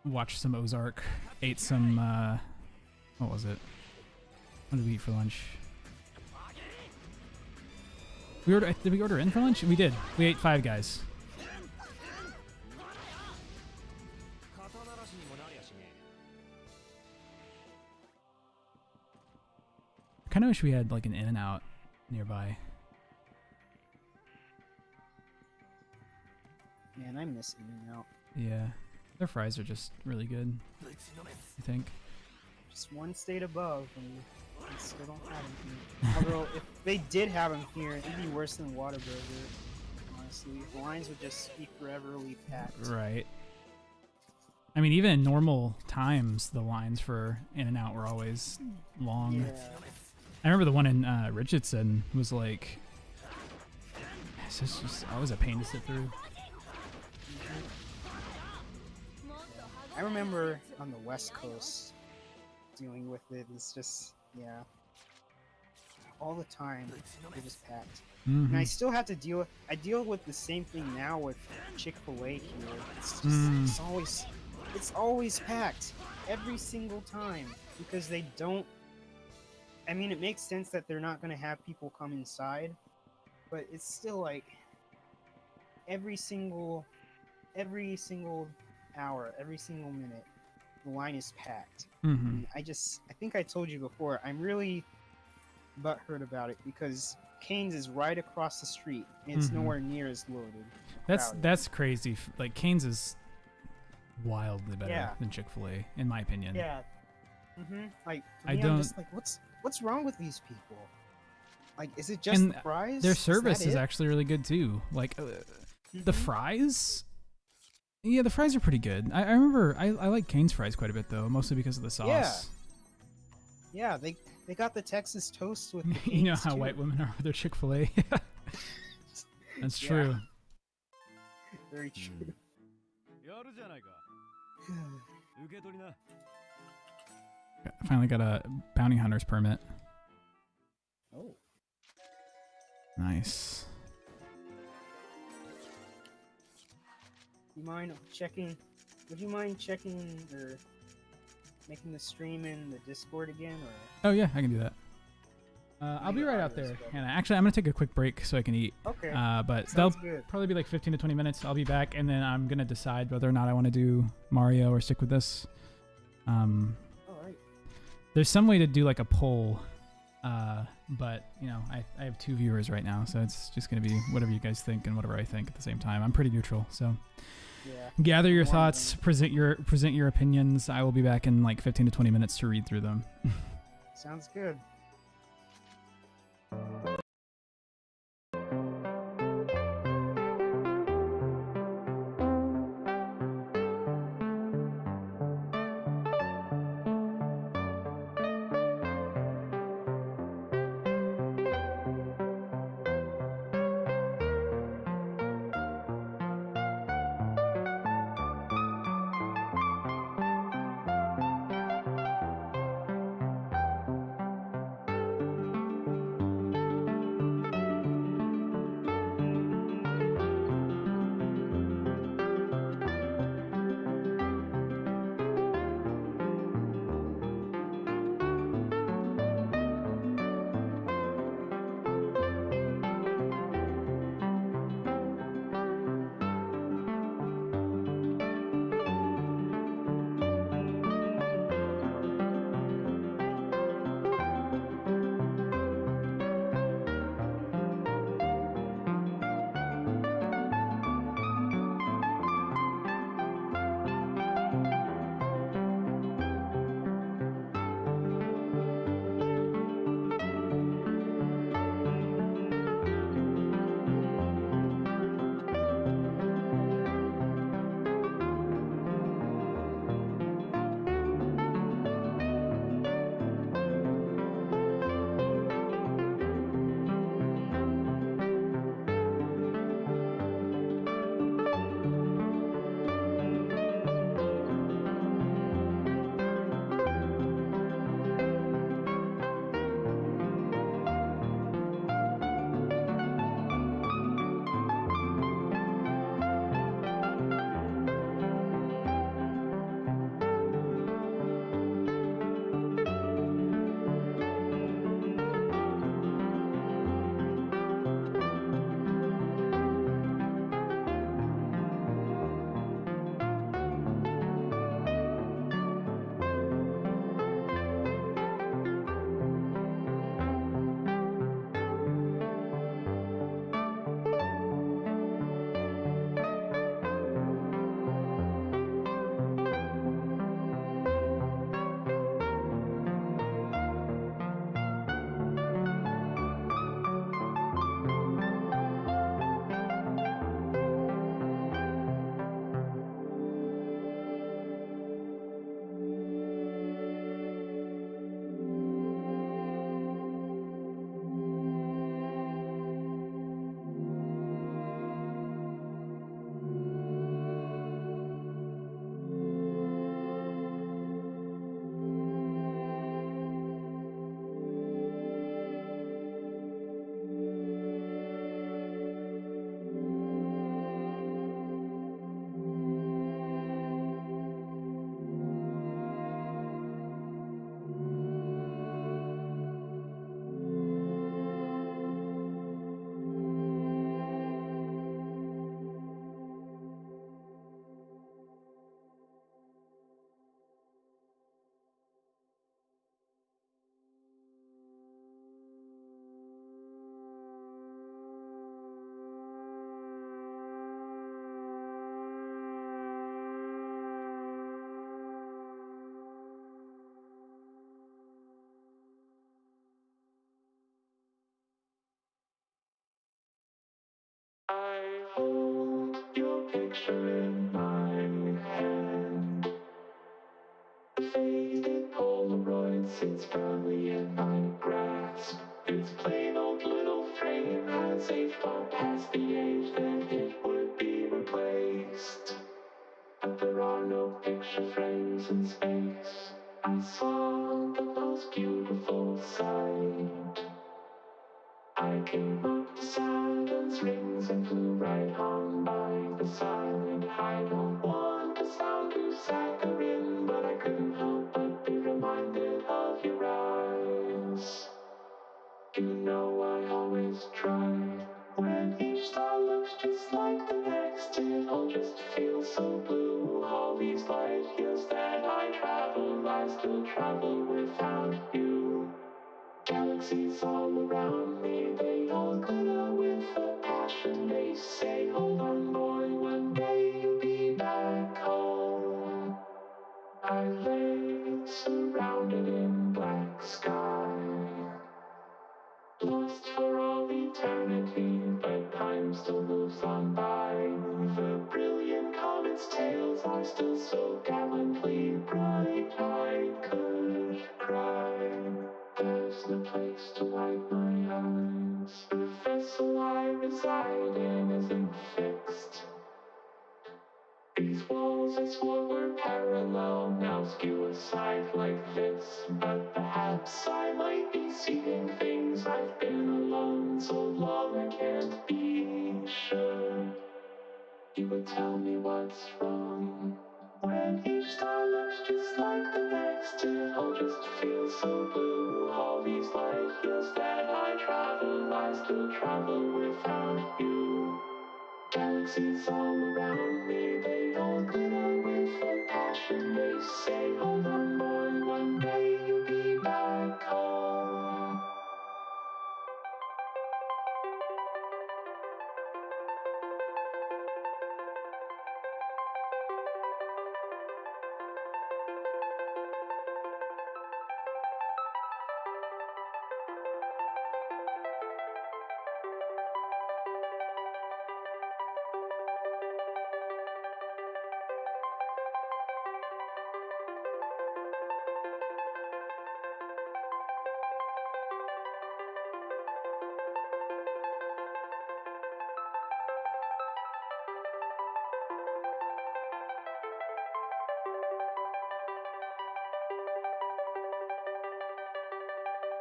Watched some Ozark. Ate some what was it? What did we eat for lunch? Did we order in for lunch? We did. We ate Five Guys. Kind of wish we had like an In-N-Out nearby. Man, I miss In-N-Out. Yeah, their fries are just really good. I think. Just one state above, and we still don't have them here. Although, if they did have them here, it'd be worse than Whataburger. Honestly, the lines would just be foreverly packed. Right. I mean, even in normal times, the lines for In-N-Out were always long. Yeah. I remember the one in Richardson was like, it's just always a pain to sit through. I remember on the West Coast dealing with it. It's just, yeah, all the time they're just packed. And I still have to deal. I deal with the same thing now with Chick-fil-A here. It's just, it's always packed every single time because they don't. I mean, it makes sense that they're not going to have people come inside, but it's still like every single hour, every single minute, the line is packed. And I think I told you before, I'm really butthurt about it because Cane's is right across the street. And it's nowhere near as loaded. That's crazy. Like Cane's is wildly better than Chick-fil-A, in my opinion. Yeah. Like I'm just like, what's wrong with these people? Like, is it just the fries? Their service is actually really good too. Like the fries. Yeah, the fries are pretty good. I remember I like Cane's fries quite a bit though, mostly because of the sauce. Yeah, they got the Texas toast with the you know how too. white women are with their Chick-fil-A. That's true. Very true. I finally got a bounty hunter's permit. Oh. Nice. You mind checking? Would you mind checking or making the stream in the Discord again? Or? Oh yeah, I can do that. I'll be right out there, Hannah. Actually, I'm gonna take a quick break so I can eat. Okay. But Sounds that'll good. probably be like 15 to 20 minutes. I'll be back, and then I'm gonna decide whether or not I want to do Mario or stick with this. All right. There's some way to do like a poll, but you know, I have 2 viewers right now, so it's just gonna be whatever you guys think and whatever I think at the same time. I'm pretty neutral, so Yeah. gather your thoughts, present your opinions. I will be back in like 15 to 20 minutes to read through them. Sounds good. picture in my head. Faded Polaroid sits proudly in my grasp. Its plain old little frame has aged far past the age that it would be replaced. But there are no picture frames in space. I saw the most beautiful sight. I came up to Saturn's rings and flew right on by the side. I don't want to sound too saccharine, but I couldn't help but be reminded of your eyes. You know I always try. When each star looks just like the next, it all just feels so blue. All these light years that I still travel without you. Galaxies all around me, they all glitter with a passion. They say, hold on boy, one day you'll be back home. I lay surrounded in black sky, lost for all eternity, but time still moves on by. The brilliant comet's tails are still so gallantly bright. I could cry. There's no place to wipe my eyes. The vessel I reside in isn't fixed. These walls I swore were parallel now skew aside like this. But perhaps I might be seeing things. I've been alone so long I can't be sure. You would tell me what's wrong. When each star looks just like the next, it all just feels so blue. All these light years that I still travel without you. Galaxies all around me, they all glitter with a passion. They say, hold on boy, one day you'll be back home.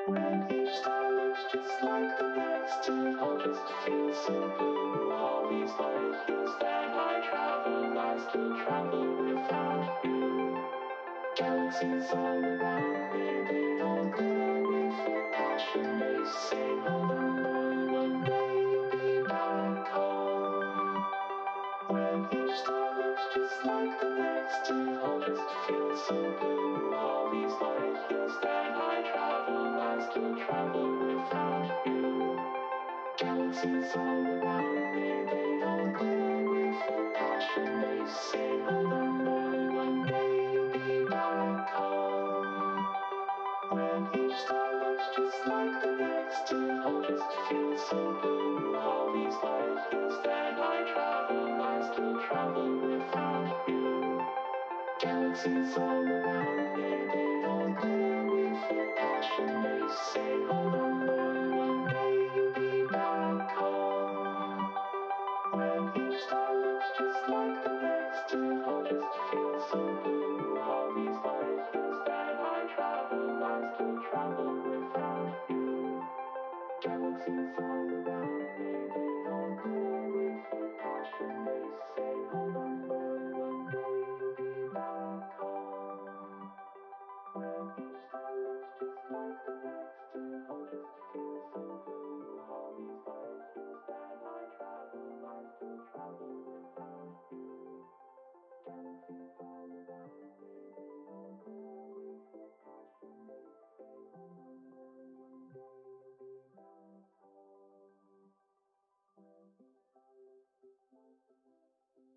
When each star looks just like the next, it all just feels so blue. All these light years that I still travel without you. Galaxies all around me, they all glitter with a passion. They say, hold on boy, one day you'll be back home. When each star looks just like the next, it all just feels so blue. All these light years that I still travel without you. Galaxies all around me, they all glitter with a passion. They say, hold on boy, one day you'll be back home. When each star looks just like the next, it all just feels so blue. All these light years that I still travel without you. Galaxies all around me, they all glitter with a passion. They say, hold on boy, one day you'll be back home. When each star looks just like the next, it all just feels so blue. All these light years that I still travel without you. Galaxies all around me, they all glitter with a passion. They say, hold on boy, one day you'll be back home. When each star looks just like the next, it all just feels so blue. All these light years that I still travel without you. Galaxies all around me, they all glitter with a passion. They say, hold on boy, one day you'll be back home. When each star looks just like the next,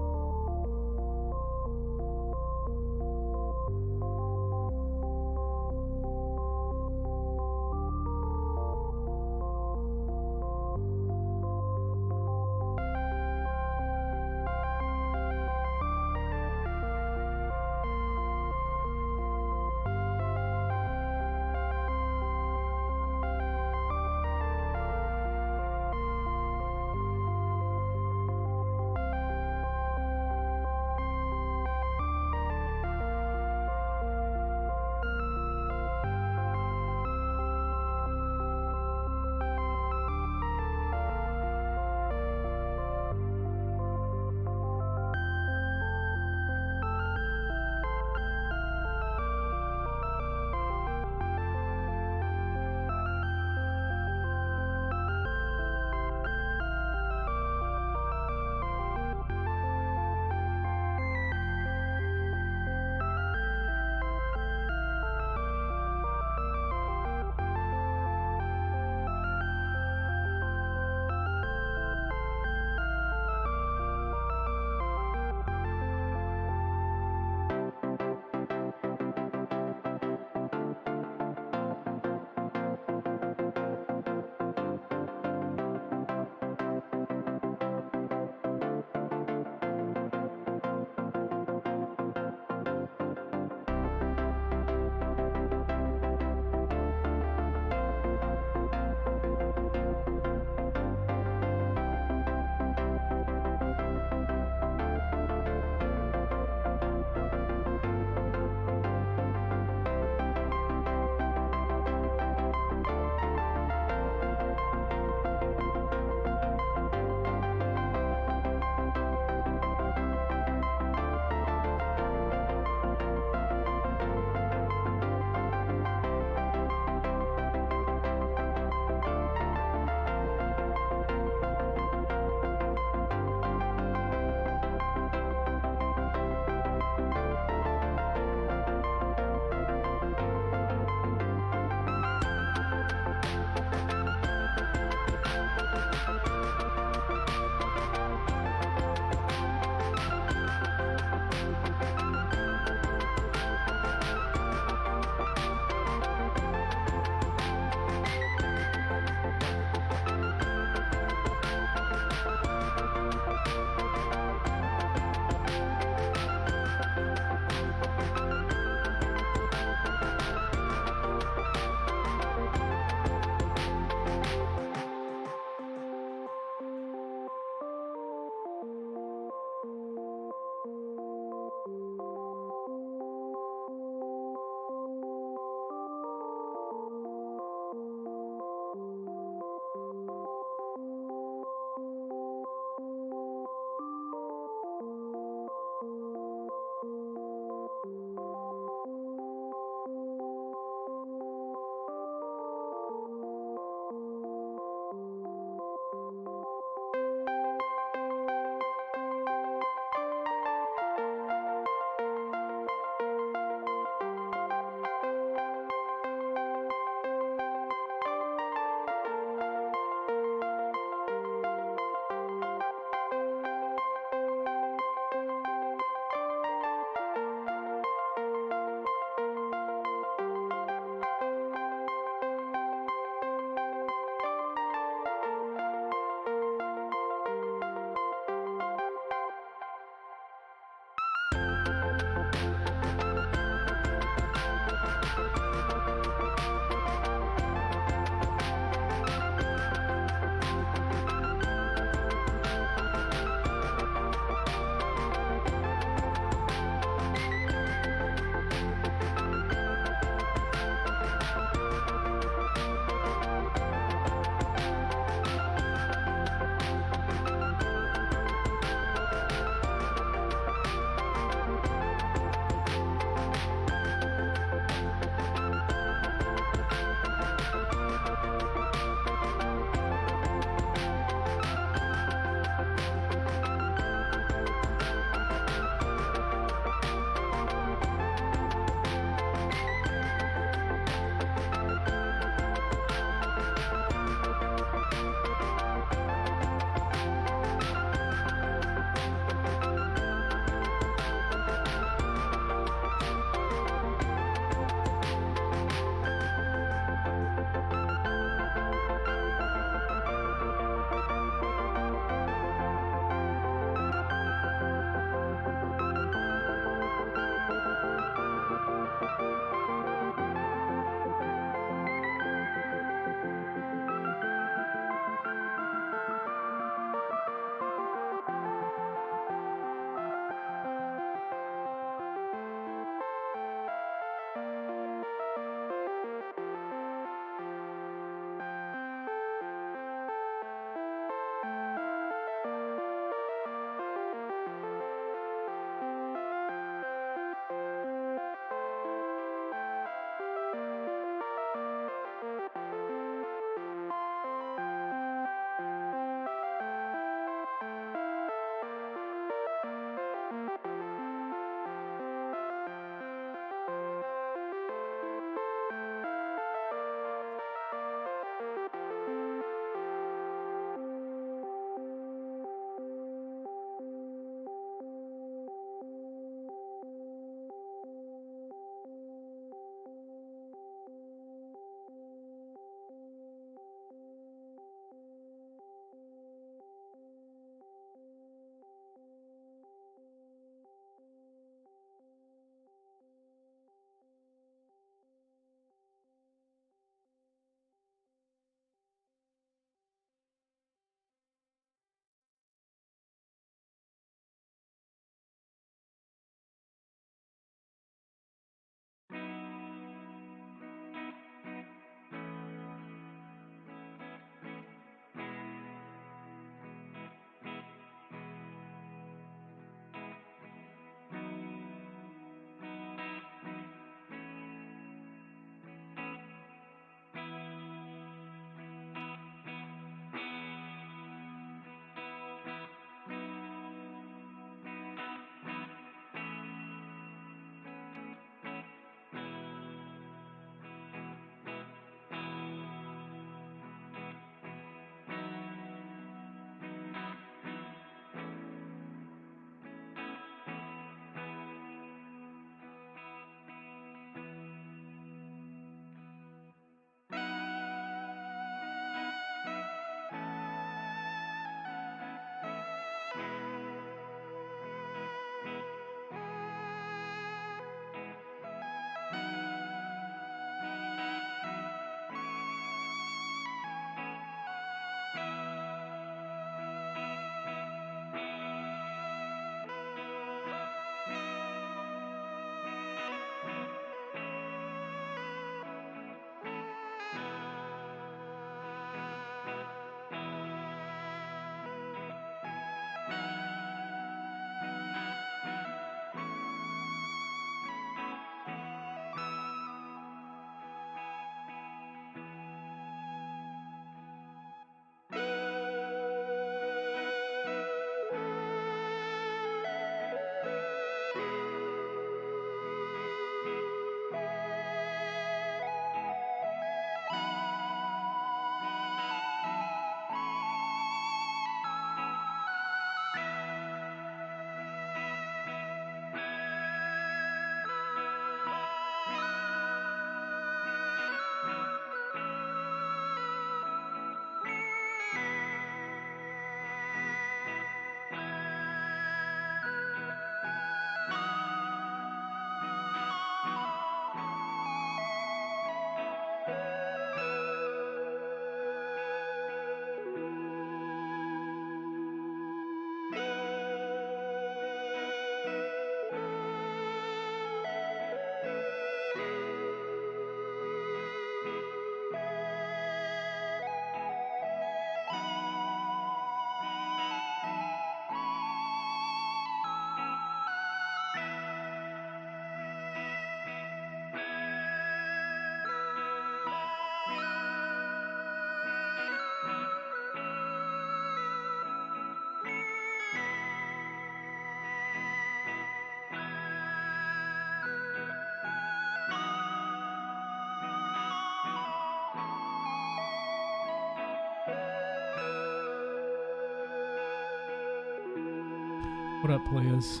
What up, players?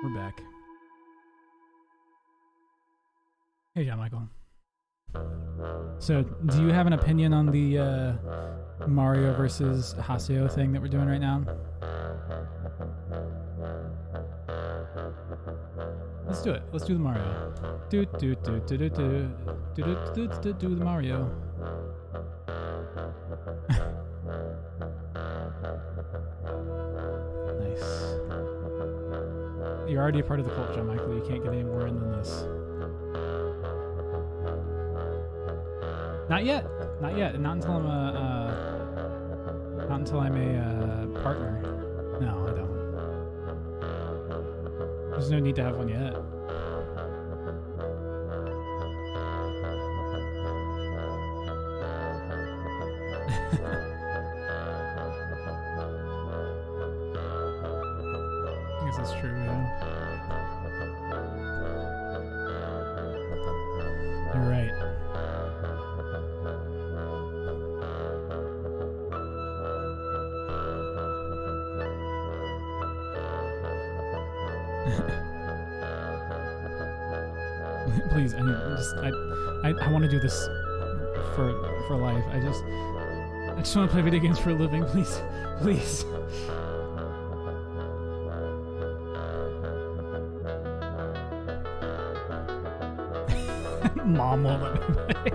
We're back. Hey, John Michael. So, do you have an opinion on the Mario versus Haseo thing that we're doing right now? Let's do it. Let's do the Mario. Do the Mario. Nice. You're already a part of the cult, John Michael. You can't get any more in than this. Not yet. Not yet. Not until I'm a partner. No, I don't. There's no need to have one yet. I guess that's true, yeah. You're right. Please, I want to do this for life. I just want to play video games for a living. Please, please. Mom won't let me play.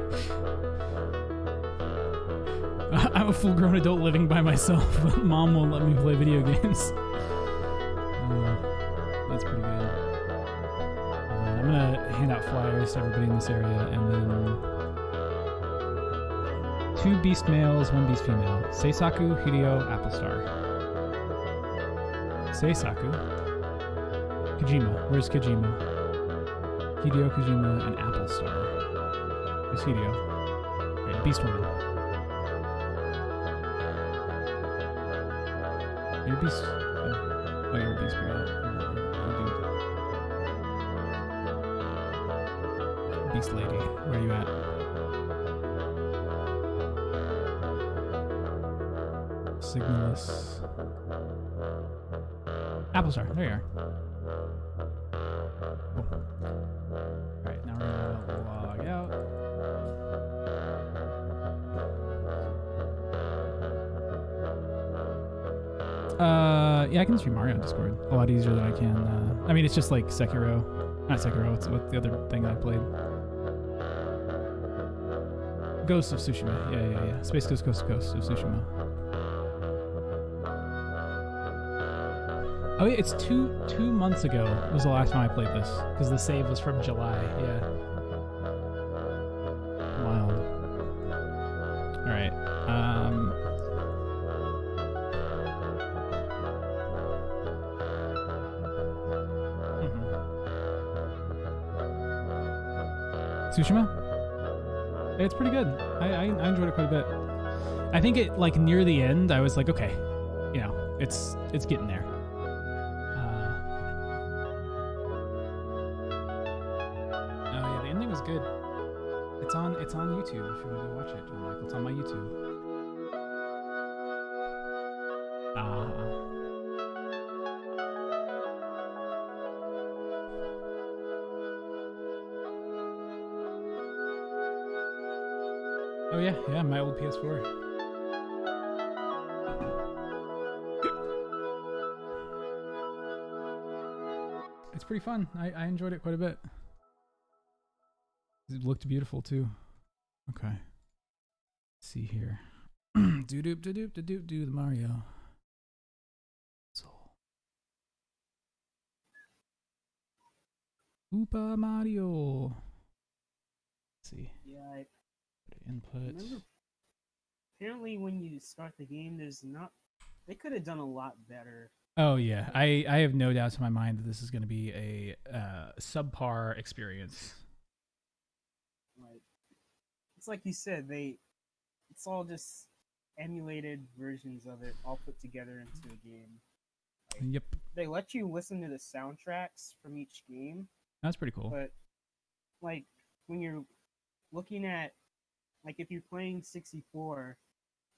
I'm a full-grown adult living by myself, but Mom won't let me play video games. That's pretty good. I'm gonna hand out flyers to everybody in this area, and then 2 beast males, 1 beast female. Seisaku, Hideo, Applestar. Seisaku. Kojima. Where's Kojima? Hideo, Kojima, and Applestar. Where's Hideo? Right, Beast Woman. You're a beast. Oh, you're a beast girl. Beast lady, where are you at? Signalus. Applestar, there you are. Cool. Alright, now we're gonna log out. Yeah, I can stream Mario on Discord. A lot easier than I can. I mean, it's just like Sekiro. Not Sekiro, what's the other thing I played? Ghost of Tsushima. Yeah. Space Ghost of Tsushima. Oh yeah, it's two months ago was the last time I played this, because the save was from July. Yeah. Wild. All right. Tsushima? It's pretty good. I enjoyed it quite a bit. I think it, like, near the end, I was like, okay, you know, it's getting there. Oh yeah, the ending was good. It's on YouTube if you want to watch it, John Michael. It's on my YouTube. Oh yeah, my old PS4. It's pretty fun. I enjoyed it quite a bit. It looked beautiful too. Okay. Let's see here. Do the Mario. Super Mario. Let's see. Yeah, Input. remember, apparently when you start the game, they could have done a lot better. Oh yeah, I have no doubts in my mind that this is going to be a subpar experience. Like, it's like you said, it's all just emulated versions of it, all put together into a game. Like, Yep, they let you listen to the soundtracks from each game, that's pretty cool. but like when you're looking at, like, if you're playing 64,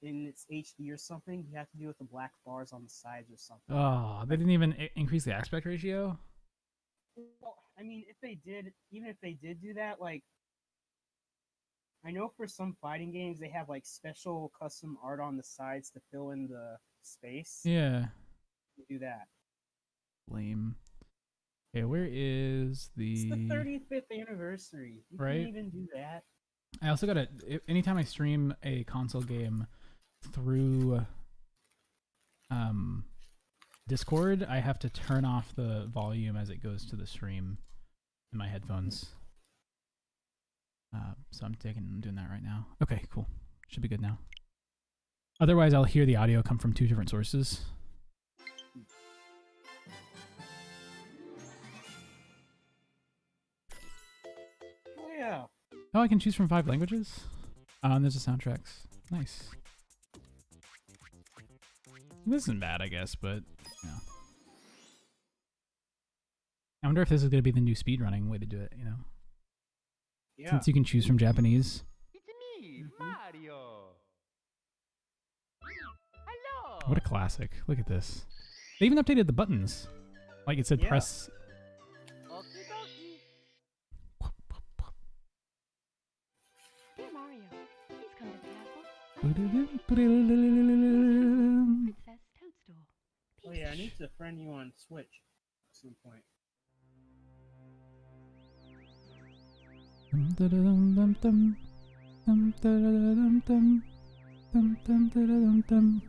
in its HD or something, you have to do with the black bars on the sides or something. Oh, they didn't even increase the aspect ratio? Well, I mean, if they did, even if they did do that, like, I know for some fighting games they have like special custom art on the sides to fill in the space. Yeah. You do that. Lame. Okay, where is It's the 35th anniversary. You Right. can't even do that. I also gotta, anytime I stream a console game through Discord, I have to turn off the volume as it goes to the stream in my headphones. So I'm doing that right now. Okay, cool. Should be good now. Otherwise, I'll hear the audio come from two different sources. Oh yeah. Oh, I can choose from 5 languages? And there's the soundtracks. Nice. This isn't bad, I guess, but, yeah. I wonder if this is going to be the new speedrunning way to do it, you know? Yeah. Since you can choose from Japanese. It's me, Mario. Hello. What a classic. Look at this. They even updated the buttons. Like it said Yeah. press. Okie dokie. Dear Mario, please come to the castle. Dum-dum-dum. Princess Toadstool. Oh yeah, I need to friend you on Switch at some point. Dum-da-da-dum-dum-dum. Dum-da-da-dum-dum. Dum-dum-da-da-dum-dum.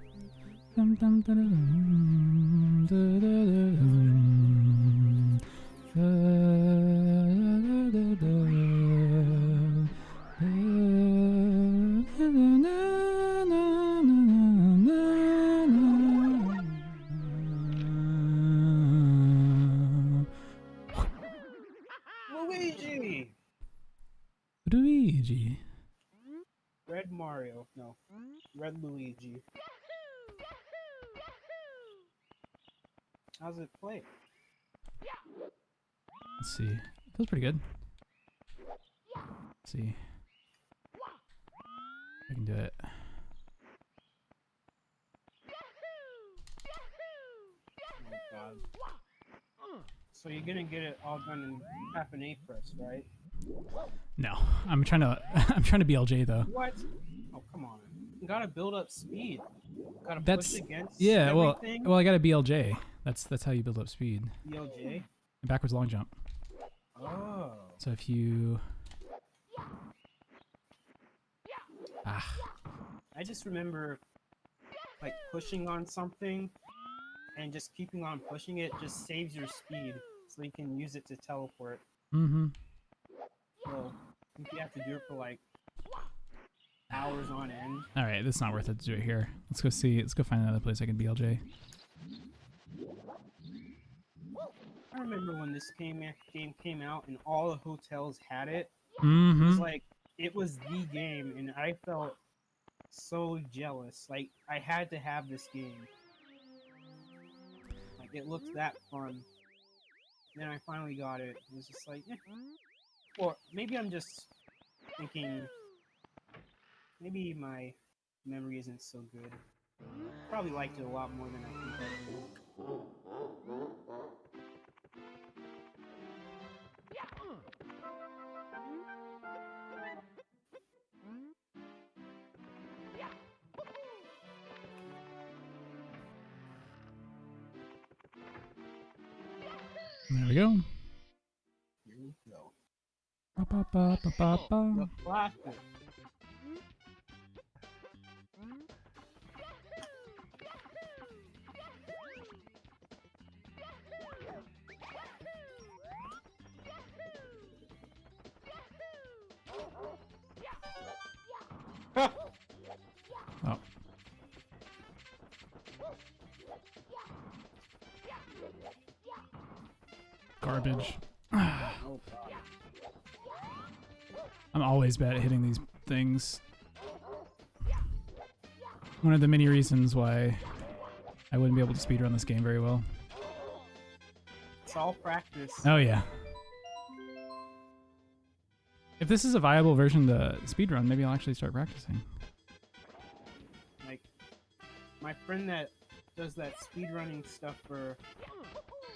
Dum-dum-da-da-dum. Da-da-da-dum. Da-da-da-da. Luigi! Luigi. Red Mario. No. Red Luigi. How's it play? Let's see. Feels pretty good. Let's see. I can do it. Oh god. So you're gonna get it all done in half an A press, right? No, I'm trying to. I'm trying to BLJ though. What? Oh come on! You gotta build up speed. Gotta That's push against yeah. everything. Well, I got a BLJ. That's how you build up speed. BLJ. Backwards long jump. Oh. So if you I just remember like pushing on something and just keeping on pushing it just saves your speed so you can use it to teleport. Mm-hmm. So if you have to do it for like hours on end. All right, it's not worth it to do it here. Let's go see. Let's go find another place I can BLJ. I remember when this game came out and all the hotels had it. Mm-hmm. It was like it was the game, and I felt so jealous. Like I had to have this game. Like it looked that fun. Then I finally got it. It was just like, or maybe I'm just thinking. Maybe my memory isn't so good. Probably liked it a lot more than I think I do. There we go. Here we go. Ba, ba, ba, ba, ba, ba. The classic. Oh. Garbage. Oh, God. I'm always bad at hitting these things. One of the many reasons why I wouldn't be able to speedrun this game very well. It's all practice. Oh yeah. If this is a viable version to speedrun, maybe I'll actually start practicing. my friend that does that speedrunning stuff for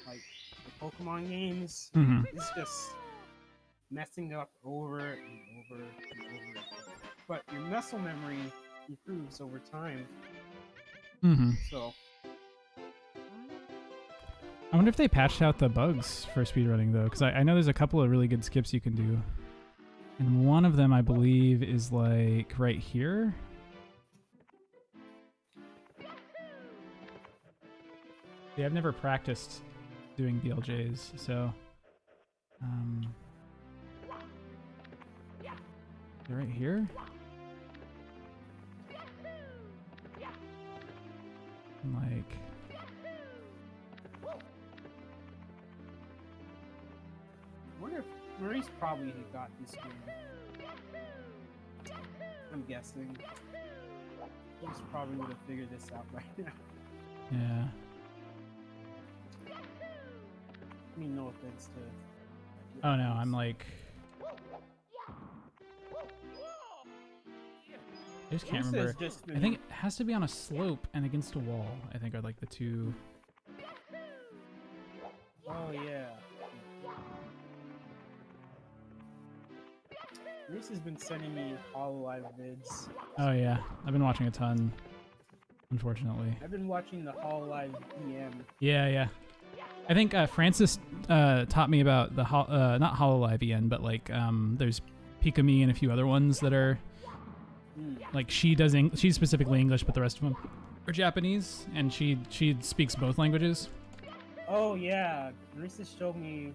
like the Pokemon games is just messing up over and over and over again. But your muscle memory improves over time. So I wonder if they patched out the bugs for speedrunning though, because I know there's a couple of really good skips you can do. And one of them, I believe, is like right here. Yeah, I've never practiced doing BLJs, so they're right here. And like, I wonder if Maurice probably got this game. I'm guessing. He's probably would have figured this out right now. yeah. I mean, no offense to. Oh no, I'm like, I just can't remember. I think it has to be on a slope and against a wall. I think are like the two. Oh yeah. Reese has been sending me Hololive vids. Oh yeah, I've been watching a ton. Unfortunately. I've been watching the Hololive EM. Yeah, yeah. I think Francis taught me about the not Hololive EN, but like there's Pikami and a few other ones that are like she's specifically English, but the rest of them are Japanese, and she speaks both languages. Oh yeah, Marissa showed me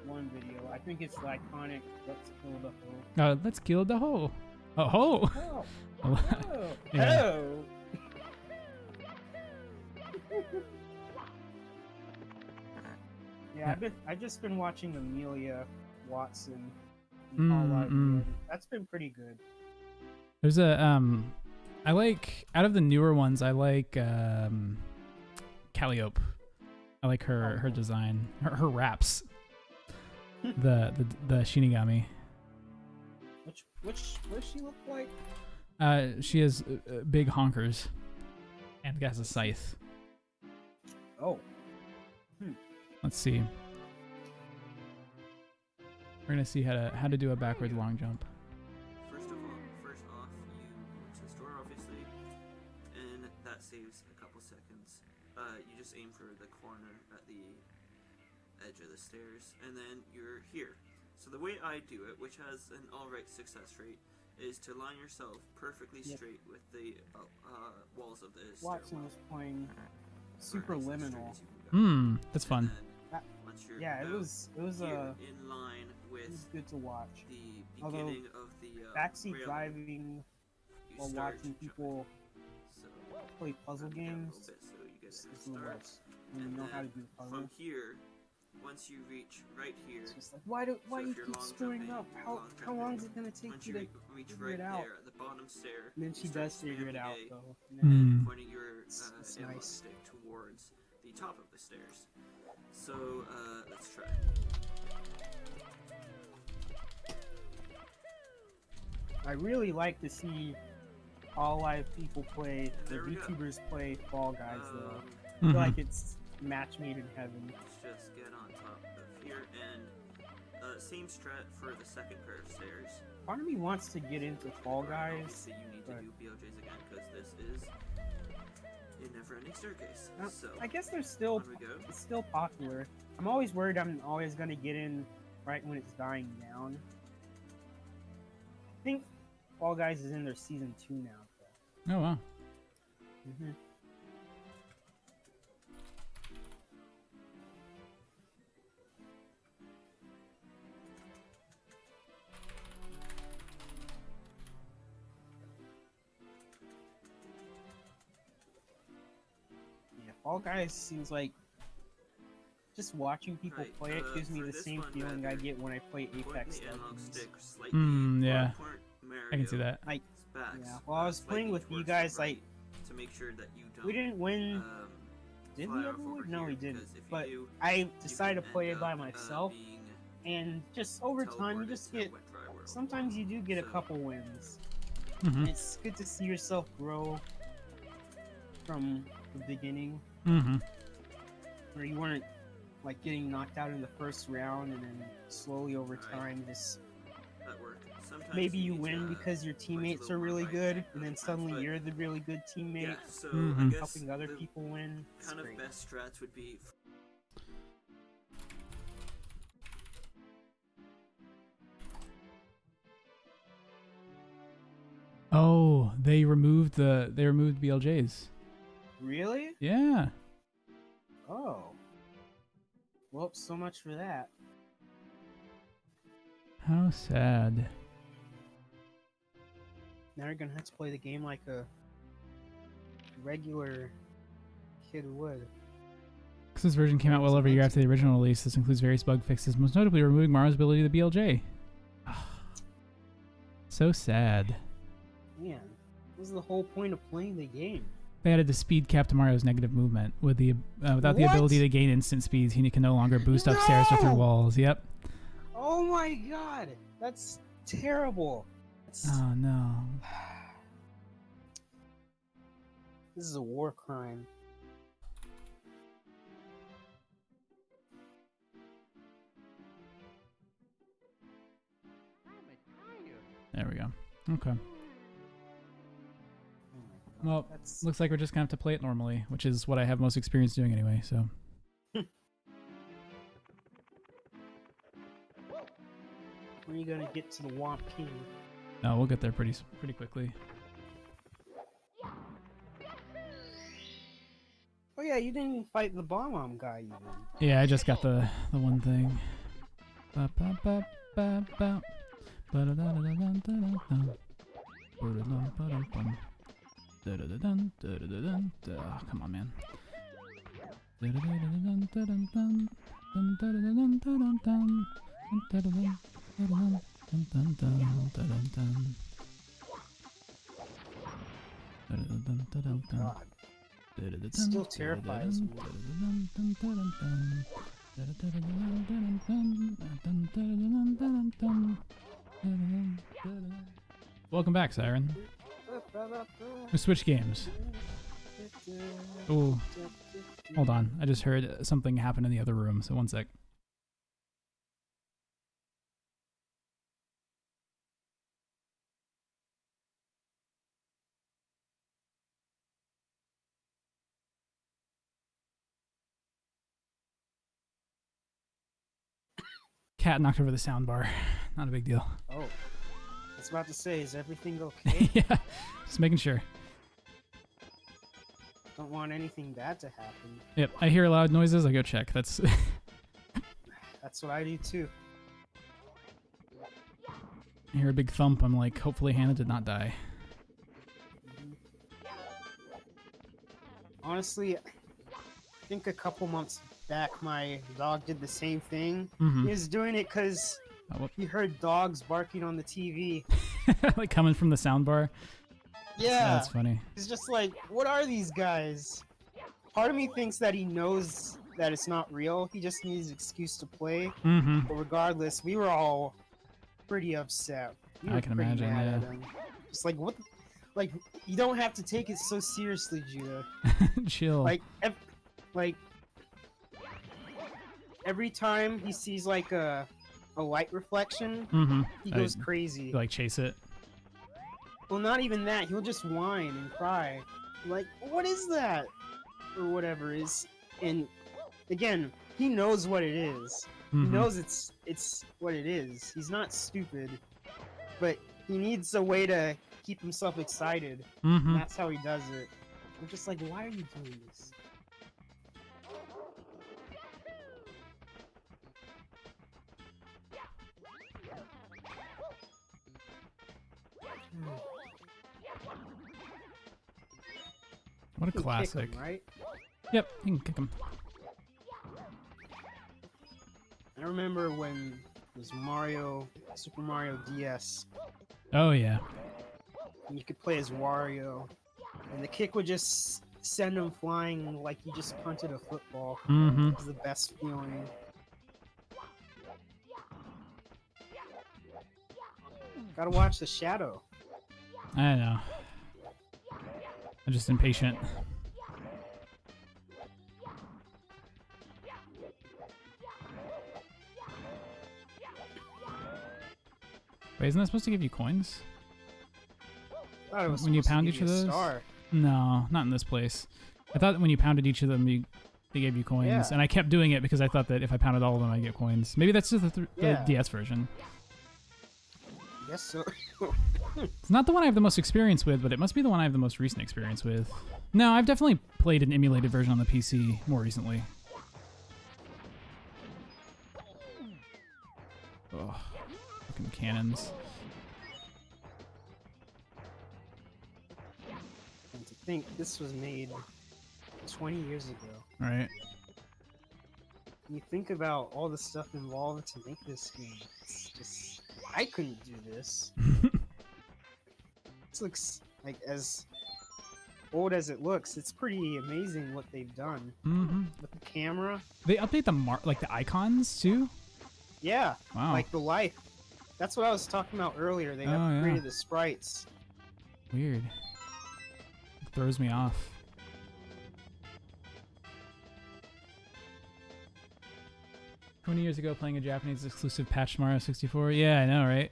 one video. I think it's the iconic "Let's Kill the Hoe." Let's kill the hoe. Oh ho! Oh, Oh. oh, Yeah. oh. Yeah, I've just been watching Amelia Watson. In Hololive EM. That's been pretty good. There's a I like out of the newer ones. I like Calliope. I like her design, her raps. the Shinigami. What does she look like? She has big honkers, and has a scythe. Oh. Let's see. We're gonna see how to do a backwards long jump. First off, you go to the store, obviously, and that saves a couple seconds. You just aim for the corner at the edge of the stairs, and then you're here. So the way I do it, which has an alright success rate, is to line yourself perfectly straight with the walls of the stairwell. Watson was playing Superliminal. That's fun. Yeah, it was in line with it was good to watch. The Although beginning of the backseat rail, driving while watching people play puzzle games so you get is the worst. When you know how to do the puzzle. From here, once you reach right here, it's just like why do you keep screwing up? How long is it gonna take you to figure it out? There, at the bottom stair, and then she does figure it out though. And then pointing your analog stick towards the top of the stairs. So let's try. I really like to see Hololive people play, the YouTubers play Fall Guys though. I feel like it's match made in heaven. Let's just get on top of here and same strat for the second pair of stairs. Part of me wants to get into Fall Guys. Obviously you need to do BLJs again because this is a never-ending staircase. So I guess they're still it's still popular. I'm always worried I'm always gonna get in right when it's dying down. I think Fall Guys is in their season 2 now. Though. Oh wow. Yeah, Fall Guys seems like just watching people play it gives me the same feeling I get when I play Apex Legends. Yeah. I can see that. Like, yeah. Well, I was playing with you guys. Like, to make sure that you don't. We didn't win. Did we ever win? No, we didn't. But I decided to play it by myself, and just over time, you just get. Sometimes you do get a couple wins. And it's good to see yourself grow. from the beginning, Mm-hmm. where you weren't like getting knocked out in the first round and then slowly over time just That work. Sometimes maybe you need win to, because your punch a teammates little are more really right good, at and then the time, suddenly but you're the really good teammate, yeah. So Mhm. I guess helping other the people win. It's kind of great. best strats would be Oh, they removed BLJs. Really? Yeah. Oh. Well, so much for that. How sad. Now you're gonna have to play the game like a regular kid would. Because this version came out well over a year after the original release, this includes various bug fixes, most notably removing Mario's ability to BLJ. So sad. Man, this is the whole point of playing the game. They added the speed cap to Mario's negative movement. With the without the What? ability to gain instant speeds, he can no longer boost upstairs or through No! walls. Yep. Oh my god, that's terrible. That's, Oh no. this is a war crime. There we go. Okay. Oh my god, Well, that's looks like we're just gonna have to play it normally, which is what I have most experience doing anyway. So. when are you gonna get to the Womp King? No, we'll get there pretty quickly. Oh yeah, you didn't even fight the Bomb guy even. Yeah, I just got the one thing. Ba, ba, ba, ba, ba. Ba-da-da-da-da-da-da-da. Ba-da-dum-ba-dum-bum. Da-da-da-dun, da-da-da-dun, da. Oh, come on, man. Da-da-da-da-dun-dun-dun-dun. Dun-da-da-da-dun-dun-dun-dun. Dun-da-da-dun, da-da-dun-dun-dun-dun-dun. Da-da-dun-dun-dun-dun. God, Da-da-da-dun, it still terrifies me. da-da-dun-dun-dun-dun-dun. Da-da-da-da-dun-dun-dun. Dun-da-da-dun-dun-dun-dun. Da-da-dun-dun-dun. Welcome back, Siren. We switch games. Oh, hold on. I just heard something happen in the other room, so one sec. Cat knocked over the soundbar. Not a big deal. Oh, I was about to say, is everything okay? Yeah, just making sure. Don't want anything bad to happen. Yep, I hear loud noises. I go check. That's. That's what I do too. I hear a big thump. I'm like, hopefully Hannah did not die. Honestly, I think a couple months back, my dog did the same thing. Mhm. He was doing it because Oh, he heard dogs barking on the TV. like coming from the soundbar. Yeah, That's funny. he's just like, what are these guys? Part of me thinks that he knows that it's not real. He just needs an excuse to play. Mm-hmm. But regardless, we were all pretty upset. We I were can pretty imagine, mad at yeah. him. It's like, what? Like, you don't have to take it so seriously, Judah. Chill. Like, every time he sees like a light reflection, Mm-hmm. he goes crazy. You like chase it. Well, not even that. He'll just whine and cry. Like, what is that? Or whatever it is. And again, he knows what it is. Mhm. He knows it's what it is. He's not stupid, but he needs a way to keep himself excited. Mhm. And that's how he does it. I'm just like, why are you doing this? What a You can kick classic. him, right? Yep, you can kick him. I remember when it was Super Mario DS, Oh yeah. and you could play as Wario, and the kick would just send him flying like you just punted a football. Mhm. It was the best feeling. Gotta watch the shadow. I know. I'm just impatient. Wait, isn't that supposed to give you coins? I thought it was When you supposed to pound give each of you a those? star. No, not in this place. I thought when you pounded each of them, they gave you coins, Yeah. and I kept doing it because I thought that if I pounded all of them, I'd get coins. Maybe that's just the Yeah. DS version. Yes, so. It's not the one I have the most experience with, but it must be the one I have the most recent experience with. No, I've definitely played an emulated version on the PC more recently. Oh, fucking cannons. And to think this was made 20 years ago. Right. You think about all the stuff involved to make this game. It's just I couldn't do this. This looks like as old as it looks. It's pretty amazing what they've done Mm-hmm. with the camera. They update the like the icons too. Yeah, Wow. like the life. That's what I was talking about earlier. They Oh, upgraded yeah. the sprites. Weird. Throws me off. How many years ago playing a Japanese exclusive patch Mario 64? Yeah, I know, right?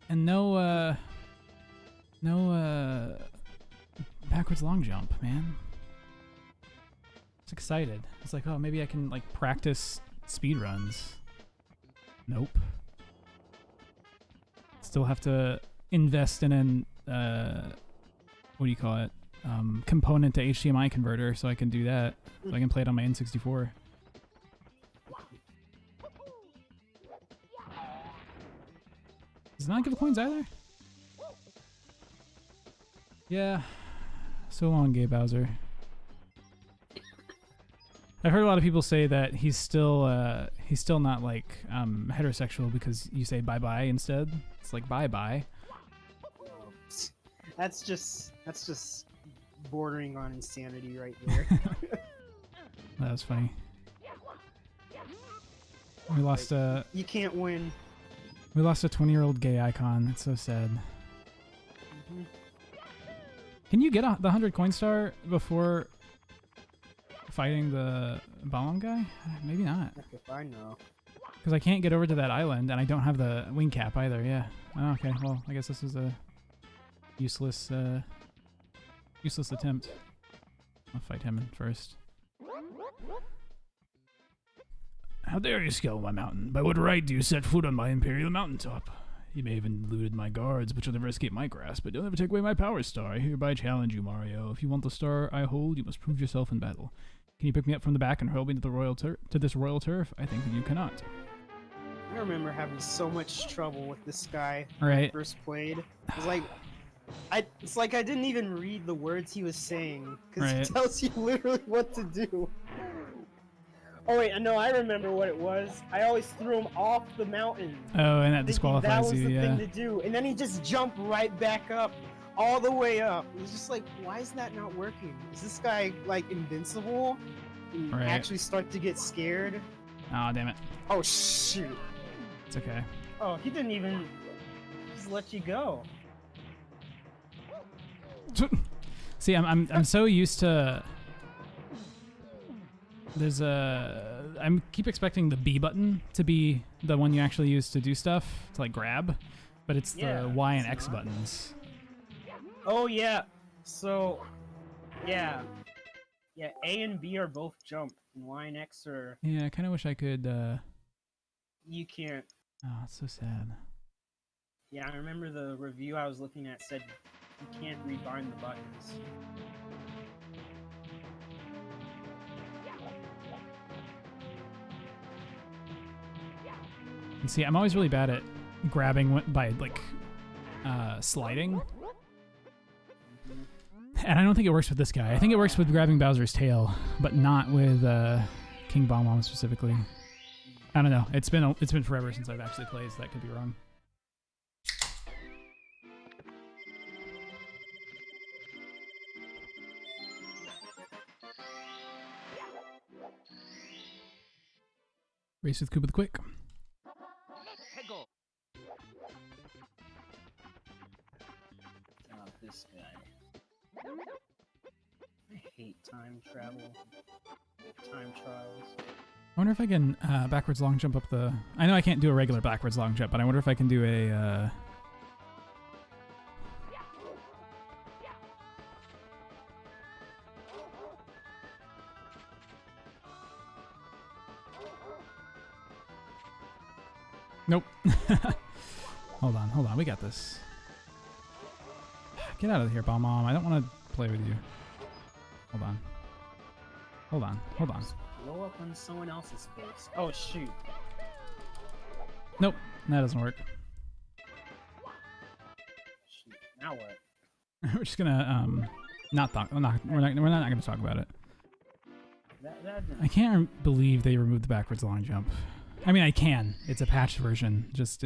And no backwards long jump, man. It's excited. It's like, oh, maybe I can like practice speed runs. Nope. Still have to invest in an what do you call it? Component to HDMI converter so I can do that. So I can play it on my N64. Does it not give coins either? Yeah. So long, Gay Bowser. I've heard a lot of people say that he's still not like heterosexual because you say bye bye instead. It's like bye bye. That's just bordering on insanity right there. That was funny. We lost a You can't win. we lost a 20-year-old gay icon. That's so sad. Mhm. Can you get the 100 coin star before fighting the bomb guy? Maybe not. Heck if I know. Because I can't get over to that island, and I don't have the wing cap either. Yeah. Oh, okay. Well, I guess this is a useless attempt. I'll fight him first. How dare you scale my mountain? By what right do you set foot on my imperial mountaintop? You may have eluded my guards, but you'll never escape my grasp. But you'll never take away my power star. I hereby challenge you, Mario. If you want the star I hold, you must prove yourself in battle. Can you pick me up from the back and hurl me to this royal turf? I think that you cannot. I remember having so much trouble with this guy when Right. I first played. It was like it's like I didn't even read the words he was saying because Right. he tells you literally what to do. Oh wait, no, I remember what it was. I always threw him off the mountain. Oh, and that thinking disqualifies that was you, the yeah. thing to do, and then he just jumped right back up, all the way up. It was just like, why is that not working? Is this guy like invincible? And Right. actually start to get scared? Oh, damn it. Oh shoot! It's okay. Oh, he didn't even just let you go. See, I'm so used to. There's I keep expecting the B button to be the one you actually use to do stuff, to like grab, but it's Yeah, the Y and it's X not. buttons. Oh yeah. So, yeah, A and B are both jump, and Y and X are Yeah, I kind of wish I could. you can't. Oh, it's so sad. Yeah, I remember the review I was looking at said you can't rebind the buttons. And see, I'm always really bad at grabbing by like sliding. And I don't think it works with this guy. I think it works with grabbing Bowser's tail, but not with King Bomb specifically. I don't know. It's been forever since I've actually played, so that could be wrong. Race with Koopa the Quick. Not this guy. I hate time travel. Time trials. I wonder if I can backwards long jump up the... I know I can't do a regular backwards long jump, but I wonder if I can do a Nope. Hold on. We got this. Get out of here, Bomb. I don't want to play with you. Hold on. Blow up on someone else's face. Oh shoot. Nope. That doesn't work. Shoot. Now what? We're just gonna not talk. We're not gonna talk about it. I can't believe they removed the backwards long jump. I mean, I can. It's a patched version. It's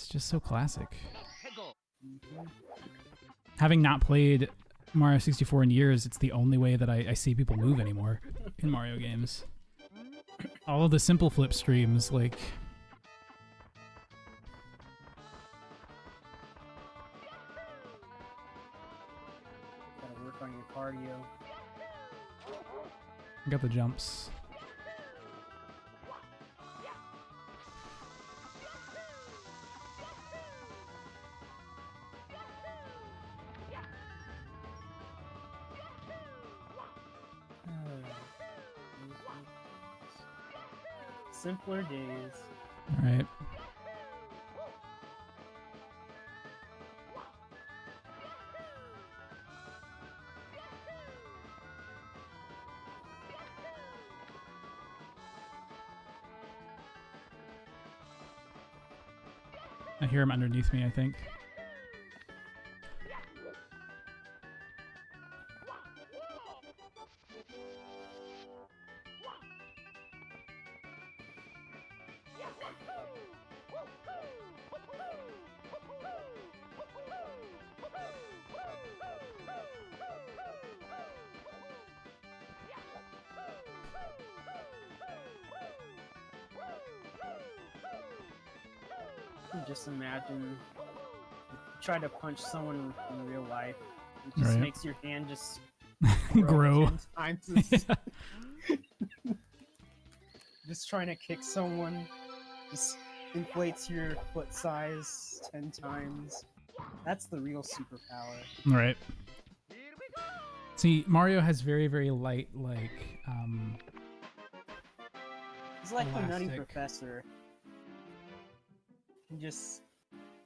just so classic. Having not played Mario 64 in years, it's the only way that I see people move anymore in Mario games. All of the simple flip streams, like... Gotta work on your cardio. I got the jumps. Simpler days. Alright. I hear him underneath me, I think. Just imagine try to punch someone in real life. It just Right. makes your hand just Grow. 10 times. Just trying to kick someone just inflates your foot size 10 times. That's the real superpower. Right. See, Mario has very, very light, He's like the Nutty Elastic. Professor. He just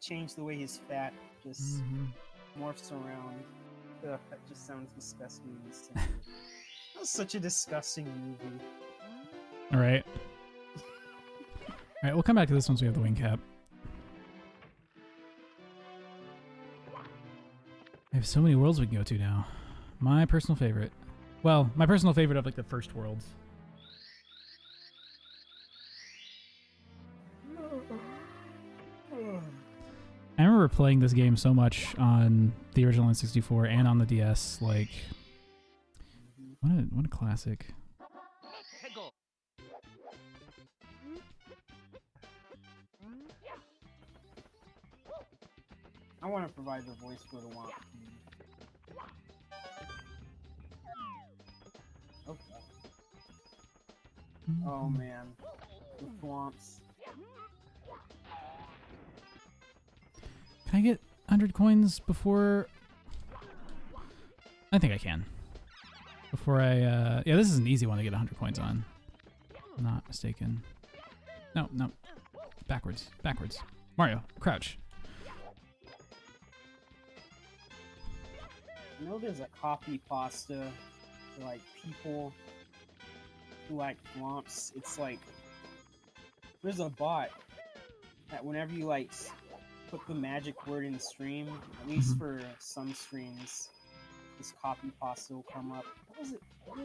changed the way his fat just morphs around. Ugh, that just sounds disgusting. That was such a disgusting movie. Alright. Alright, we'll come back to this once we have the wing cap. I have so many worlds we can go to now. My personal favorite. Well, my personal favorite of like the first worlds. I remember playing this game so much on the original N64 and on the DS. Like, what a classic. I want to provide the voice for the Womp. Okay. Oh man, the Thwomps. Can I get 100 coins before... I think I can. Before I, yeah, this is an easy one to get 100 coins on. I'm not mistaken. No. Backwards. Mario, crouch. You know there's a copy pasta for like people who like Thwomps. It's like there's a bot that whenever you like put the magic word in the stream, at least for some streams, this copy pasta will come up. What was it? Where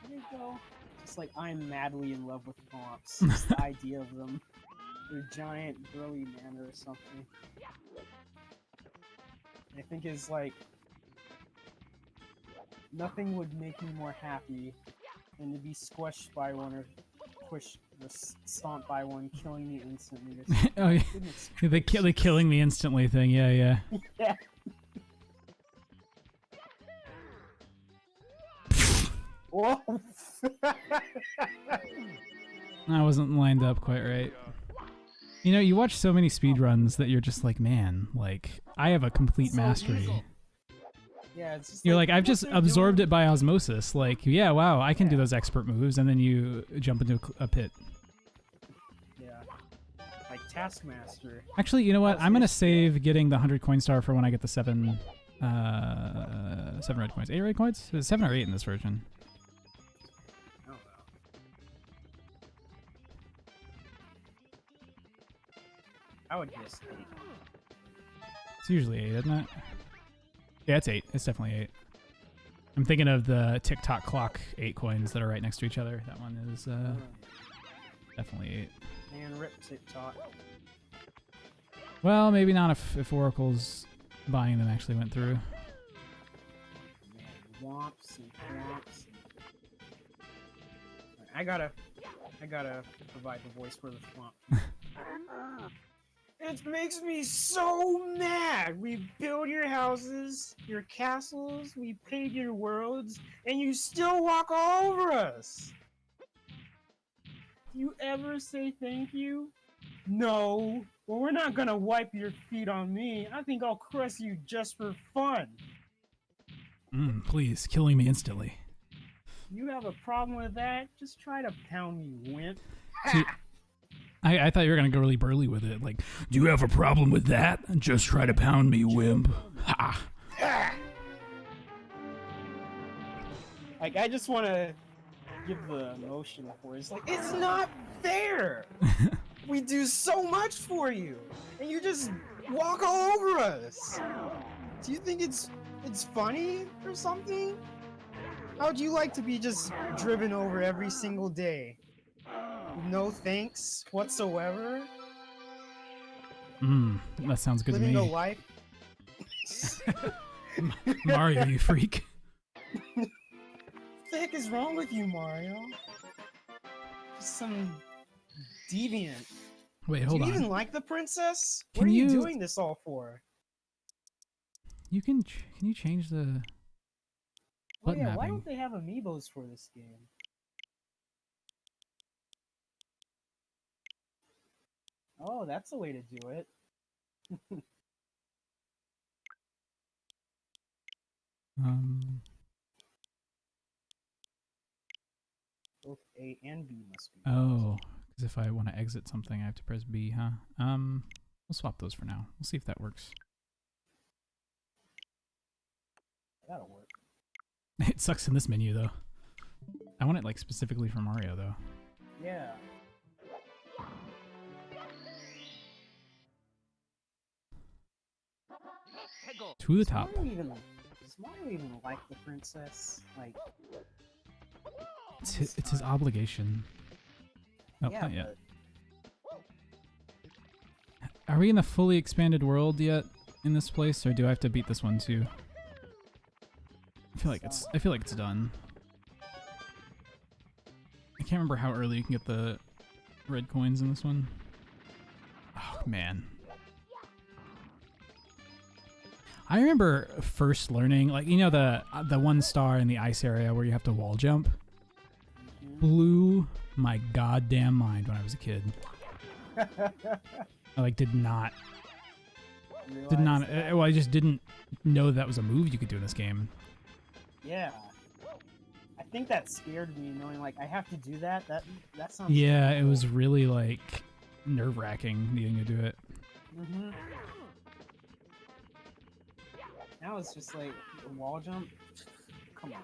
did it go? Just like I'm madly in love with Thwomps. Just the idea of them. They're giant burly man or something. I think it's like nothing would make me more happy than to be squished by one or stomped by one, killing me instantly. Oh yeah, Goodness the killing me instantly thing. Yeah. yeah. Whoa! I wasn't lined up quite right. You know, you watch so many speedruns that you're just like, man, like I have a complete mastery. Yeah, it's just You're like, I've what just they're absorbed doing- it by osmosis. Like, yeah, wow, I can do those expert moves, and then you jump into a pit. Yeah. Taskmaster. Actually, you know what? That's I'm gonna his save getting the 100 coin star for when I get the 7 red coins. 8 red coins? Is it 7 or 8 in this version? Oh, well. I would guess 8. It's usually 8, isn't it? Yeah, it's 8. It's definitely 8. I'm thinking of the TikTok clock 8 coins that are right next to each other. That one is definitely 8. Man, rip TikTok. Well, maybe not if Oracle's buying them actually went through. Man, womps and womps. I gotta provide the voice for the swamp. It makes me so mad! We build your houses, your castles, we paid your worlds, and you still walk all over us! Do you ever say thank you? No. Well, we're not gonna wipe your feet on me. I think I'll caress you just for fun. Please, killing me instantly. You have a problem with that? Just try to pound me, wimp. See, I thought you were gonna go really burly with it. Like, do you have a problem with that? Just try to pound me, wimp. Ha! Like, I just want to give the emotion for it. It's like, it's not fair! We do so much for you, and you just walk all over us! Do you think it's funny or something? How would you like to be just driven over every single day? No thanks whatsoever? That sounds good Living to a me. life? Mario, you freak. What the heck is wrong with you, Mario? Just some deviant. Wait, hold Do you on. even like the princess? Can What are you you- doing this all for? Can you change the Oh button yeah, why mapping? don't they have amiibos for this game? Oh, that's the way to do it. Both A and B must be. Oh, because if I want to exit something, I have to press B, huh? We'll swap those for now. We'll see if that works. That'll work. It sucks in this menu though. I want it like specifically for Mario though. Yeah. To the top. Does Mario even like the princess? Like, It's his obligation. Oh, yeah, not yet. but Are we in the fully expanded world yet in this place, or do I have to beat this one too? I feel like it's done. I can't remember how early you can get the red coins in this one. Oh man. I remember first learning, like, you know, the 1 star in the ice area where you have to wall jump. Blew my goddamn mind when I was a kid. I like did not, well, I just didn't know that was a move you could do in this game. yeah. I think that scared me, knowing like I have to do that. That sounds. Yeah, it was really like nerve-wracking needing to do it. Mm-hmm. Now it's just like a wall jump. Come on.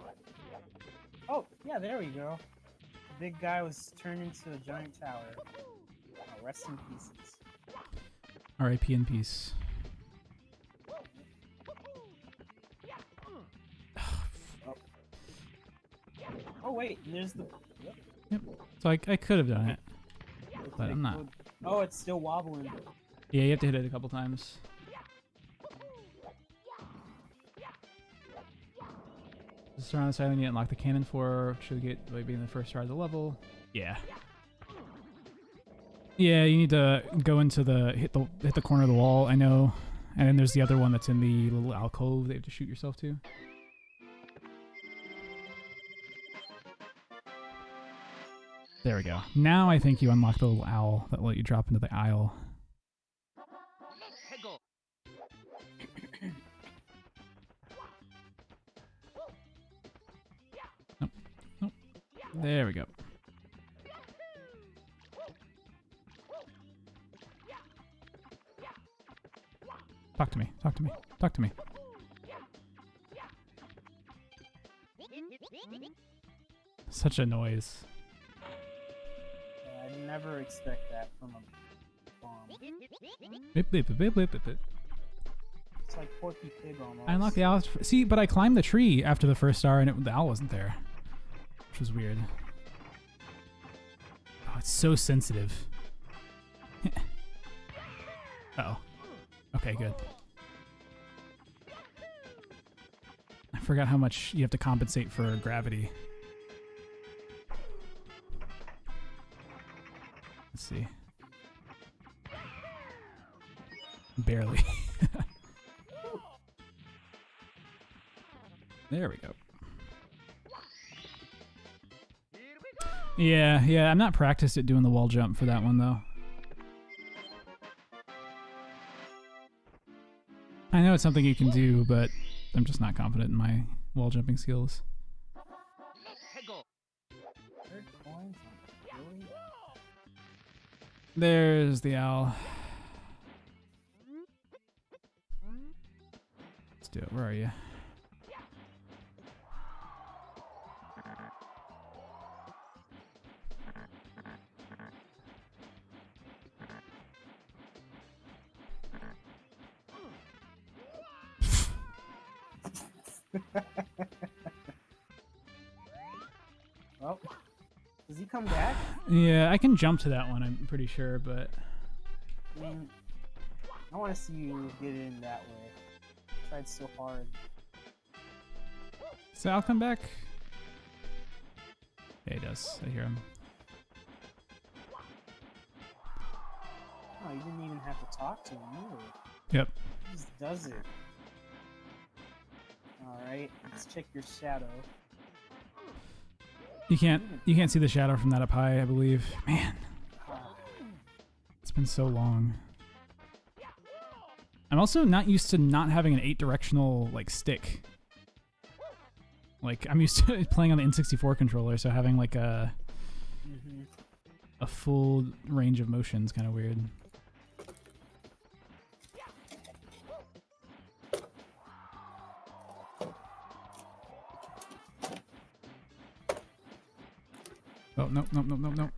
Oh, yeah, there we go. The big guy was turned into a giant tower. Oh, rest in pieces. R.I.P. in peace. Oh wait, there's the. Yep. Yep. So I could have done it, but I'm not. Oh, it's still wobbling. Yeah, you have to hit it a couple times. Surround this island, you unlock the cannon for, should get by being the first star of the level. Yeah. Yeah, you need to go into hit the corner of the wall, I know. And then there's the other one that's in the little alcove that you have to shoot yourself to. There we go. Now I think you unlock the little owl that let you drop into the aisle. Nope. Nope. There we go. to me. Talk to me. Talk to me. Such a noise. I never expect that from a bomb. Beep, beep, beep, beep, beep, beep. It's like Porky Pig almost. I unlocked the owl. See, but I climbed the tree after the first star, and the owl wasn't there, which was weird. Oh, it's so sensitive. Uh-oh. Okay, good. I forgot how much you have to compensate for gravity. Let's see. Barely. There we go. Yeah, I'm not practiced at doing the wall jump for that one, though. I know it's something you can do, but I'm just not confident in my wall jumping skills. There's the owl. Let's do it. Where are you? Well, does he come back? Yeah, I can jump to that one, I'm pretty sure, but... I mean, I want to see you get in that way. I tried so hard. So I'll come back? Yeah, he does. I hear him. Oh, you didn't even have to talk to him either. Yep. He just does it. Alright, let's check your shadow. You can't see the shadow from that up high, I believe. Man. It's been so long. I'm also not used to not having an 8-directional like stick. Like I'm used to playing on the N64 controller, so having like a full range of motion is kind of weird. Oh, no.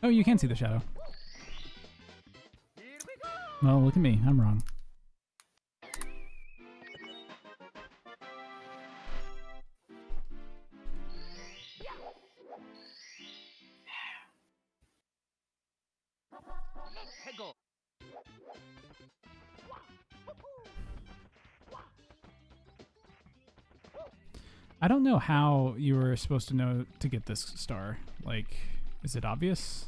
Oh, you can see the shadow. Well, look at me. I'm wrong. I don't know how you were supposed to know to get this star. Like, is it obvious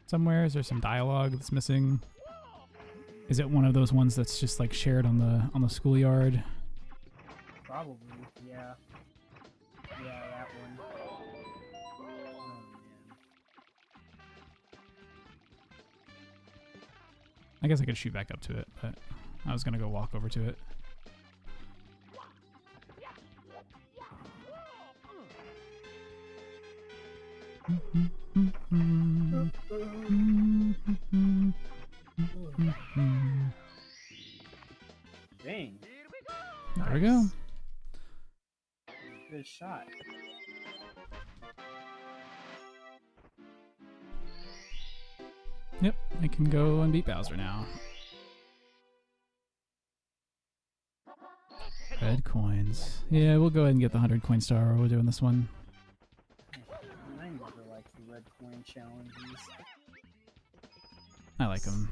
somewhere? Is there some dialogue that's missing? Is it one of those ones that's just like shared on the schoolyard? Probably, yeah. Yeah, that one. Oh, man. I guess I could shoot back up to it, but I was gonna go walk over to it. Dang. There we go. Good shot. Yep, I can go and beat Bowser now. Red coins. Yeah, we'll go ahead and get the 100 coin star while we're doing this one. I never liked the red coin challenges. I like them.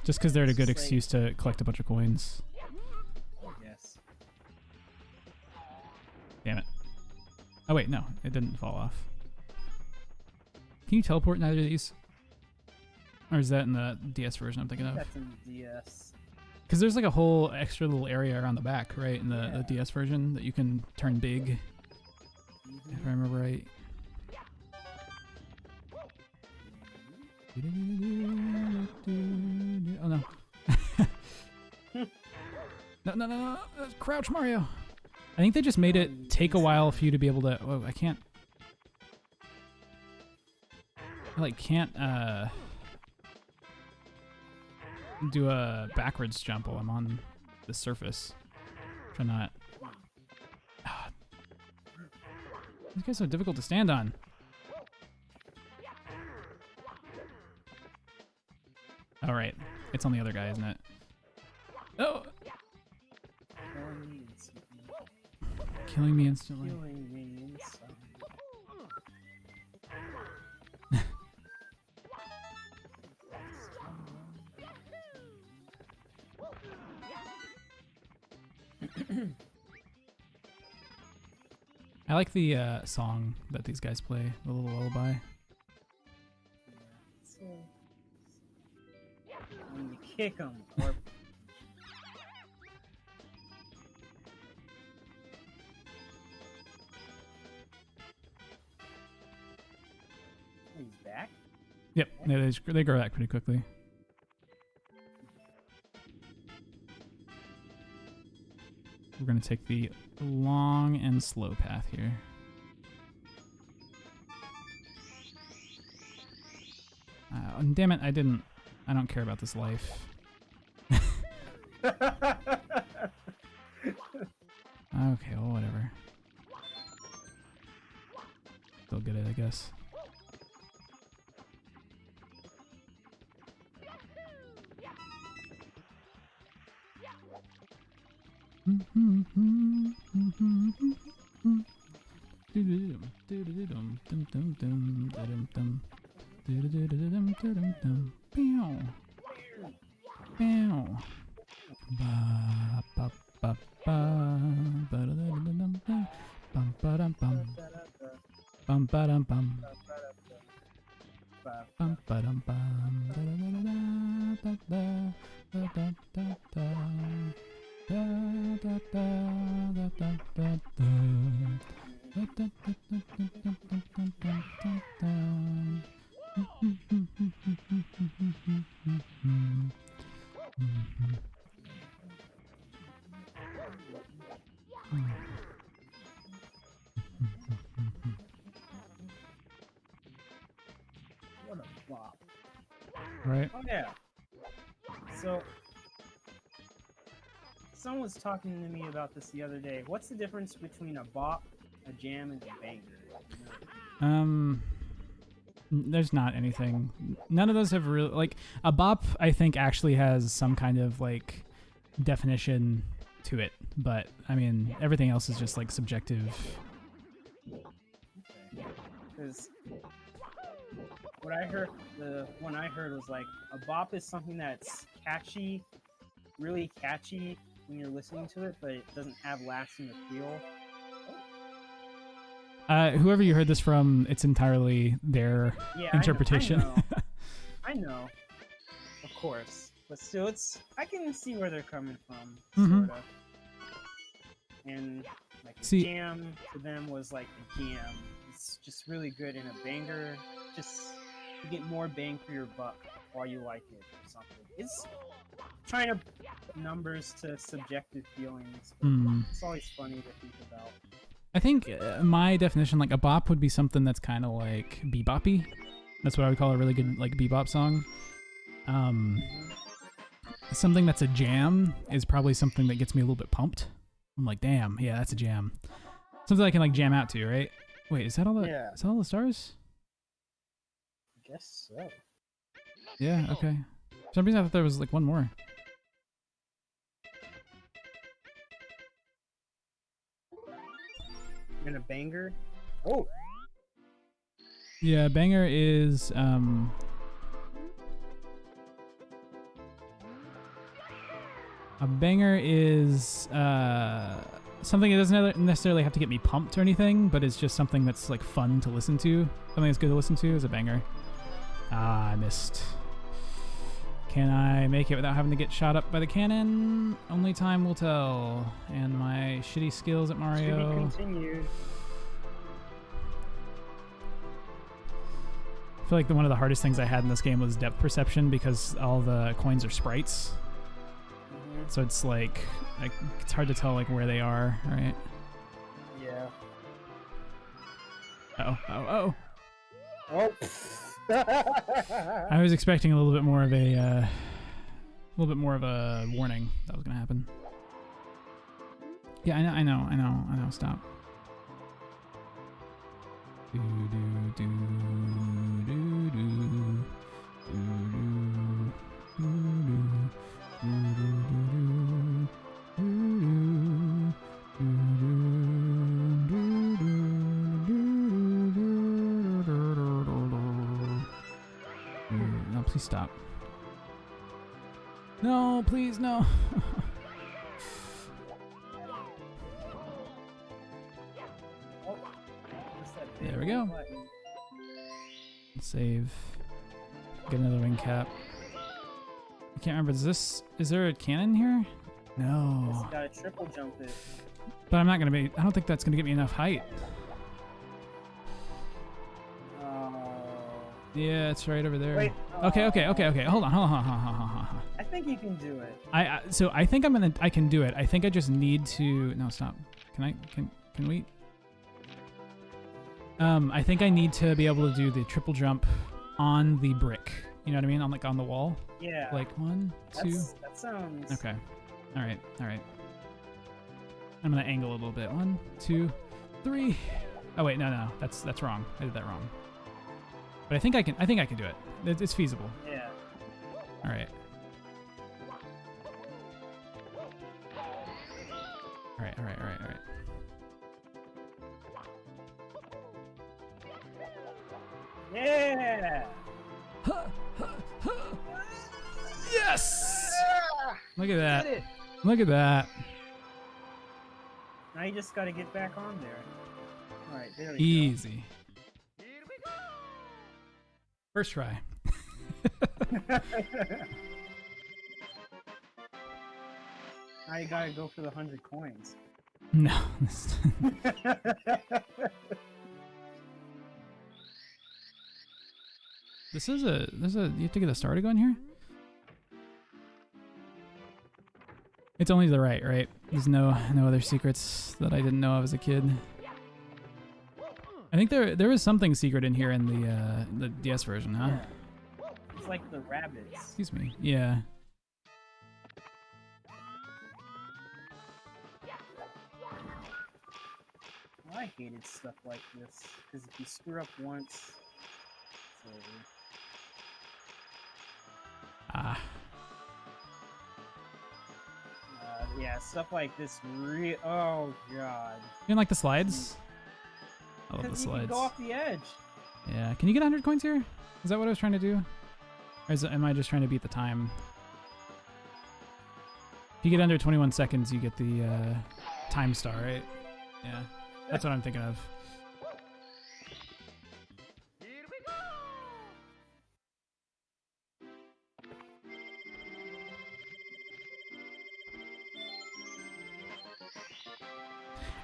Just because they're a good excuse to collect a bunch of coins. Yes. Damn it. Oh wait, no, it didn't fall off. Can you teleport in either of these? Or is that in the DS version I'm thinking of? That's in the DS. Because there's like a whole extra little area around the back, right, in the DS version that you can turn big. If I remember right. Oh no. No. Crouch Mario. I think they just made it take a while for you to be able to... Oh, I can't... I like can't do a backwards jump while I'm on the surface. Try not. Ah. These guys are so difficult to stand on. All right, it's on the other guy, isn't it? Oh! Killing me instantly. Killing me inside. I like the song that these guys play, the little lullaby. So, when you kick them, or he's back. Yep, yeah, they grow back pretty quickly. We're gonna take the long and slow path here. Damn it, I don't care about this life. Okay, well, whatever. Still get it, I guess. What a flop. Right. Oh yeah. So, someone was talking to me about this the other day. What's the difference between a bop, a jam, and a banger? There's not anything. None of those have really, like, a bop I think actually has some kind of like definition to it, but I mean everything else is just like subjective. Because what I heard, the one I heard was like a bop is something that's catchy, really catchy when you're listening to it, but it doesn't have lasting appeal. Whoever you heard this from, it's entirely their interpretation. I know, of course, but still, I can see where they're coming from, Mhm. sort of. And like a See- jam to them was like a jam. It's just really good, and a banger, just you get more bang for your buck while you like it or something. It's trying to put numbers to subjective feelings. But it's always funny to think about. I think my definition, like a bop, would be something that's kind of like beboppy. That's what I would call a really good like bebop song. Something that's a jam is probably something that gets me a little bit pumped. I'm like, damn, yeah, that's a jam. Something I can like jam out to, right? Wait, is that all the is that all the stars? I guess so. Yeah, okay. For some reason I thought there was like one more. And a banger. Oh, Yeah, banger is a banger is something that doesn't necessarily have to get me pumped or anything, but it's just something that's like fun to listen to. Something that's good to listen to is a banger. Ah, I missed. Can I make it without having to get shot up by the cannon? Only time will tell. And my shitty skills at to be Mario. continued. I feel like one of the hardest things I had in this game was depth perception because all the coins are sprites. So it's like it's hard to tell like where they are, right? Yeah. Oh. Oh. I was expecting a little bit more of a little bit more of a warning that was gonna happen. Yeah, I know. Stop. Do do do do do do no, please stop. No, please, no. There we go. Save. Get another wing cap. I can't remember. Is there a cannon here? No. Just gotta triple jump it. But I'm not gonna be. I don't think that's gonna get me enough height. Yeah, it's right over there. Wait. Okay. Hold on. I think you can do it. So I think I can do it. I think I just need to. No, stop. Can we? I think I need to be able to do the triple jump on the brick. You know what I mean? On the wall. Yeah. Like 1, 2. That sounds. Okay. All right. I'm gonna angle a little bit. 1, 2, 3. Oh wait, no. That's wrong. I did that wrong. But I think I can do it. It's feasible. Yeah. All right. Yeah. Yes. Look at that. Did it. Look at that. Now you just gotta get back on there. All right, there we go. Easy. First try. Now you gotta go for the 100 coins. No. You have to get a star to go in here? It's only to the right? There's no other secrets that I didn't know of as a kid. I think there was something secret in here in the DS version, huh? Yeah. It's like the rabbits. Excuse me. Yeah. Well, I hated stuff like this because if you screw up once, it's over. Ah. Yeah, stuff like this. Oh god. You didn't like the slides? I love the Because you slides. can go off the edge. Yeah. Can you get 100 coins here? Is that what I was trying to do? Or am I just trying to beat the time? If you get under 21 seconds, you get the time star, right? Yeah. That's what I'm thinking of.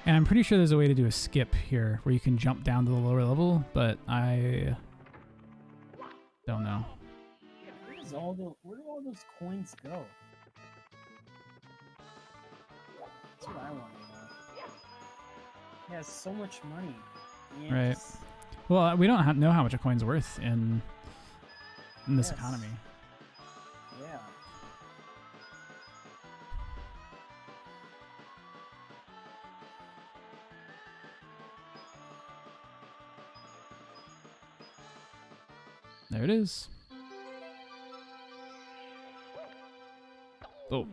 And I'm pretty sure there's a way to do a skip here where you can jump down to the lower level, but I don't know. Where do all those coins go? That's what I want to know. He has so much money. Right. Well, we don't know how much a coin's worth in this economy. Yeah. There it is. Oh.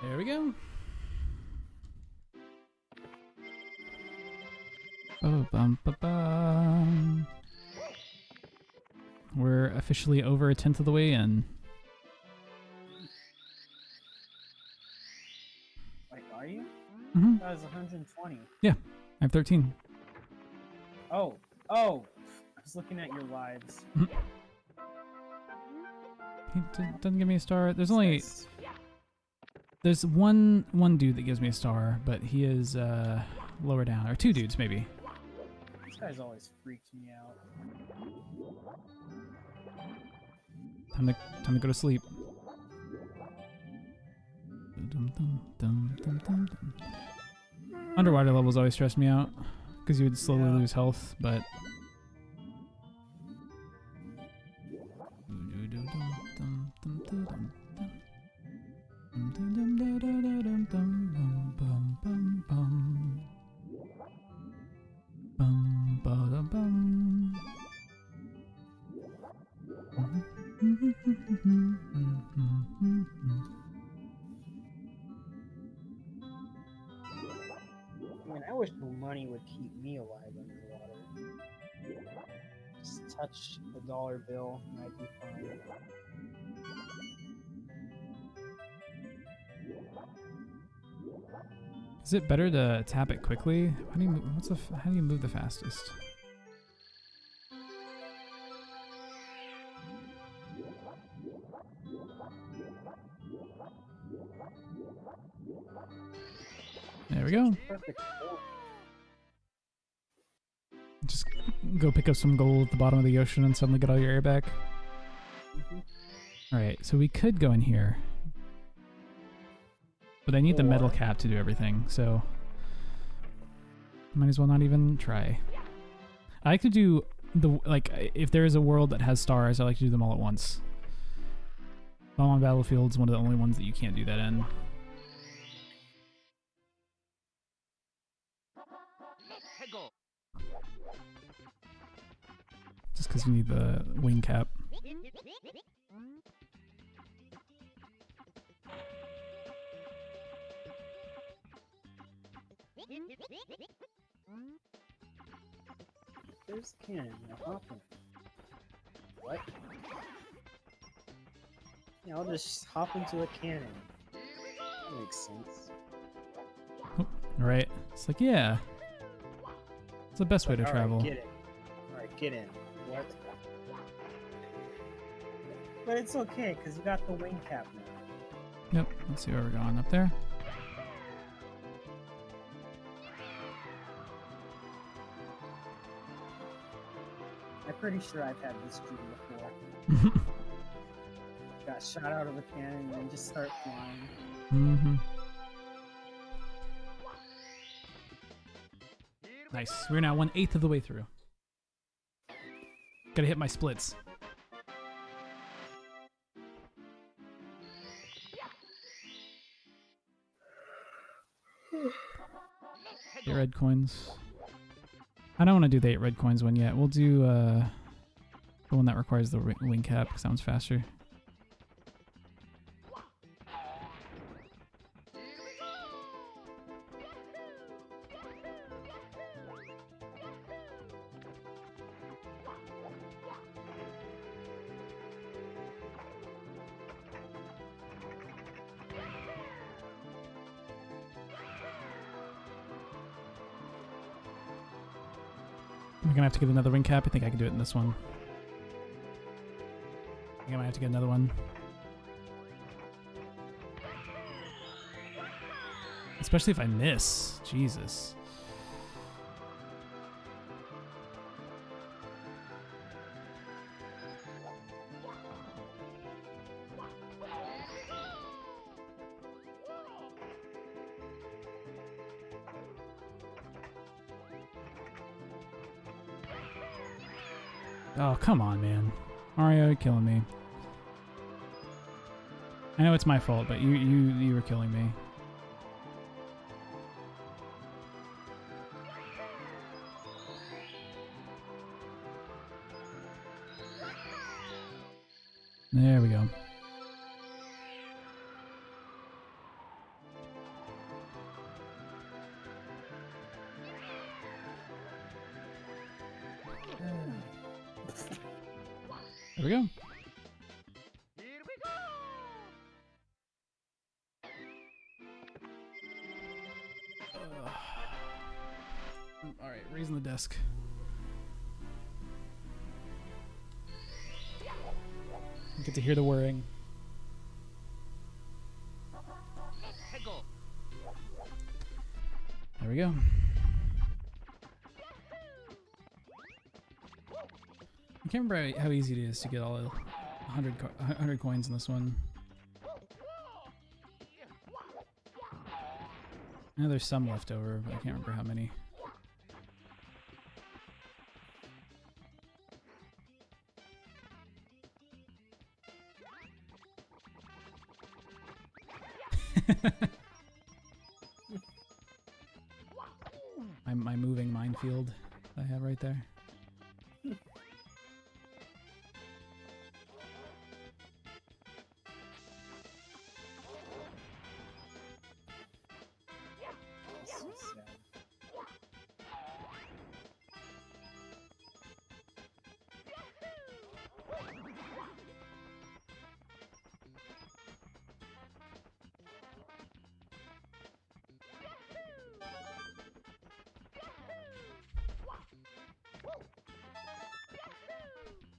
There we go. Oh, bum, ba, bum. We're officially over 1/10 of the way in. Wait, are you? Mm-hmm. That was 120. Yeah, I have 13. Oh. I was looking at your lives. He doesn't give me a star. There's only... There's one dude that gives me a star, but he is lower down. Or 2 dudes, maybe. This guy's always freaked me out. Time to go to sleep. Underwater levels always stress me out because you would slowly lose health, but Man, I wish the money would keep me alive underwater. Just touch a dollar bill and I'd be fine. Is it better to tap it quickly? How do you how do you move the fastest? There we go. Perfect. Just go pick up some gold at the bottom of the ocean and suddenly get all your air back. Alright, so we could go in here. But I need the metal cap to do everything, so might as well not even try. I like to do if there is a world that has stars, I like to do them all at once. Bomb on Battlefield's one of the only ones that you can't do that in. Just because you need the wing cap. There's a cannon. Now hop in. What? Yeah, I'll just hop into a cannon. That makes sense. Oh, alright. It's like, yeah. It's the best way to Alright, travel. Get in. Alright, get in. What? But it's okay, because you got the wing cap now. Yep, let's see where we're going. Up there? I'm pretty sure I've had this dream before. Got shot out of a cannon and then just start flying. Mm-hmm. Nice. We're now 1/8 of the way through. Gotta hit my splits. Eight red coins. I don't want to do the 8 red coins one yet. We'll do the one that requires the wing cap because that one's faster. I'm gonna have to get another wing cap. I think I can do it in this one. I think I might have to get another one. Especially if I miss. Jesus. Oh, come on, man. Mario, you're killing me. I know it's my fault, but you were killing me. There we go. There we go. Alright, raising the desk. Get to hear the whirring. There we go. I can't remember how easy it is to get all 100 coins in this one. I know there's some left over, but I can't remember how many. my moving minefield I have right there. So sad.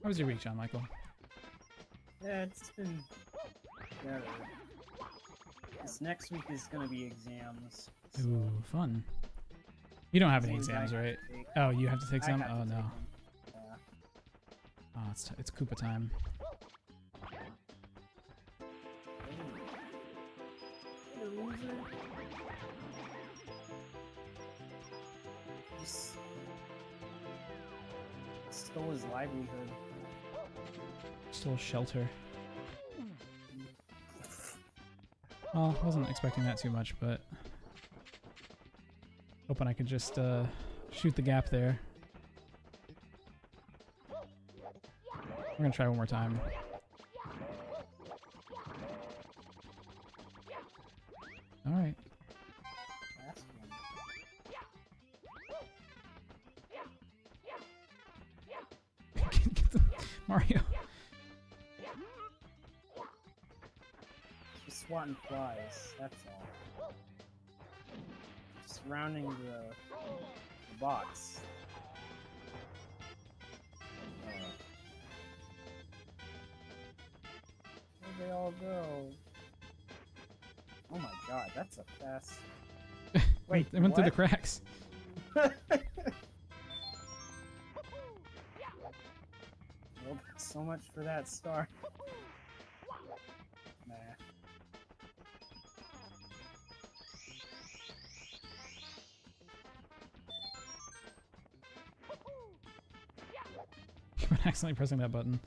How was your week, John Michael? Yeah, it's been better. This next week is gonna be exams. So Ooh, fun. You don't have any Things I exams, have to right? take. Oh, you have to take I some? have to Oh, take no. them. Yeah. Oh, it's Koopa time. Just stole his livelihood. Still shelter. Well, I wasn't expecting that too much, but hoping I could just shoot the gap there. We're gonna try one more time. All right. Last one. Get the Mario. Just swatting flies, that's all. Just rounding the box. Where'd they all go? Oh my god, that's a fast... Wait, It went through the what? cracks. Well, so much for that star. Nah. Keep on accidentally pressing that button.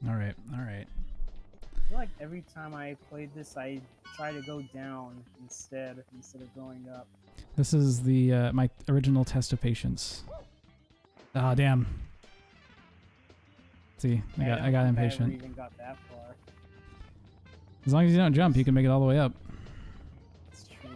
All right, all right. I feel like every time I played this, I try to go down instead of going up. This is the my original test of patience. Ah, damn. See, I got don't think impatient. I ever even got that far. As long as you don't jump, you can make it all the way up. It's true.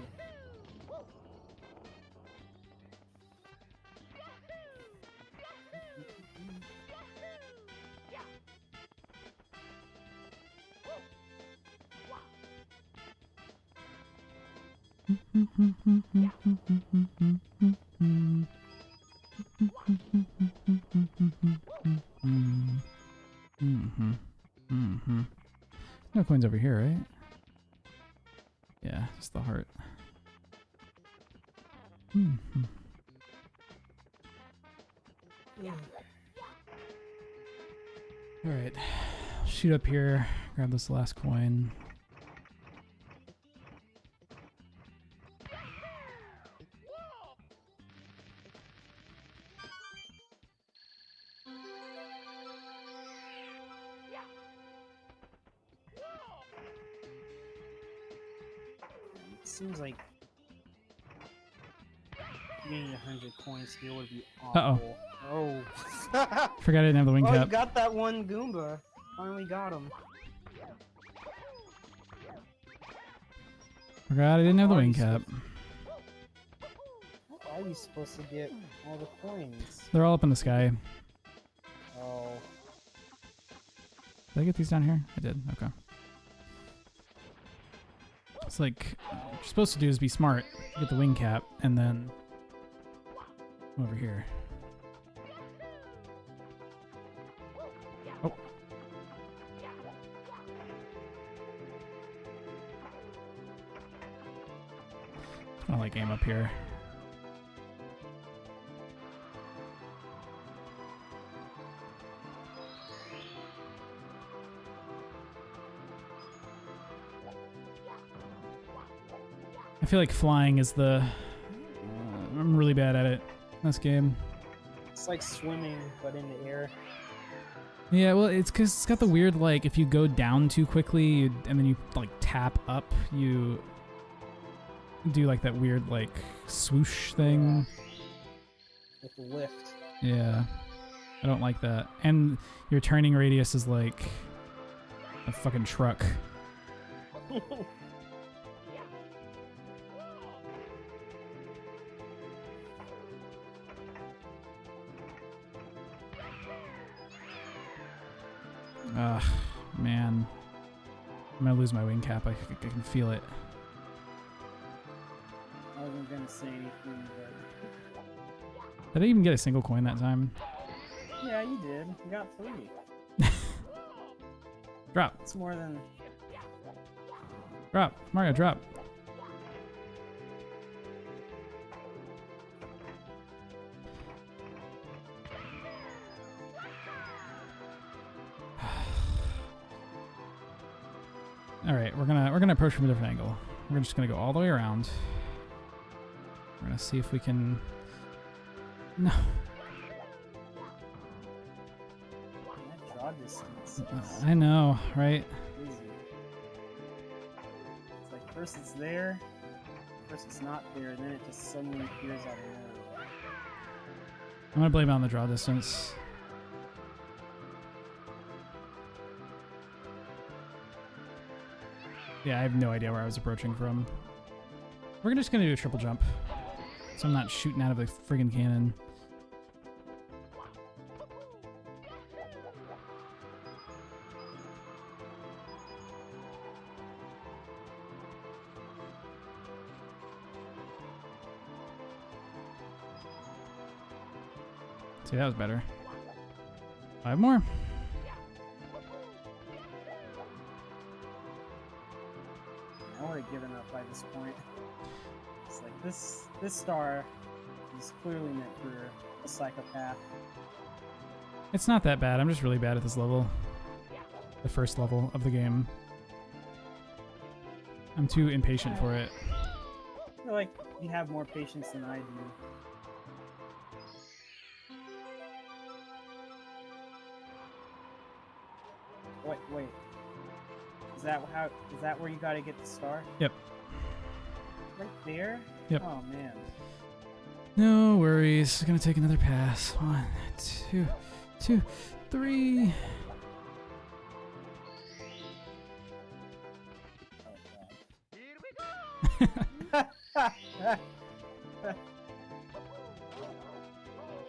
No coins over here, right? Yeah, just the heart. Alright. Shoot up here, grab this last coin. Seems like getting 100 coins here would be awful. Uh-oh. Oh. Forgot I didn't have the wing Oh, cap. you got that one Goomba. Finally got him. Forgot I didn't have the wing cap. How are you supposed to get all the coins? They're all up in the sky. Oh. Did I get these down here? I did. Okay. It's like, what you're supposed to do is be smart, get the wing cap, and then come over here. Oh. I like aim up here. I feel like flying is the... I'm really bad at it in this game. It's like swimming, but in the air. Yeah, well, it's because it's got the weird, like, if you go down too quickly and then you, like, tap up, you do, like, that weird, like, swoosh thing. With the lift. Yeah. I don't like that. And your turning radius is like a fucking truck. Ugh, man. I'm gonna lose my wing cap. I can feel it. I wasn't gonna say anything, but Did I even get a single coin that time? yeah, you did. You got 3. Drop. It's more than. Drop. Mario, drop. All right, we're gonna approach from a different angle. We're just gonna go all the way around. We're gonna see if we can. No. That draw distance. I know, right? Crazy. It's like first it's there, first it's not there, and then it just suddenly appears out of nowhere. I'm gonna blame it on the draw distance. Yeah, I have no idea where I was approaching from. We're just gonna do a triple jump, so I'm not shooting out of a friggin' cannon. See, that was better. 5 more. I would have given up by this point. It's like this star is clearly meant for a psychopath. It's not that bad. I'm just really bad at this level. The first level of the game. I'm too impatient for it. I feel like you have more patience than I do. Wait. Is that where you gotta get the star? Yep. Right there? Yep. Oh man. No worries. It's gonna take another pass. 1, 2, 3.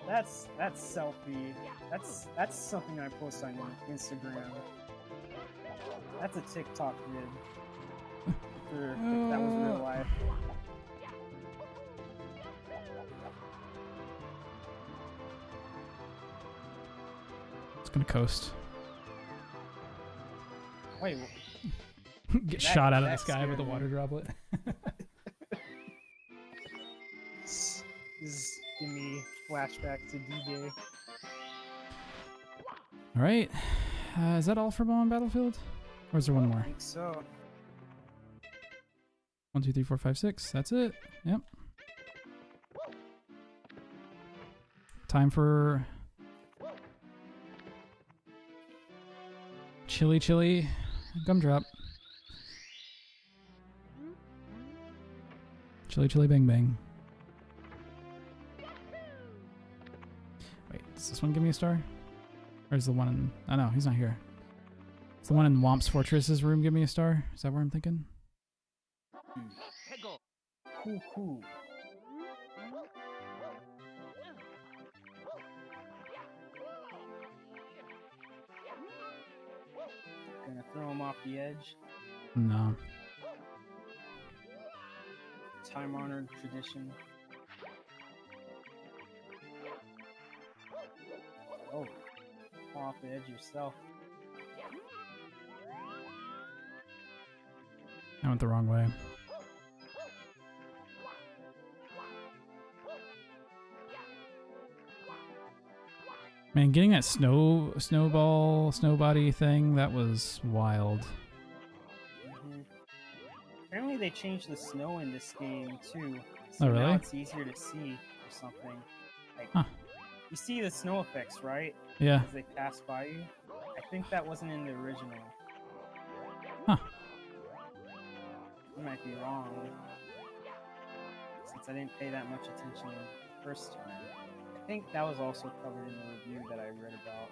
That's selfie. That's something I post on Instagram. That's a TikTok vid. If that was real life. It's gonna coast. Wait. Get shot out of the sky with a water droplet. This is give me flashback to D-Day. All right. Is that all for Bomb Battlefield? Or is there one more? I think so. 1, 2, 3, 4, 5, 6. That's it. Yep. Time for Chili Gumdrop. Chili Bang Bang. Wait, does this one give me a star? Or is the one in... Oh no, he's not here. Is the one in Womp's Fortress's room give me a star? Is that where I'm thinking? Cool. Gonna throw him off the edge. No. Time-honored tradition. Oh, fall off the edge yourself. I went the wrong way. Man, getting that snow body thing, that was wild. Apparently they changed the snow in this game too. So Oh, really? now it's easier to see or something. Like, Huh. you see the snow effects, right? Yeah. As they pass by you. think that wasn't in the original. Huh. I might be wrong. Since I didn't pay that much attention the first time. I think that was also covered in the review that I read about.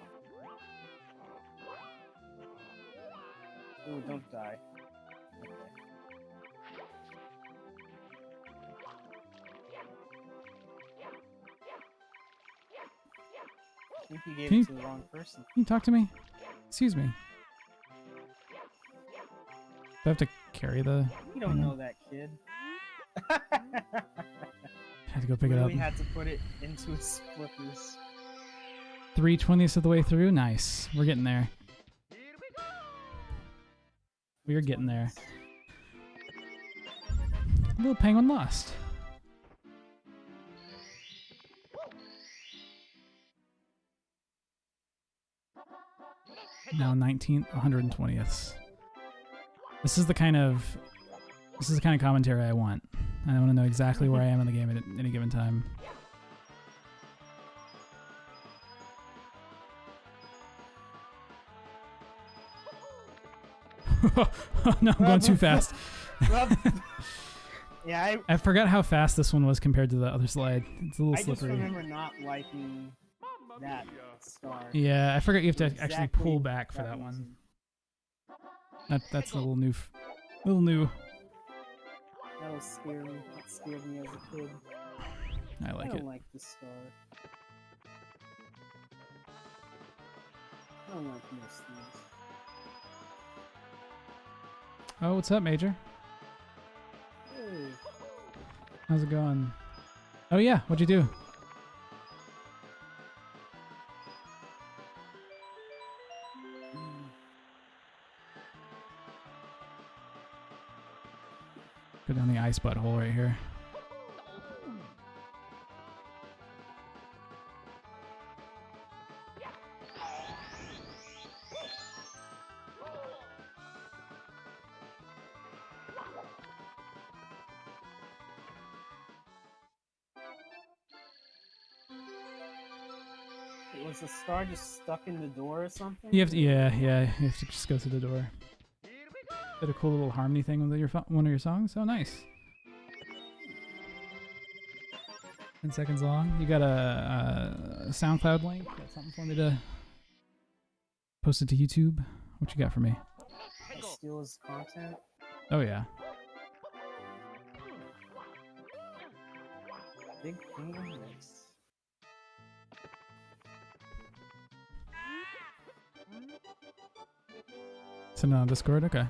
Ooh, don't die. Okay. I think you gave Can it you- to the wrong person. Can you talk to me? Excuse me. Do I have to carry the... You don't know that kid. I had to go pick it up. Really had to put it into his flippers. 3/20 of the way through. Nice. We're getting there. We are getting there. Little penguin lost. Now 120ths. This is the kind of commentary I want. I want to know exactly where I am in the game at any given time. No, I'm going too fast. Yeah, I forgot how fast this one was compared to the other slide. It's a little I just slippery. remember not liking that star. Yeah, I forgot you have to actually Exactly pull back for that reason. one. That's a little new. Little new. That was scary. That scared me as a kid. I like I don't it. like this star. I don't like most things. Oh, what's up, Major? Hey. How's it going? Oh yeah, what'd you do? Go down the ice butthole right here. Was the star just stuck in the door or something? You have to, yeah, you have to just go through the door. Did a cool little harmony thing with one of your songs. Oh, nice. 10 seconds long. You got a SoundCloud link? Got something for me to post it to YouTube? What you got for me? Steal his content. Oh yeah. Big penguin race. Send it on Discord. Okay.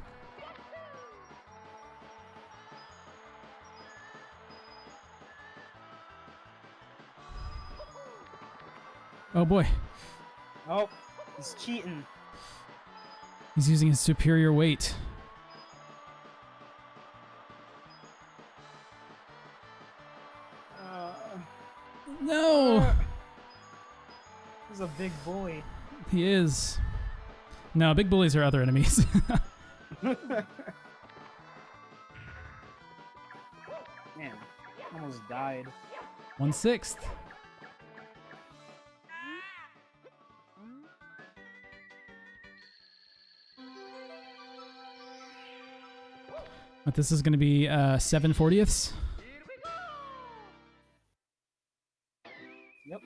Oh boy. Oh, he's cheating. He's using his superior weight. No! He's a big bully. He is. No, big bullies are other enemies. Man, almost died. 1/6. But this is going to be 7/40ths. Yep.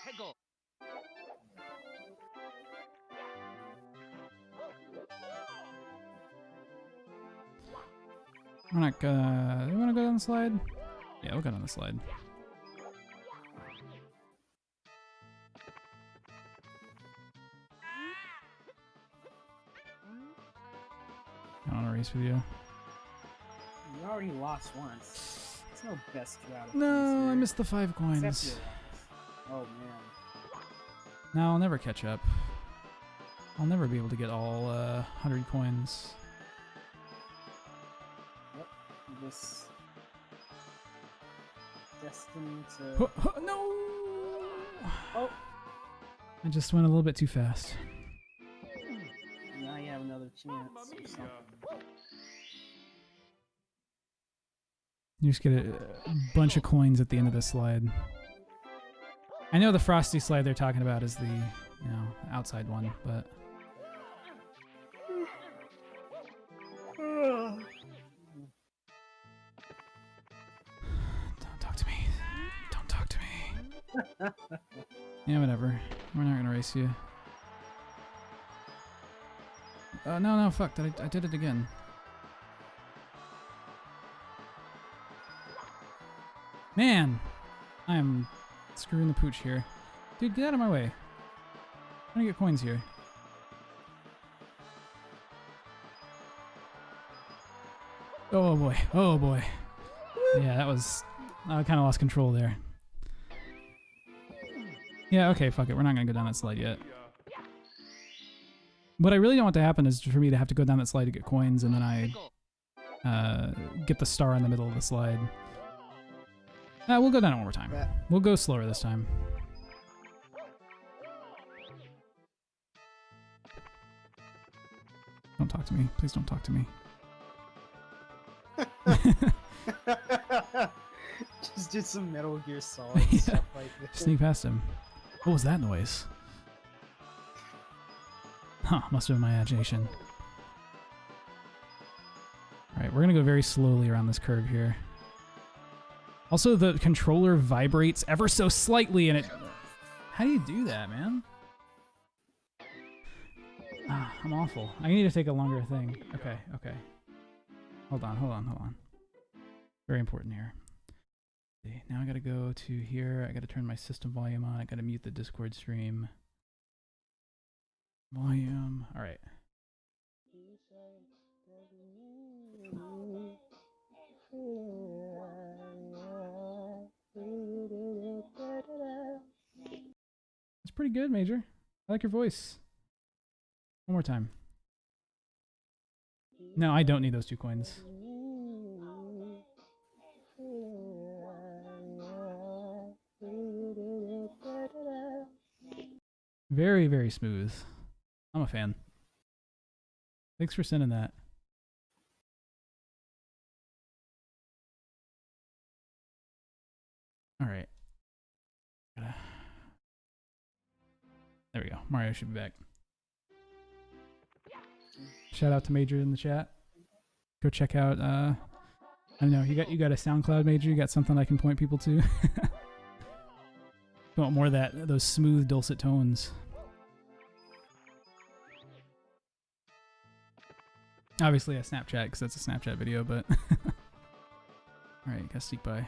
Hego. We're not gonna. You want to go down the slide? Yeah, we'll go down the slide. I want to race with you. You already lost once. It's no best route. No, I missed the 5 coins. Except your loss. Oh man. No, I'll never catch up. I'll never be able to get all 100 coins. Yep. You're just destined to. No! Oh. I just went a little bit too fast. Now you have another chance. Or something. You just get a bunch of coins at the end of this slide. I know the frosty slide they're talking about is the, you know, outside one, but don't talk to me. Don't talk to me. Yeah, whatever. We're not gonna race you. No, fuck. I did it again. Man, I'm screwing the pooch here. Dude, get out of my way. I'm gonna get coins here. Oh boy. Oh boy. Yeah, that was... I kind of lost control there. Yeah, okay, fuck it. We're not gonna go down that slide yet. What I really don't want to happen is for me to have to go down that slide to get coins, and then I get the star in the middle of the slide. We'll go down it one more time. We'll go slower this time. Don't talk to me. Please don't talk to me. Just did some Metal Gear Solid stuff like this. Sneak past him. What was that noise? Huh, must have been my imagination. Alright, we're gonna go very slowly around this curve here. Also, the controller vibrates ever so slightly, and it... How do you do that, man? I'm awful. I need to take a longer thing. Okay. Hold on. Very important here. Okay, now I gotta go to here. I gotta turn my system volume on. I gotta mute the Discord stream. Volume. Alright. It's pretty good, Major. I like your voice. One more time. No, I don't need those 2 coins. Very, very smooth. I'm a fan. Thanks for sending that. Alright. There we go. Mario should be back. Shout out to Major in the chat. Go check out I don't know, you got a SoundCloud, Major? You got something I can point people to? Want more of those smooth dulcet tones. Obviously a Snapchat, because that's a Snapchat video, but alright, gotta sneak by.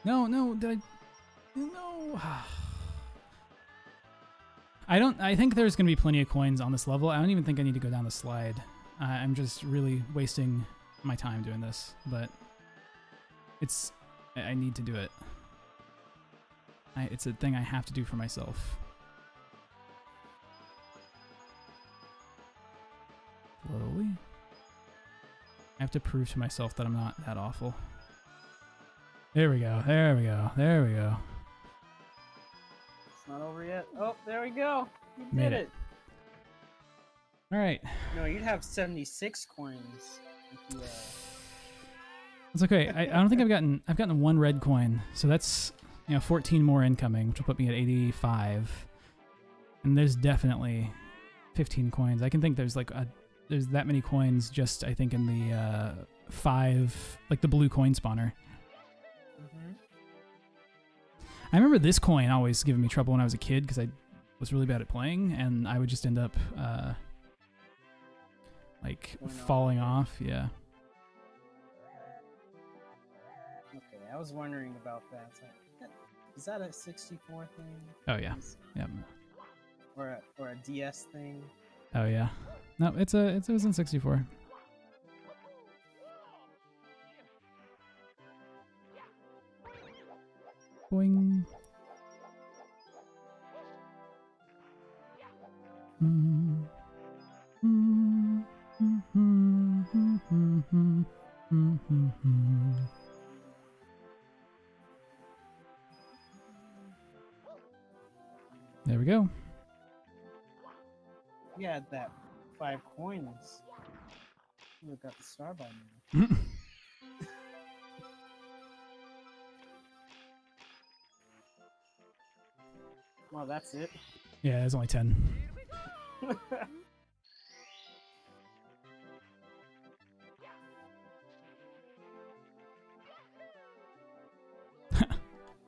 No, did I... No! I think there's gonna be plenty of coins on this level. I don't even think I need to go down the slide. I'm just really wasting my time doing this, but I need to do it. It's a thing I have to do for myself. Slowly. I have to prove to myself that I'm not that awful. There we go. It's not over yet. Oh, there we go. You Made did it. it. All right. No, you'd have 76 coins. If you, It's okay. I don't think I've gotten 1 red coin, so that's 14 more incoming, which will put me at 85. And there's definitely 15 coins. I can think there's there's that many coins just I think in the 5, like the blue coin spawner. I remember this coin always giving me trouble when I was a kid because I was really bad at playing, and I would just end up falling off. Yeah. Okay, I was wondering about that. Is that a 64 thing? Oh yeah. Yep. Or a DS thing? Oh yeah. No, it was in 64. Boing. There we go. You had that 5 coins. You got the star by now. Well, that's it. Yeah, there's only 10.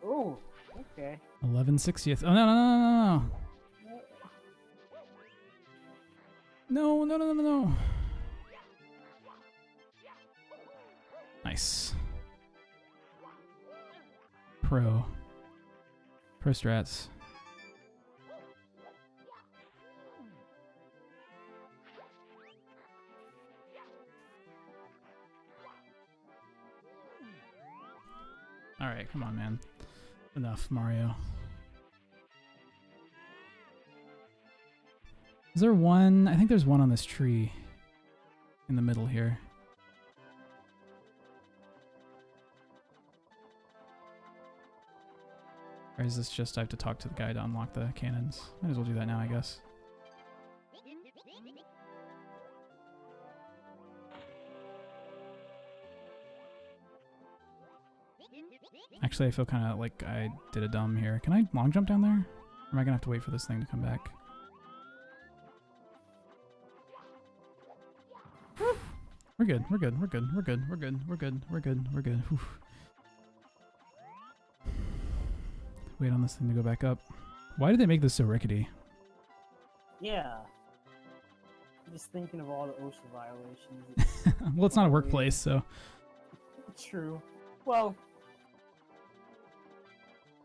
Oh, okay. 11/60th. Oh, no, no, no, no, no. No, no, no, no, no. Nice. Pro strats. All right, come on, man. Enough, Mario. Is there one? I think there's one on this tree in the middle here. Or is this just I have to talk to the guy to unlock the cannons? Might as well do that now, I guess. Actually, I feel kind of like I did a dumb here. Can I long jump down there? Or am I gonna have to wait for this thing to come back? We're good, we're good, we're good, we're good, we're good, we're good, we're good, we're good. Whew. Wait on this thing to go back up. Why did they make this so rickety? Yeah. I'm just thinking of all the OSHA violations. Well, it's not a workplace, so. True. Well,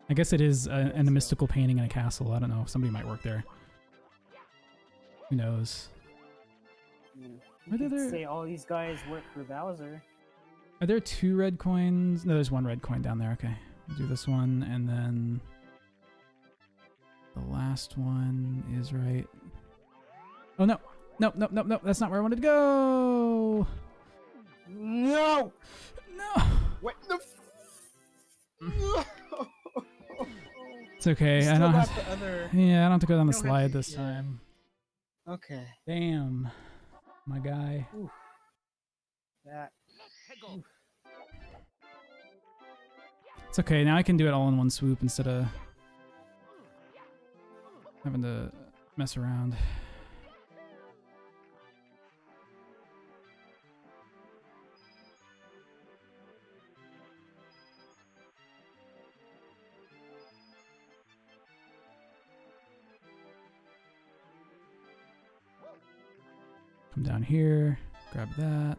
I guess it is a mystical painting in a castle. I don't know. Somebody might work there. Who knows? you could say all these guys work for Bowser. Are there 2 red coins? No, there's 1 red coin down there. Okay. We'll do this one, and then the last one is right. Oh, no. No, no, no, no. That's not where I wanted to go. No! No! What the It's okay. You I still don't got have, the other... Yeah, I don't have to go down the You don't have slide to- this yeah. time. Okay. Damn. My guy. Oof. That. Oof. It's okay. Now I can do it all in one swoop instead of having to mess around. Come down here, grab that.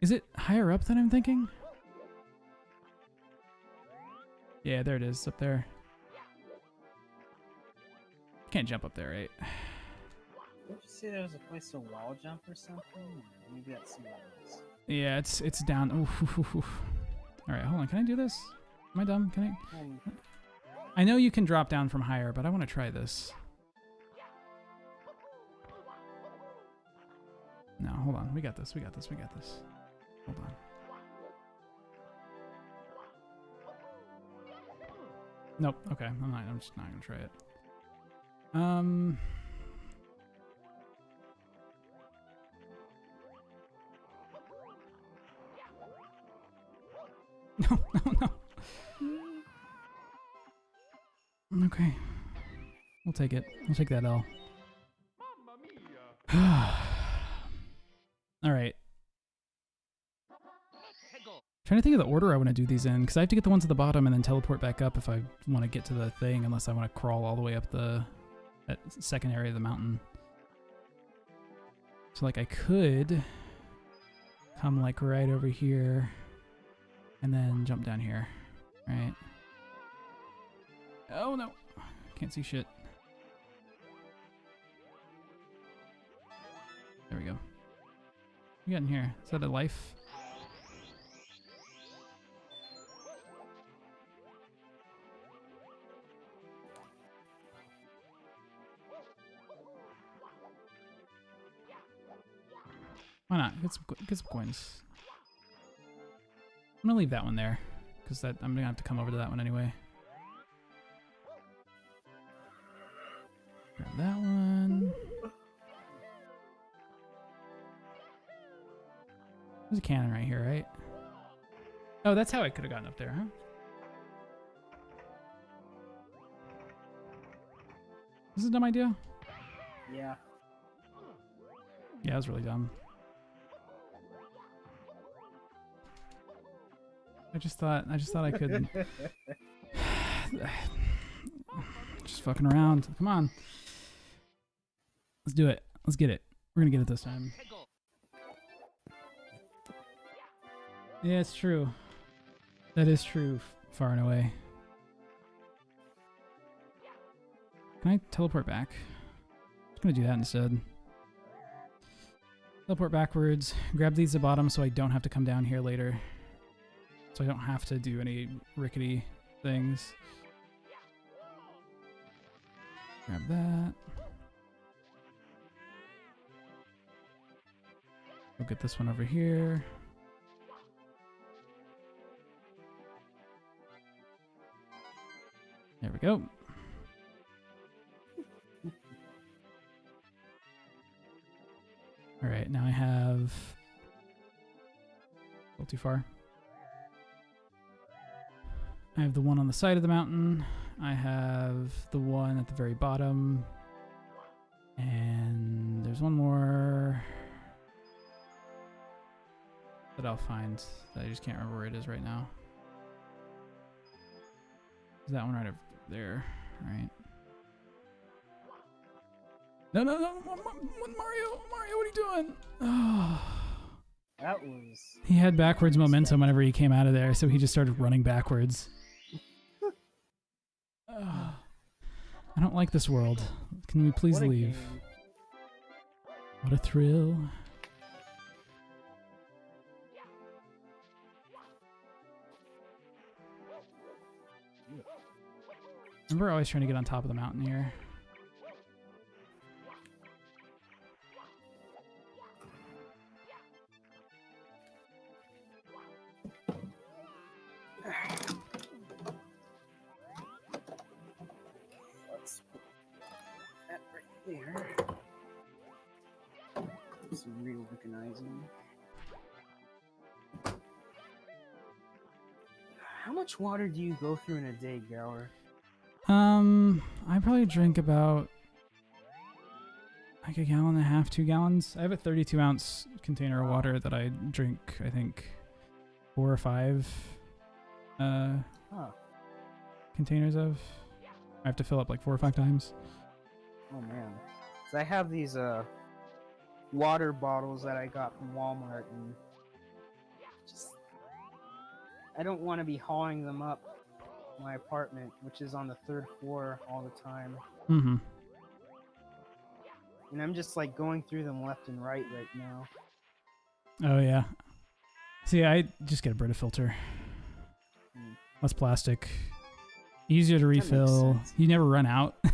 Is it higher up than I'm thinking? Yeah, there it is, up there. Can't jump up there, right? Did you say there was a place to wall jump or something? Or maybe that's somewhere else. Yeah, it's down. Oof, oof, oof, oof. All right, hold on. Can I do this? Am I dumb? Can I? I know you can drop down from higher, but I want to try this. No, hold on. We got this. We got this. We got this. Hold on. Nope. Okay. I'm just not gonna try it. No, no, no. Okay. We'll take it. We'll take that L. All right. Trying to think of the order I want to do these in, because I have to get the ones at the bottom and then teleport back up if I want to get to the thing, unless I want to crawl all the way up that second area of the mountain. So like I could come like right over here and then jump down here, right? Oh no, can't see shit. There we go. What you got in here? Is that a life? Why not? Get some coins. I'm gonna leave that one there, because I'm gonna have to come over to that one anyway. Grab that one. There's a cannon right here, right? Oh, that's how I could have gotten up there, huh? This is a dumb idea. Yeah. Yeah, it was really dumb. I just thought I could just fucking around. Come on. Let's do it. Let's get it. We're gonna get it this time. Yeah, it's true. That is true, far and away. Can I teleport back? I'm just gonna do that instead. Teleport backwards, grab these at the bottom so I don't have to come down here later. So I don't have to do any rickety things. Grab that. We'll get this one over here. There we go. All right, now I have... A little too far. I have the one on the side of the mountain. I have the one at the very bottom. And there's one more that I'll find that I just can't remember where it is right now. Is that one right over there? Right. No, Mario, what are you doing? Oh. That was... He had backwards momentum whenever he came out of there, so he just started running backwards. I don't like this world. Can we please leave? Game. What a thrill. Remember always trying to get on top of the mountain here. Let's put that right there. Some reorganizing. How much water do you go through in a day, Gower? I probably drink about like 1.5 gallons, 2 gallons. I have a 32-ounce container of water that I drink, I think, 4 or 5 containers of. I have to fill up like 4 or 5 times. Oh man. So I have these water bottles that I got from Walmart, and just I don't want to be hauling them up my apartment, which is on the 3rd floor all the time. Mm-hmm. And I'm just like going through them left and right now. Oh yeah. See, I just get a Brita filter. Less plastic. Easier to refill. You never run out. I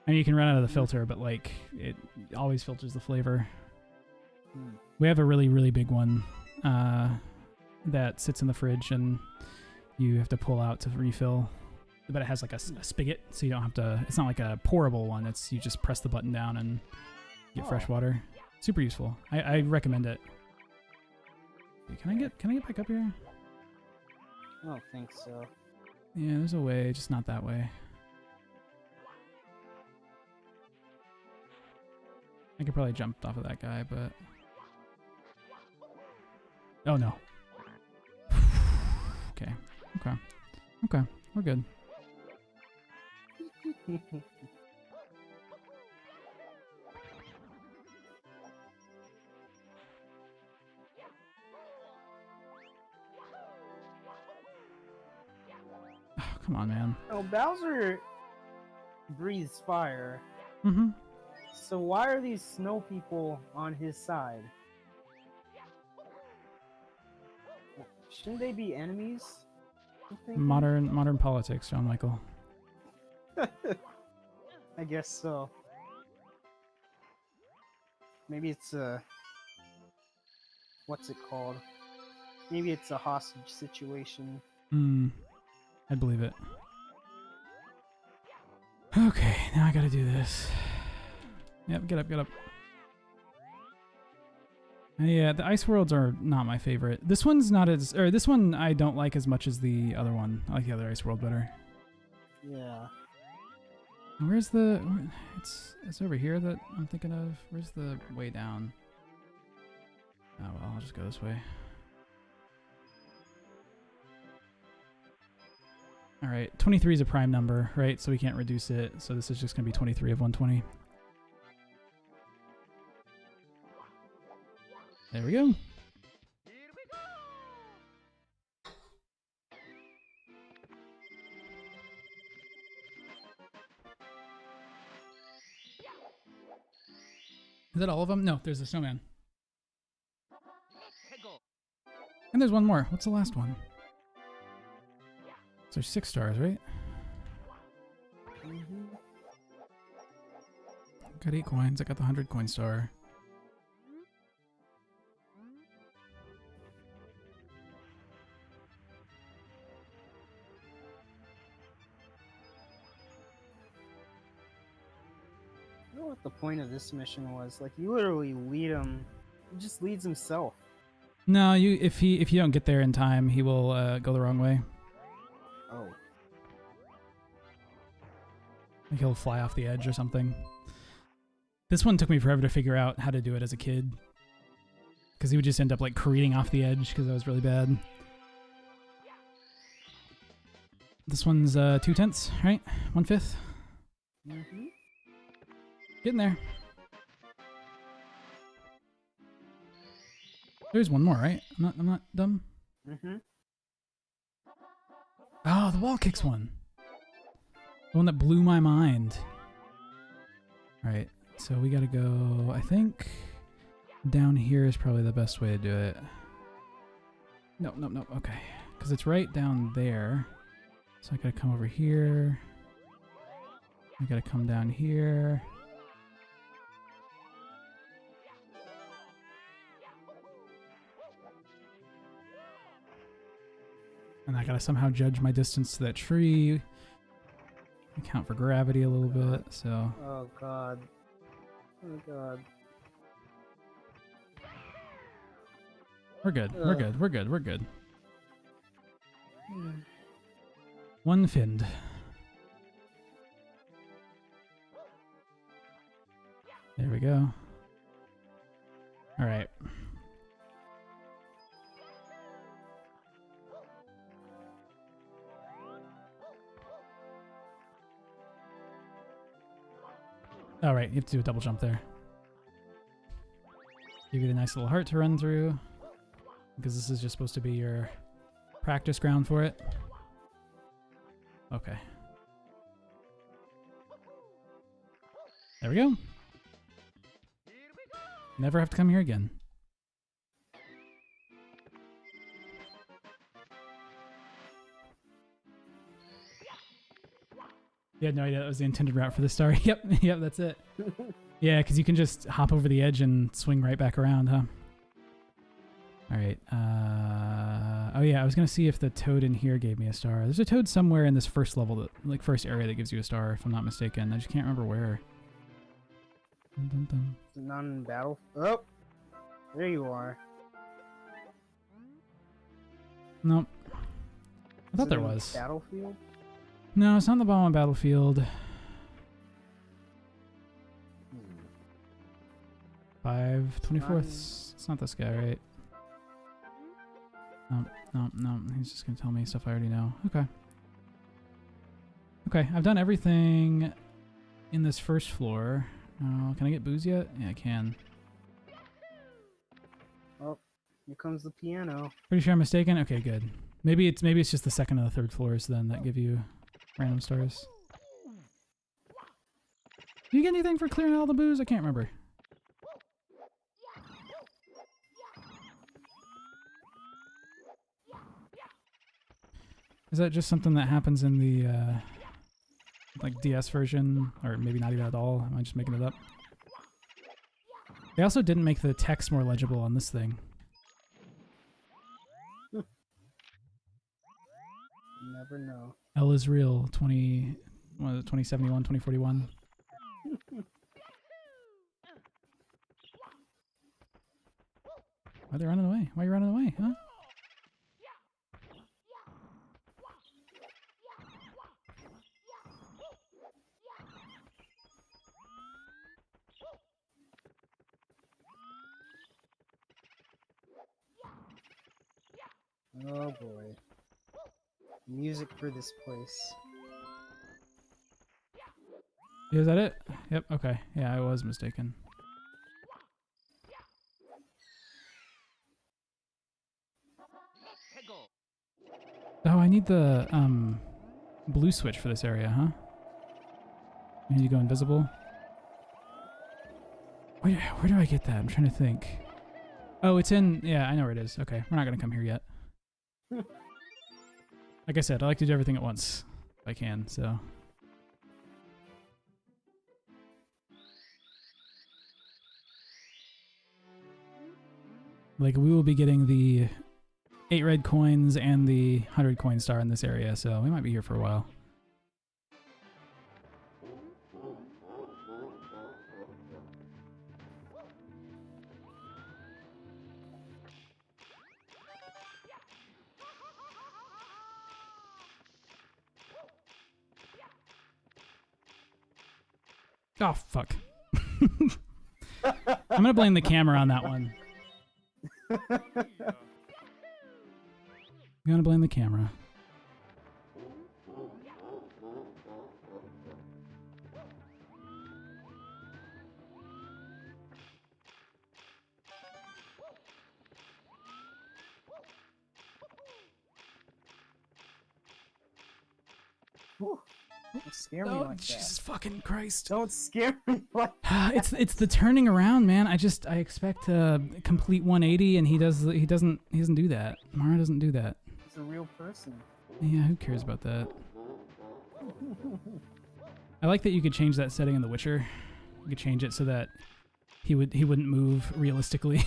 mean, you can run out of the filter, but like it always filters the flavor. We have a really, really big one that sits in the fridge, and you have to pull out to refill. But it has like a spigot, so you don't have to. It's not like a pourable one. It's you just press the button down and get fresh water. Super useful. I recommend it. Can I get back up here? I don't think so. Yeah, there's a way, just not that way. I could probably jump off of that guy, but... Oh, no. Okay. We're good. Oh, come on, man. Oh, Bowser breathes fire. Mm-hmm. So why are these snow people on his side? Shouldn't they be enemies? Modern politics, John Michael. I guess so. Maybe it's a... What's it called? Maybe it's a hostage situation. I'd believe it. Okay, now I gotta do this. Yep, get up. Yeah, the ice worlds are not my favorite. This one's not as... Or this one I don't like as much as the other one. I like the other ice world better. Yeah. Where's the... It's over here that I'm thinking of. Where's the way down? Oh, well, I'll just go this way. Alright, 23 is a prime number, right? So we can't reduce it. So this is just going to be 23 of 120. There we go. Is that all of them? No, there's a snowman. And there's one more. What's the last one? So there's 6 stars, right? Got 8 coins. I got the 100 coin star. I don't know what the point of this mission was. Like, you literally lead him. He just leads himself. No, if you don't get there in time, he will go the wrong way. Oh. Like he'll fly off the edge or something. This one took me forever to figure out how to do it as a kid. Because he would just end up like careening off the edge because that was really bad. This one's 2/10, right? 1/5. Mm-hmm. Getting there. There's one more, right? I'm not dumb. Mm-hmm. Oh, the wall kicks one. The one that blew my mind. Alright, so we gotta go, I think down here is probably the best way to do it. No, okay. Because it's right down there. So I gotta come over here. I gotta come down here. And I gotta somehow judge my distance to that tree. Account for gravity a little bit, so... Oh god. Oh god. We're good, we're good, we're good, we're good. Hmm. One finned. There we go. Alright. Alright, you have to do a double jump there. Give you the nice little heart to run through. Because this is just supposed to be your practice ground for it. Okay. There we go. Never have to come here again. You had no idea that was the intended route for the star. Yep, that's it. Yeah, because you can just hop over the edge and swing right back around, huh? Alright, oh yeah, I was gonna see if the toad in here gave me a star. There's a toad somewhere in this first level, that, like first area that gives you a star, if I'm not mistaken. I just can't remember where. Dun, dun, dun. Is it not in battle? Oh! There you are. Nope. I thought Is it there in was. Battlefield? No, it's not on the bottom of Battlefield. 5/24. It's not this guy, right? No. He's just gonna tell me stuff I already know. Okay. Okay, I've done everything in this first floor. Can I get booze yet? Yeah, I can. Oh, here comes the piano. Pretty sure I'm mistaken. Okay, good. Maybe it's just the second and the third floors then that give you random stars. Do you get anything for clearing all the booze? I can't remember. Is that just something that happens in the like DS version, or maybe not even at all? Am I just making it up? They also didn't make the text more legible on this thing. Never know. L is real. 2071, 2041. Why are they running away? Why are you running away, huh? Oh boy. Music for this place. Is that it? Yep, okay. Yeah, I was mistaken. Oh, I need the blue switch for this area, huh? I need to go invisible. Where do I get that? I'm trying to think. Oh, it's in... Yeah, I know where it is. Okay, we're not going to come here yet. Like I said, I like to do everything at once if I can, so... Like, we will be getting the 8 red coins and the 100 coin star in this area, so we might be here for a while. Oh, fuck. I'm gonna blame the camera on that one. I'm gonna blame the camera. Whew. Don't scare me like Jesus that. fucking Christ. Don't scare me like that. It's the turning around, man. I expect a complete 180 and he doesn't do that. Mara doesn't do that. He's a real person. Yeah, who cares about that? I like that you could change that setting in The Witcher. You could change it so that he wouldn't move realistically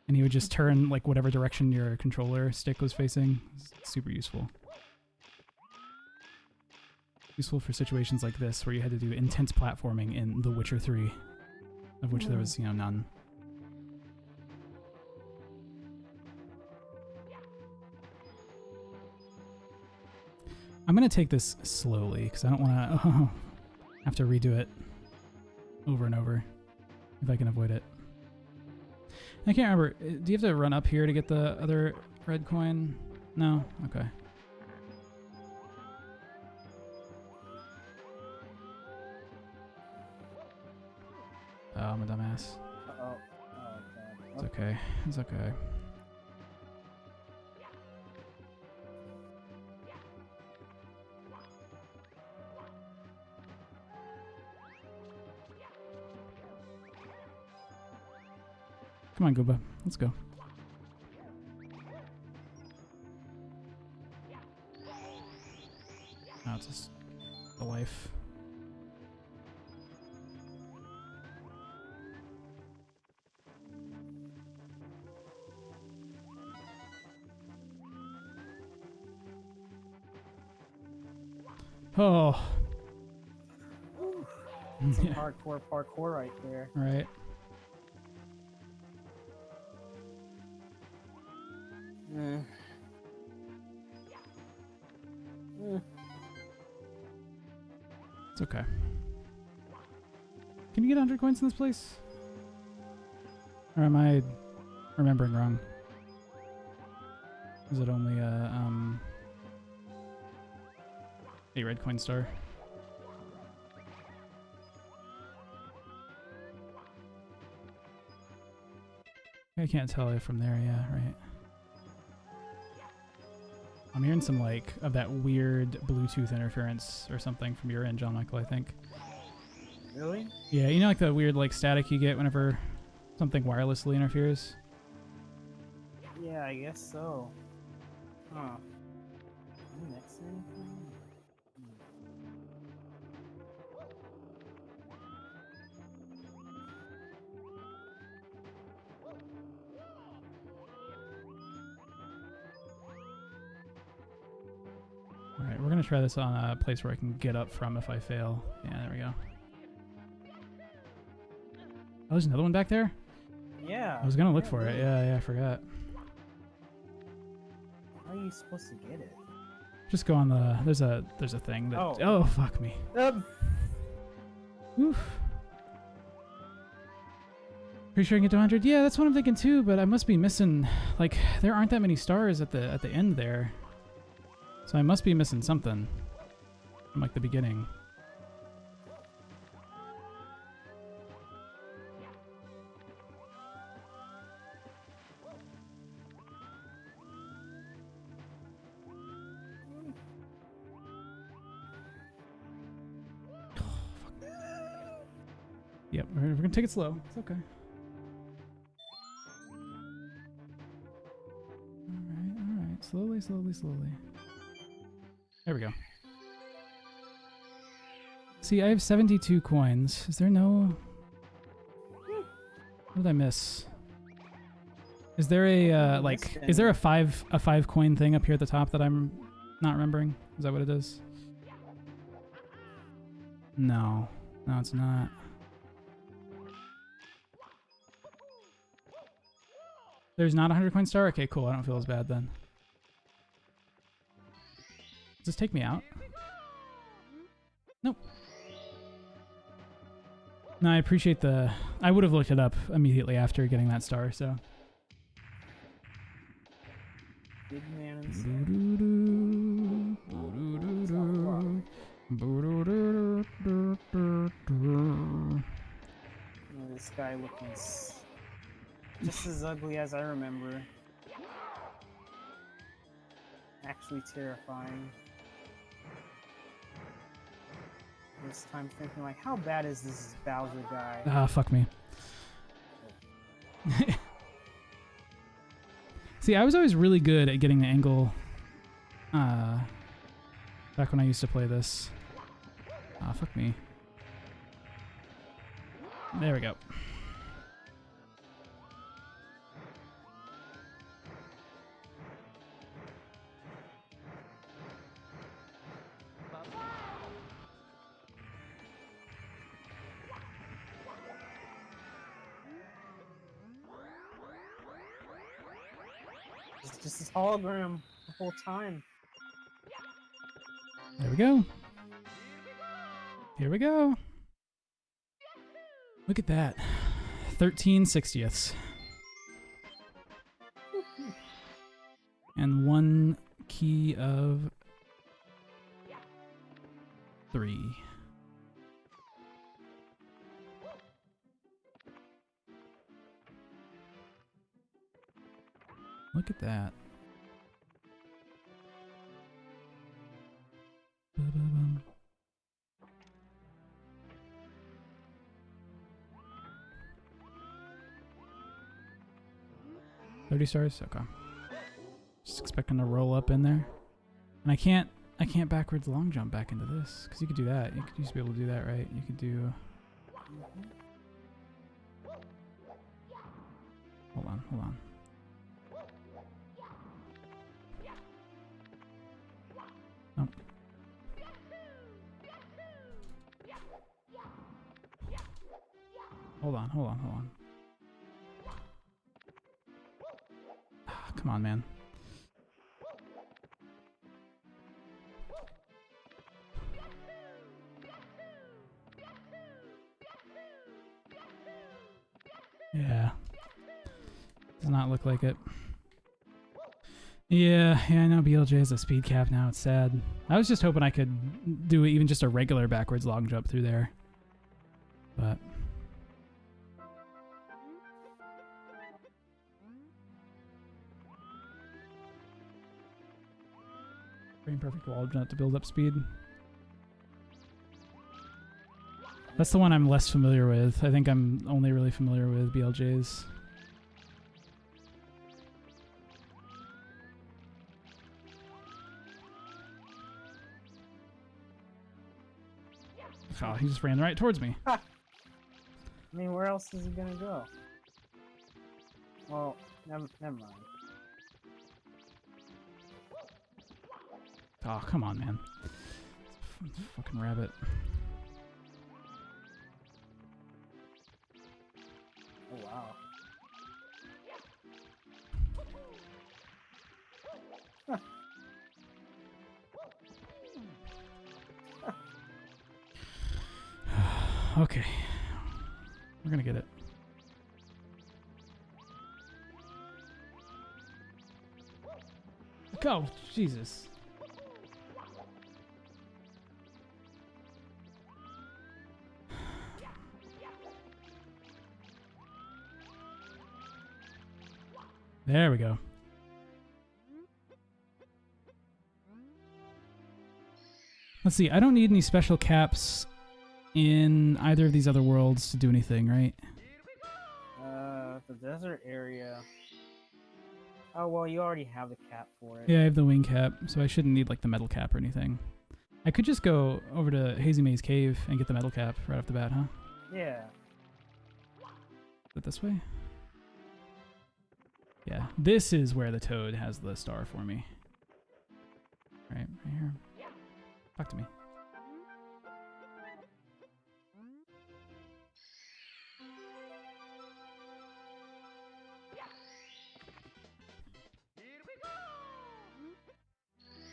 and he would just turn like whatever direction your controller stick was facing. It's super useful. Useful for situations like this where you had to do intense platforming in The Witcher 3, of which there was, none. I'm gonna take this slowly because I don't want to have to redo it over and over if I can avoid it. I can't remember. Do you have to run up here to get the other red coin? No? Okay. Oh, I'm a dumbass. Uh-oh. Oh, God. It's okay. It's okay. Come on, Gooba. Let's go. Oh, it's just the life. Oh. Some hardcore parkour right there. Right. It's okay. Can you get 100 coins in this place? Or am I remembering wrong? Is it only a 8 red coin star? I can't tell it from there, yeah, right. I'm hearing some, like, of that weird Bluetooth interference or something from your end, John Michael, I think. Really? Yeah, you know, like the weird, like, static you get whenever something wirelessly interferes? Yeah, I guess so. Huh. Next thing? Alright, we're gonna try this on a place where I can get up from if I fail. Yeah, there we go. Oh, there's another one back there? Yeah. I was gonna look for it. Yeah, I forgot. How are you supposed to get it? Just go on the... There's a thing that... Oh, fuck me. Oof. Pretty sure I can get to 100. Yeah, that's what I'm thinking too, but I must be missing, like, there aren't that many stars at the end there. So I must be missing something from like the beginning. Yep, we're gonna take it slow. It's okay. Alright. Slowly, slowly, slowly. There we go. See, I have 72 coins. Is there no... What did I miss? Is there a, like... Is there a five coin thing up here at the top that I'm not remembering? Is that what it is? No. No, it's not. There's not a 100 coin star? Okay, cool. I don't feel as bad then. Does this take me out? Nope. No, I appreciate the... I would have looked it up immediately after getting that star, so... Big man this guy looking just as ugly as I remember. Actually terrifying. This time thinking like, how bad is this Bowser guy? Ah, fuck me. See, I was always really good at getting the angle back when I used to play this. Ah, fuck me. There we go. It's just this hologram the whole time. There we go. Here we go. Look at that. 13/60ths. And 1 key of 3. Look at that. Ba-ba-bum. $30 stars? Okay. Just expecting to roll up in there. And I can't backwards long jump back into this. Because you could do that. You used to be able to do that, right? You could do... Hold on, hold on. Nope. Hold on, hold on, hold on. Ah, come on, man. Yeah. Does not look like it. Yeah, I know BLJ has a speed cap now. It's sad. I was just hoping I could do even just a regular backwards long jump through there. But... frame perfect wall jump to build up speed. That's the one I'm less familiar with. I think I'm only really familiar with BLJ's. Oh, he just ran right towards me. I mean, where else is he gonna go? Well, never mind. Oh, come on, man. Fucking rabbit. Oh, wow. Okay. We're gonna get it. Oh, Jesus. There we go. Let's see. I don't need any special caps in either of these other worlds to do anything, right? The desert area. Oh, well, you already have the cap for it. Yeah, I have the wing cap, so I shouldn't need like the metal cap or anything. I could just go over to Hazy Maze Cave and get the metal cap right off the bat, huh? Yeah. Is it this way? Yeah, this is where the toad has the star for me. Right here. Talk to me.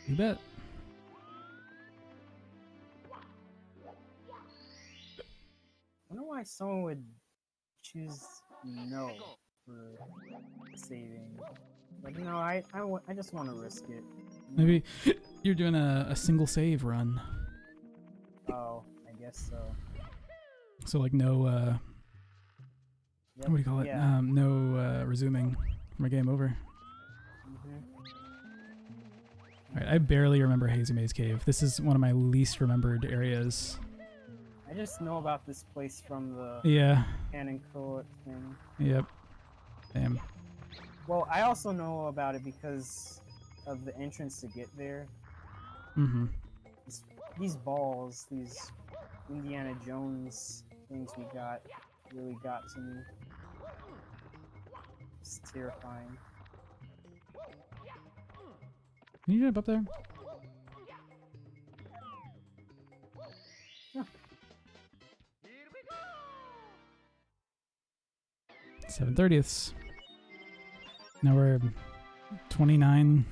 You bet. I wonder why someone would choose no for saving. Like, no, I just want to risk it. Maybe you're doing a single save run. Oh, I guess so. So like no, Yep, what do you call it? yeah. No resuming from a game over. Alright, I barely remember Hazy Maze Cave. This is one of my least remembered areas. I just know about this place from the Yeah. Canon Coat thing. Yep. Damn. Well, I also know about it because of the entrance to get there. Mm-hmm. These balls, these Indiana Jones things we got, really got to me. It's terrifying. Can you jump up there? Yeah. 7/30ths. Now we're 29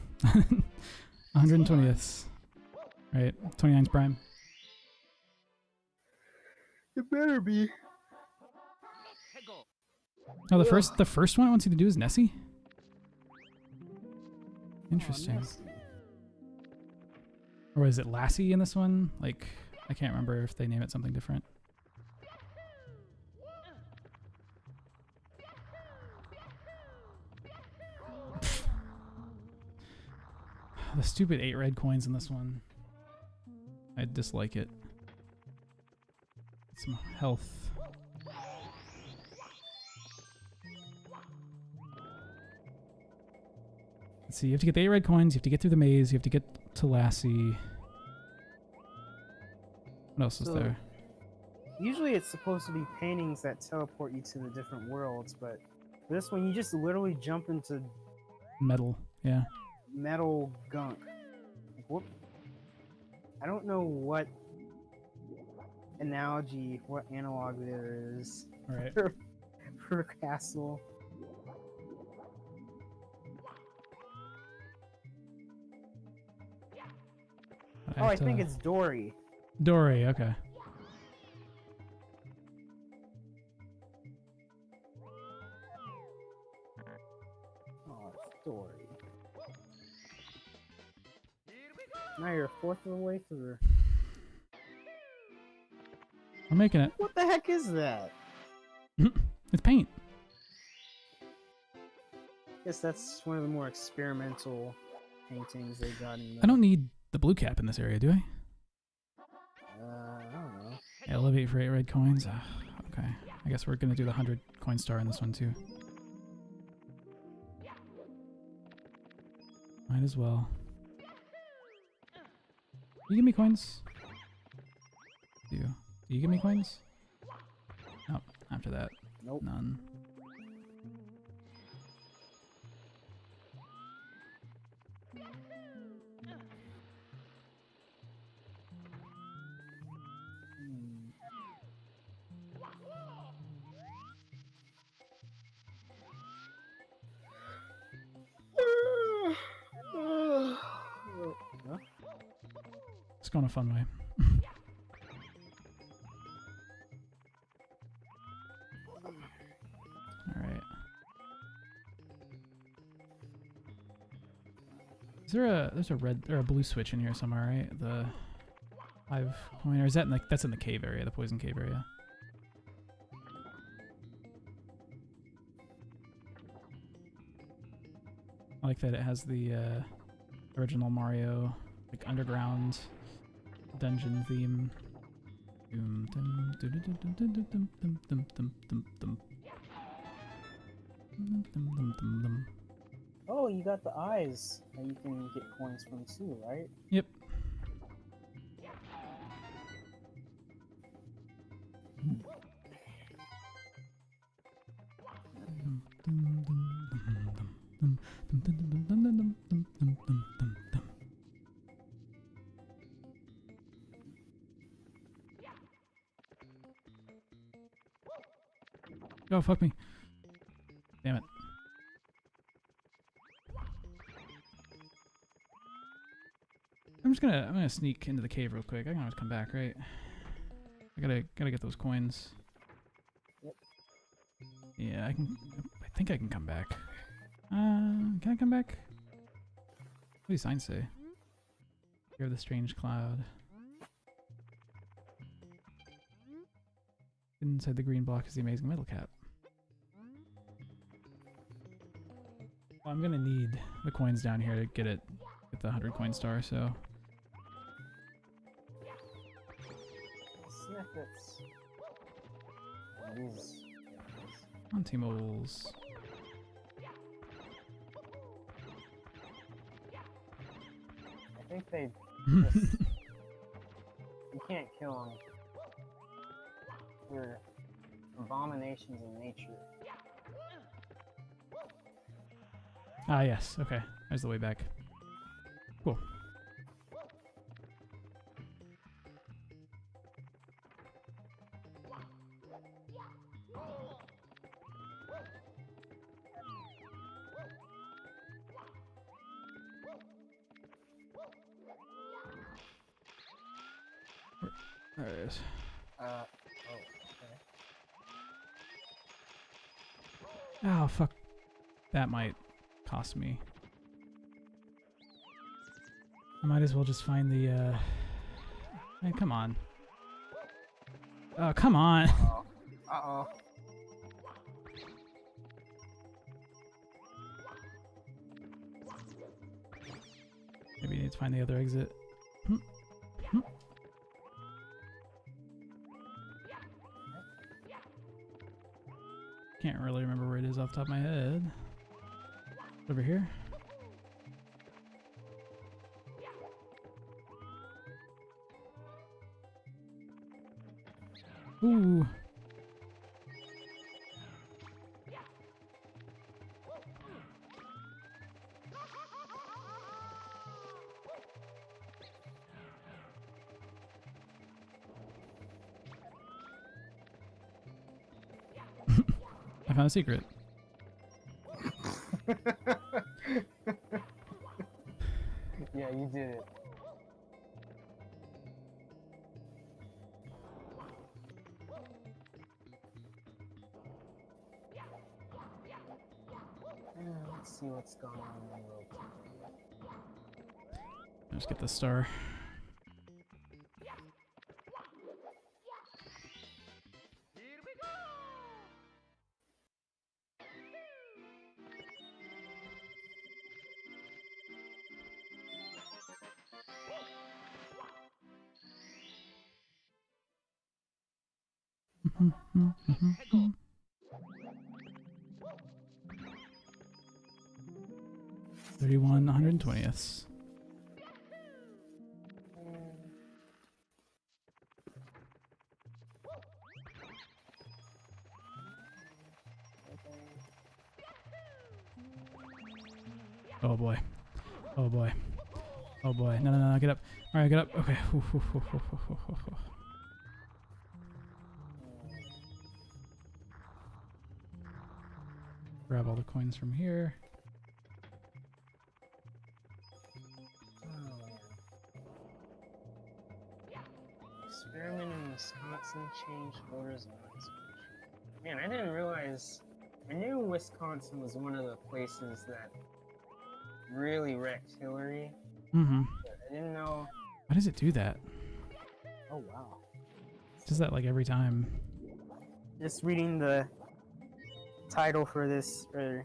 120ths. Right, 29's prime. It better be. Oh, the first one I want you to do is Nessie? Interesting. Or is it Lassie in this one? Like, I can't remember if they name it something different. The stupid 8 red coins in this one. I dislike it. Some health. Let's see, you have to get the 8 red coins, you have to get through the maze, you have to get to Lassie. What else is there? Usually it's supposed to be paintings that teleport you to the different worlds, but this one you just literally jump into Metal, yeah. metal gunk. Like, whoop. I don't know what analogy, what analog there is Right. for castle. Oh, I think it's Dory. Dory, okay. Oh, it's Dory. Now you're a fourth of the way through. We're making it. What the heck is that? It's paint. Guess that's one of the more experimental paintings they got in the... I don't need the blue cap in this area, do I? I don't know. Elevate for 8 red coins. Okay. I guess we're gonna do the 100 coin star in this one too. Might as well. You give me coins? Do you give me coins? Nope. After that. Nope. None. It's going a fun way. Alright. Is there there's a red or a blue switch in here somewhere, right? The 5 coin, or is that in that's in the cave area, the poison cave area? I like that it has the original Mario like underground dungeon theme. Dum, dum, dum, dum, dum, dum, dum, dum, dum, dum, dum, dum, dum. Dum, dum, dum, dum, dum. Oh, you got the eyes that you can get coins from too, right? Yep. Oh, fuck me. Damn it. I'm gonna sneak into the cave real quick. I can always come back, right? I gotta get those coins. Yep. Yeah, I think I can come back. Can I come back? What do these signs say? Hear the strange cloud. Inside the green block is the amazing metal cap. Well, I'm gonna need the coins down here to get the 100 coin star, so. Snippets. These. Anti-moles. I think they just, you can't kill them. They're abominations in nature. Ah, yes. Okay. There's the way back. Cool. There it is. Oh, fuck. That might cost me. I might as well just find the, Hey, come on. Oh, come on! Uh-oh. Maybe you need to find the other exit. Can't really remember where it is off the top of my head. Over here? Ooh. I found a secret. Yeah, you did it. Let's see what's going on in the world. Let's get the star. $31 120ths. Oh boy. Oh boy. Oh boy. No, no, no, get up. Alright, get up. Okay. Grab all the coins from here. Experiment in Wisconsin changed voters' minds. Man, I didn't realize. I knew Wisconsin was one of the places that really wrecked Hillary. Mm-hmm. I didn't know. Why does it do that? Oh wow. It does that like every time. Just reading the title for this, or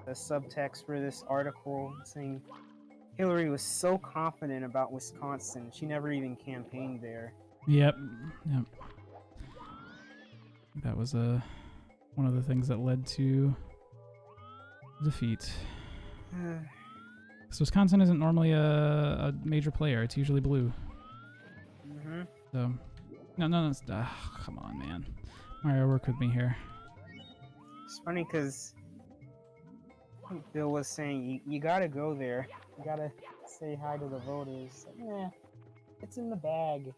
the subtext for this article, saying Hillary was so confident about Wisconsin, she never even campaigned there. Yep. Yep. That was one of the things that led to defeat. So Wisconsin isn't normally a major player. It's usually blue. Mm-hmm. So, no, come on, man. Mario, work with me here. It's funny because Bill was saying you gotta go there. You gotta say hi to the voters. Yeah, it's in the bag.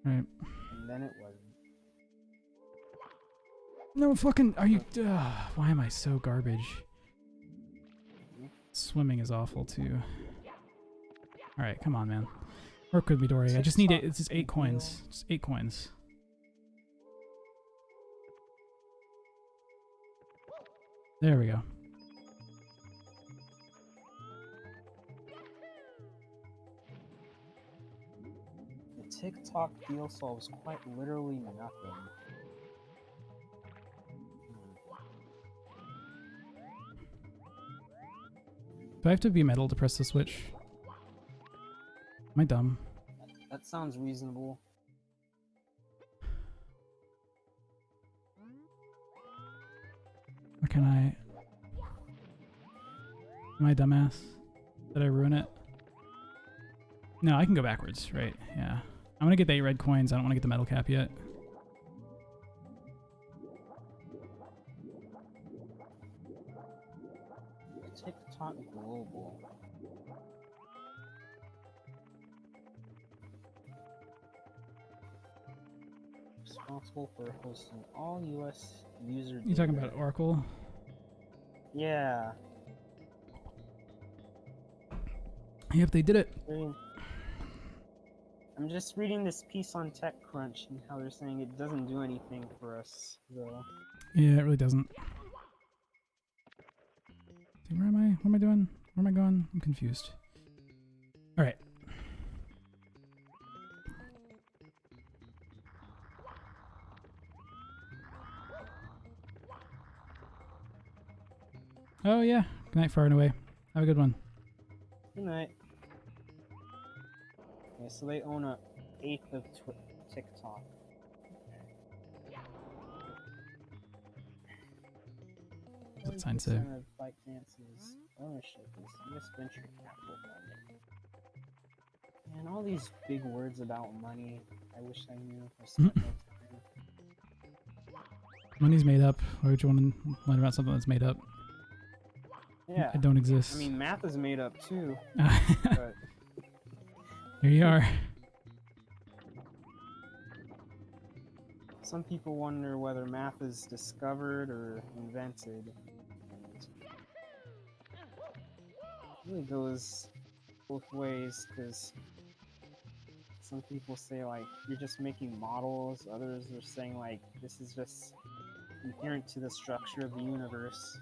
Right. And then it wasn't. No fucking. Are you? Why am I so garbage? Swimming is awful too. All right, come on, man. Work with me, Dory. I just need it. It's just 8 coins. Just 8 coins. There we go. The TikTok deal solves quite literally nothing. Do I have to be metal to press the switch? Am I dumb? That sounds reasonable. Or can I? Am I a dumbass? Did I ruin it? No, I can go backwards, right? Yeah. I'm gonna get the 8 red coins. I don't want to get the metal cap yet. TikTok Global. Responsible for hosting all U.S. user. You talking about Oracle? Yeah. Yep, they did it. I'm just reading this piece on TechCrunch and how they're saying it doesn't do anything for us, though. Yeah, it really doesn't. Where am I? What am I doing? Where am I going? I'm confused. All right. Oh yeah. Good night, far and away. Have a good one. Good night. Yeah, so they own a 1/8 of TikTok. What's that sign say? 40% of ByteDance's ownership is U.S. venture capital funding. And all these big words about money, I wish I knew. I spent no time. Money's made up. Why would you want to learn about something that's made up? Yeah. It don't exist. I mean, math is made up too. But Here you are. some people wonder whether math is discovered or invented. And it really goes both ways, because some people say like you're just making models, others are saying like this is just inherent to the structure of the universe.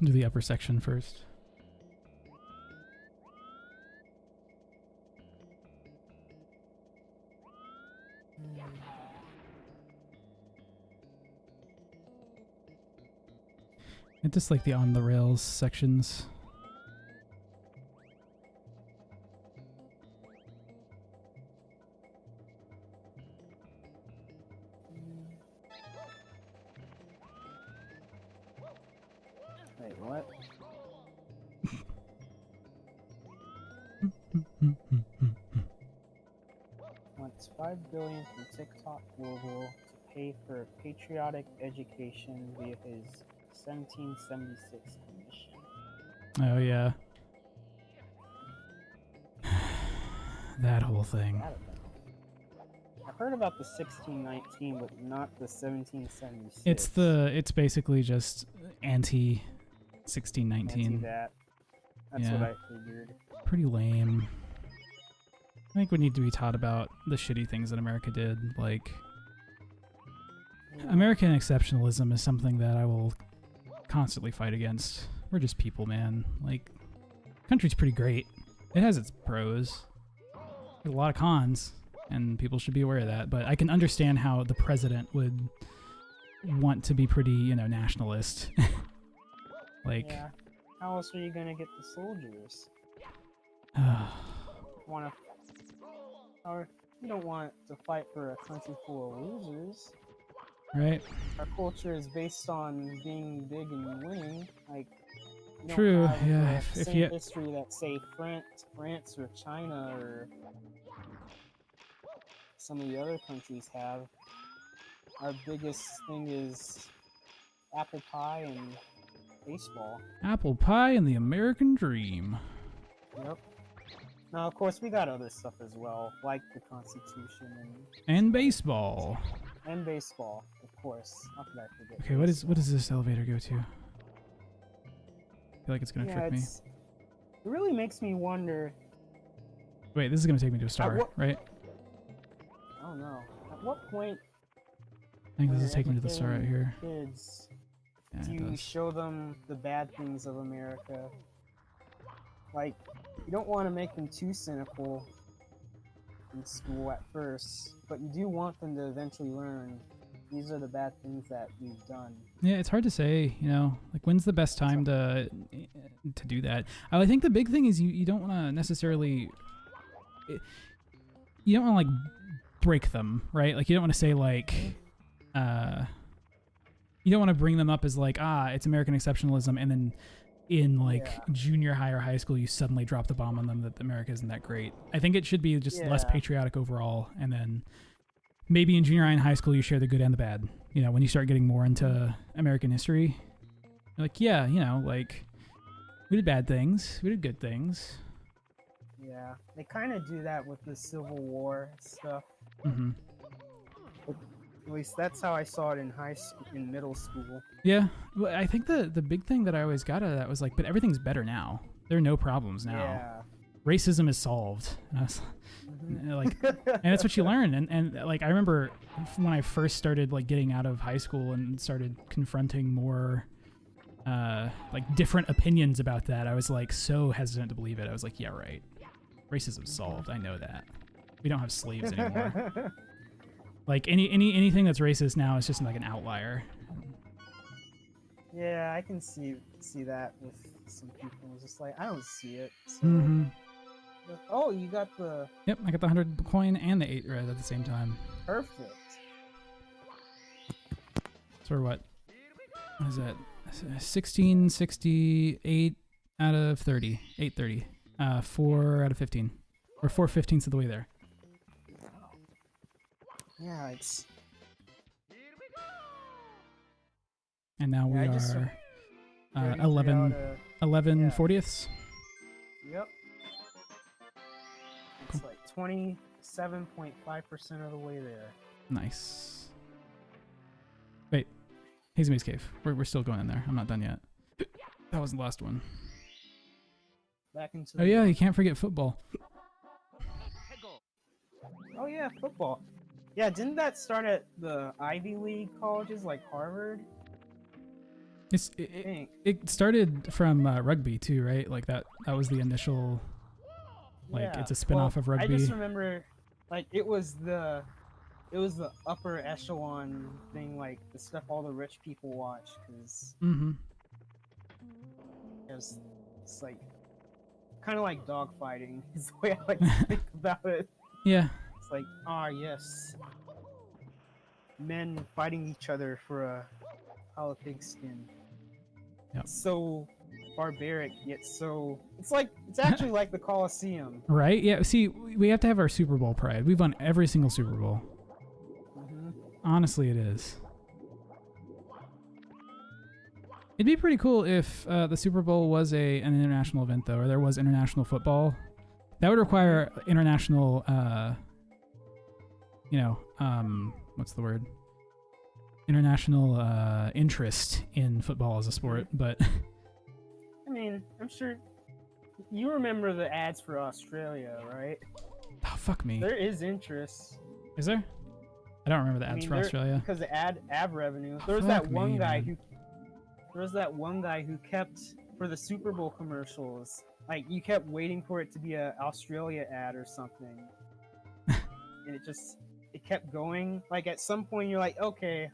Do the upper section first. I just like the on the rails sections. Wait, what? Wants $5 billion from TikTok Global to pay for patriotic education via his 1776 commission. Oh yeah. That whole thing. I've heard about the 1619, but not the 1776. It's basically just anti 1619. Anti that. That's Yeah. what I figured. Pretty lame. I think we need to be taught about the shitty things that America did, like American exceptionalism is something that I will constantly fight against. We're just people, man. Like, country's pretty great. It has its pros. There's a lot of cons, and people should be aware of that. But I can understand how the president would want to be pretty, you know, nationalist. Like, Yeah. How else are you gonna get the soldiers? Wanna? Or you don't want to fight for a country full of losers. right? Our culture is based on being big and winning. Like, you don't True, have yeah, the if same you- history that say France or China or some of the other countries have. Our biggest thing is apple pie and baseball. Apple pie and the American dream. Yep. Now, of course, we got other stuff as well, like the Constitution And baseball. and baseball, of course. How could I forget? Okay, what does this elevator go to? I feel like it's gonna trick me. It really makes me wonder. Wait, this is gonna take me to a star, what- right? I don't know. At what point? I think this when is taking me to the star right educating here. Kids, Yeah, do it you does. show them the bad things of America? Like, you don't want to make them too cynical in school at first, but you do want them to eventually learn these are the bad things that we've done. Yeah, it's hard to say, you know, like when's the best time to do that. I think the big thing is you don't want to necessarily, you don't want to like break them, right? Like you don't want to say like, you don't want to bring them up as like, it's American exceptionalism, and then in like junior high or high school you suddenly drop the bomb on them that America isn't that great. I think it should be just less Yeah. patriotic overall, and then maybe in junior high and high school you share the good and the bad. You know, when you start getting more into American history, you're like, yeah, you know, like we did bad things, we did good things. Yeah, they kind of do that with the Civil War stuff. Hmm. At least that's how I saw it in middle school. Yeah, well, I think the big thing that I always got out of that was like, but everything's better now. There are no problems now. Yeah. Racism is solved. And I was like, and that's what you learn. And like, I remember when I first started like getting out of high school and started confronting more like different opinions about that, I was like so hesitant to believe it. I was like, yeah, right. Racism's solved. I know that. We don't have slaves anymore. Like anything that's racist now is just like an outlier. Yeah, I can see that with some people. It's just like, I don't see it. So. Hmm. Oh, you got the Yep, I got the 100 coin and the 8 red at the same time. perfect. So what? What is that? 1668 out of 30. 830. 4 out of 15. We're 4/15ths of the way there. Yeah, it's. And now we Yeah, I just are ready to 11 figure out 11 40ths. Yep. It's like 27.5% of the way there. Nice. Wait. Hazy Maze Cave. We're still going in there. I'm not done yet. That was the last one. Back into. Oh yeah, you can't forget football. Oh yeah, football. Yeah, didn't that start at the Ivy League colleges like Harvard? It started from rugby too, right? Like that was the initial, like Yeah. it's a spin-off Well, of rugby. I just remember, like it was the upper echelon thing, like the stuff all the rich people watch, because Mm-hmm. it's like kind of like dogfighting is the way I like to think about it. Yeah. It's like, yes, men fighting each other for a pile of pigskin. Yep. So barbaric, yet so it's actually like the Colosseum. Right? Yeah. See, we have to have our Super Bowl pride. We've won every single Super Bowl. Mhm. Honestly, it is. It'd be pretty cool if the Super Bowl was an international event, though, or there was international football. That would require international, what's the word? International interest in football as a sport, but I mean, I'm sure you remember the ads for Australia, right? oh, fuck me. There is interest. Is there? I don't remember the I ads mean, for they're- Australia. because of ad revenue. There was Fuck that one me, guy man. who kept for the Super Bowl commercials. Like you kept waiting for it to be a Australia ad or something, and it kept going. Like at some point you're like, okay,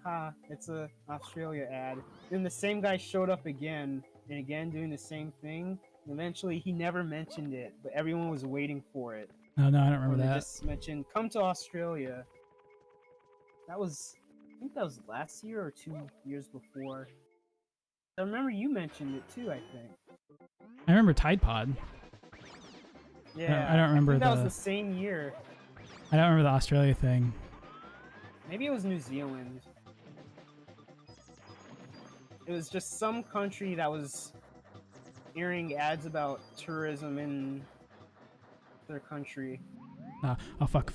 it's a Australia ad. Then the same guy showed up again and again doing the same thing. Eventually he never mentioned it, but everyone was waiting for it. No, I don't remember When they that. just mentioned come to Australia. I think that was last year or 2 years before. I remember you mentioned it too, I think. I remember Tide Pod. Yeah. I don't remember think that was the- the same year. I don't remember the Australia thing. Maybe it was New Zealand. It was just some country that was airing ads about tourism in their country. Oh fuck.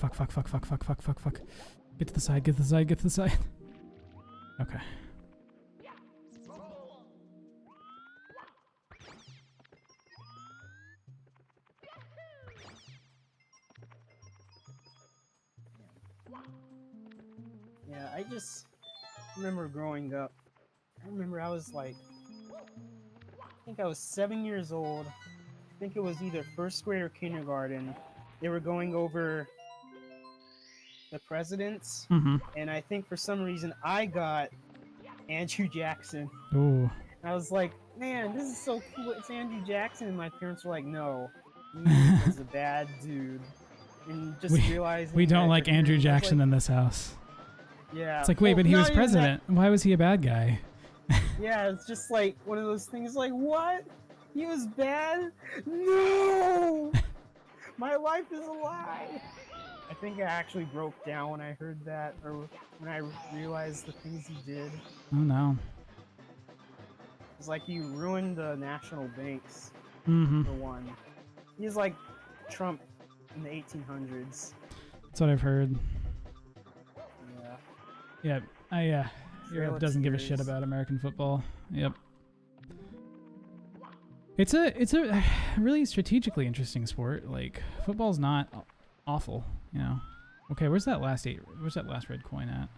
Get to the side, get to the side, get to the side. Okay. Yeah, I just remember growing up. I remember I was like, I think I was 7 years old. I think it was either first grade or kindergarten. They were going over the presidents, and I think for some reason I got Andrew Jackson. Ooh. I was like, man, this is so cool. It's Andrew Jackson. And my parents were like, no, he was a bad dude. And just realizing We don't that like your Andrew parents was Jackson like, in this house. yeah. It's like, wait, well, but he not was even that- president. Why was he a bad guy? Yeah, it's just like one of those things like, what? He was bad? No! My life is a lie! I think I actually broke down when I heard that, or when I realized the things he did. Oh no. It's like he ruined the national banks, Mhm. for one. He's like Trump in the 1800s. That's what I've heard. Yeah. Yeah, Europe Trail doesn't give a of shit Tears. about American football. Yep. It's a really strategically interesting sport. Like football's not awful, you know. Okay, where's that last red coin at?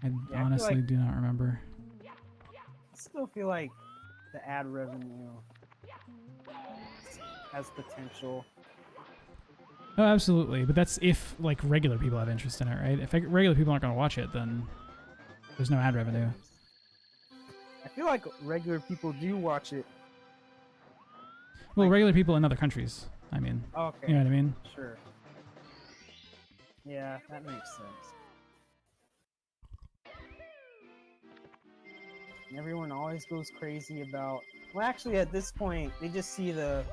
I feel honestly like- do not remember. I still feel like the ad revenue has potential. Oh, absolutely. But that's if like regular people have interest in it, right? If regular people aren't going to watch it, then there's no ad revenue. I feel like regular people do watch it. Well, regular people in other countries. I mean, Okay. you know what I mean? Sure. Yeah, that makes sense. And everyone always goes crazy about. Well, actually, at this point, they just see the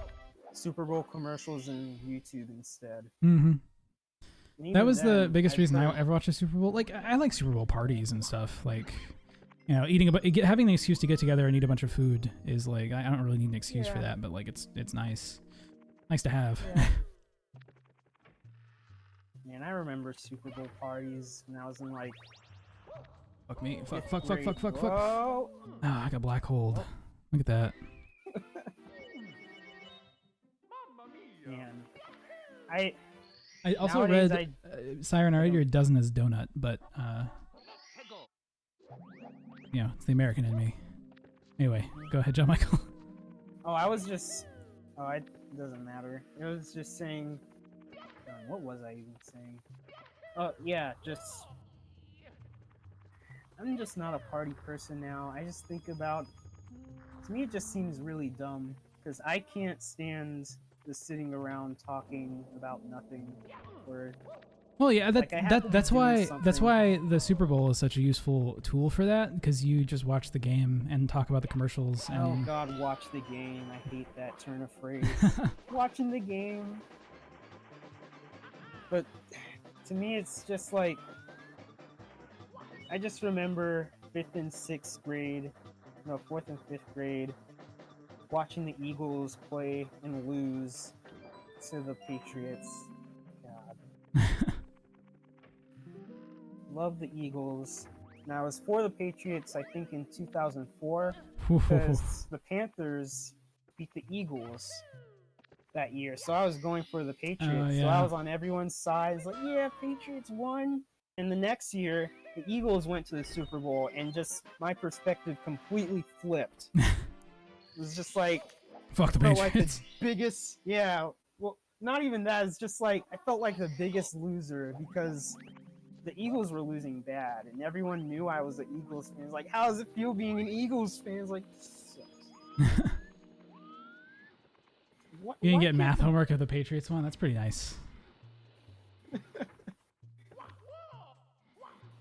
Super Bowl commercials in YouTube instead. Mm-hmm. And even That was the then, biggest I've reason I heard- ever watched a Super Bowl. Like, I like Super Bowl parties and stuff. Like, you know, having the excuse to get together and eat a bunch of food is like, I don't really need an excuse for Yeah. that, but like, it's nice to have. Yeah. Man, I remember Super Bowl parties when I was in like. Fuck me. Fuck. fifth grade. Whoa. Oh, I got black hold. Look at that. Man, I also nowadays read, Siren, I read your dozen as donut, but, you know, it's the American in me. Anyway, go ahead, John Michael. Oh, I was just. Oh, it doesn't matter. It was just saying. What was I even saying? Oh, yeah, just. I'm just not a party person now. I just think about. To me, it just seems really dumb. Because I can't stand just sitting around talking about nothing. Or. Well, yeah, Like, I have to be that's doing why something. the Super Bowl is such a useful tool for that, because you just watch the game and talk about the commercials. Oh And god, watch the game. I hate that turn of phrase. Watching the game. But to me, it's just like. I just remember 5th and 6th grade, no, 4th and 5th grade, watching the Eagles play and lose to the Patriots. God. Love the Eagles. And I was for the Patriots, I think, in 2004, because the Panthers beat the Eagles. that year, so I was going for the Patriots. So yeah. I was on everyone's side. It's like, yeah, Patriots won. And the next year, the Eagles went to the Super Bowl, and just my perspective completely flipped. It was just like, Fuck the I felt like the Patriots. biggest, yeah. Well, not even that. It's just like I felt like the biggest loser because the Eagles were losing bad, and everyone knew I was an Eagles fan. It's like, how does it feel being an Eagles fan? It's like, this sucks. You didn't Why get can't math the- homework of the Patriots one? That's pretty nice.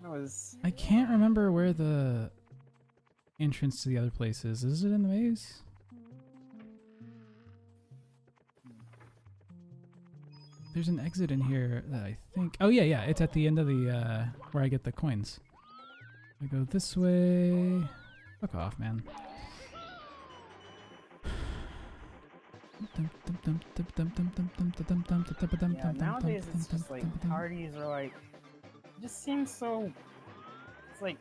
That was I can't remember where the entrance to the other place is. Is it in the maze? There's an exit in here that I think... Oh, yeah, yeah. It's at the end of the... where I get the coins. I go this way... Fuck off, man. Yeah, nowadays it's just like parties are like, it just seems so. It's like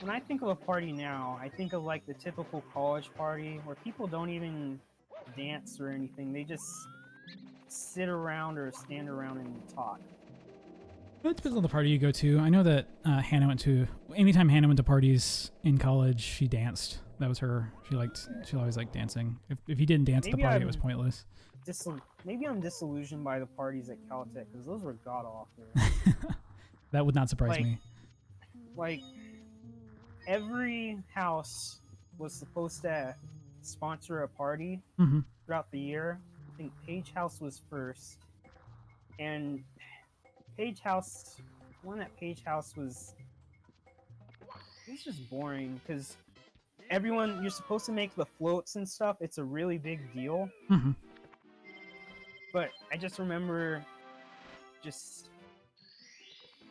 when I think of a party now, I think of like the typical college party where people don't even dance or anything. They just sit around or stand around and talk. It depends on the party you go to. I know that Hannah went to... Anytime Hannah went to parties in college, she danced. That was her. She always liked dancing. If you didn't dance at the Maybe party, it I'm was pointless. Maybe I'm disillusioned by the parties at Caltech because those were god awful. That would not surprise me. Like every house was supposed to sponsor a party throughout the year. I think Page House was first, and Page House, one at Page House was just boring because everyone, you're supposed to make the floats and stuff. It's a really big deal. But I just remember just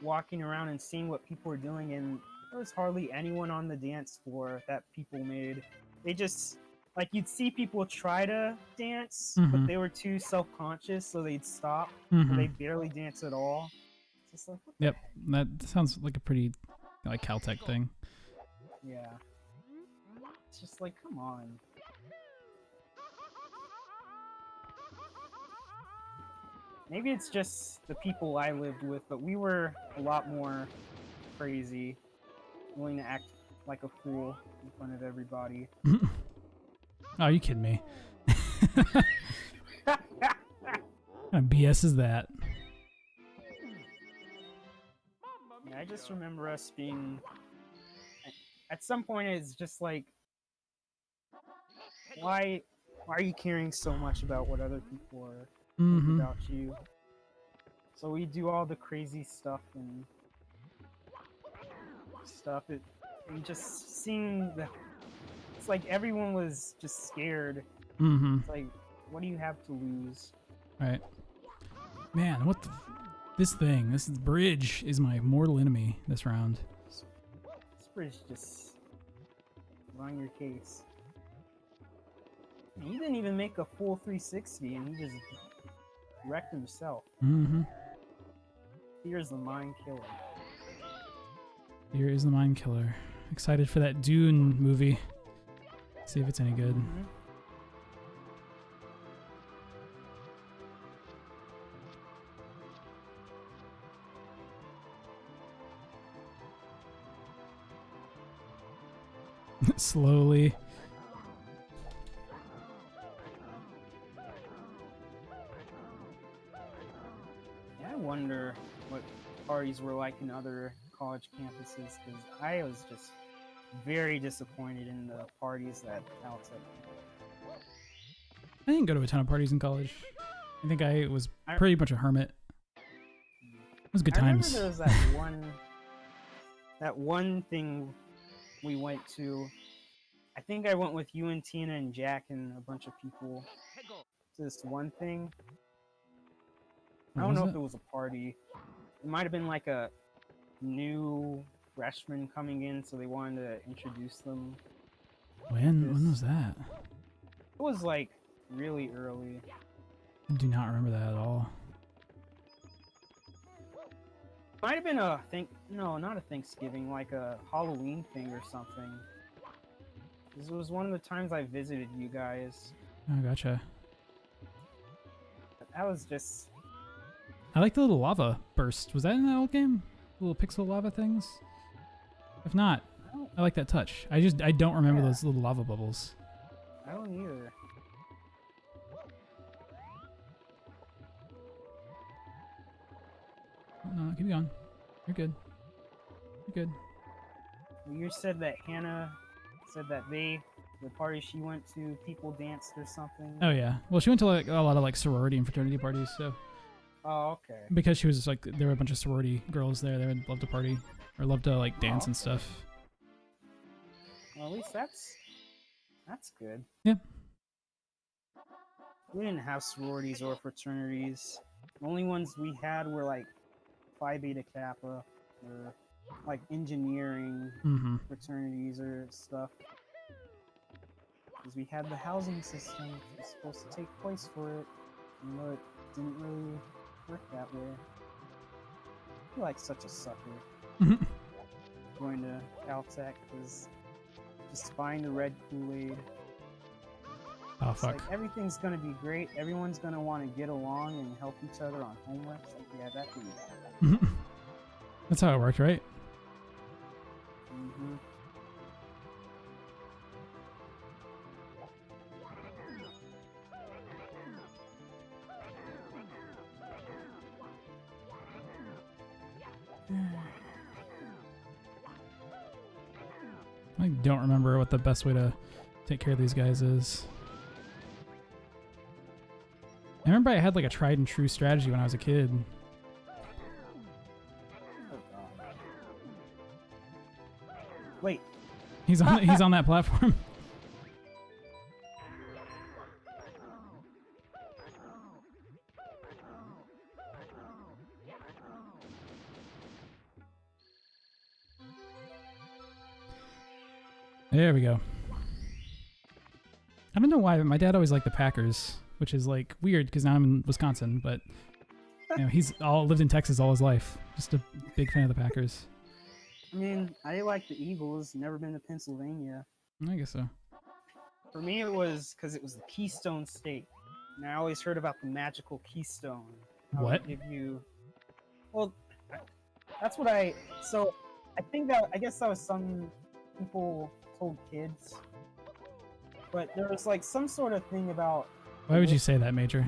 walking around and seeing what people were doing, and there was hardly anyone on the dance floor that people made. They just, like, you'd see people try to dance, but they were too self-conscious, so they'd stop. Or they barely dance at all. It's just like, what the Yep, that sounds like a pretty like Caltech thing. Yeah. It's just like, come on. Maybe it's just the people I lived with, but we were a lot more crazy, willing to act like a fool in front of everybody. Oh, you kidding me? What kind of BS is that? Yeah, I just remember us being... At some point, it's just like, why are you caring so much about what other people are thinking about you? So we do all the crazy stuff and stuff. And just seeing the... It's like everyone was just scared. It's like, what do you have to lose? Right. Man, what the... This bridge is my mortal enemy this round. This bridge just on your case. He didn't even make a full 360 and he just wrecked himself. Here's the mind killer. Here is the mind killer. Excited for that Dune movie. See if it's any good. Slowly. Yeah, I wonder what parties were like in other college campuses, because I was just very disappointed in the parties at Caltech. I didn't go to a ton of parties in college. I think I was pretty much a hermit. It was good times. I remember there was that one thing we went to. I think I went with you and Tina and Jack and a bunch of people to this one thing. I don't know if it was a party. It might have been like a new freshman coming in, so they wanted to introduce them. When was that? It was like really early. I do not remember that at all. Might have been no, not a Thanksgiving, like a Halloween thing or something. This was one of the times I visited you guys. Oh, gotcha. That was just. I like the little lava burst. Was that in that old game? The little pixel lava things? If not, I like that touch. I don't remember those little lava bubbles. I don't either. No, keep going. You're good. You're good. You said that Hannah said that the party she went to, people danced or something. Oh yeah. Well, she went to like a lot of like sorority and fraternity parties, so. Oh, okay. Because she was like, there were a bunch of sorority girls there. They would love to party or love to like dance and stuff. Well, at least that's good. Yeah. We didn't have sororities or fraternities. The only ones we had were like Phi Beta Kappa or like engineering fraternities or stuff. Because we had the housing system that was supposed to take place for it, even though it didn't really work that way. I feel like such a sucker going to Caltech because just buying the red Kool-Aid. Oh, It's fuck. like everything's gonna be great. Everyone's gonna want to get along and help each other on homework. It's like, yeah, that could be bad. That's how it worked, right? Mm-hmm. I don't remember what the best way to take care of these guys is. I remember I had like a tried and true strategy when I was a kid. Wait. He's on that platform. There we go. I don't know why, but my dad always liked the Packers, which is like weird because now I'm in Wisconsin, but you know, he's lived in Texas all his life. Just a big fan of the Packers. I mean, I like the Eagles. Never been to Pennsylvania. I guess so. For me, it was because it was the Keystone State, and I always heard about the magical Keystone. How it What? would give you? Well, that's what So, I guess that was some people told kids, but there was like some sort of thing about. Why would you say that, Major?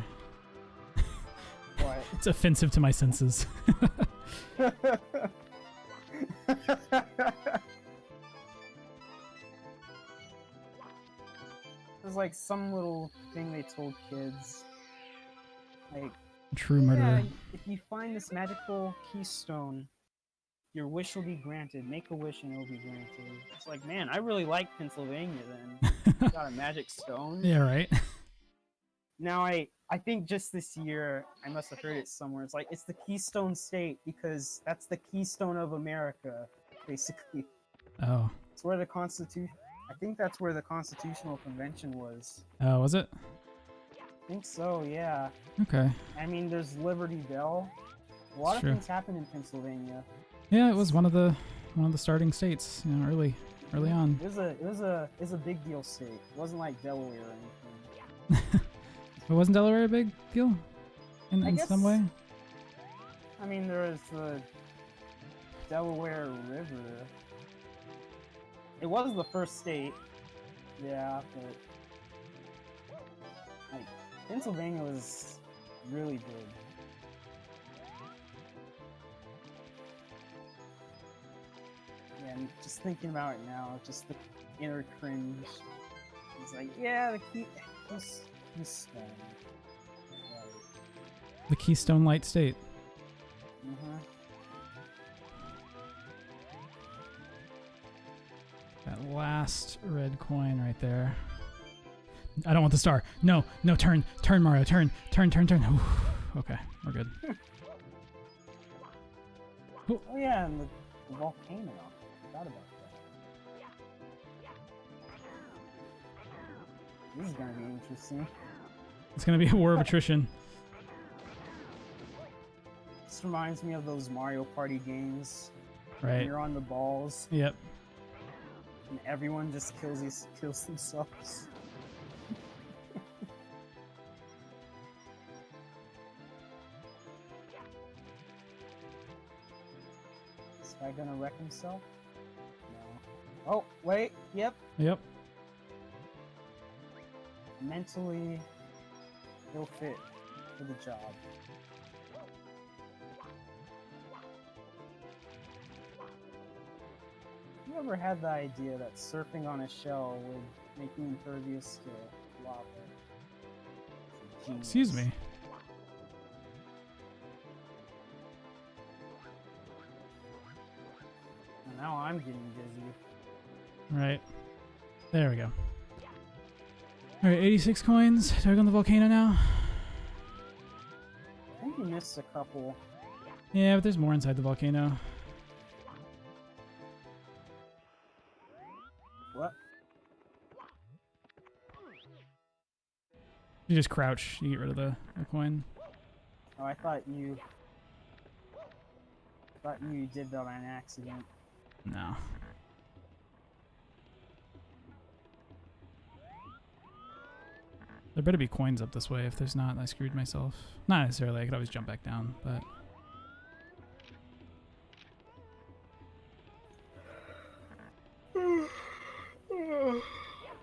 What? It's offensive to my senses. There's like some little thing they told kids, like True murderer. yeah, if you find this magical keystone, your wish will be granted. Make a wish and it will be granted. It's like, man, I really like Pennsylvania then. Got a magic stone. Yeah, right. Now I think just this year I must have heard it somewhere. It's like it's the Keystone State because that's the keystone of America, basically. Oh. It's where the Constitution. I think that's where the Constitutional Convention was. Oh, was it? I think so. Yeah. Okay. I mean, there's Liberty Bell. A lot Sure. of things happen in Pennsylvania. Yeah, it was one of the starting states, you know, early on. It was a big deal state. It wasn't like Delaware or anything. But wasn't Delaware a big deal I in guess- some way? I mean, there was the Delaware River. It was the first state. Yeah, but like Pennsylvania was really big. Yeah, and just thinking about it now, just the inner cringe. It's like, yeah, the Keystone. Right. The Keystone Light State. Mm-hmm. That last red coin right there. I don't want the star. No, turn, Mario, turn. Ooh, okay, we're good. Oh yeah, and the volcano. I forgot about that. This is gonna be interesting. It's gonna be a war of attrition. This reminds me of those Mario Party games. Right. When you're on the balls. Yep. And everyone just kills themselves. Guy gonna wreck himself? No. Oh, wait. Yep. Yep. Mentally, he'll fit for the job. You ever had the idea that surfing on a shell would make you impervious to lava? Excuse me. Now I'm getting dizzy. Right. There we go. Alright, 86 coins. Do I go on the volcano now? I think you missed a couple. Yeah, but there's more inside the volcano. What? You just crouch, you get rid of the coin. Oh, I thought you did that on accident. No. There better be coins up this way. If there's not, I screwed myself. Not necessarily, I could always jump back down, but...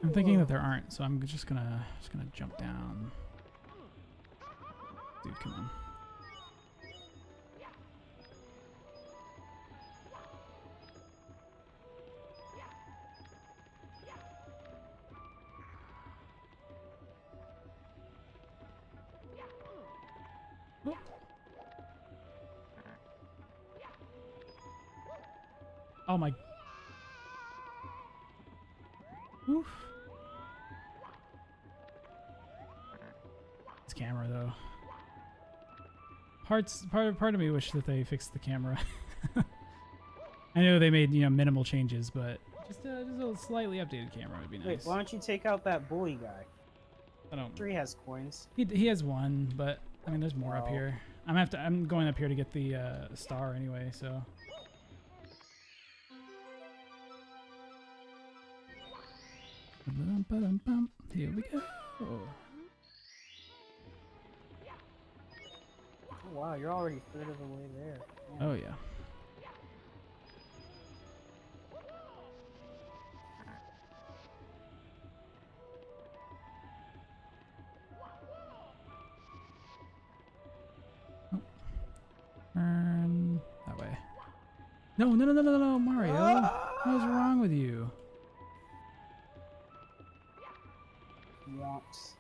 I'm thinking that there aren't, so I'm just gonna jump down. Dude, come on. Oh my. Oof. This camera though. Part of me wish that they fixed the camera. I know they made, you know, minimal changes, but just a slightly updated camera would be nice. Wait, why don't you take out that bully guy? I don't. Sure, he has coins. He has one, but I mean, there's more up Oh. here. I'm going up here to get the star anyway, so. Here we go. Oh, wow, you're already a third of the way there. Yeah. Oh yeah. Turn that way. No, Mario. What's wrong with you? Whomps.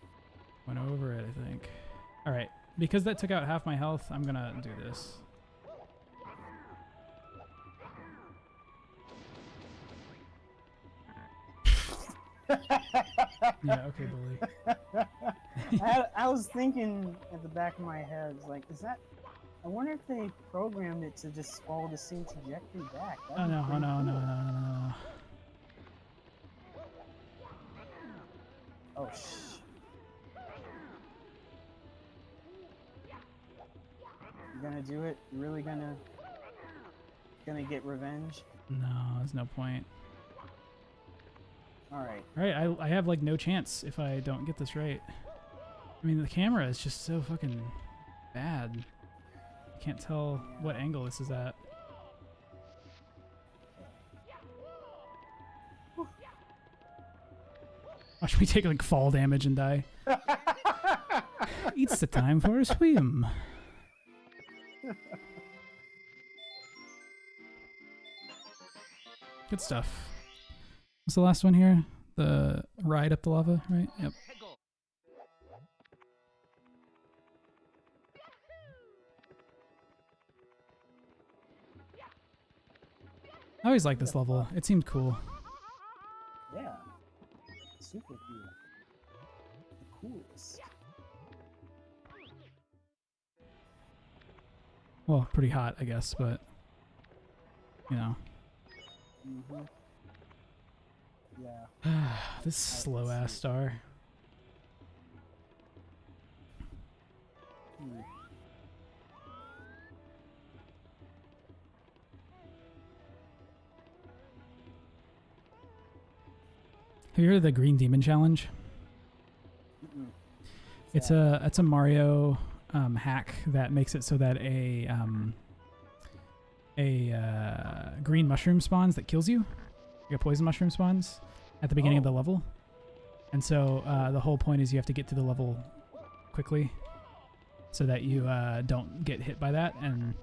Went over it, I think. All right, because that took out half my health, I'm gonna do this. Yeah, okay, bully. I was thinking at the back of my head, like, is that? I wonder if they programmed it to just follow the same trajectory back. Oh no, oh no, no. Oh shh. You gonna do it? You really gonna get revenge? No, there's no point. Alright. Alright, I have like no chance if I don't get this right. I mean, the camera is just so fucking bad. I can't tell what angle this is at. Watch me take like fall damage and die. It's the time for a swim. Good stuff. What's the last one here? The ride up the lava, right? Yep. I always like this level. It seemed cool. Yeah. Super cool. The coolest. Well, pretty hot, I guess, but you know. Mm-hmm. Yeah. This slow ass star. Hmm. Have you heard of the Green Demon Challenge? Mm-mm. It's a Mario hack that makes it so that a green mushroom spawns that kills you. You got poison mushroom spawns at the beginning of the level. And so the whole point is you have to get to the level quickly so that you don't get hit by that. And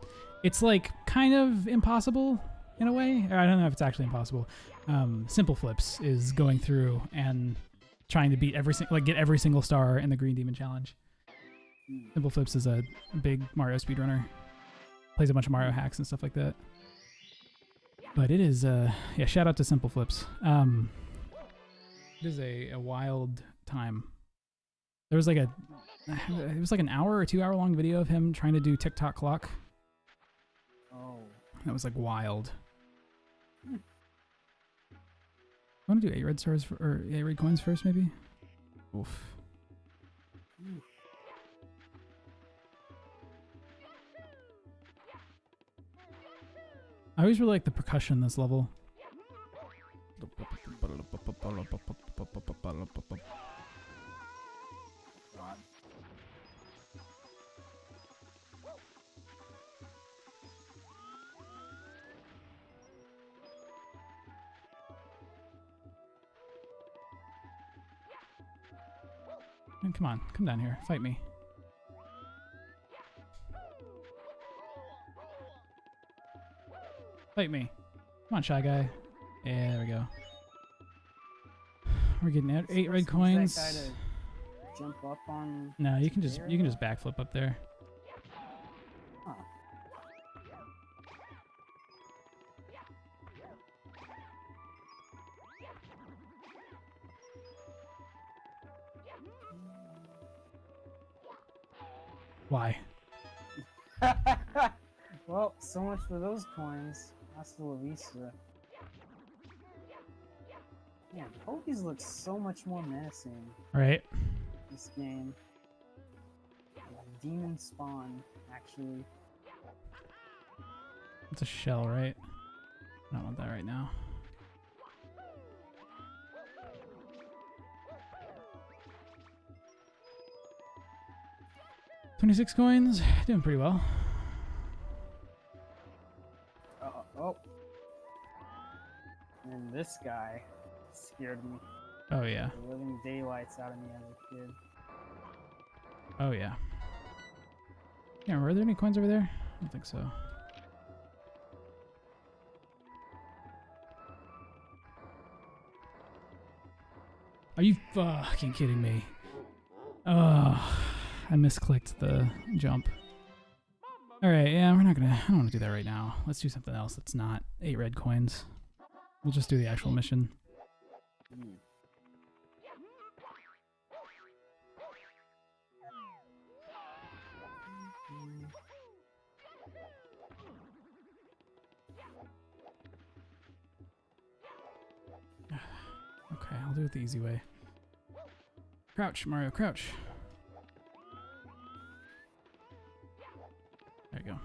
it's like kind of impossible in a way. Or I don't know if it's actually impossible. Simple Flips is going through and trying to beat get every single star in the Green Demon Challenge. Simple Flips is a big Mario speedrunner. Plays a bunch of Mario hacks and stuff like that. But it is, yeah, shout out to Simple Flips. It is a wild time. There was like it was like an hour or 2 hour long video of him trying to do TikTok clock. Oh. That was like wild. I want to do 8 red stars or 8 red coins first, maybe? Oof. I always really like the percussion in this level. Man, come on, come down here, fight me. Fight me. Come on, Shy Guy. Yeah, there we go. We're getting 8 red coins. That guy to jump up on. No, you can just backflip up there. Huh. Why? Well, so much for those coins. Hasta la vista. Yeah, Pokies looks so much more menacing. Right. This game. Demon spawn, actually. It's a shell, right? I don't want that right now. $26 coins. Doing pretty well. Oh. And this guy scared me. Oh, yeah. The living daylights out of me as a kid. Oh, yeah. Yeah, were there any coins over there? I don't think so. Are you fucking kidding me? Oh, I misclicked the jump. Alright, yeah, I don't want to do that right now. Let's do something else that's not 8 red coins. We'll just do the actual mission. Okay, I'll do it the easy way. Crouch, Mario, crouch. There you go.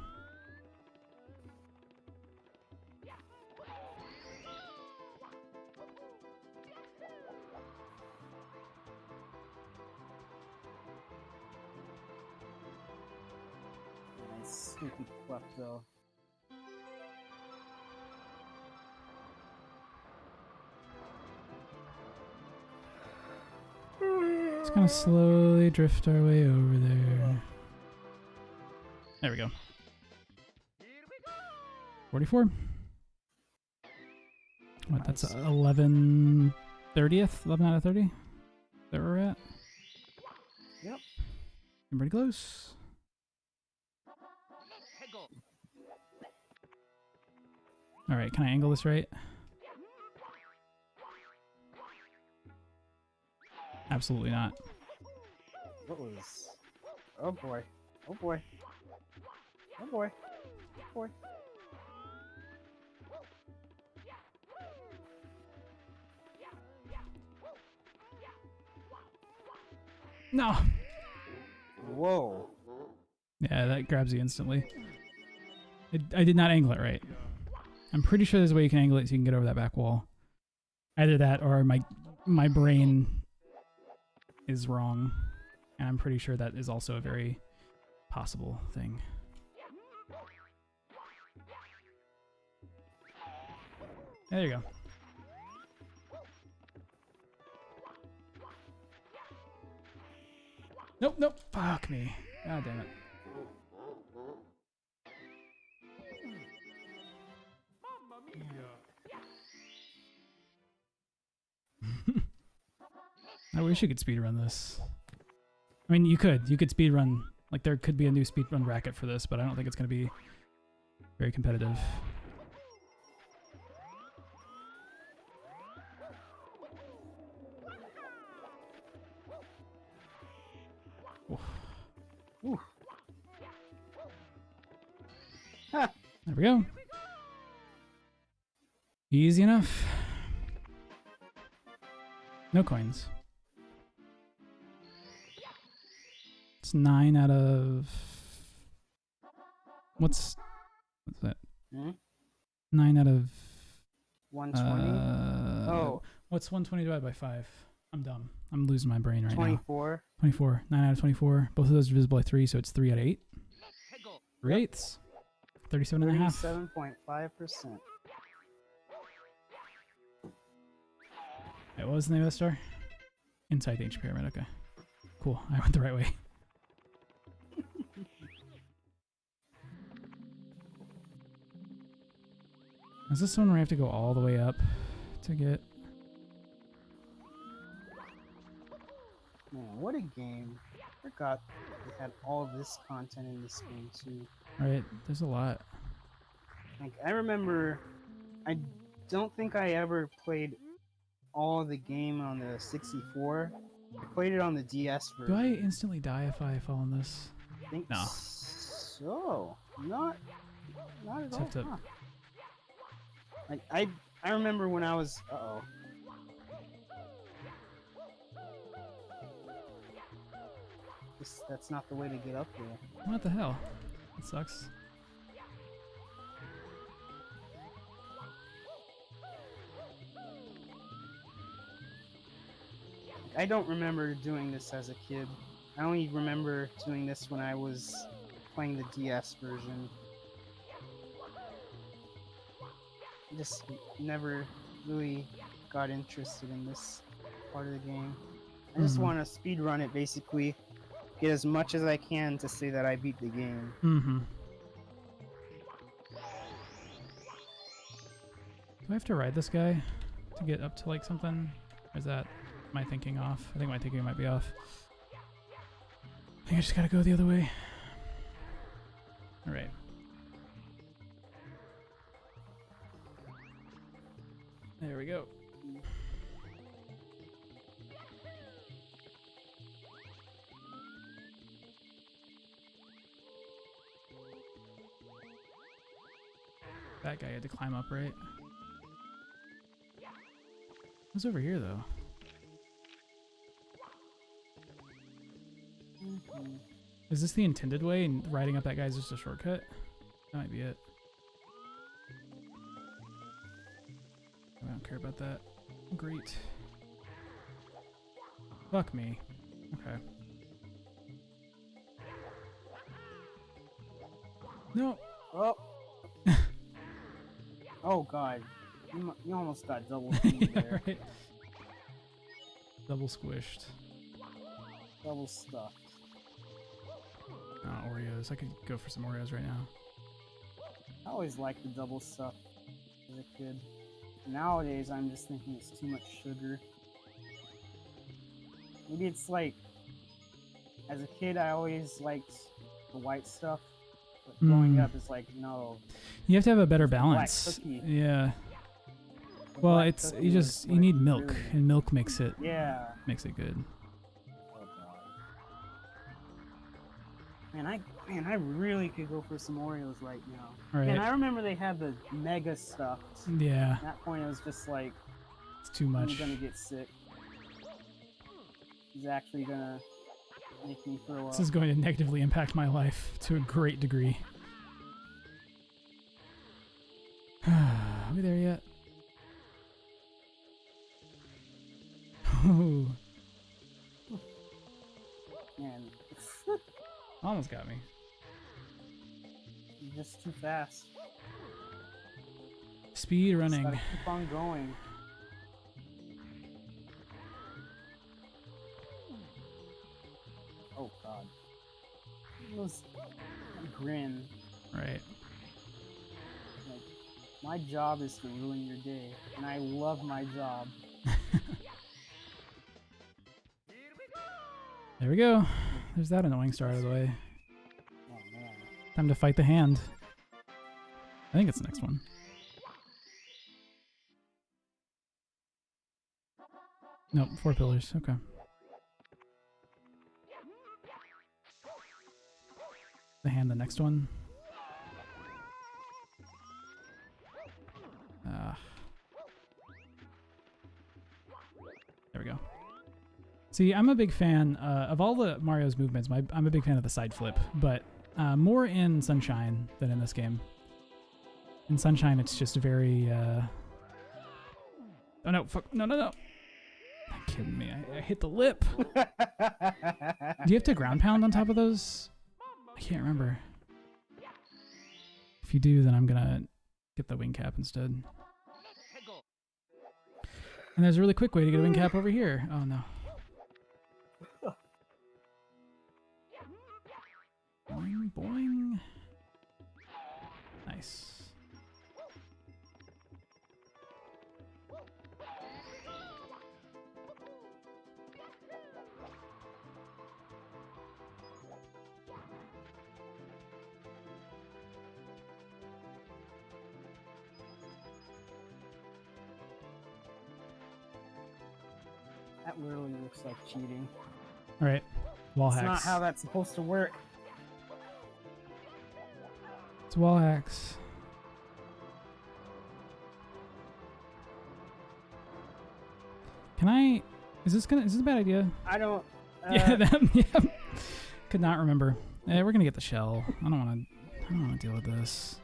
Nice, stupid klepto. Let's kind of slowly drift our way over there. There we go. 44? What, that's 11 30th? 11 out of 30? Is that where we're at? Yep. I'm pretty close. Alright, can I angle this right? Absolutely not. What was... Oh boy. Oh boy. Oh boy. Oh boy. No! Whoa. Yeah, that grabs you instantly. I did not angle it right. I'm pretty sure there's a way you can angle it so you can get over that back wall. Either that or my brain is wrong. And I'm pretty sure that is also a very possible thing. There you go. Nope, nope. Fuck me. God damn it. I wish you could speedrun this. I mean, you could speedrun. Like, there could be a new speedrun bracket for this, but I don't think it's going to be very competitive. Oof. Ooh. Huh. There we go. Easy enough. No coins. It's 9 out of... What's that? Hmm? 9 out of... 120? Oh. What's 120 divided by 5? I'm dumb. I'm losing my brain right 24. now. 24. 9 out of 24. Both of those are divisible by 3, so it's 3 out of 8. 3/8. 37.5. 37.5%. What was the name of the star? Inside the ancient pyramid. Okay. Cool. I went the right way. Is this one where I have to go all the way up to get... Man, what a game. I forgot they had all this content in this game too. Right, there's a lot. Like, I remember, I don't think I ever played all the game on the 64. I played it on the DS version. Do I instantly die if I fall in this? I think No. so. Not at all. Have to- Huh. Like, I remember when I was... Uh-oh. That's not the way to get up there. What the hell? That sucks. I don't remember doing this as a kid. I only remember doing this when I was playing the DS version. I just never really got interested in this part of the game. I just want to speedrun it, basically. Get as much as I can to say that I beat the game. Mm-hmm. Do I have to ride this guy to get up to, like, something? Or is that my thinking off? I think my thinking might be off. I think I just gotta go the other way. Alright. There we go. That guy had to climb up, right? What's over here, though? Is this the intended way, and riding up that guy's just a shortcut? That might be it. I don't care about that. Great. Fuck me. Okay. No. Oh. Oh god. You almost got double teamed Yeah, there. right. Double squished. Double stuffed. Oh, Oreos. I could go for some Oreos right now. I always liked the double stuff as a kid. Nowadays, I'm just thinking it's too much sugar. Maybe it's like, as a kid, I always liked the white stuff. But growing up, it's like, no. You have to have a better Black balance. cookie. Yeah. The Well, black it's cookie you is just what you need it milk, really- and milk makes it Yeah. makes it good. Oh god. Man, I really could go for some Oreos right now. Right. And I remember they had the mega stuffed. Yeah. At that point, it was just like, It's too much. I'm gonna get sick. He's actually gonna make me throw up. This is going to negatively impact my life to a great degree. Are we there yet? Ooh, Man, almost got me. you're just too fast. Speed running. Just gotta keep on going. Oh god. Those grin. Right. Like, my job is to ruin your day, and I love my job. There we go. There's that annoying star out of the way. Oh man. Time to fight the hand. I think it's the next one. Nope, 4 pillars. Okay. The hand, the next one. There we go. See, I'm a big fan of all the Mario's movements. I'm a big fan of the side flip, but more in Sunshine than in this game. In Sunshine, it's just very... Oh no, fuck, no. You're kidding me, I hit the lip. Do you have to ground pound on top of those? I can't remember. If you do, then I'm gonna get the wing cap instead. And there's a really quick way to get a wing cap over here. Oh no. Boing, boing. Nice. That literally looks like cheating. Alright. Wall That's hacks. not how that's supposed to work. It's wall hacks. Can I... Is this a bad idea? I don't... Yeah, yeah. Could not remember. We're gonna get the shell. I don't wanna deal with this.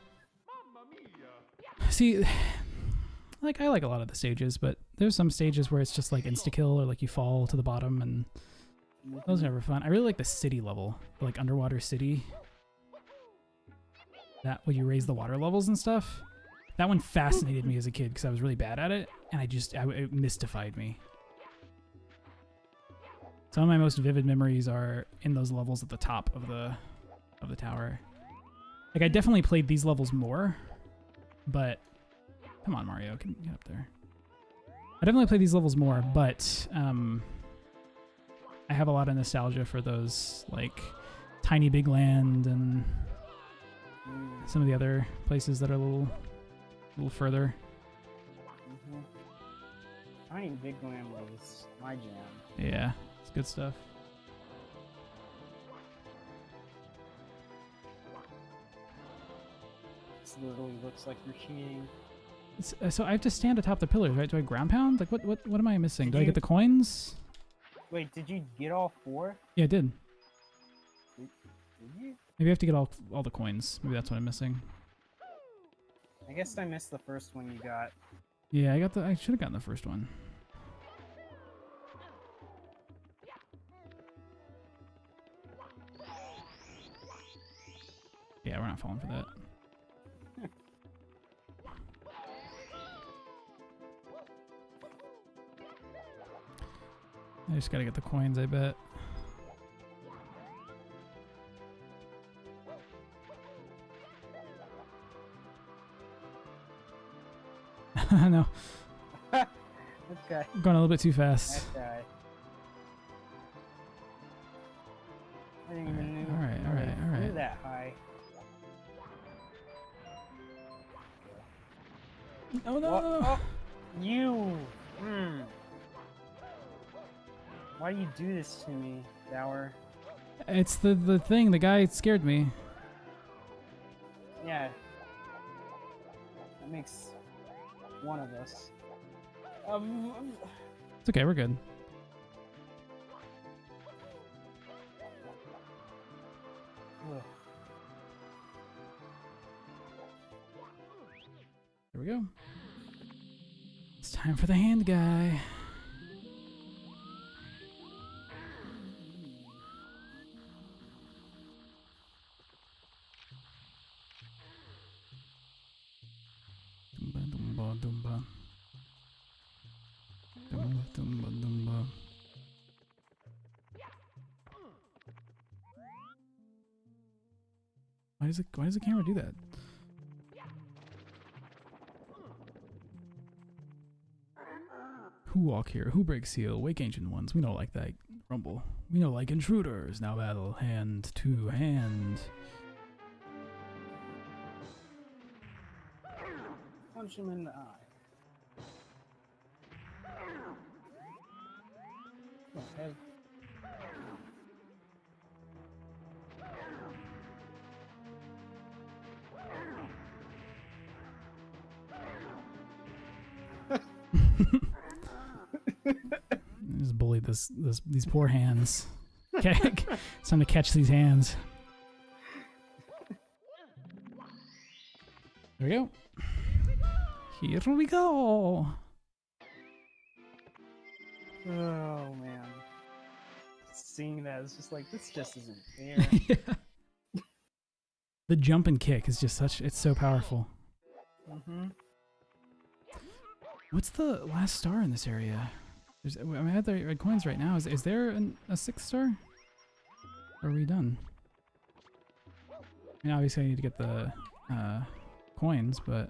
See, like, I like a lot of the stages, but there's some stages where it's just like insta-kill or like you fall to the bottom, and those are never fun. I really like the city level, like underwater city. That where you raise the water levels and stuff. That one fascinated me as a kid because I was really bad at it, and it mystified me. Some of my most vivid memories are in those levels at the top of the tower. Like, I definitely played these levels more, but come on, Mario, can you get up there? I definitely played these levels more, but I have a lot of nostalgia for those, like Tiny Big Land and some of the other places that are a little further. Tiny Big Land was my jam. Yeah, it's good stuff. This literally looks like you're cheating. So I have to stand atop the pillars, right? Do I ground pound? Like, what am I missing? Do I get the coins? Wait, did you get all 4? Yeah, I did. Did you? Maybe I have to get all the coins. Maybe that's what I'm missing. I guess I missed the first one you got. Yeah, I should have gotten the first one. Yeah, we're not falling for that. I just gotta get the coins, I bet. No. Okay. I'm going a little bit too fast. Okay. I didn't even knew. All right. Knew that high. Oh no! Oh, you. Why do you do this to me, Dower? It's the thing. The guy scared me. Yeah. That makes one of us. It's okay. We're good. Ugh. There we go. It's time for the hand guy. Why does the camera do that? Who walk here? Who breaks seal? Wake ancient ones. We know like that. Rumble. We know like intruders. Now battle hand to hand. Punch him in the eye. Oh, head. Just bully these poor hands. Okay, it's time to catch these hands. There we go. Here we go. Oh man, seeing that is just like, this just isn't fair. Yeah. The jump and kick is just it's so powerful. What's the last star in this area? I have the red coins right now. Is there a 6th star? Or are we done? I mean, obviously I need to get the coins, but...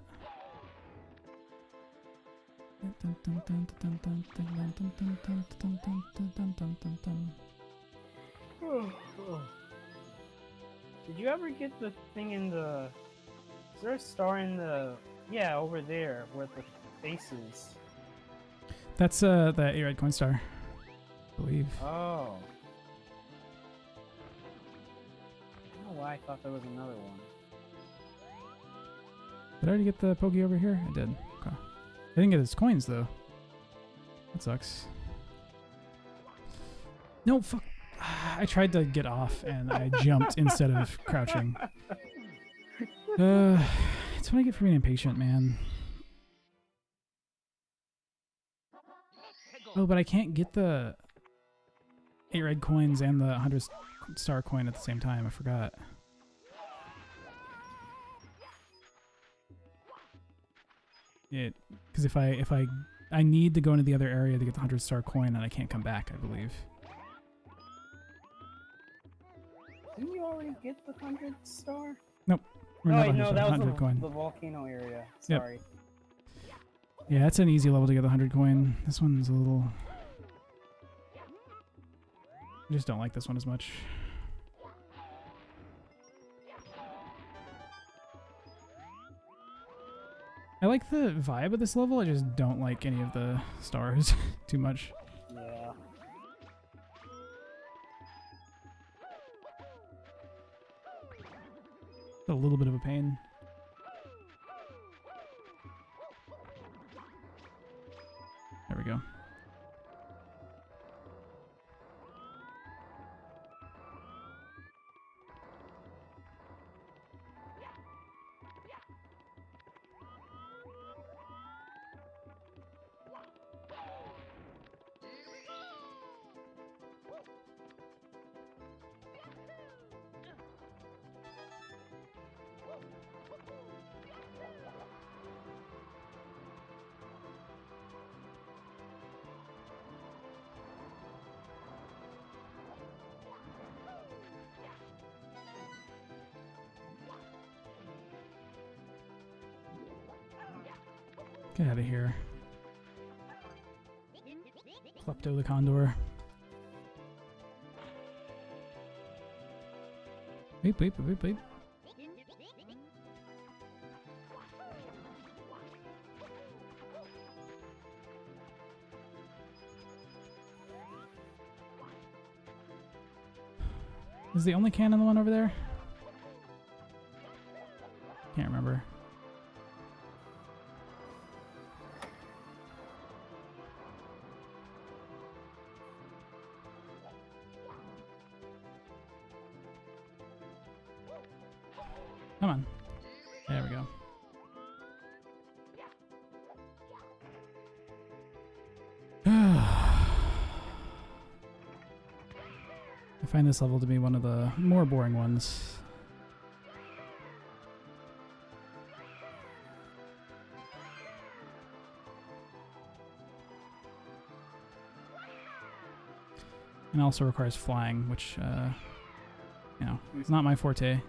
Did you ever get the thing in the... Is there a star in the... Yeah, over there, where the face is. That's the 8 red coin star, I believe. Oh. I don't know why I thought there was another one. Did I already get the Pokey over here? I did. Okay. I didn't get his coins though. That sucks. No, fuck. I tried to get off and I jumped instead of crouching. It's what I get for being impatient, man. Oh, but I can't get the 8 red coins and the 100 star coin at the same time. I forgot. Because if I need to go into the other area to get the 100 star coin and I can't come back, I believe. Didn't you already get the 100 star? Nope. Oh, wait, no, that was 100 coin. the volcano area. Sorry. Yep. Yeah, that's an easy level to get the 100 coin. This one's a little... I just don't like this one as much. I like the vibe of this level, I just don't like any of the stars too much. Yeah. It's a little bit of a pain. There we go. Get out of here. Klepto the Condor. Wait. Is the only cannon the one over there? Can't remember. Come on. There we go. I find this level to be one of the more boring ones. And also requires flying, which, you know, it's not my forte.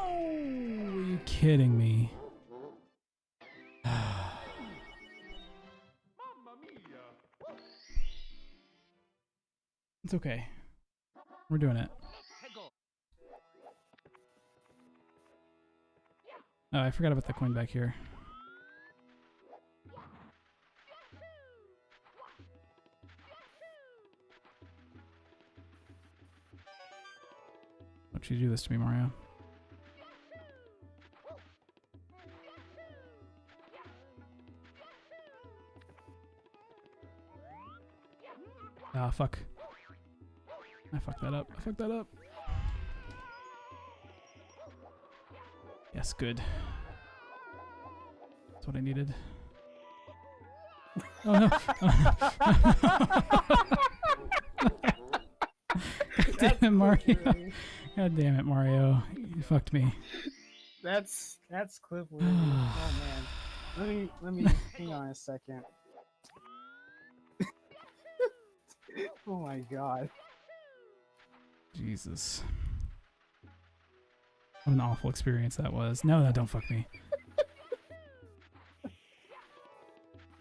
Are you kidding me? It's okay. We're doing it. Oh, I forgot about the coin back here. Why'd you do this to me, Mario? Ah, fuck. I fucked that up. I fucked that up. Yes, good. That's what I needed. Oh no! God damn it, Mario! God damn it, Mario! You fucked me. That's clip worthy. Oh man. Let me hang on a second. Oh my god. Jesus. What an awful experience that was. No, no, don't fuck me.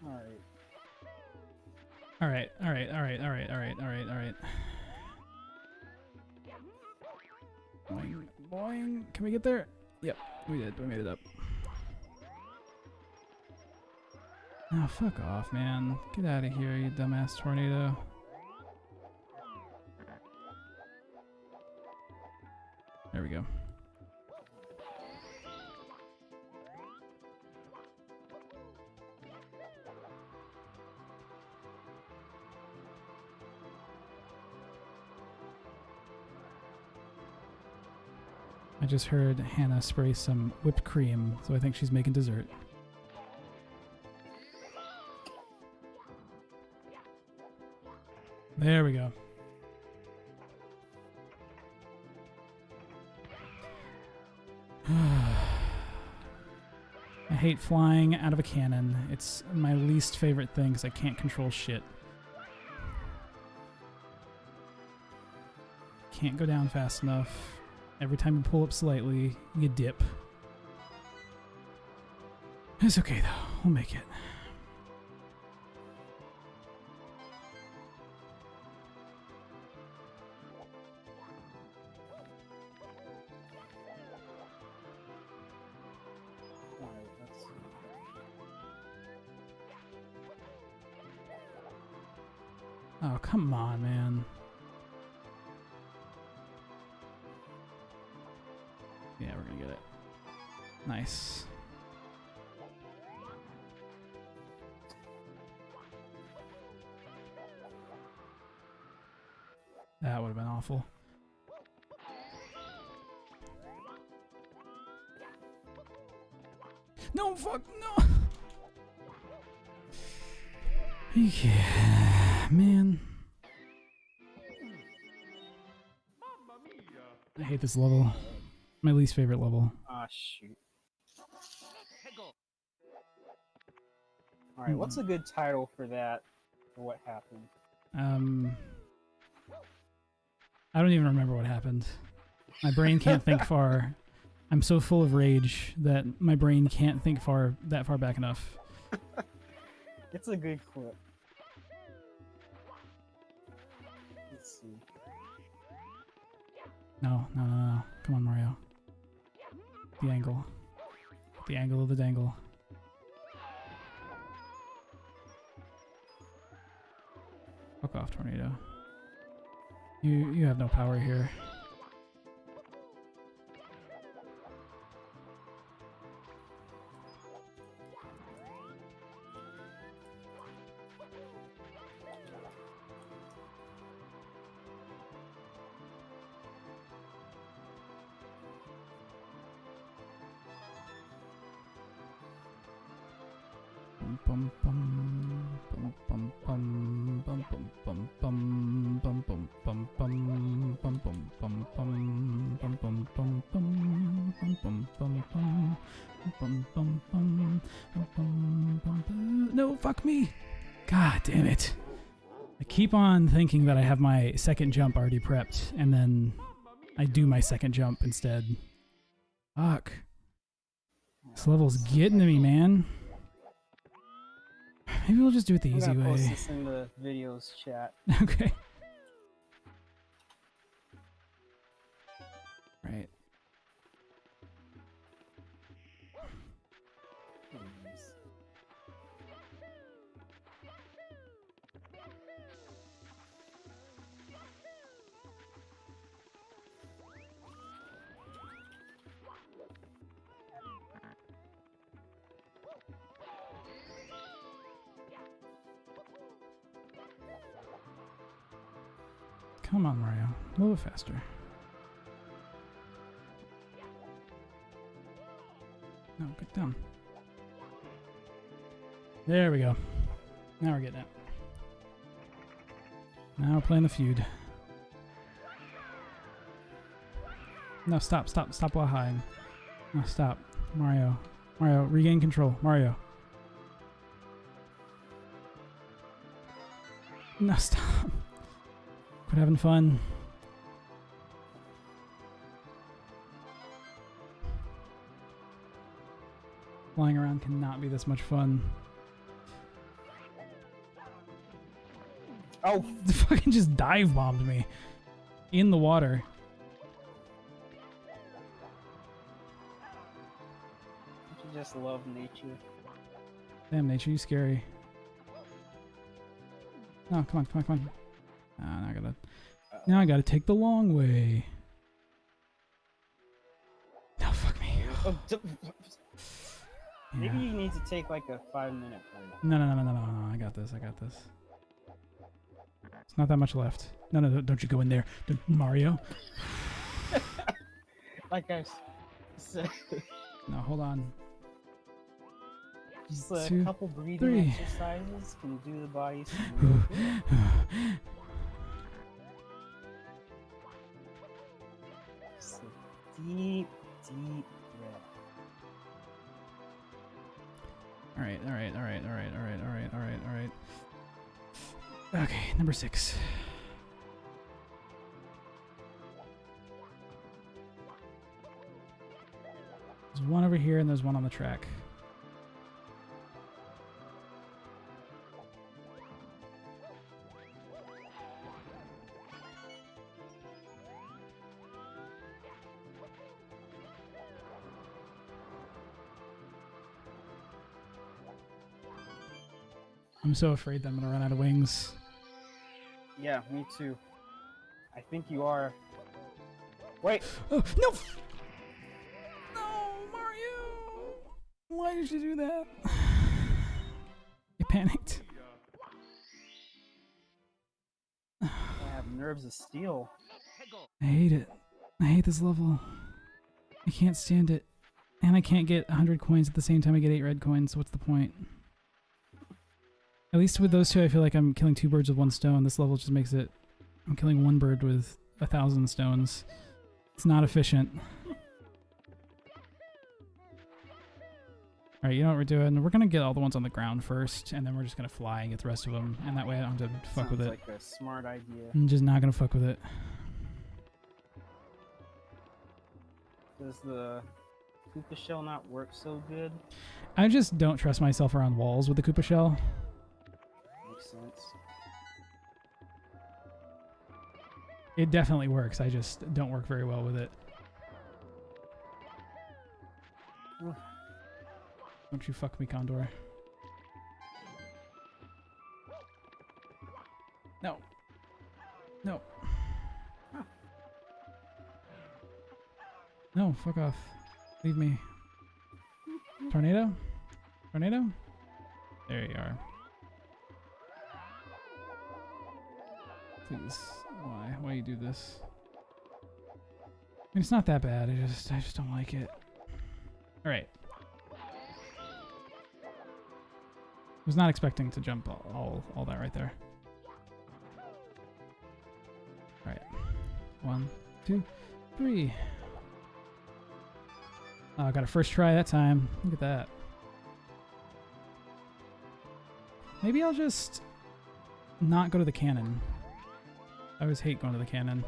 Alright. Alright. Boing, boing. Can we get there? Yep, we did. We made it up. Oh, fuck off, man. Get out of here, you dumbass tornado. There we go. I just heard Hannah spray some whipped cream, so I think she's making dessert. There we go. I hate flying out of a cannon. It's my least favorite thing because I can't control shit. Can't go down fast enough. Every time you pull up slightly, you dip. It's okay though. We'll make it. Oh, come on, man. Yeah, we're gonna get it. Nice. That would have been awful. No, fuck, no! Yeah, man. I hate this level. My least favorite level. Ah, shoot. Alright, what's a good title for that? For what happened? I don't even remember what happened. My brain can't think far. I'm so full of rage that my brain can't think that far back enough. It's a good clip. Let's see. No. Come on, Mario. The angle. The angle of the dangle. Fuck off, tornado. You have no power here. No, fuck me! God damn it. I keep on thinking that I have my second jump already prepped, and then I do my second jump instead. Fuck. This level's getting to me, man. Maybe we'll just do it the I'm easy gonna post way. this in the videos chat. Okay. Right. Come on, Mario. A little bit faster. No, get down. There we go. Now we're getting it. Now we're playing the feud. No, stop while high. No, stop. Mario. Mario, regain control. Mario. No, stop. Quit having fun. Flying around cannot be this much fun. Oh! It fucking just dive bombed me. In the water. You just love nature. Damn, nature, you scary. No, come on. Now I gotta take the long way. No, fuck me. Oh, maybe you need to take like a 5-minute break. No. I got this. It's not that much left. No, don't you go in there. Mario. Like I said. No, hold on. Just a 2, couple breathing 3. exercises can do the body Just a deep breath. Alright. Okay, number 6. There's one over here and there's one on the track. I'm so afraid that I'm gonna run out of wings. Yeah, me too. I think you are. Wait! Oh, no! No, Mario! Why did you do that? You panicked. I have nerves of steel. I hate it. I hate this level. I can't stand it. And I can't get 100 coins at the same time I get 8 red coins, so what's the point? At least with those two, I feel like I'm killing 2 birds with 1 stone. This level just makes it... I'm killing 1 bird with 1,000 stones. It's not efficient. Alright, you know what we're doing? We're gonna get all the ones on the ground first, and then we're just gonna fly and get the rest of them. And that way I don't have to fuck with it. Sounds like a smart idea. I'm just not gonna fuck with it. Does the Koopa shell not work so good? I just don't trust myself around walls with the Koopa shell. Makes sense. It definitely works, I just don't work very well with it. Don't you fuck me, Condor. No. No. No, fuck off. Leave me. Tornado? Tornado? There you are. Please. Why? Why you do this? I mean, it's not that bad. I just don't like it. Alright. Was not expecting to jump all that right there. Alright. 1, 2, 3. Oh, I got a first try that time. Look at that. Maybe I'll just not go to the cannon. I always hate going to the cannon.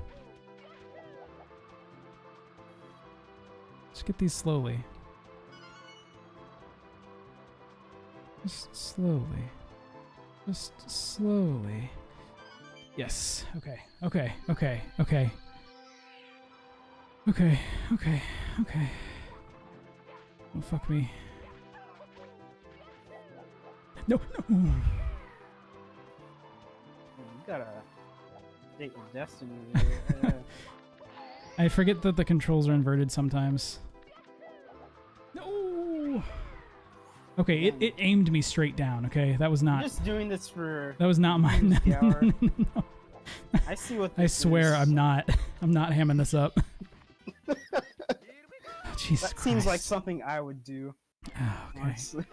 Just get these slowly. Just slowly. Just slowly. Yes. Okay. Okay. Okay. Okay. Okay. Okay. Okay. Don't fuck me. No. No. You gotta date with destiny. I forget that the controls are inverted sometimes. No. Okay, it aimed me straight down. Okay, that was I'm not. just doing this for. That was not my. No, no, no. I see what. I This swear, is. I'm not hamming this up. Jesus That seems like Christ. something I would do. Oh, okay. Honestly.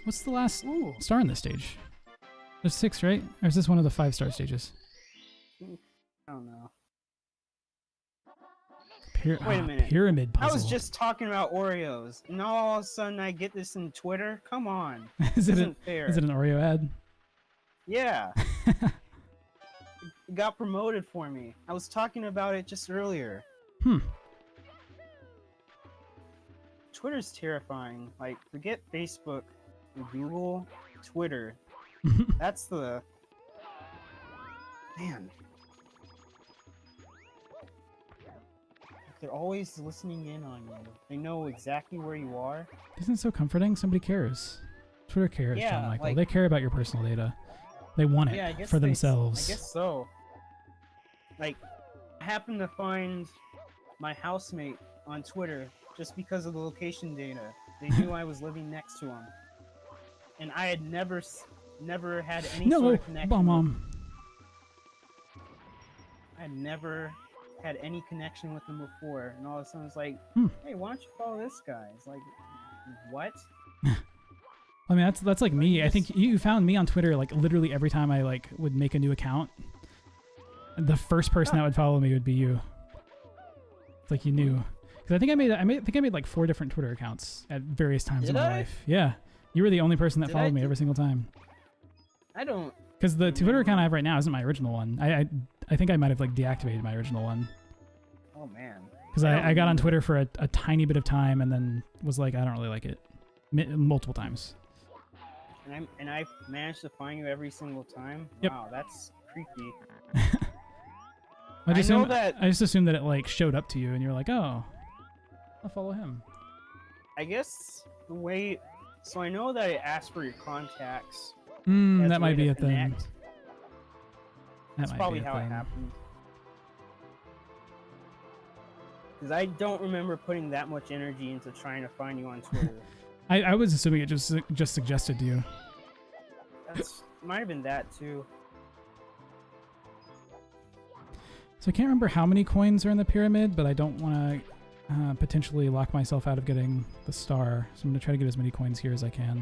What's the last Ooh. star in this stage? There's 6, right? Or is this one of the 5-star stages? I don't know. Wait Wait a minute. Pyramid puzzle. I was just talking about Oreos, and all of a sudden I get this in Twitter. Come on. is it isn't fair. Is it an Oreo ad? Yeah. It got promoted for me. I was talking about it just earlier. Twitter's terrifying. Like, forget Facebook, Google, Twitter. That's the... Man. They're always listening in on you. They know exactly where you are. Isn't it so comforting? Somebody cares. Twitter cares, Yeah, John Michael. like- They care about your personal data. They want it Yeah, I guess for they- themselves. I guess so. Like, I happened to find my housemate on Twitter just because of the location data. They knew I was living next to him, and I had never had any No, sort of connection. Mom. I had never had any connection with him before, and all of a sudden it's like, hey, why don't you follow this guy? It's like, what? I mean, that's like me. I think you found me on Twitter like literally every time I like would make a new account. The first person that would follow me would be you. It's like you knew, because I think I made like 4 different Twitter accounts at various times in Did my I? life. Yeah, you were the only person that Did followed I me do- every single time. I don't. Because the Twitter account I have right now isn't my original one. I think I might have like deactivated my original one. Oh man. Because don't I got on remember. Twitter for a tiny bit of time and then was like, I don't really like it. Multiple times. And I managed to find you every single time. Yep. Wow, that's creepy. I just know assumed, that- I just assumed that it like showed up to you and you're like, oh, I'll follow him. I guess the way. So I know that it asks for your contacts. as That a might way be to it then. connect. That That's might probably be it how it then. happened. Because I don't remember putting that much energy into trying to find you on Twitter. I was assuming it just suggested to you. That's might have been that too. So I can't remember how many coins are in the pyramid, but I don't want to potentially lock myself out of getting the star. So I'm going to try to get as many coins here as I can.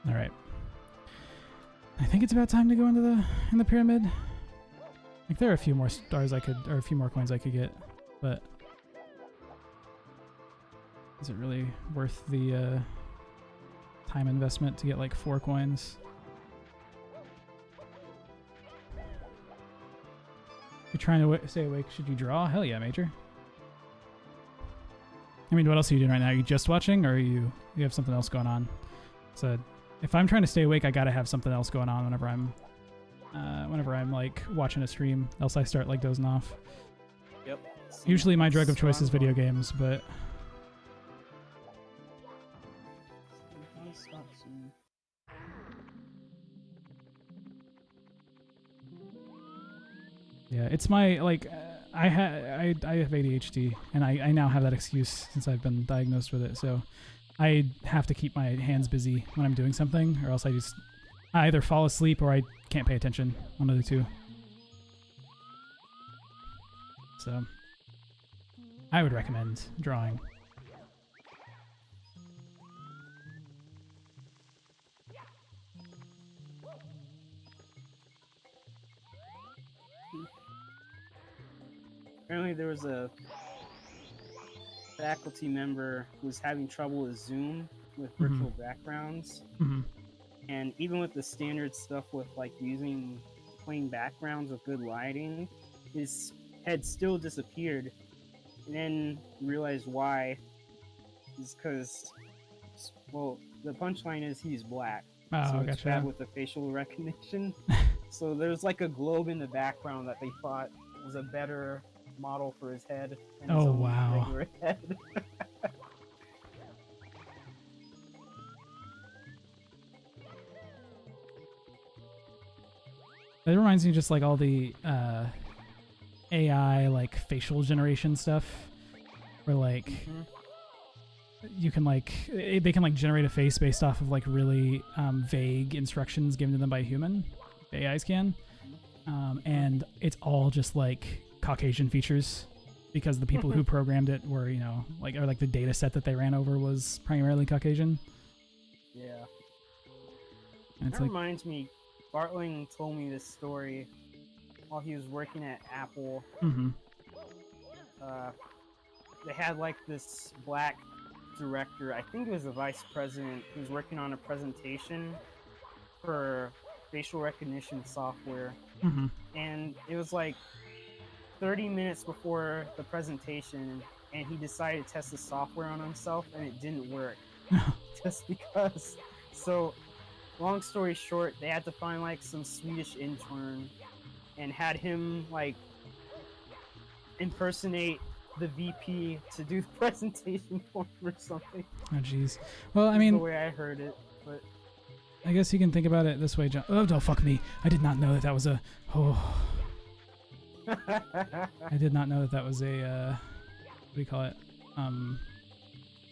All right. I think it's about time to go into the pyramid. Like there are a few more stars I could, or a few more coins I could get, but is it really worth the time investment to get like 4 coins? If you're trying to stay awake, should you draw? Hell yeah, Major. I mean, what else are you doing right now? Are you just watching, or you have something else going on? So if I'm trying to stay awake, I gotta have something else going on whenever I'm like watching a stream. Else I start like dozing off. Yep. Usually my drug of choice is video games, but yeah, it's my like I have ADHD, and I now have that excuse since I've been diagnosed with it. So I have to keep my hands busy when I'm doing something, or else I either fall asleep or I can't pay attention. One of the two. So, I would recommend drawing. Apparently there was a faculty member who was having trouble with Zoom with virtual backgrounds. And even with the standard stuff with like using plain backgrounds with good lighting, his head still disappeared. And then realized why. Is because, well, the punchline is he's black. Oh, so it's gotcha. bad with the facial recognition. So there's like a globe in the background that they thought was a better model for his head. And his Oh, own wow. regular head. It reminds me just like all the AI like facial generation stuff, where like you can like they can like generate a face based off of like really vague instructions given to them by a human. AIs can, and it's all just like Caucasian features because the people who programmed it were like or like the data set that they ran over was primarily Caucasian. Yeah. And it's That like reminds me, Bartling told me this story while he was working at Apple. They had like this black director, I think it was the vice president, who was working on a presentation for facial recognition software. And it was like 30 minutes before the presentation, and he decided to test the software on himself, and it didn't work. Just because. So, long story short, they had to find like some Swedish intern and had him like impersonate the VP to do the presentation for him or something. oh jeez. Well, I That's mean, the way I heard it, but I guess you can think about it this way, John. Oh, don't fuck me. I did not know that that was a. Oh. I did not know that that was a. What do you call it?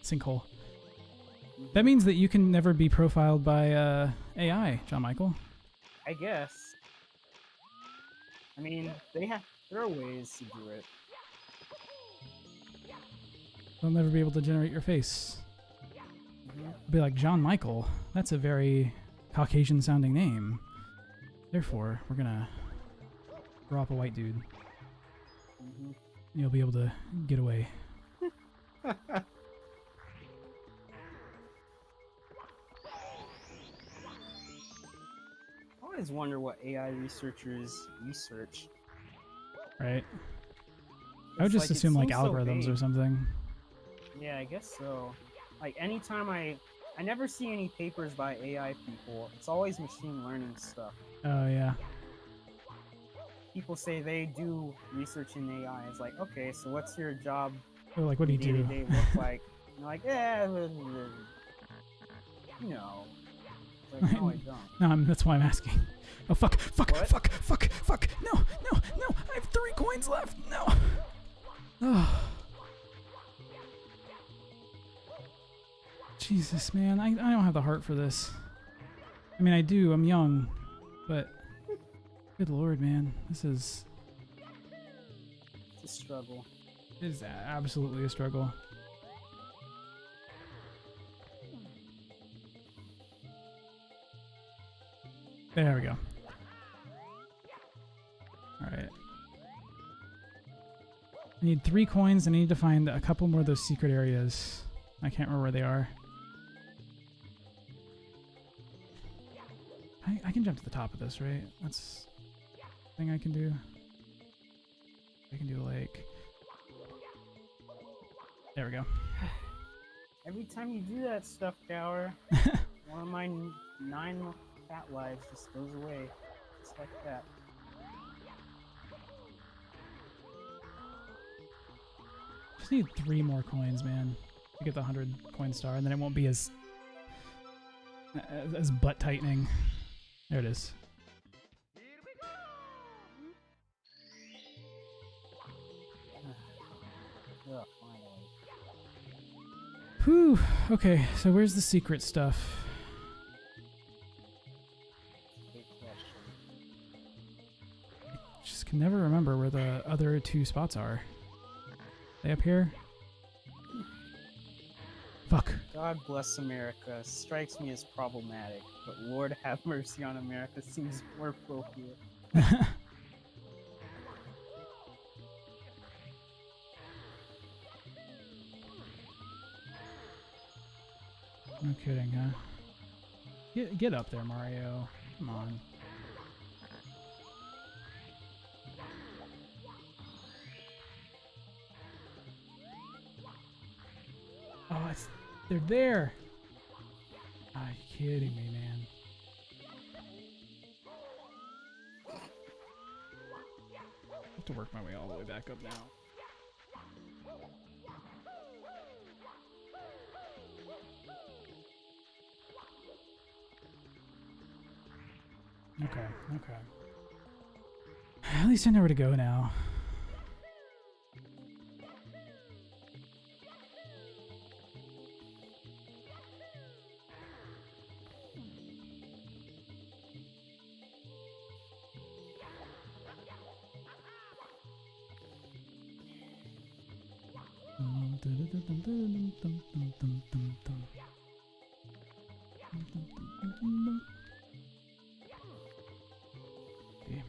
Sinkhole. That means that you can never be profiled by AI, John Michael. I guess. I mean, there are ways to do it. They'll never be able to generate your face. Be like, John Michael. That's a very Caucasian-sounding name. Therefore, we're gonna drop a white dude. You'll be able to get away. I always wonder what AI researchers research. Right? I would It's just like, it assume like seems so algorithms or vague. something. Yeah, I guess so. Like anytime I never see any papers by AI people. It's always machine learning stuff. Oh yeah. People say they do research in AI. It's like, okay, so what's your job? They're like, what do you do? day-to-day look like? And they're like, yeah, you know. It's like, no, I don't. No, that's why I'm asking. Oh fuck! Fuck! What? Fuck! Fuck! Fuck! No! No! No! I have 3 coins left. No. Oh. Jesus, man, I don't have the heart for this. I mean, I do. I'm young, but good lord, man, this is It's a struggle. it is absolutely a struggle. There we go. Alright. I need 3 coins. I need to find a couple more of those secret areas. I can't remember where they are. I can jump to the top of this, right? That's a thing I can do. I can do like... There we go. Every time you do that stuff, Gower, one of my 9 fat lives just goes away. Just like that. Just need 3 more coins, man, to get the 100 coin star, and then it won't be as butt tightening. There it is. Ugh, finally. Whew. Okay, so where's the secret stuff? can never remember where the other two spots are. They up here? Fuck. God bless America strikes me as problematic, but Lord have mercy on America seems more appropriate. No kidding, huh? Get up there, Mario. Come on. Oh, they're there. Are you kidding me, man? I have to work my way all the way back up now. Okay, okay. At least I know where to go now. Yeah.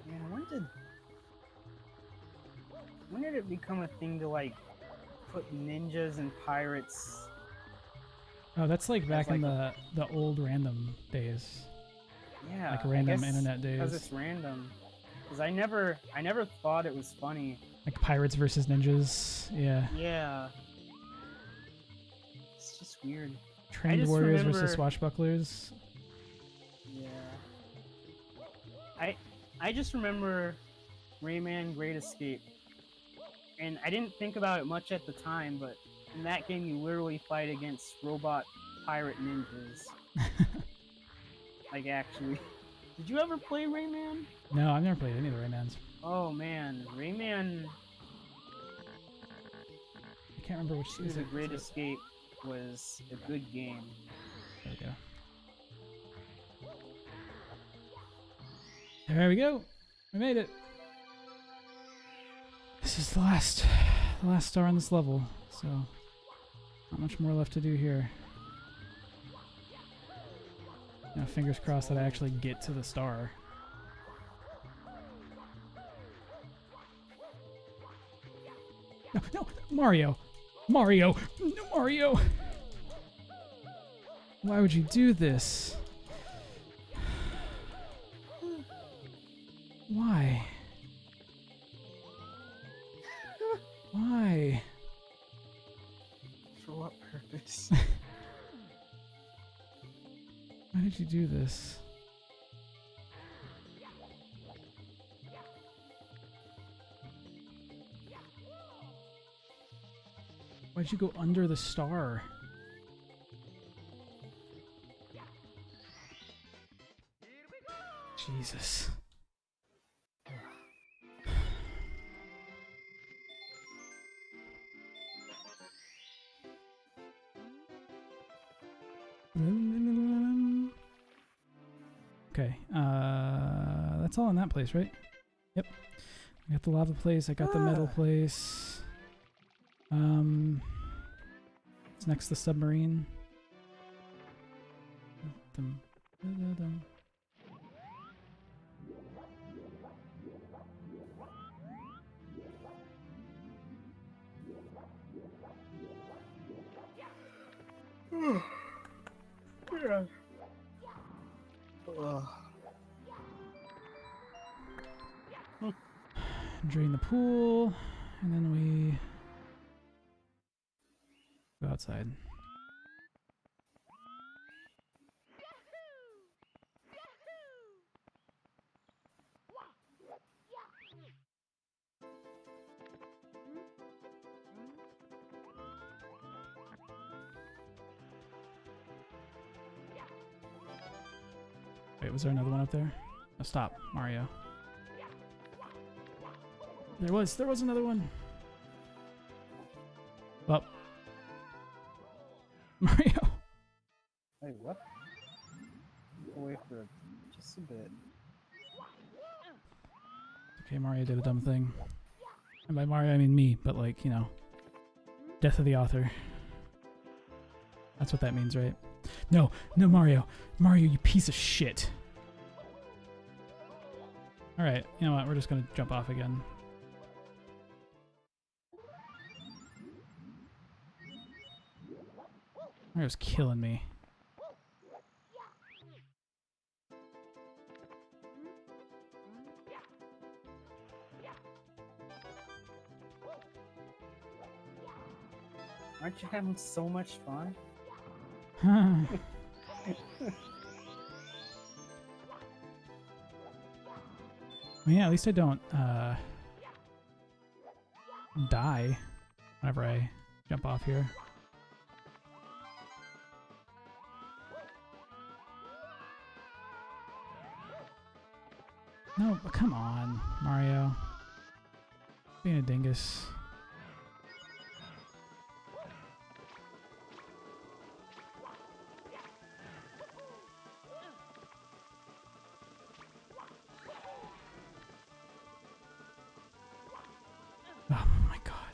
Man, when did it become a thing to like put ninjas and pirates? Oh, that's like back in like the old random days. Yeah, Like I random guess internet days. Because it's random. Because I never thought it was funny. Like pirates versus ninjas. Yeah. Yeah. It's just weird. Trained just warriors remember- versus swashbucklers. Yeah. I just remember Rayman Great Escape. And I didn't think about it much at the time, but in that game you literally fight against robot pirate ninjas. Like actually. Did you ever play Rayman? No, I've never played any of the Raymans. Oh man, Rayman I can't remember which is The it. Great Escape was a good game. There we go. There we go. We made it. This is the last star on this level, so not much more left to do here. Now, fingers crossed that I actually get to the star. No, no, Mario! Mario! No, Mario! Why would you do this? Why? Why? For what purpose? Why did you do this? Why'd you go under the star? Jesus. Okay, that's all in that place, right? Yep. I got the lava place, I got the metal place. It's next to the submarine. Dum, dum, dum. Yeah. Drain the pool, and then we go outside. Wait, was there another one up there? Oh, stop, Mario. There was another one. Well, Mario. Just a bit. Okay, Mario did a dumb thing. And by Mario, I mean me, but like, you know, death of the author. That's what that means, right? No, no, Mario. Mario, you piece of shit. Alright, you know what? We're just gonna jump off again. Mario's killing me. Aren't you having so much fun? Well, yeah, at least I don't die whenever I jump off here. No, but come on, Mario. Being a dingus. Oh my god,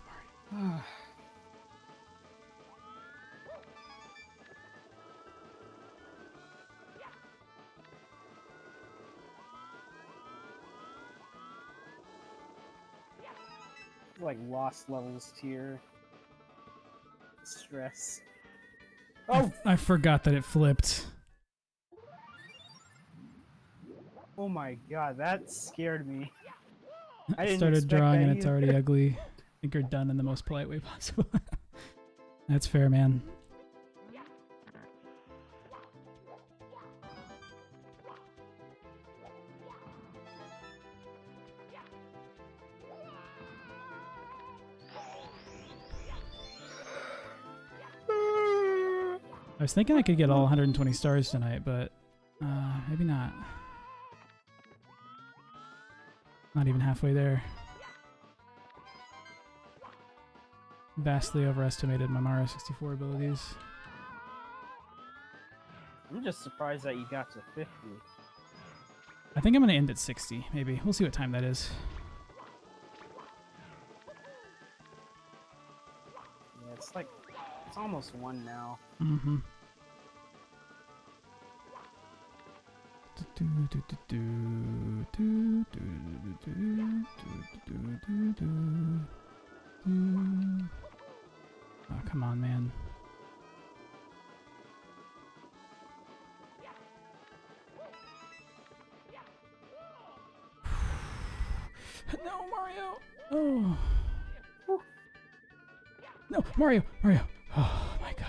Mario. Like lost levels tier. Stress. Oh! I forgot that it flipped. Oh my god, that scared me. I I didn't started expect drawing that and it's either. already ugly. I think you're done in the most polite way possible. That's fair, man. I was thinking I could get all 120 stars tonight, but maybe not. Not even halfway there. Vastly overestimated my Mario 64 abilities. I'm just surprised that you got to 50. I think I'm gonna end at 60, maybe. We'll see what time that is. Yeah, it's like, it's almost 1 now. Mm-hmm. Oh, come on, man. No, Mario! Oh. No, Mario! Mario! Oh my god.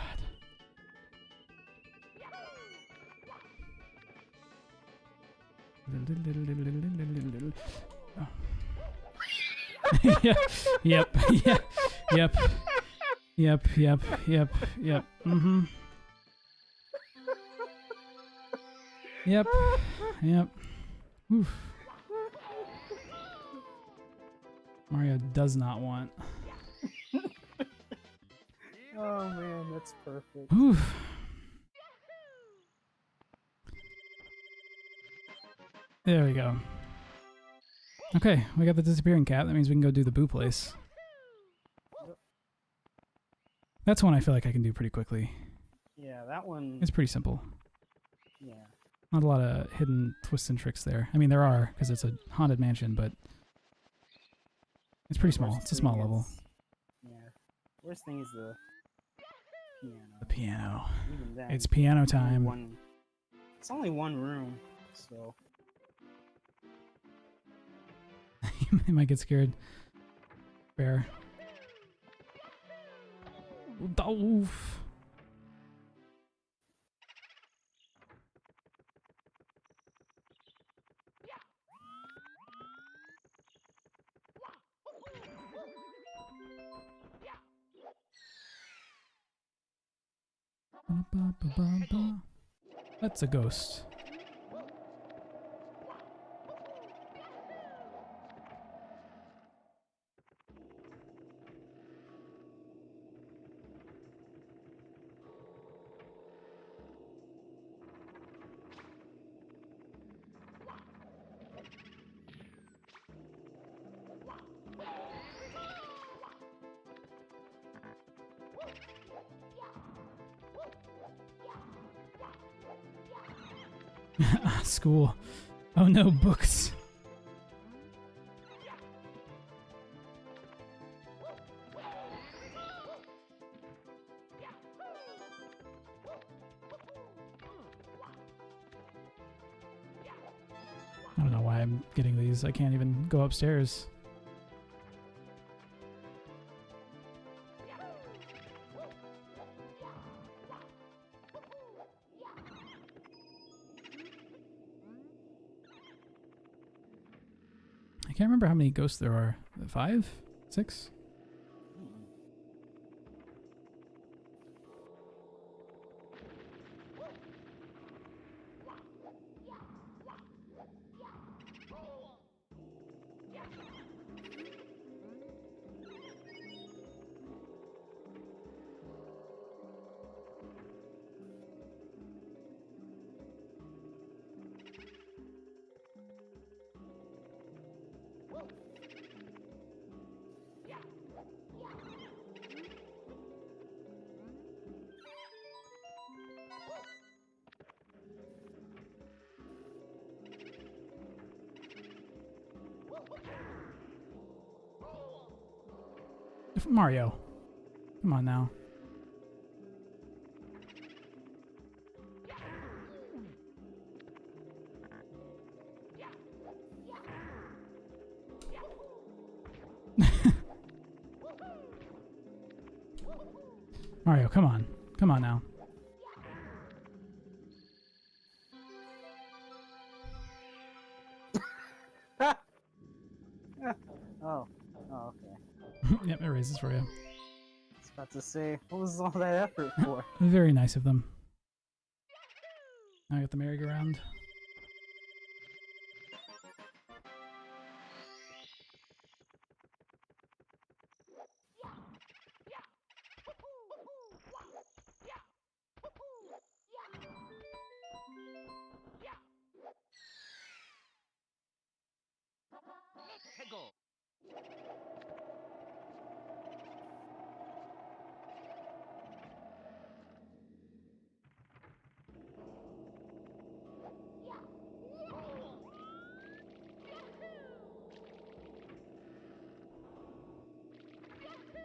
Oh. Yep, yep, yep, yep, yep, yep, yep, yep. Mm-hmm. Yep, yep. Oof. Mario does not want. Oh man, that's perfect. Oof. There we go. Okay, we got the disappearing cat. That means we can go do the Boo place. That's one I feel like I can do pretty quickly. Yeah, that one. It's pretty simple. Yeah. Not a lot of hidden twists and tricks there. I mean, there are, because it's a haunted mansion, but it's pretty small. It's a small level. Yeah. Worst thing is the piano. The piano. Even then, It's piano only time. It's only one room, so. You might get scared. Fair. Oof. That's a ghost. School. Oh no, books. I don't know why I'm getting these. I can't even go upstairs. I can't remember how many ghosts there are. 5? 6? Mario. Come on now. Mario, come on. Come on now. Oh, okay. Yep, it raises for you. I was about to say, what was all that effort for? Very nice of them. Now I got the merry-go-round. Let's go.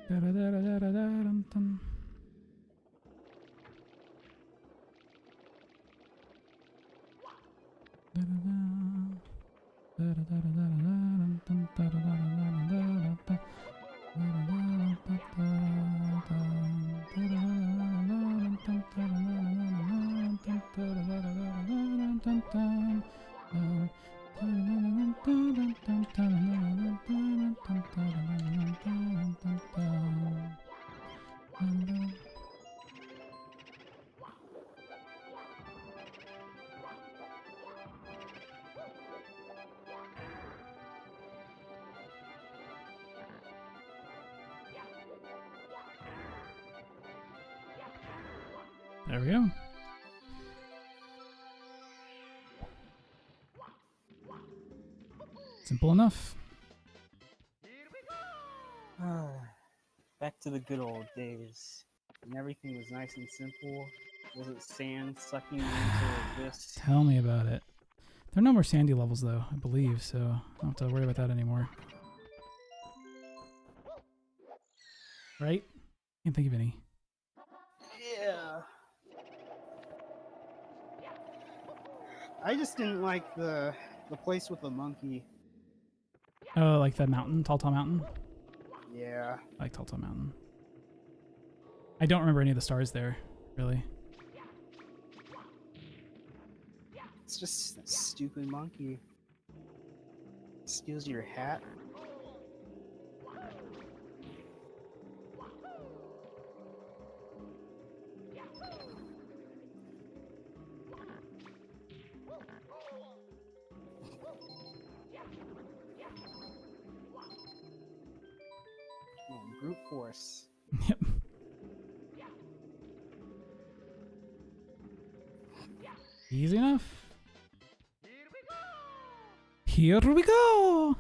Da-da-da-da-da-da-dum-dum. There we go. Simple enough. Back to the good old days. And everything was nice and simple. Wasn't sand sucking you into this. Tell me about it. There are no more sandy levels though, I believe, so I don't have to worry about that anymore. Right? Can't think of any. Yeah. I just didn't like the place with the monkey. Oh, like the mountain, Tall Mountain? Yeah. I like Tall Mountain. I don't remember any of the stars there, really. It's just that stupid monkey. Steals your hat. Oh, brute force. Yep. Easy enough. Here we go!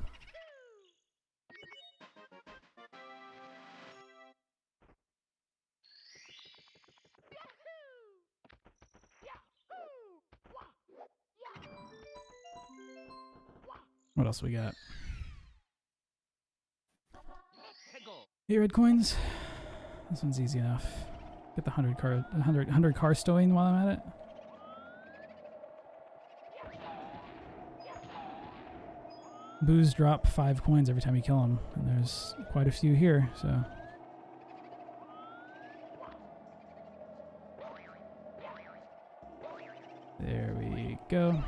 What else we got? 8 red coins. This one's easy enough. Get the 100 car stowing while I'm at it. Boos drop 5 coins every time you kill them, and there's quite a few here, so. There we go.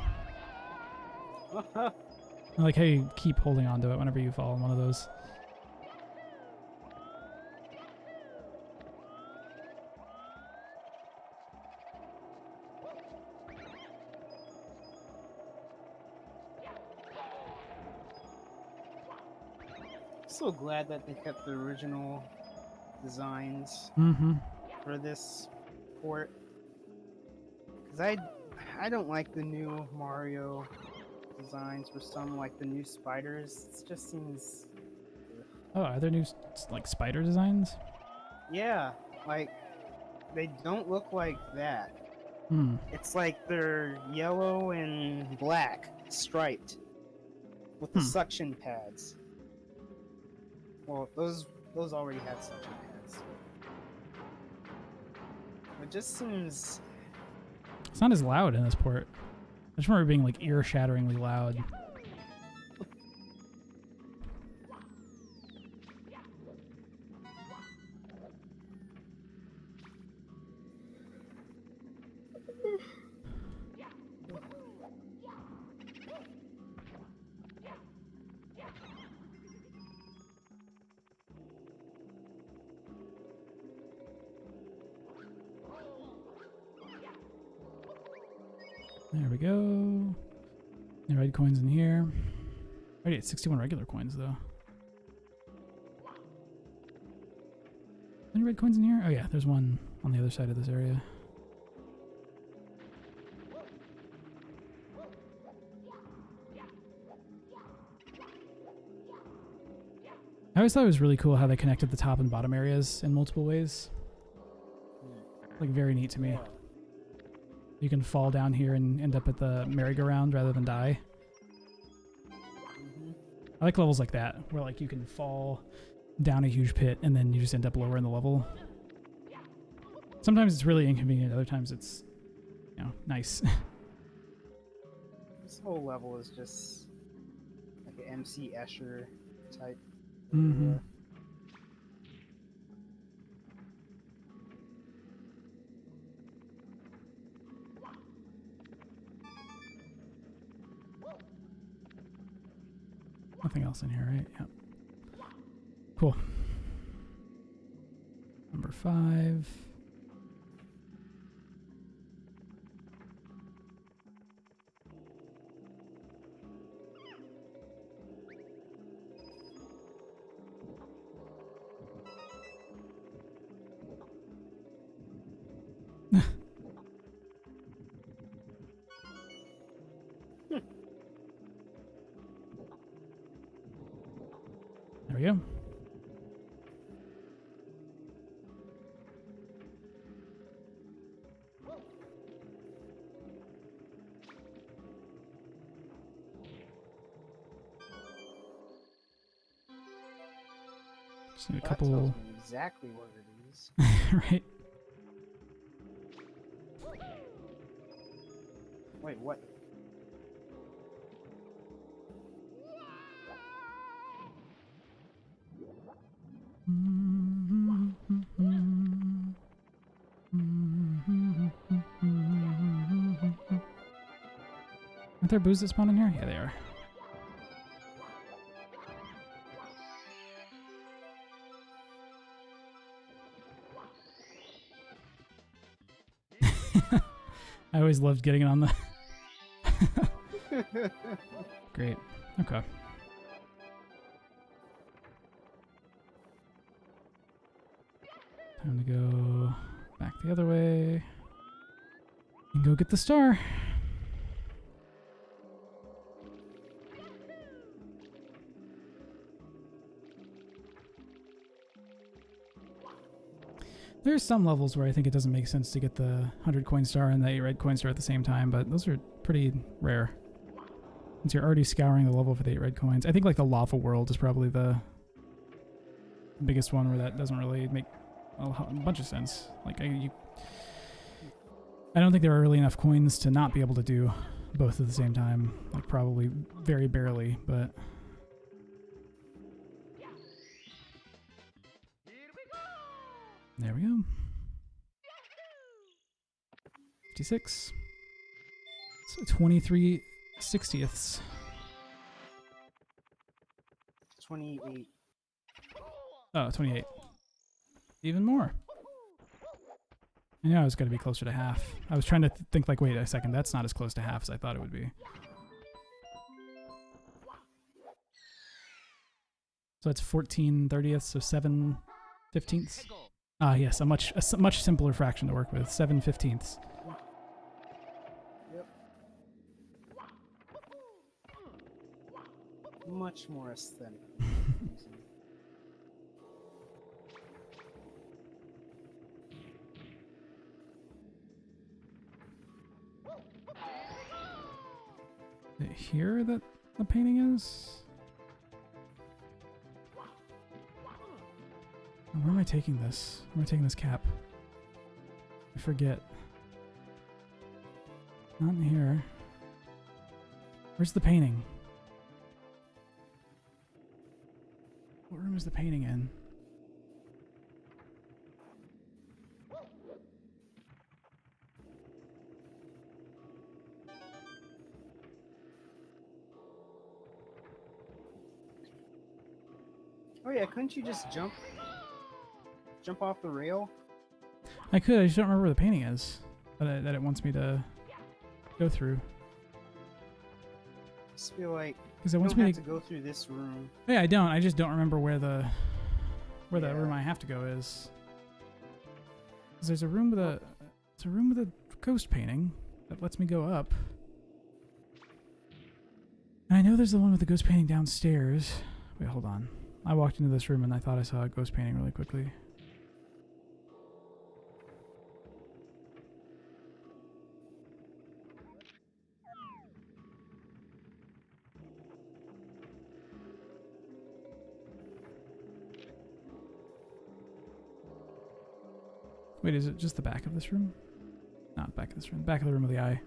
I like how you keep holding on to it whenever you fall in one of those. So glad that they kept the original designs for this port, because I don't like the new Mario designs for some, like the new spiders. It just seems. Oh, are there new like spider designs? Yeah, like they don't look like that. It's like they're yellow and black striped with the suction pads. Well, those already had suction pads. It just seems. It's not as loud in this port. I just remember it being like ear-shatteringly loud. There we go. The red coins in here. Already at 61 regular coins though. Any red coins in here? Oh yeah, there's one on the other side of this area. I always thought it was really cool how they connected the top and bottom areas in multiple ways. Like very neat to me. You can fall down here and end up at the merry-go-round rather than die. I like levels like that, where like you can fall down a huge pit and then you just end up lower in the level. Sometimes it's really inconvenient, other times it's, you know, nice. This whole level is just like an MC Escher type. Nothing else in here, right? Yep. Cool. Number 5. There we go. Just need a couple. That tells me exactly what it is. Right. Wait, what? Aren't there boos that spawn in here? Yeah, they are. I always loved getting it on the... Great. Okay. Time to go back the other way and go get the star. There's some levels where I think it doesn't make sense to get the 100 coin star and the 8 red coin star at the same time, but those are pretty rare. Since you're already scouring the level for the 8 red coins. I think like the lava world is probably the biggest one where that doesn't really make a bunch of sense. Like I don't think there are really enough coins to not be able to do both at the same time. Like probably very barely, but there we go. 56. So 23 60ths. 28. Oh, 28. Even more. I knew I was going to be closer to half. I was trying to think like, wait a second, that's not as close to half as I thought it would be. So it's 14 30ths, so 7 15ths. Ah, yes, a much simpler fraction to work with. 7 15ths. Yep. Much more aesthetic. Is it here that the painting is? Where am I taking this? Where am I taking this cap? I forget. Not in here. Where's the painting? What room is the painting in? Oh yeah, couldn't you just jump off the rail? I could, I just don't remember where the painting is that it wants me to go through. I just feel like Because it you wants don't me have to go through this room. Yeah, I don't. I just don't remember where the room I have to go is. 'Cause there's a room with a ghost painting that lets me go up. And I know there's the one with the ghost painting downstairs. Wait, hold on. I walked into this room and I thought I saw a ghost painting really quickly. Wait, is it just the back of this room? Not back of this room. Back of the room with the eye.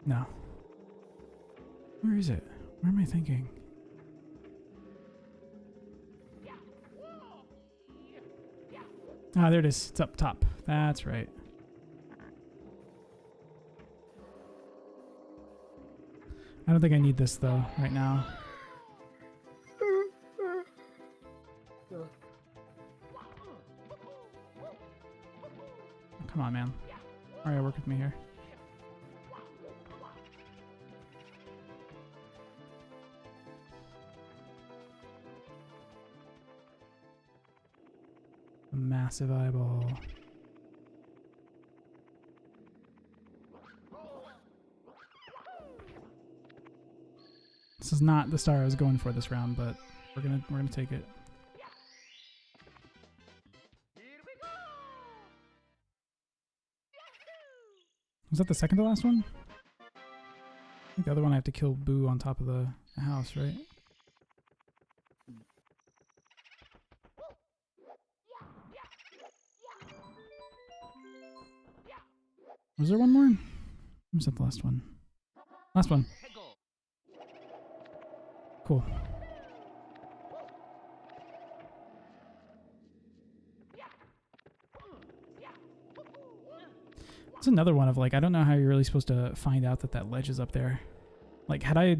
No. Where is it? Where am I thinking? Ah, there it is. It's up top. That's right. I don't think I need this though right now. Come on, man. Alright, work with me here. A massive eyeball. This is not the star I was going for this round, but we're gonna take it. Was that the second to last one? I think the other one I have to kill Boo on top of the house, right? Was there one more? Or was that the last one? Last one. Cool. It's another one of like, I don't know how you're really supposed to find out that that ledge is up there. Like, had I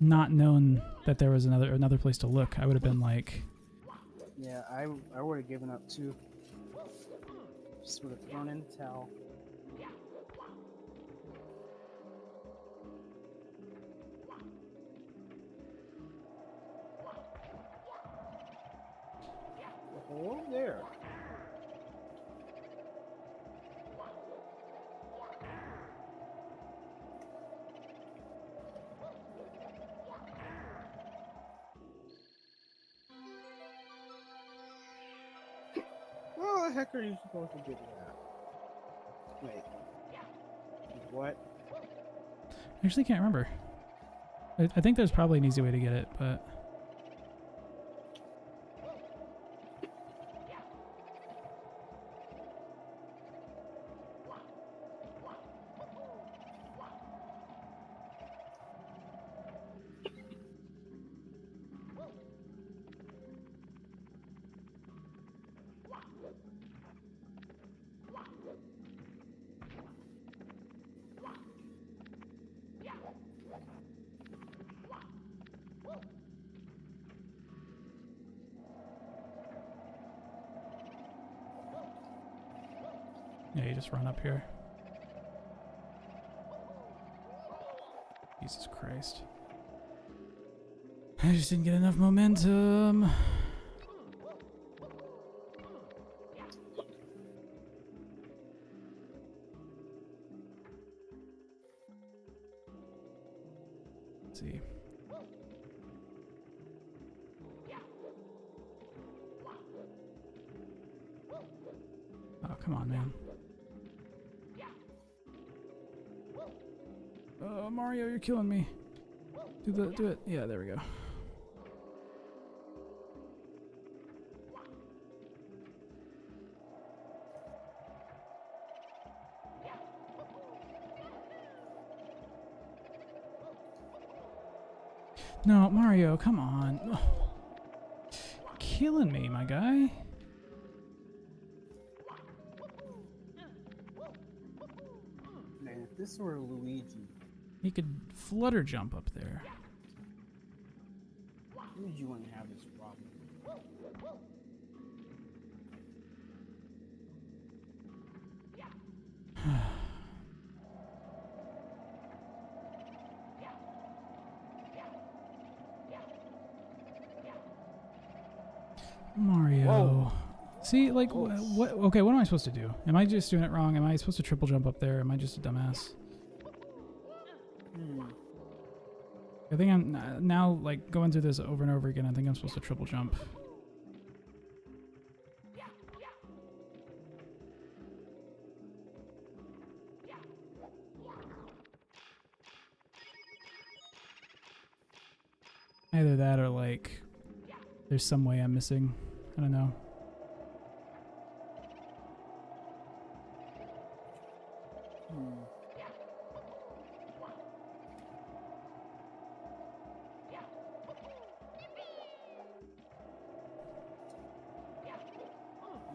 not known that there was another place to look, I would have been like... Yeah, I would have given up too. Just would have thrown in the towel. Hello there. Well, heck are you supposed to do that? Wait. What? I actually can't remember. I think there's probably an easy way to get it, but... Yeah, you just run up here. Jesus Christ. I just didn't get enough momentum. Let's see. Oh, come on, man. Oh, Mario, you're killing me. Do it. Yeah, there we go. No, Mario, come on. Ugh. Killing me, my guy. Man, if this were Luigi, He could flutter jump up there. Luigi wouldn't have this problem. Mario. Whoa. See, like, what? Okay, what am I supposed to do? Am I just doing it wrong? Am I supposed to triple jump up there? Am I just a dumbass? I think I'm now, like, going through this over and over again. I think I'm supposed to triple jump. Either that or, like, there's some way I'm missing. I don't know.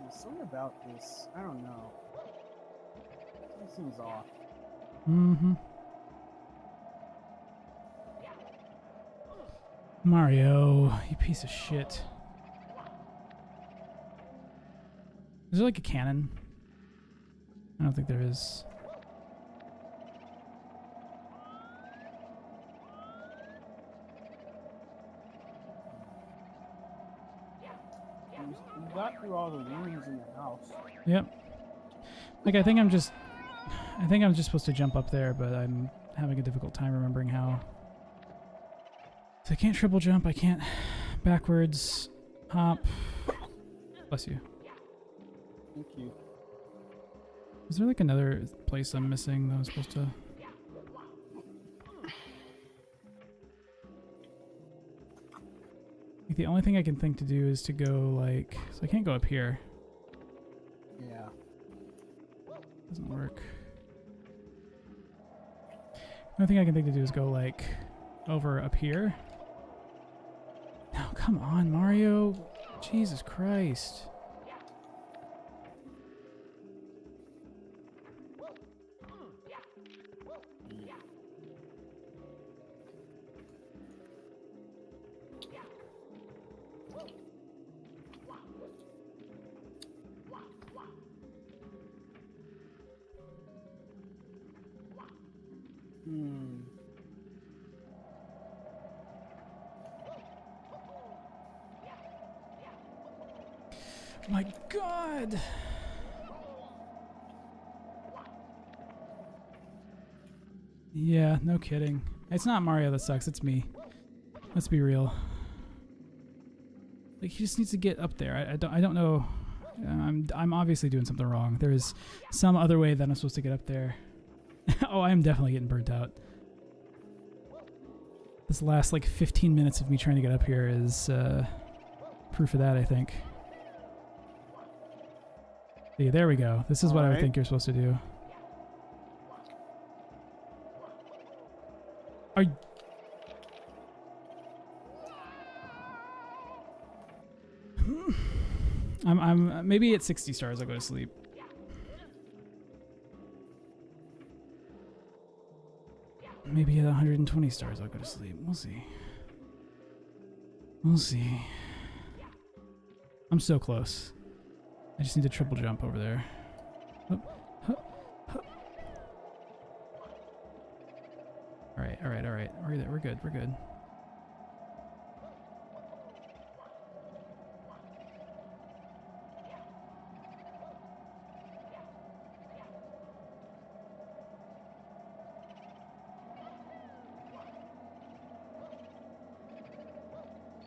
There's something about this. I don't know. It seems off. Mm-hmm. Mario, you piece of shit. Is there like a cannon? I don't think there is. You got through all the rooms in the house. Yep. Like, I think I'm just supposed to jump up there, but I'm having a difficult time remembering how. So I can't triple jump, I can't backwards hop. Bless you. Thank you. Is there like another place I'm missing that I'm supposed to... Like, the only thing I can think to do is to go, like... So I can't go up here. Yeah. Doesn't work. The only thing I can think to do is go, like, over up here. No, come on, Mario. Jesus Christ. My God! Yeah, no kidding. It's not Mario that sucks, it's me. Let's be real. Like, he just needs to get up there. I don't know. I'm obviously doing something wrong. There's some other way that I'm supposed to get up there. Oh, I'm definitely getting burnt out. This last like 15 minutes of me trying to get up here is proof of that, I think. See, there we go. This is what I would think you're supposed to do. Are I'm maybe at 60 stars I'll go to sleep. Maybe at 120 stars I'll go to sleep. We'll see. We'll see. I'm so close. I just need to triple jump over there. Alright, alright, alright. We're good, we're good.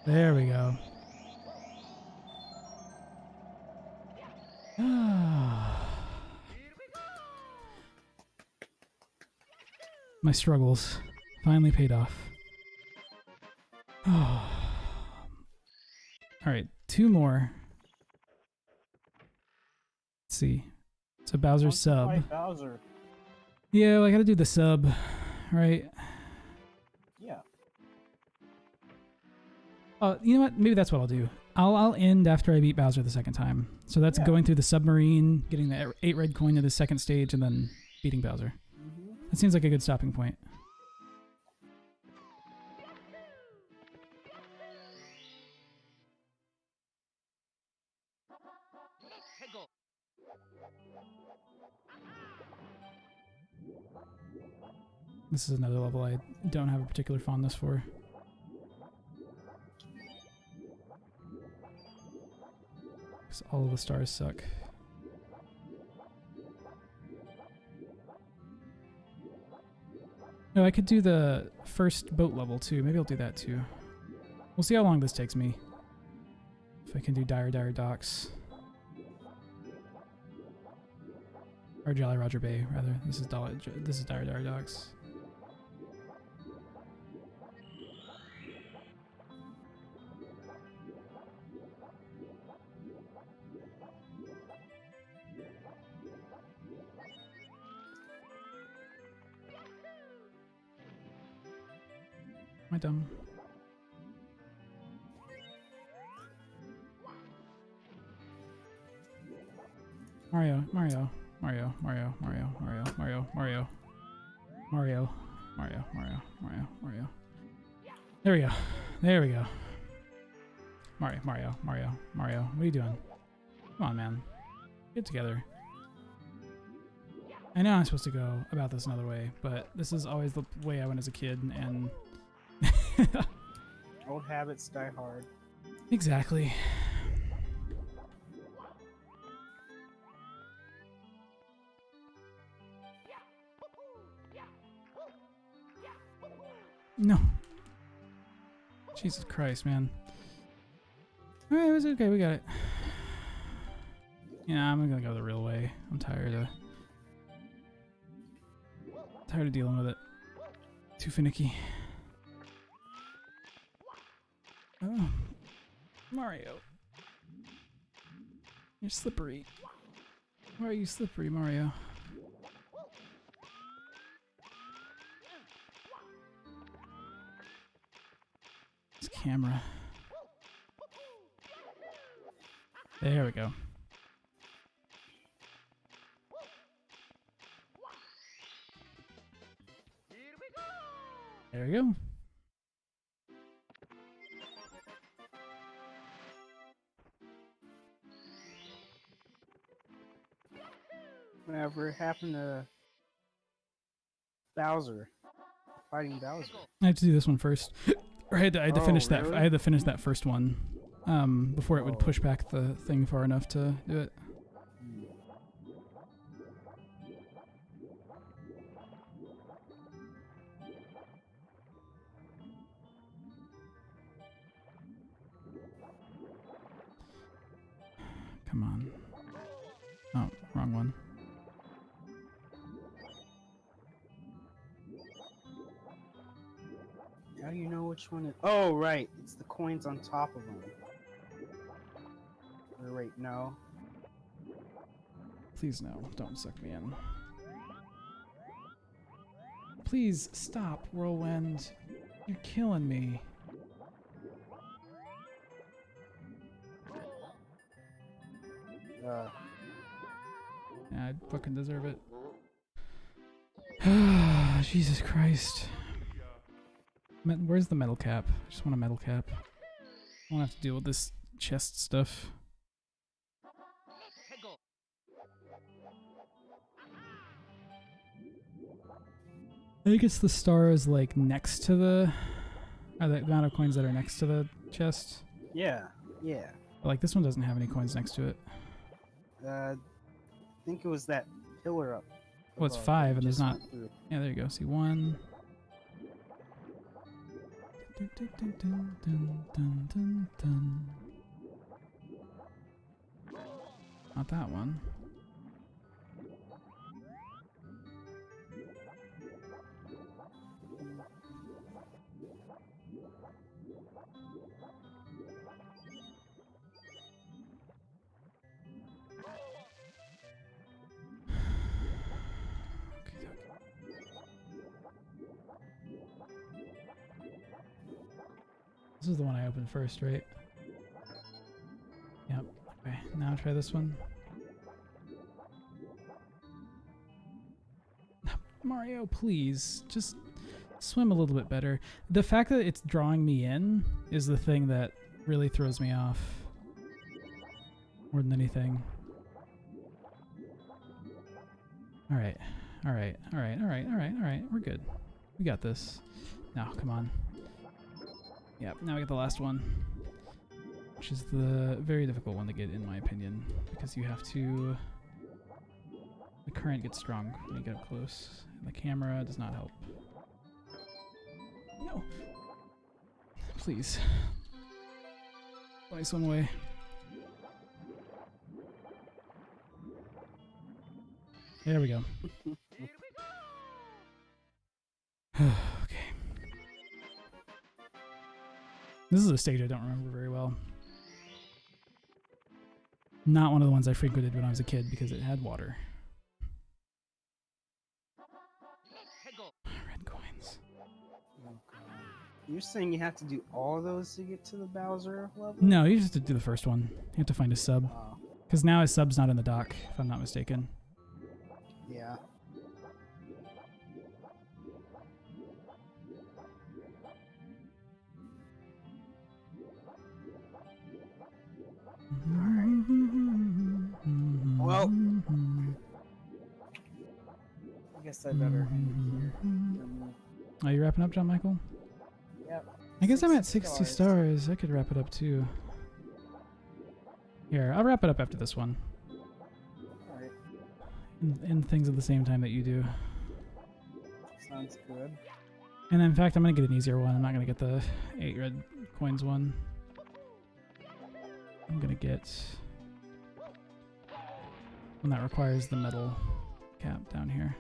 There we go. My struggles finally paid off. Alright, 2 more. Let's see. So Bowser's sub. Bowser. Yeah, well, I gotta do the sub, right? Yeah. You know what? Maybe that's what I'll do. I'll end after I beat Bowser the second time. So that's going through the submarine, getting the 8 red coin to the second stage, and then beating Bowser. That seems like a good stopping point. This is another level I don't have a particular fondness for. Because all of the stars suck. No, I could do the first boat level too. Maybe I'll do that too. We'll see how long this takes me. If I can do Dire Docks. Or Jolly Roger Bay, rather. This is Dire Docks. Am I dumb? Mario, Mario, Mario, Mario, Mario, Mario, Mario, Mario, Mario, Mario, Mario, Mario, Mario. There we go. There we go. Mario, Mario, Mario, Mario. What are you doing? Come on, man. Get together. I know I'm supposed to go about this another way, but this is always the way I went as a kid, and old habits die hard. Exactly. No. Jesus Christ, man. Alright, it was okay, we got it. Yeah, I'm gonna go the real way. I'm tired of dealing with it. Too finicky. Oh, Mario. You're slippery. Why are you slippery, Mario? This camera. There we go. There we go. Whatever happened to Bowser? Fighting Bowser. I have to do this one first. Or I had to finish that. Really? I had to finish that first one before it would push back the thing far enough to do it. Come on. Which one is... Oh, right. It's the coins on top of them. Or wait, no. Please no, don't suck me in. Please stop, Whirlwind. You're killing me. Yeah, I fucking deserve it. Jesus Christ. Where's the metal cap? I just want a metal cap. I don't have to deal with this chest stuff. I think it's the stars like next to the amount of coins that are next to the chest. Yeah, yeah. But, like this one doesn't have any coins next to it. I think it was that pillar up. Well, it's above 5 that and there's just not. went through. Yeah, there you go. See 1. Not that one. This is the one I opened first, right? Yep. Okay, now try this one. Mario, please, just swim a little bit better. The fact that it's drawing me in is the thing that really throws me off. More than anything. Alright, alright, alright, alright, alright, alright, we're good. We got this. Now, come on. Yep, now we get the last one, which is the very difficult one to get in my opinion, because you have to... The current gets strong when you get up close, and the camera does not help. No! Please. Let me swim away. There we go. Okay. This is a stage I don't remember very well. Not one of the ones I frequented when I was a kid because it had water. Red coins. You're saying you have to do all those to get to the Bowser level? No, you just have to do the first one. You have to find a sub. Because now his sub's not in the dock, if I'm not mistaken. Yeah. Well, I guess I better end it here. Are you wrapping up, John Michael? Yep. I guess I'm at 60 stars. I could wrap it up too. Here, I'll wrap it up after this one. Alright. And things at the same time that you do. Sounds good. And in fact, I'm going to get an easier one. I'm not going to get the 8 red coins one. I'm going to get one that requires the metal cap down here.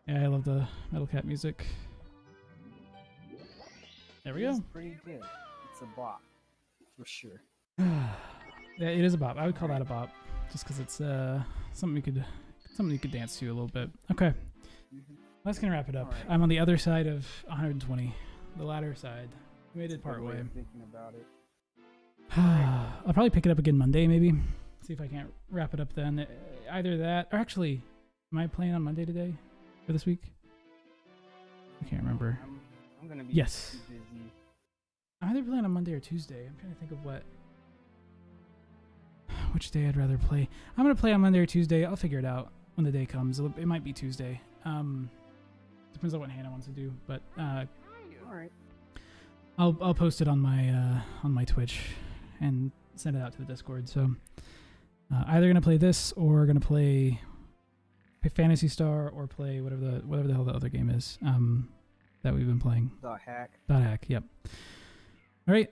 Yeah, I love the metal cap music. There we go. It's pretty good. It's a bop, for sure. Yeah, it is a bop. I would call that a bop, just because it's something you could dance to a little bit. Okay, that's gonna wrap it up. Right. I'm on the other side of 120, the latter side. We made it part way. Thinking about it. I'll probably pick it up again Monday, maybe. See if I can't wrap it up then. Either that, or actually, am I playing on Monday today for this week? I can't remember. I'm gonna be yes. too busy. I'm either playing on Monday or Tuesday. I'm trying to think of which day I'd rather play. I'm gonna play on Monday or Tuesday. I'll figure it out when the day comes. It might be Tuesday. Depends on what Hannah wants to do, but all right. I'll post it on my Twitch and send it out to the Discord. So either gonna play this or gonna play play Phantasy Star or play whatever the hell the other game is that we've been playing. .hack. .hack. Yep. All right.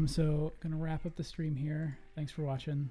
So gonna wrap up the stream here. Thanks for watching.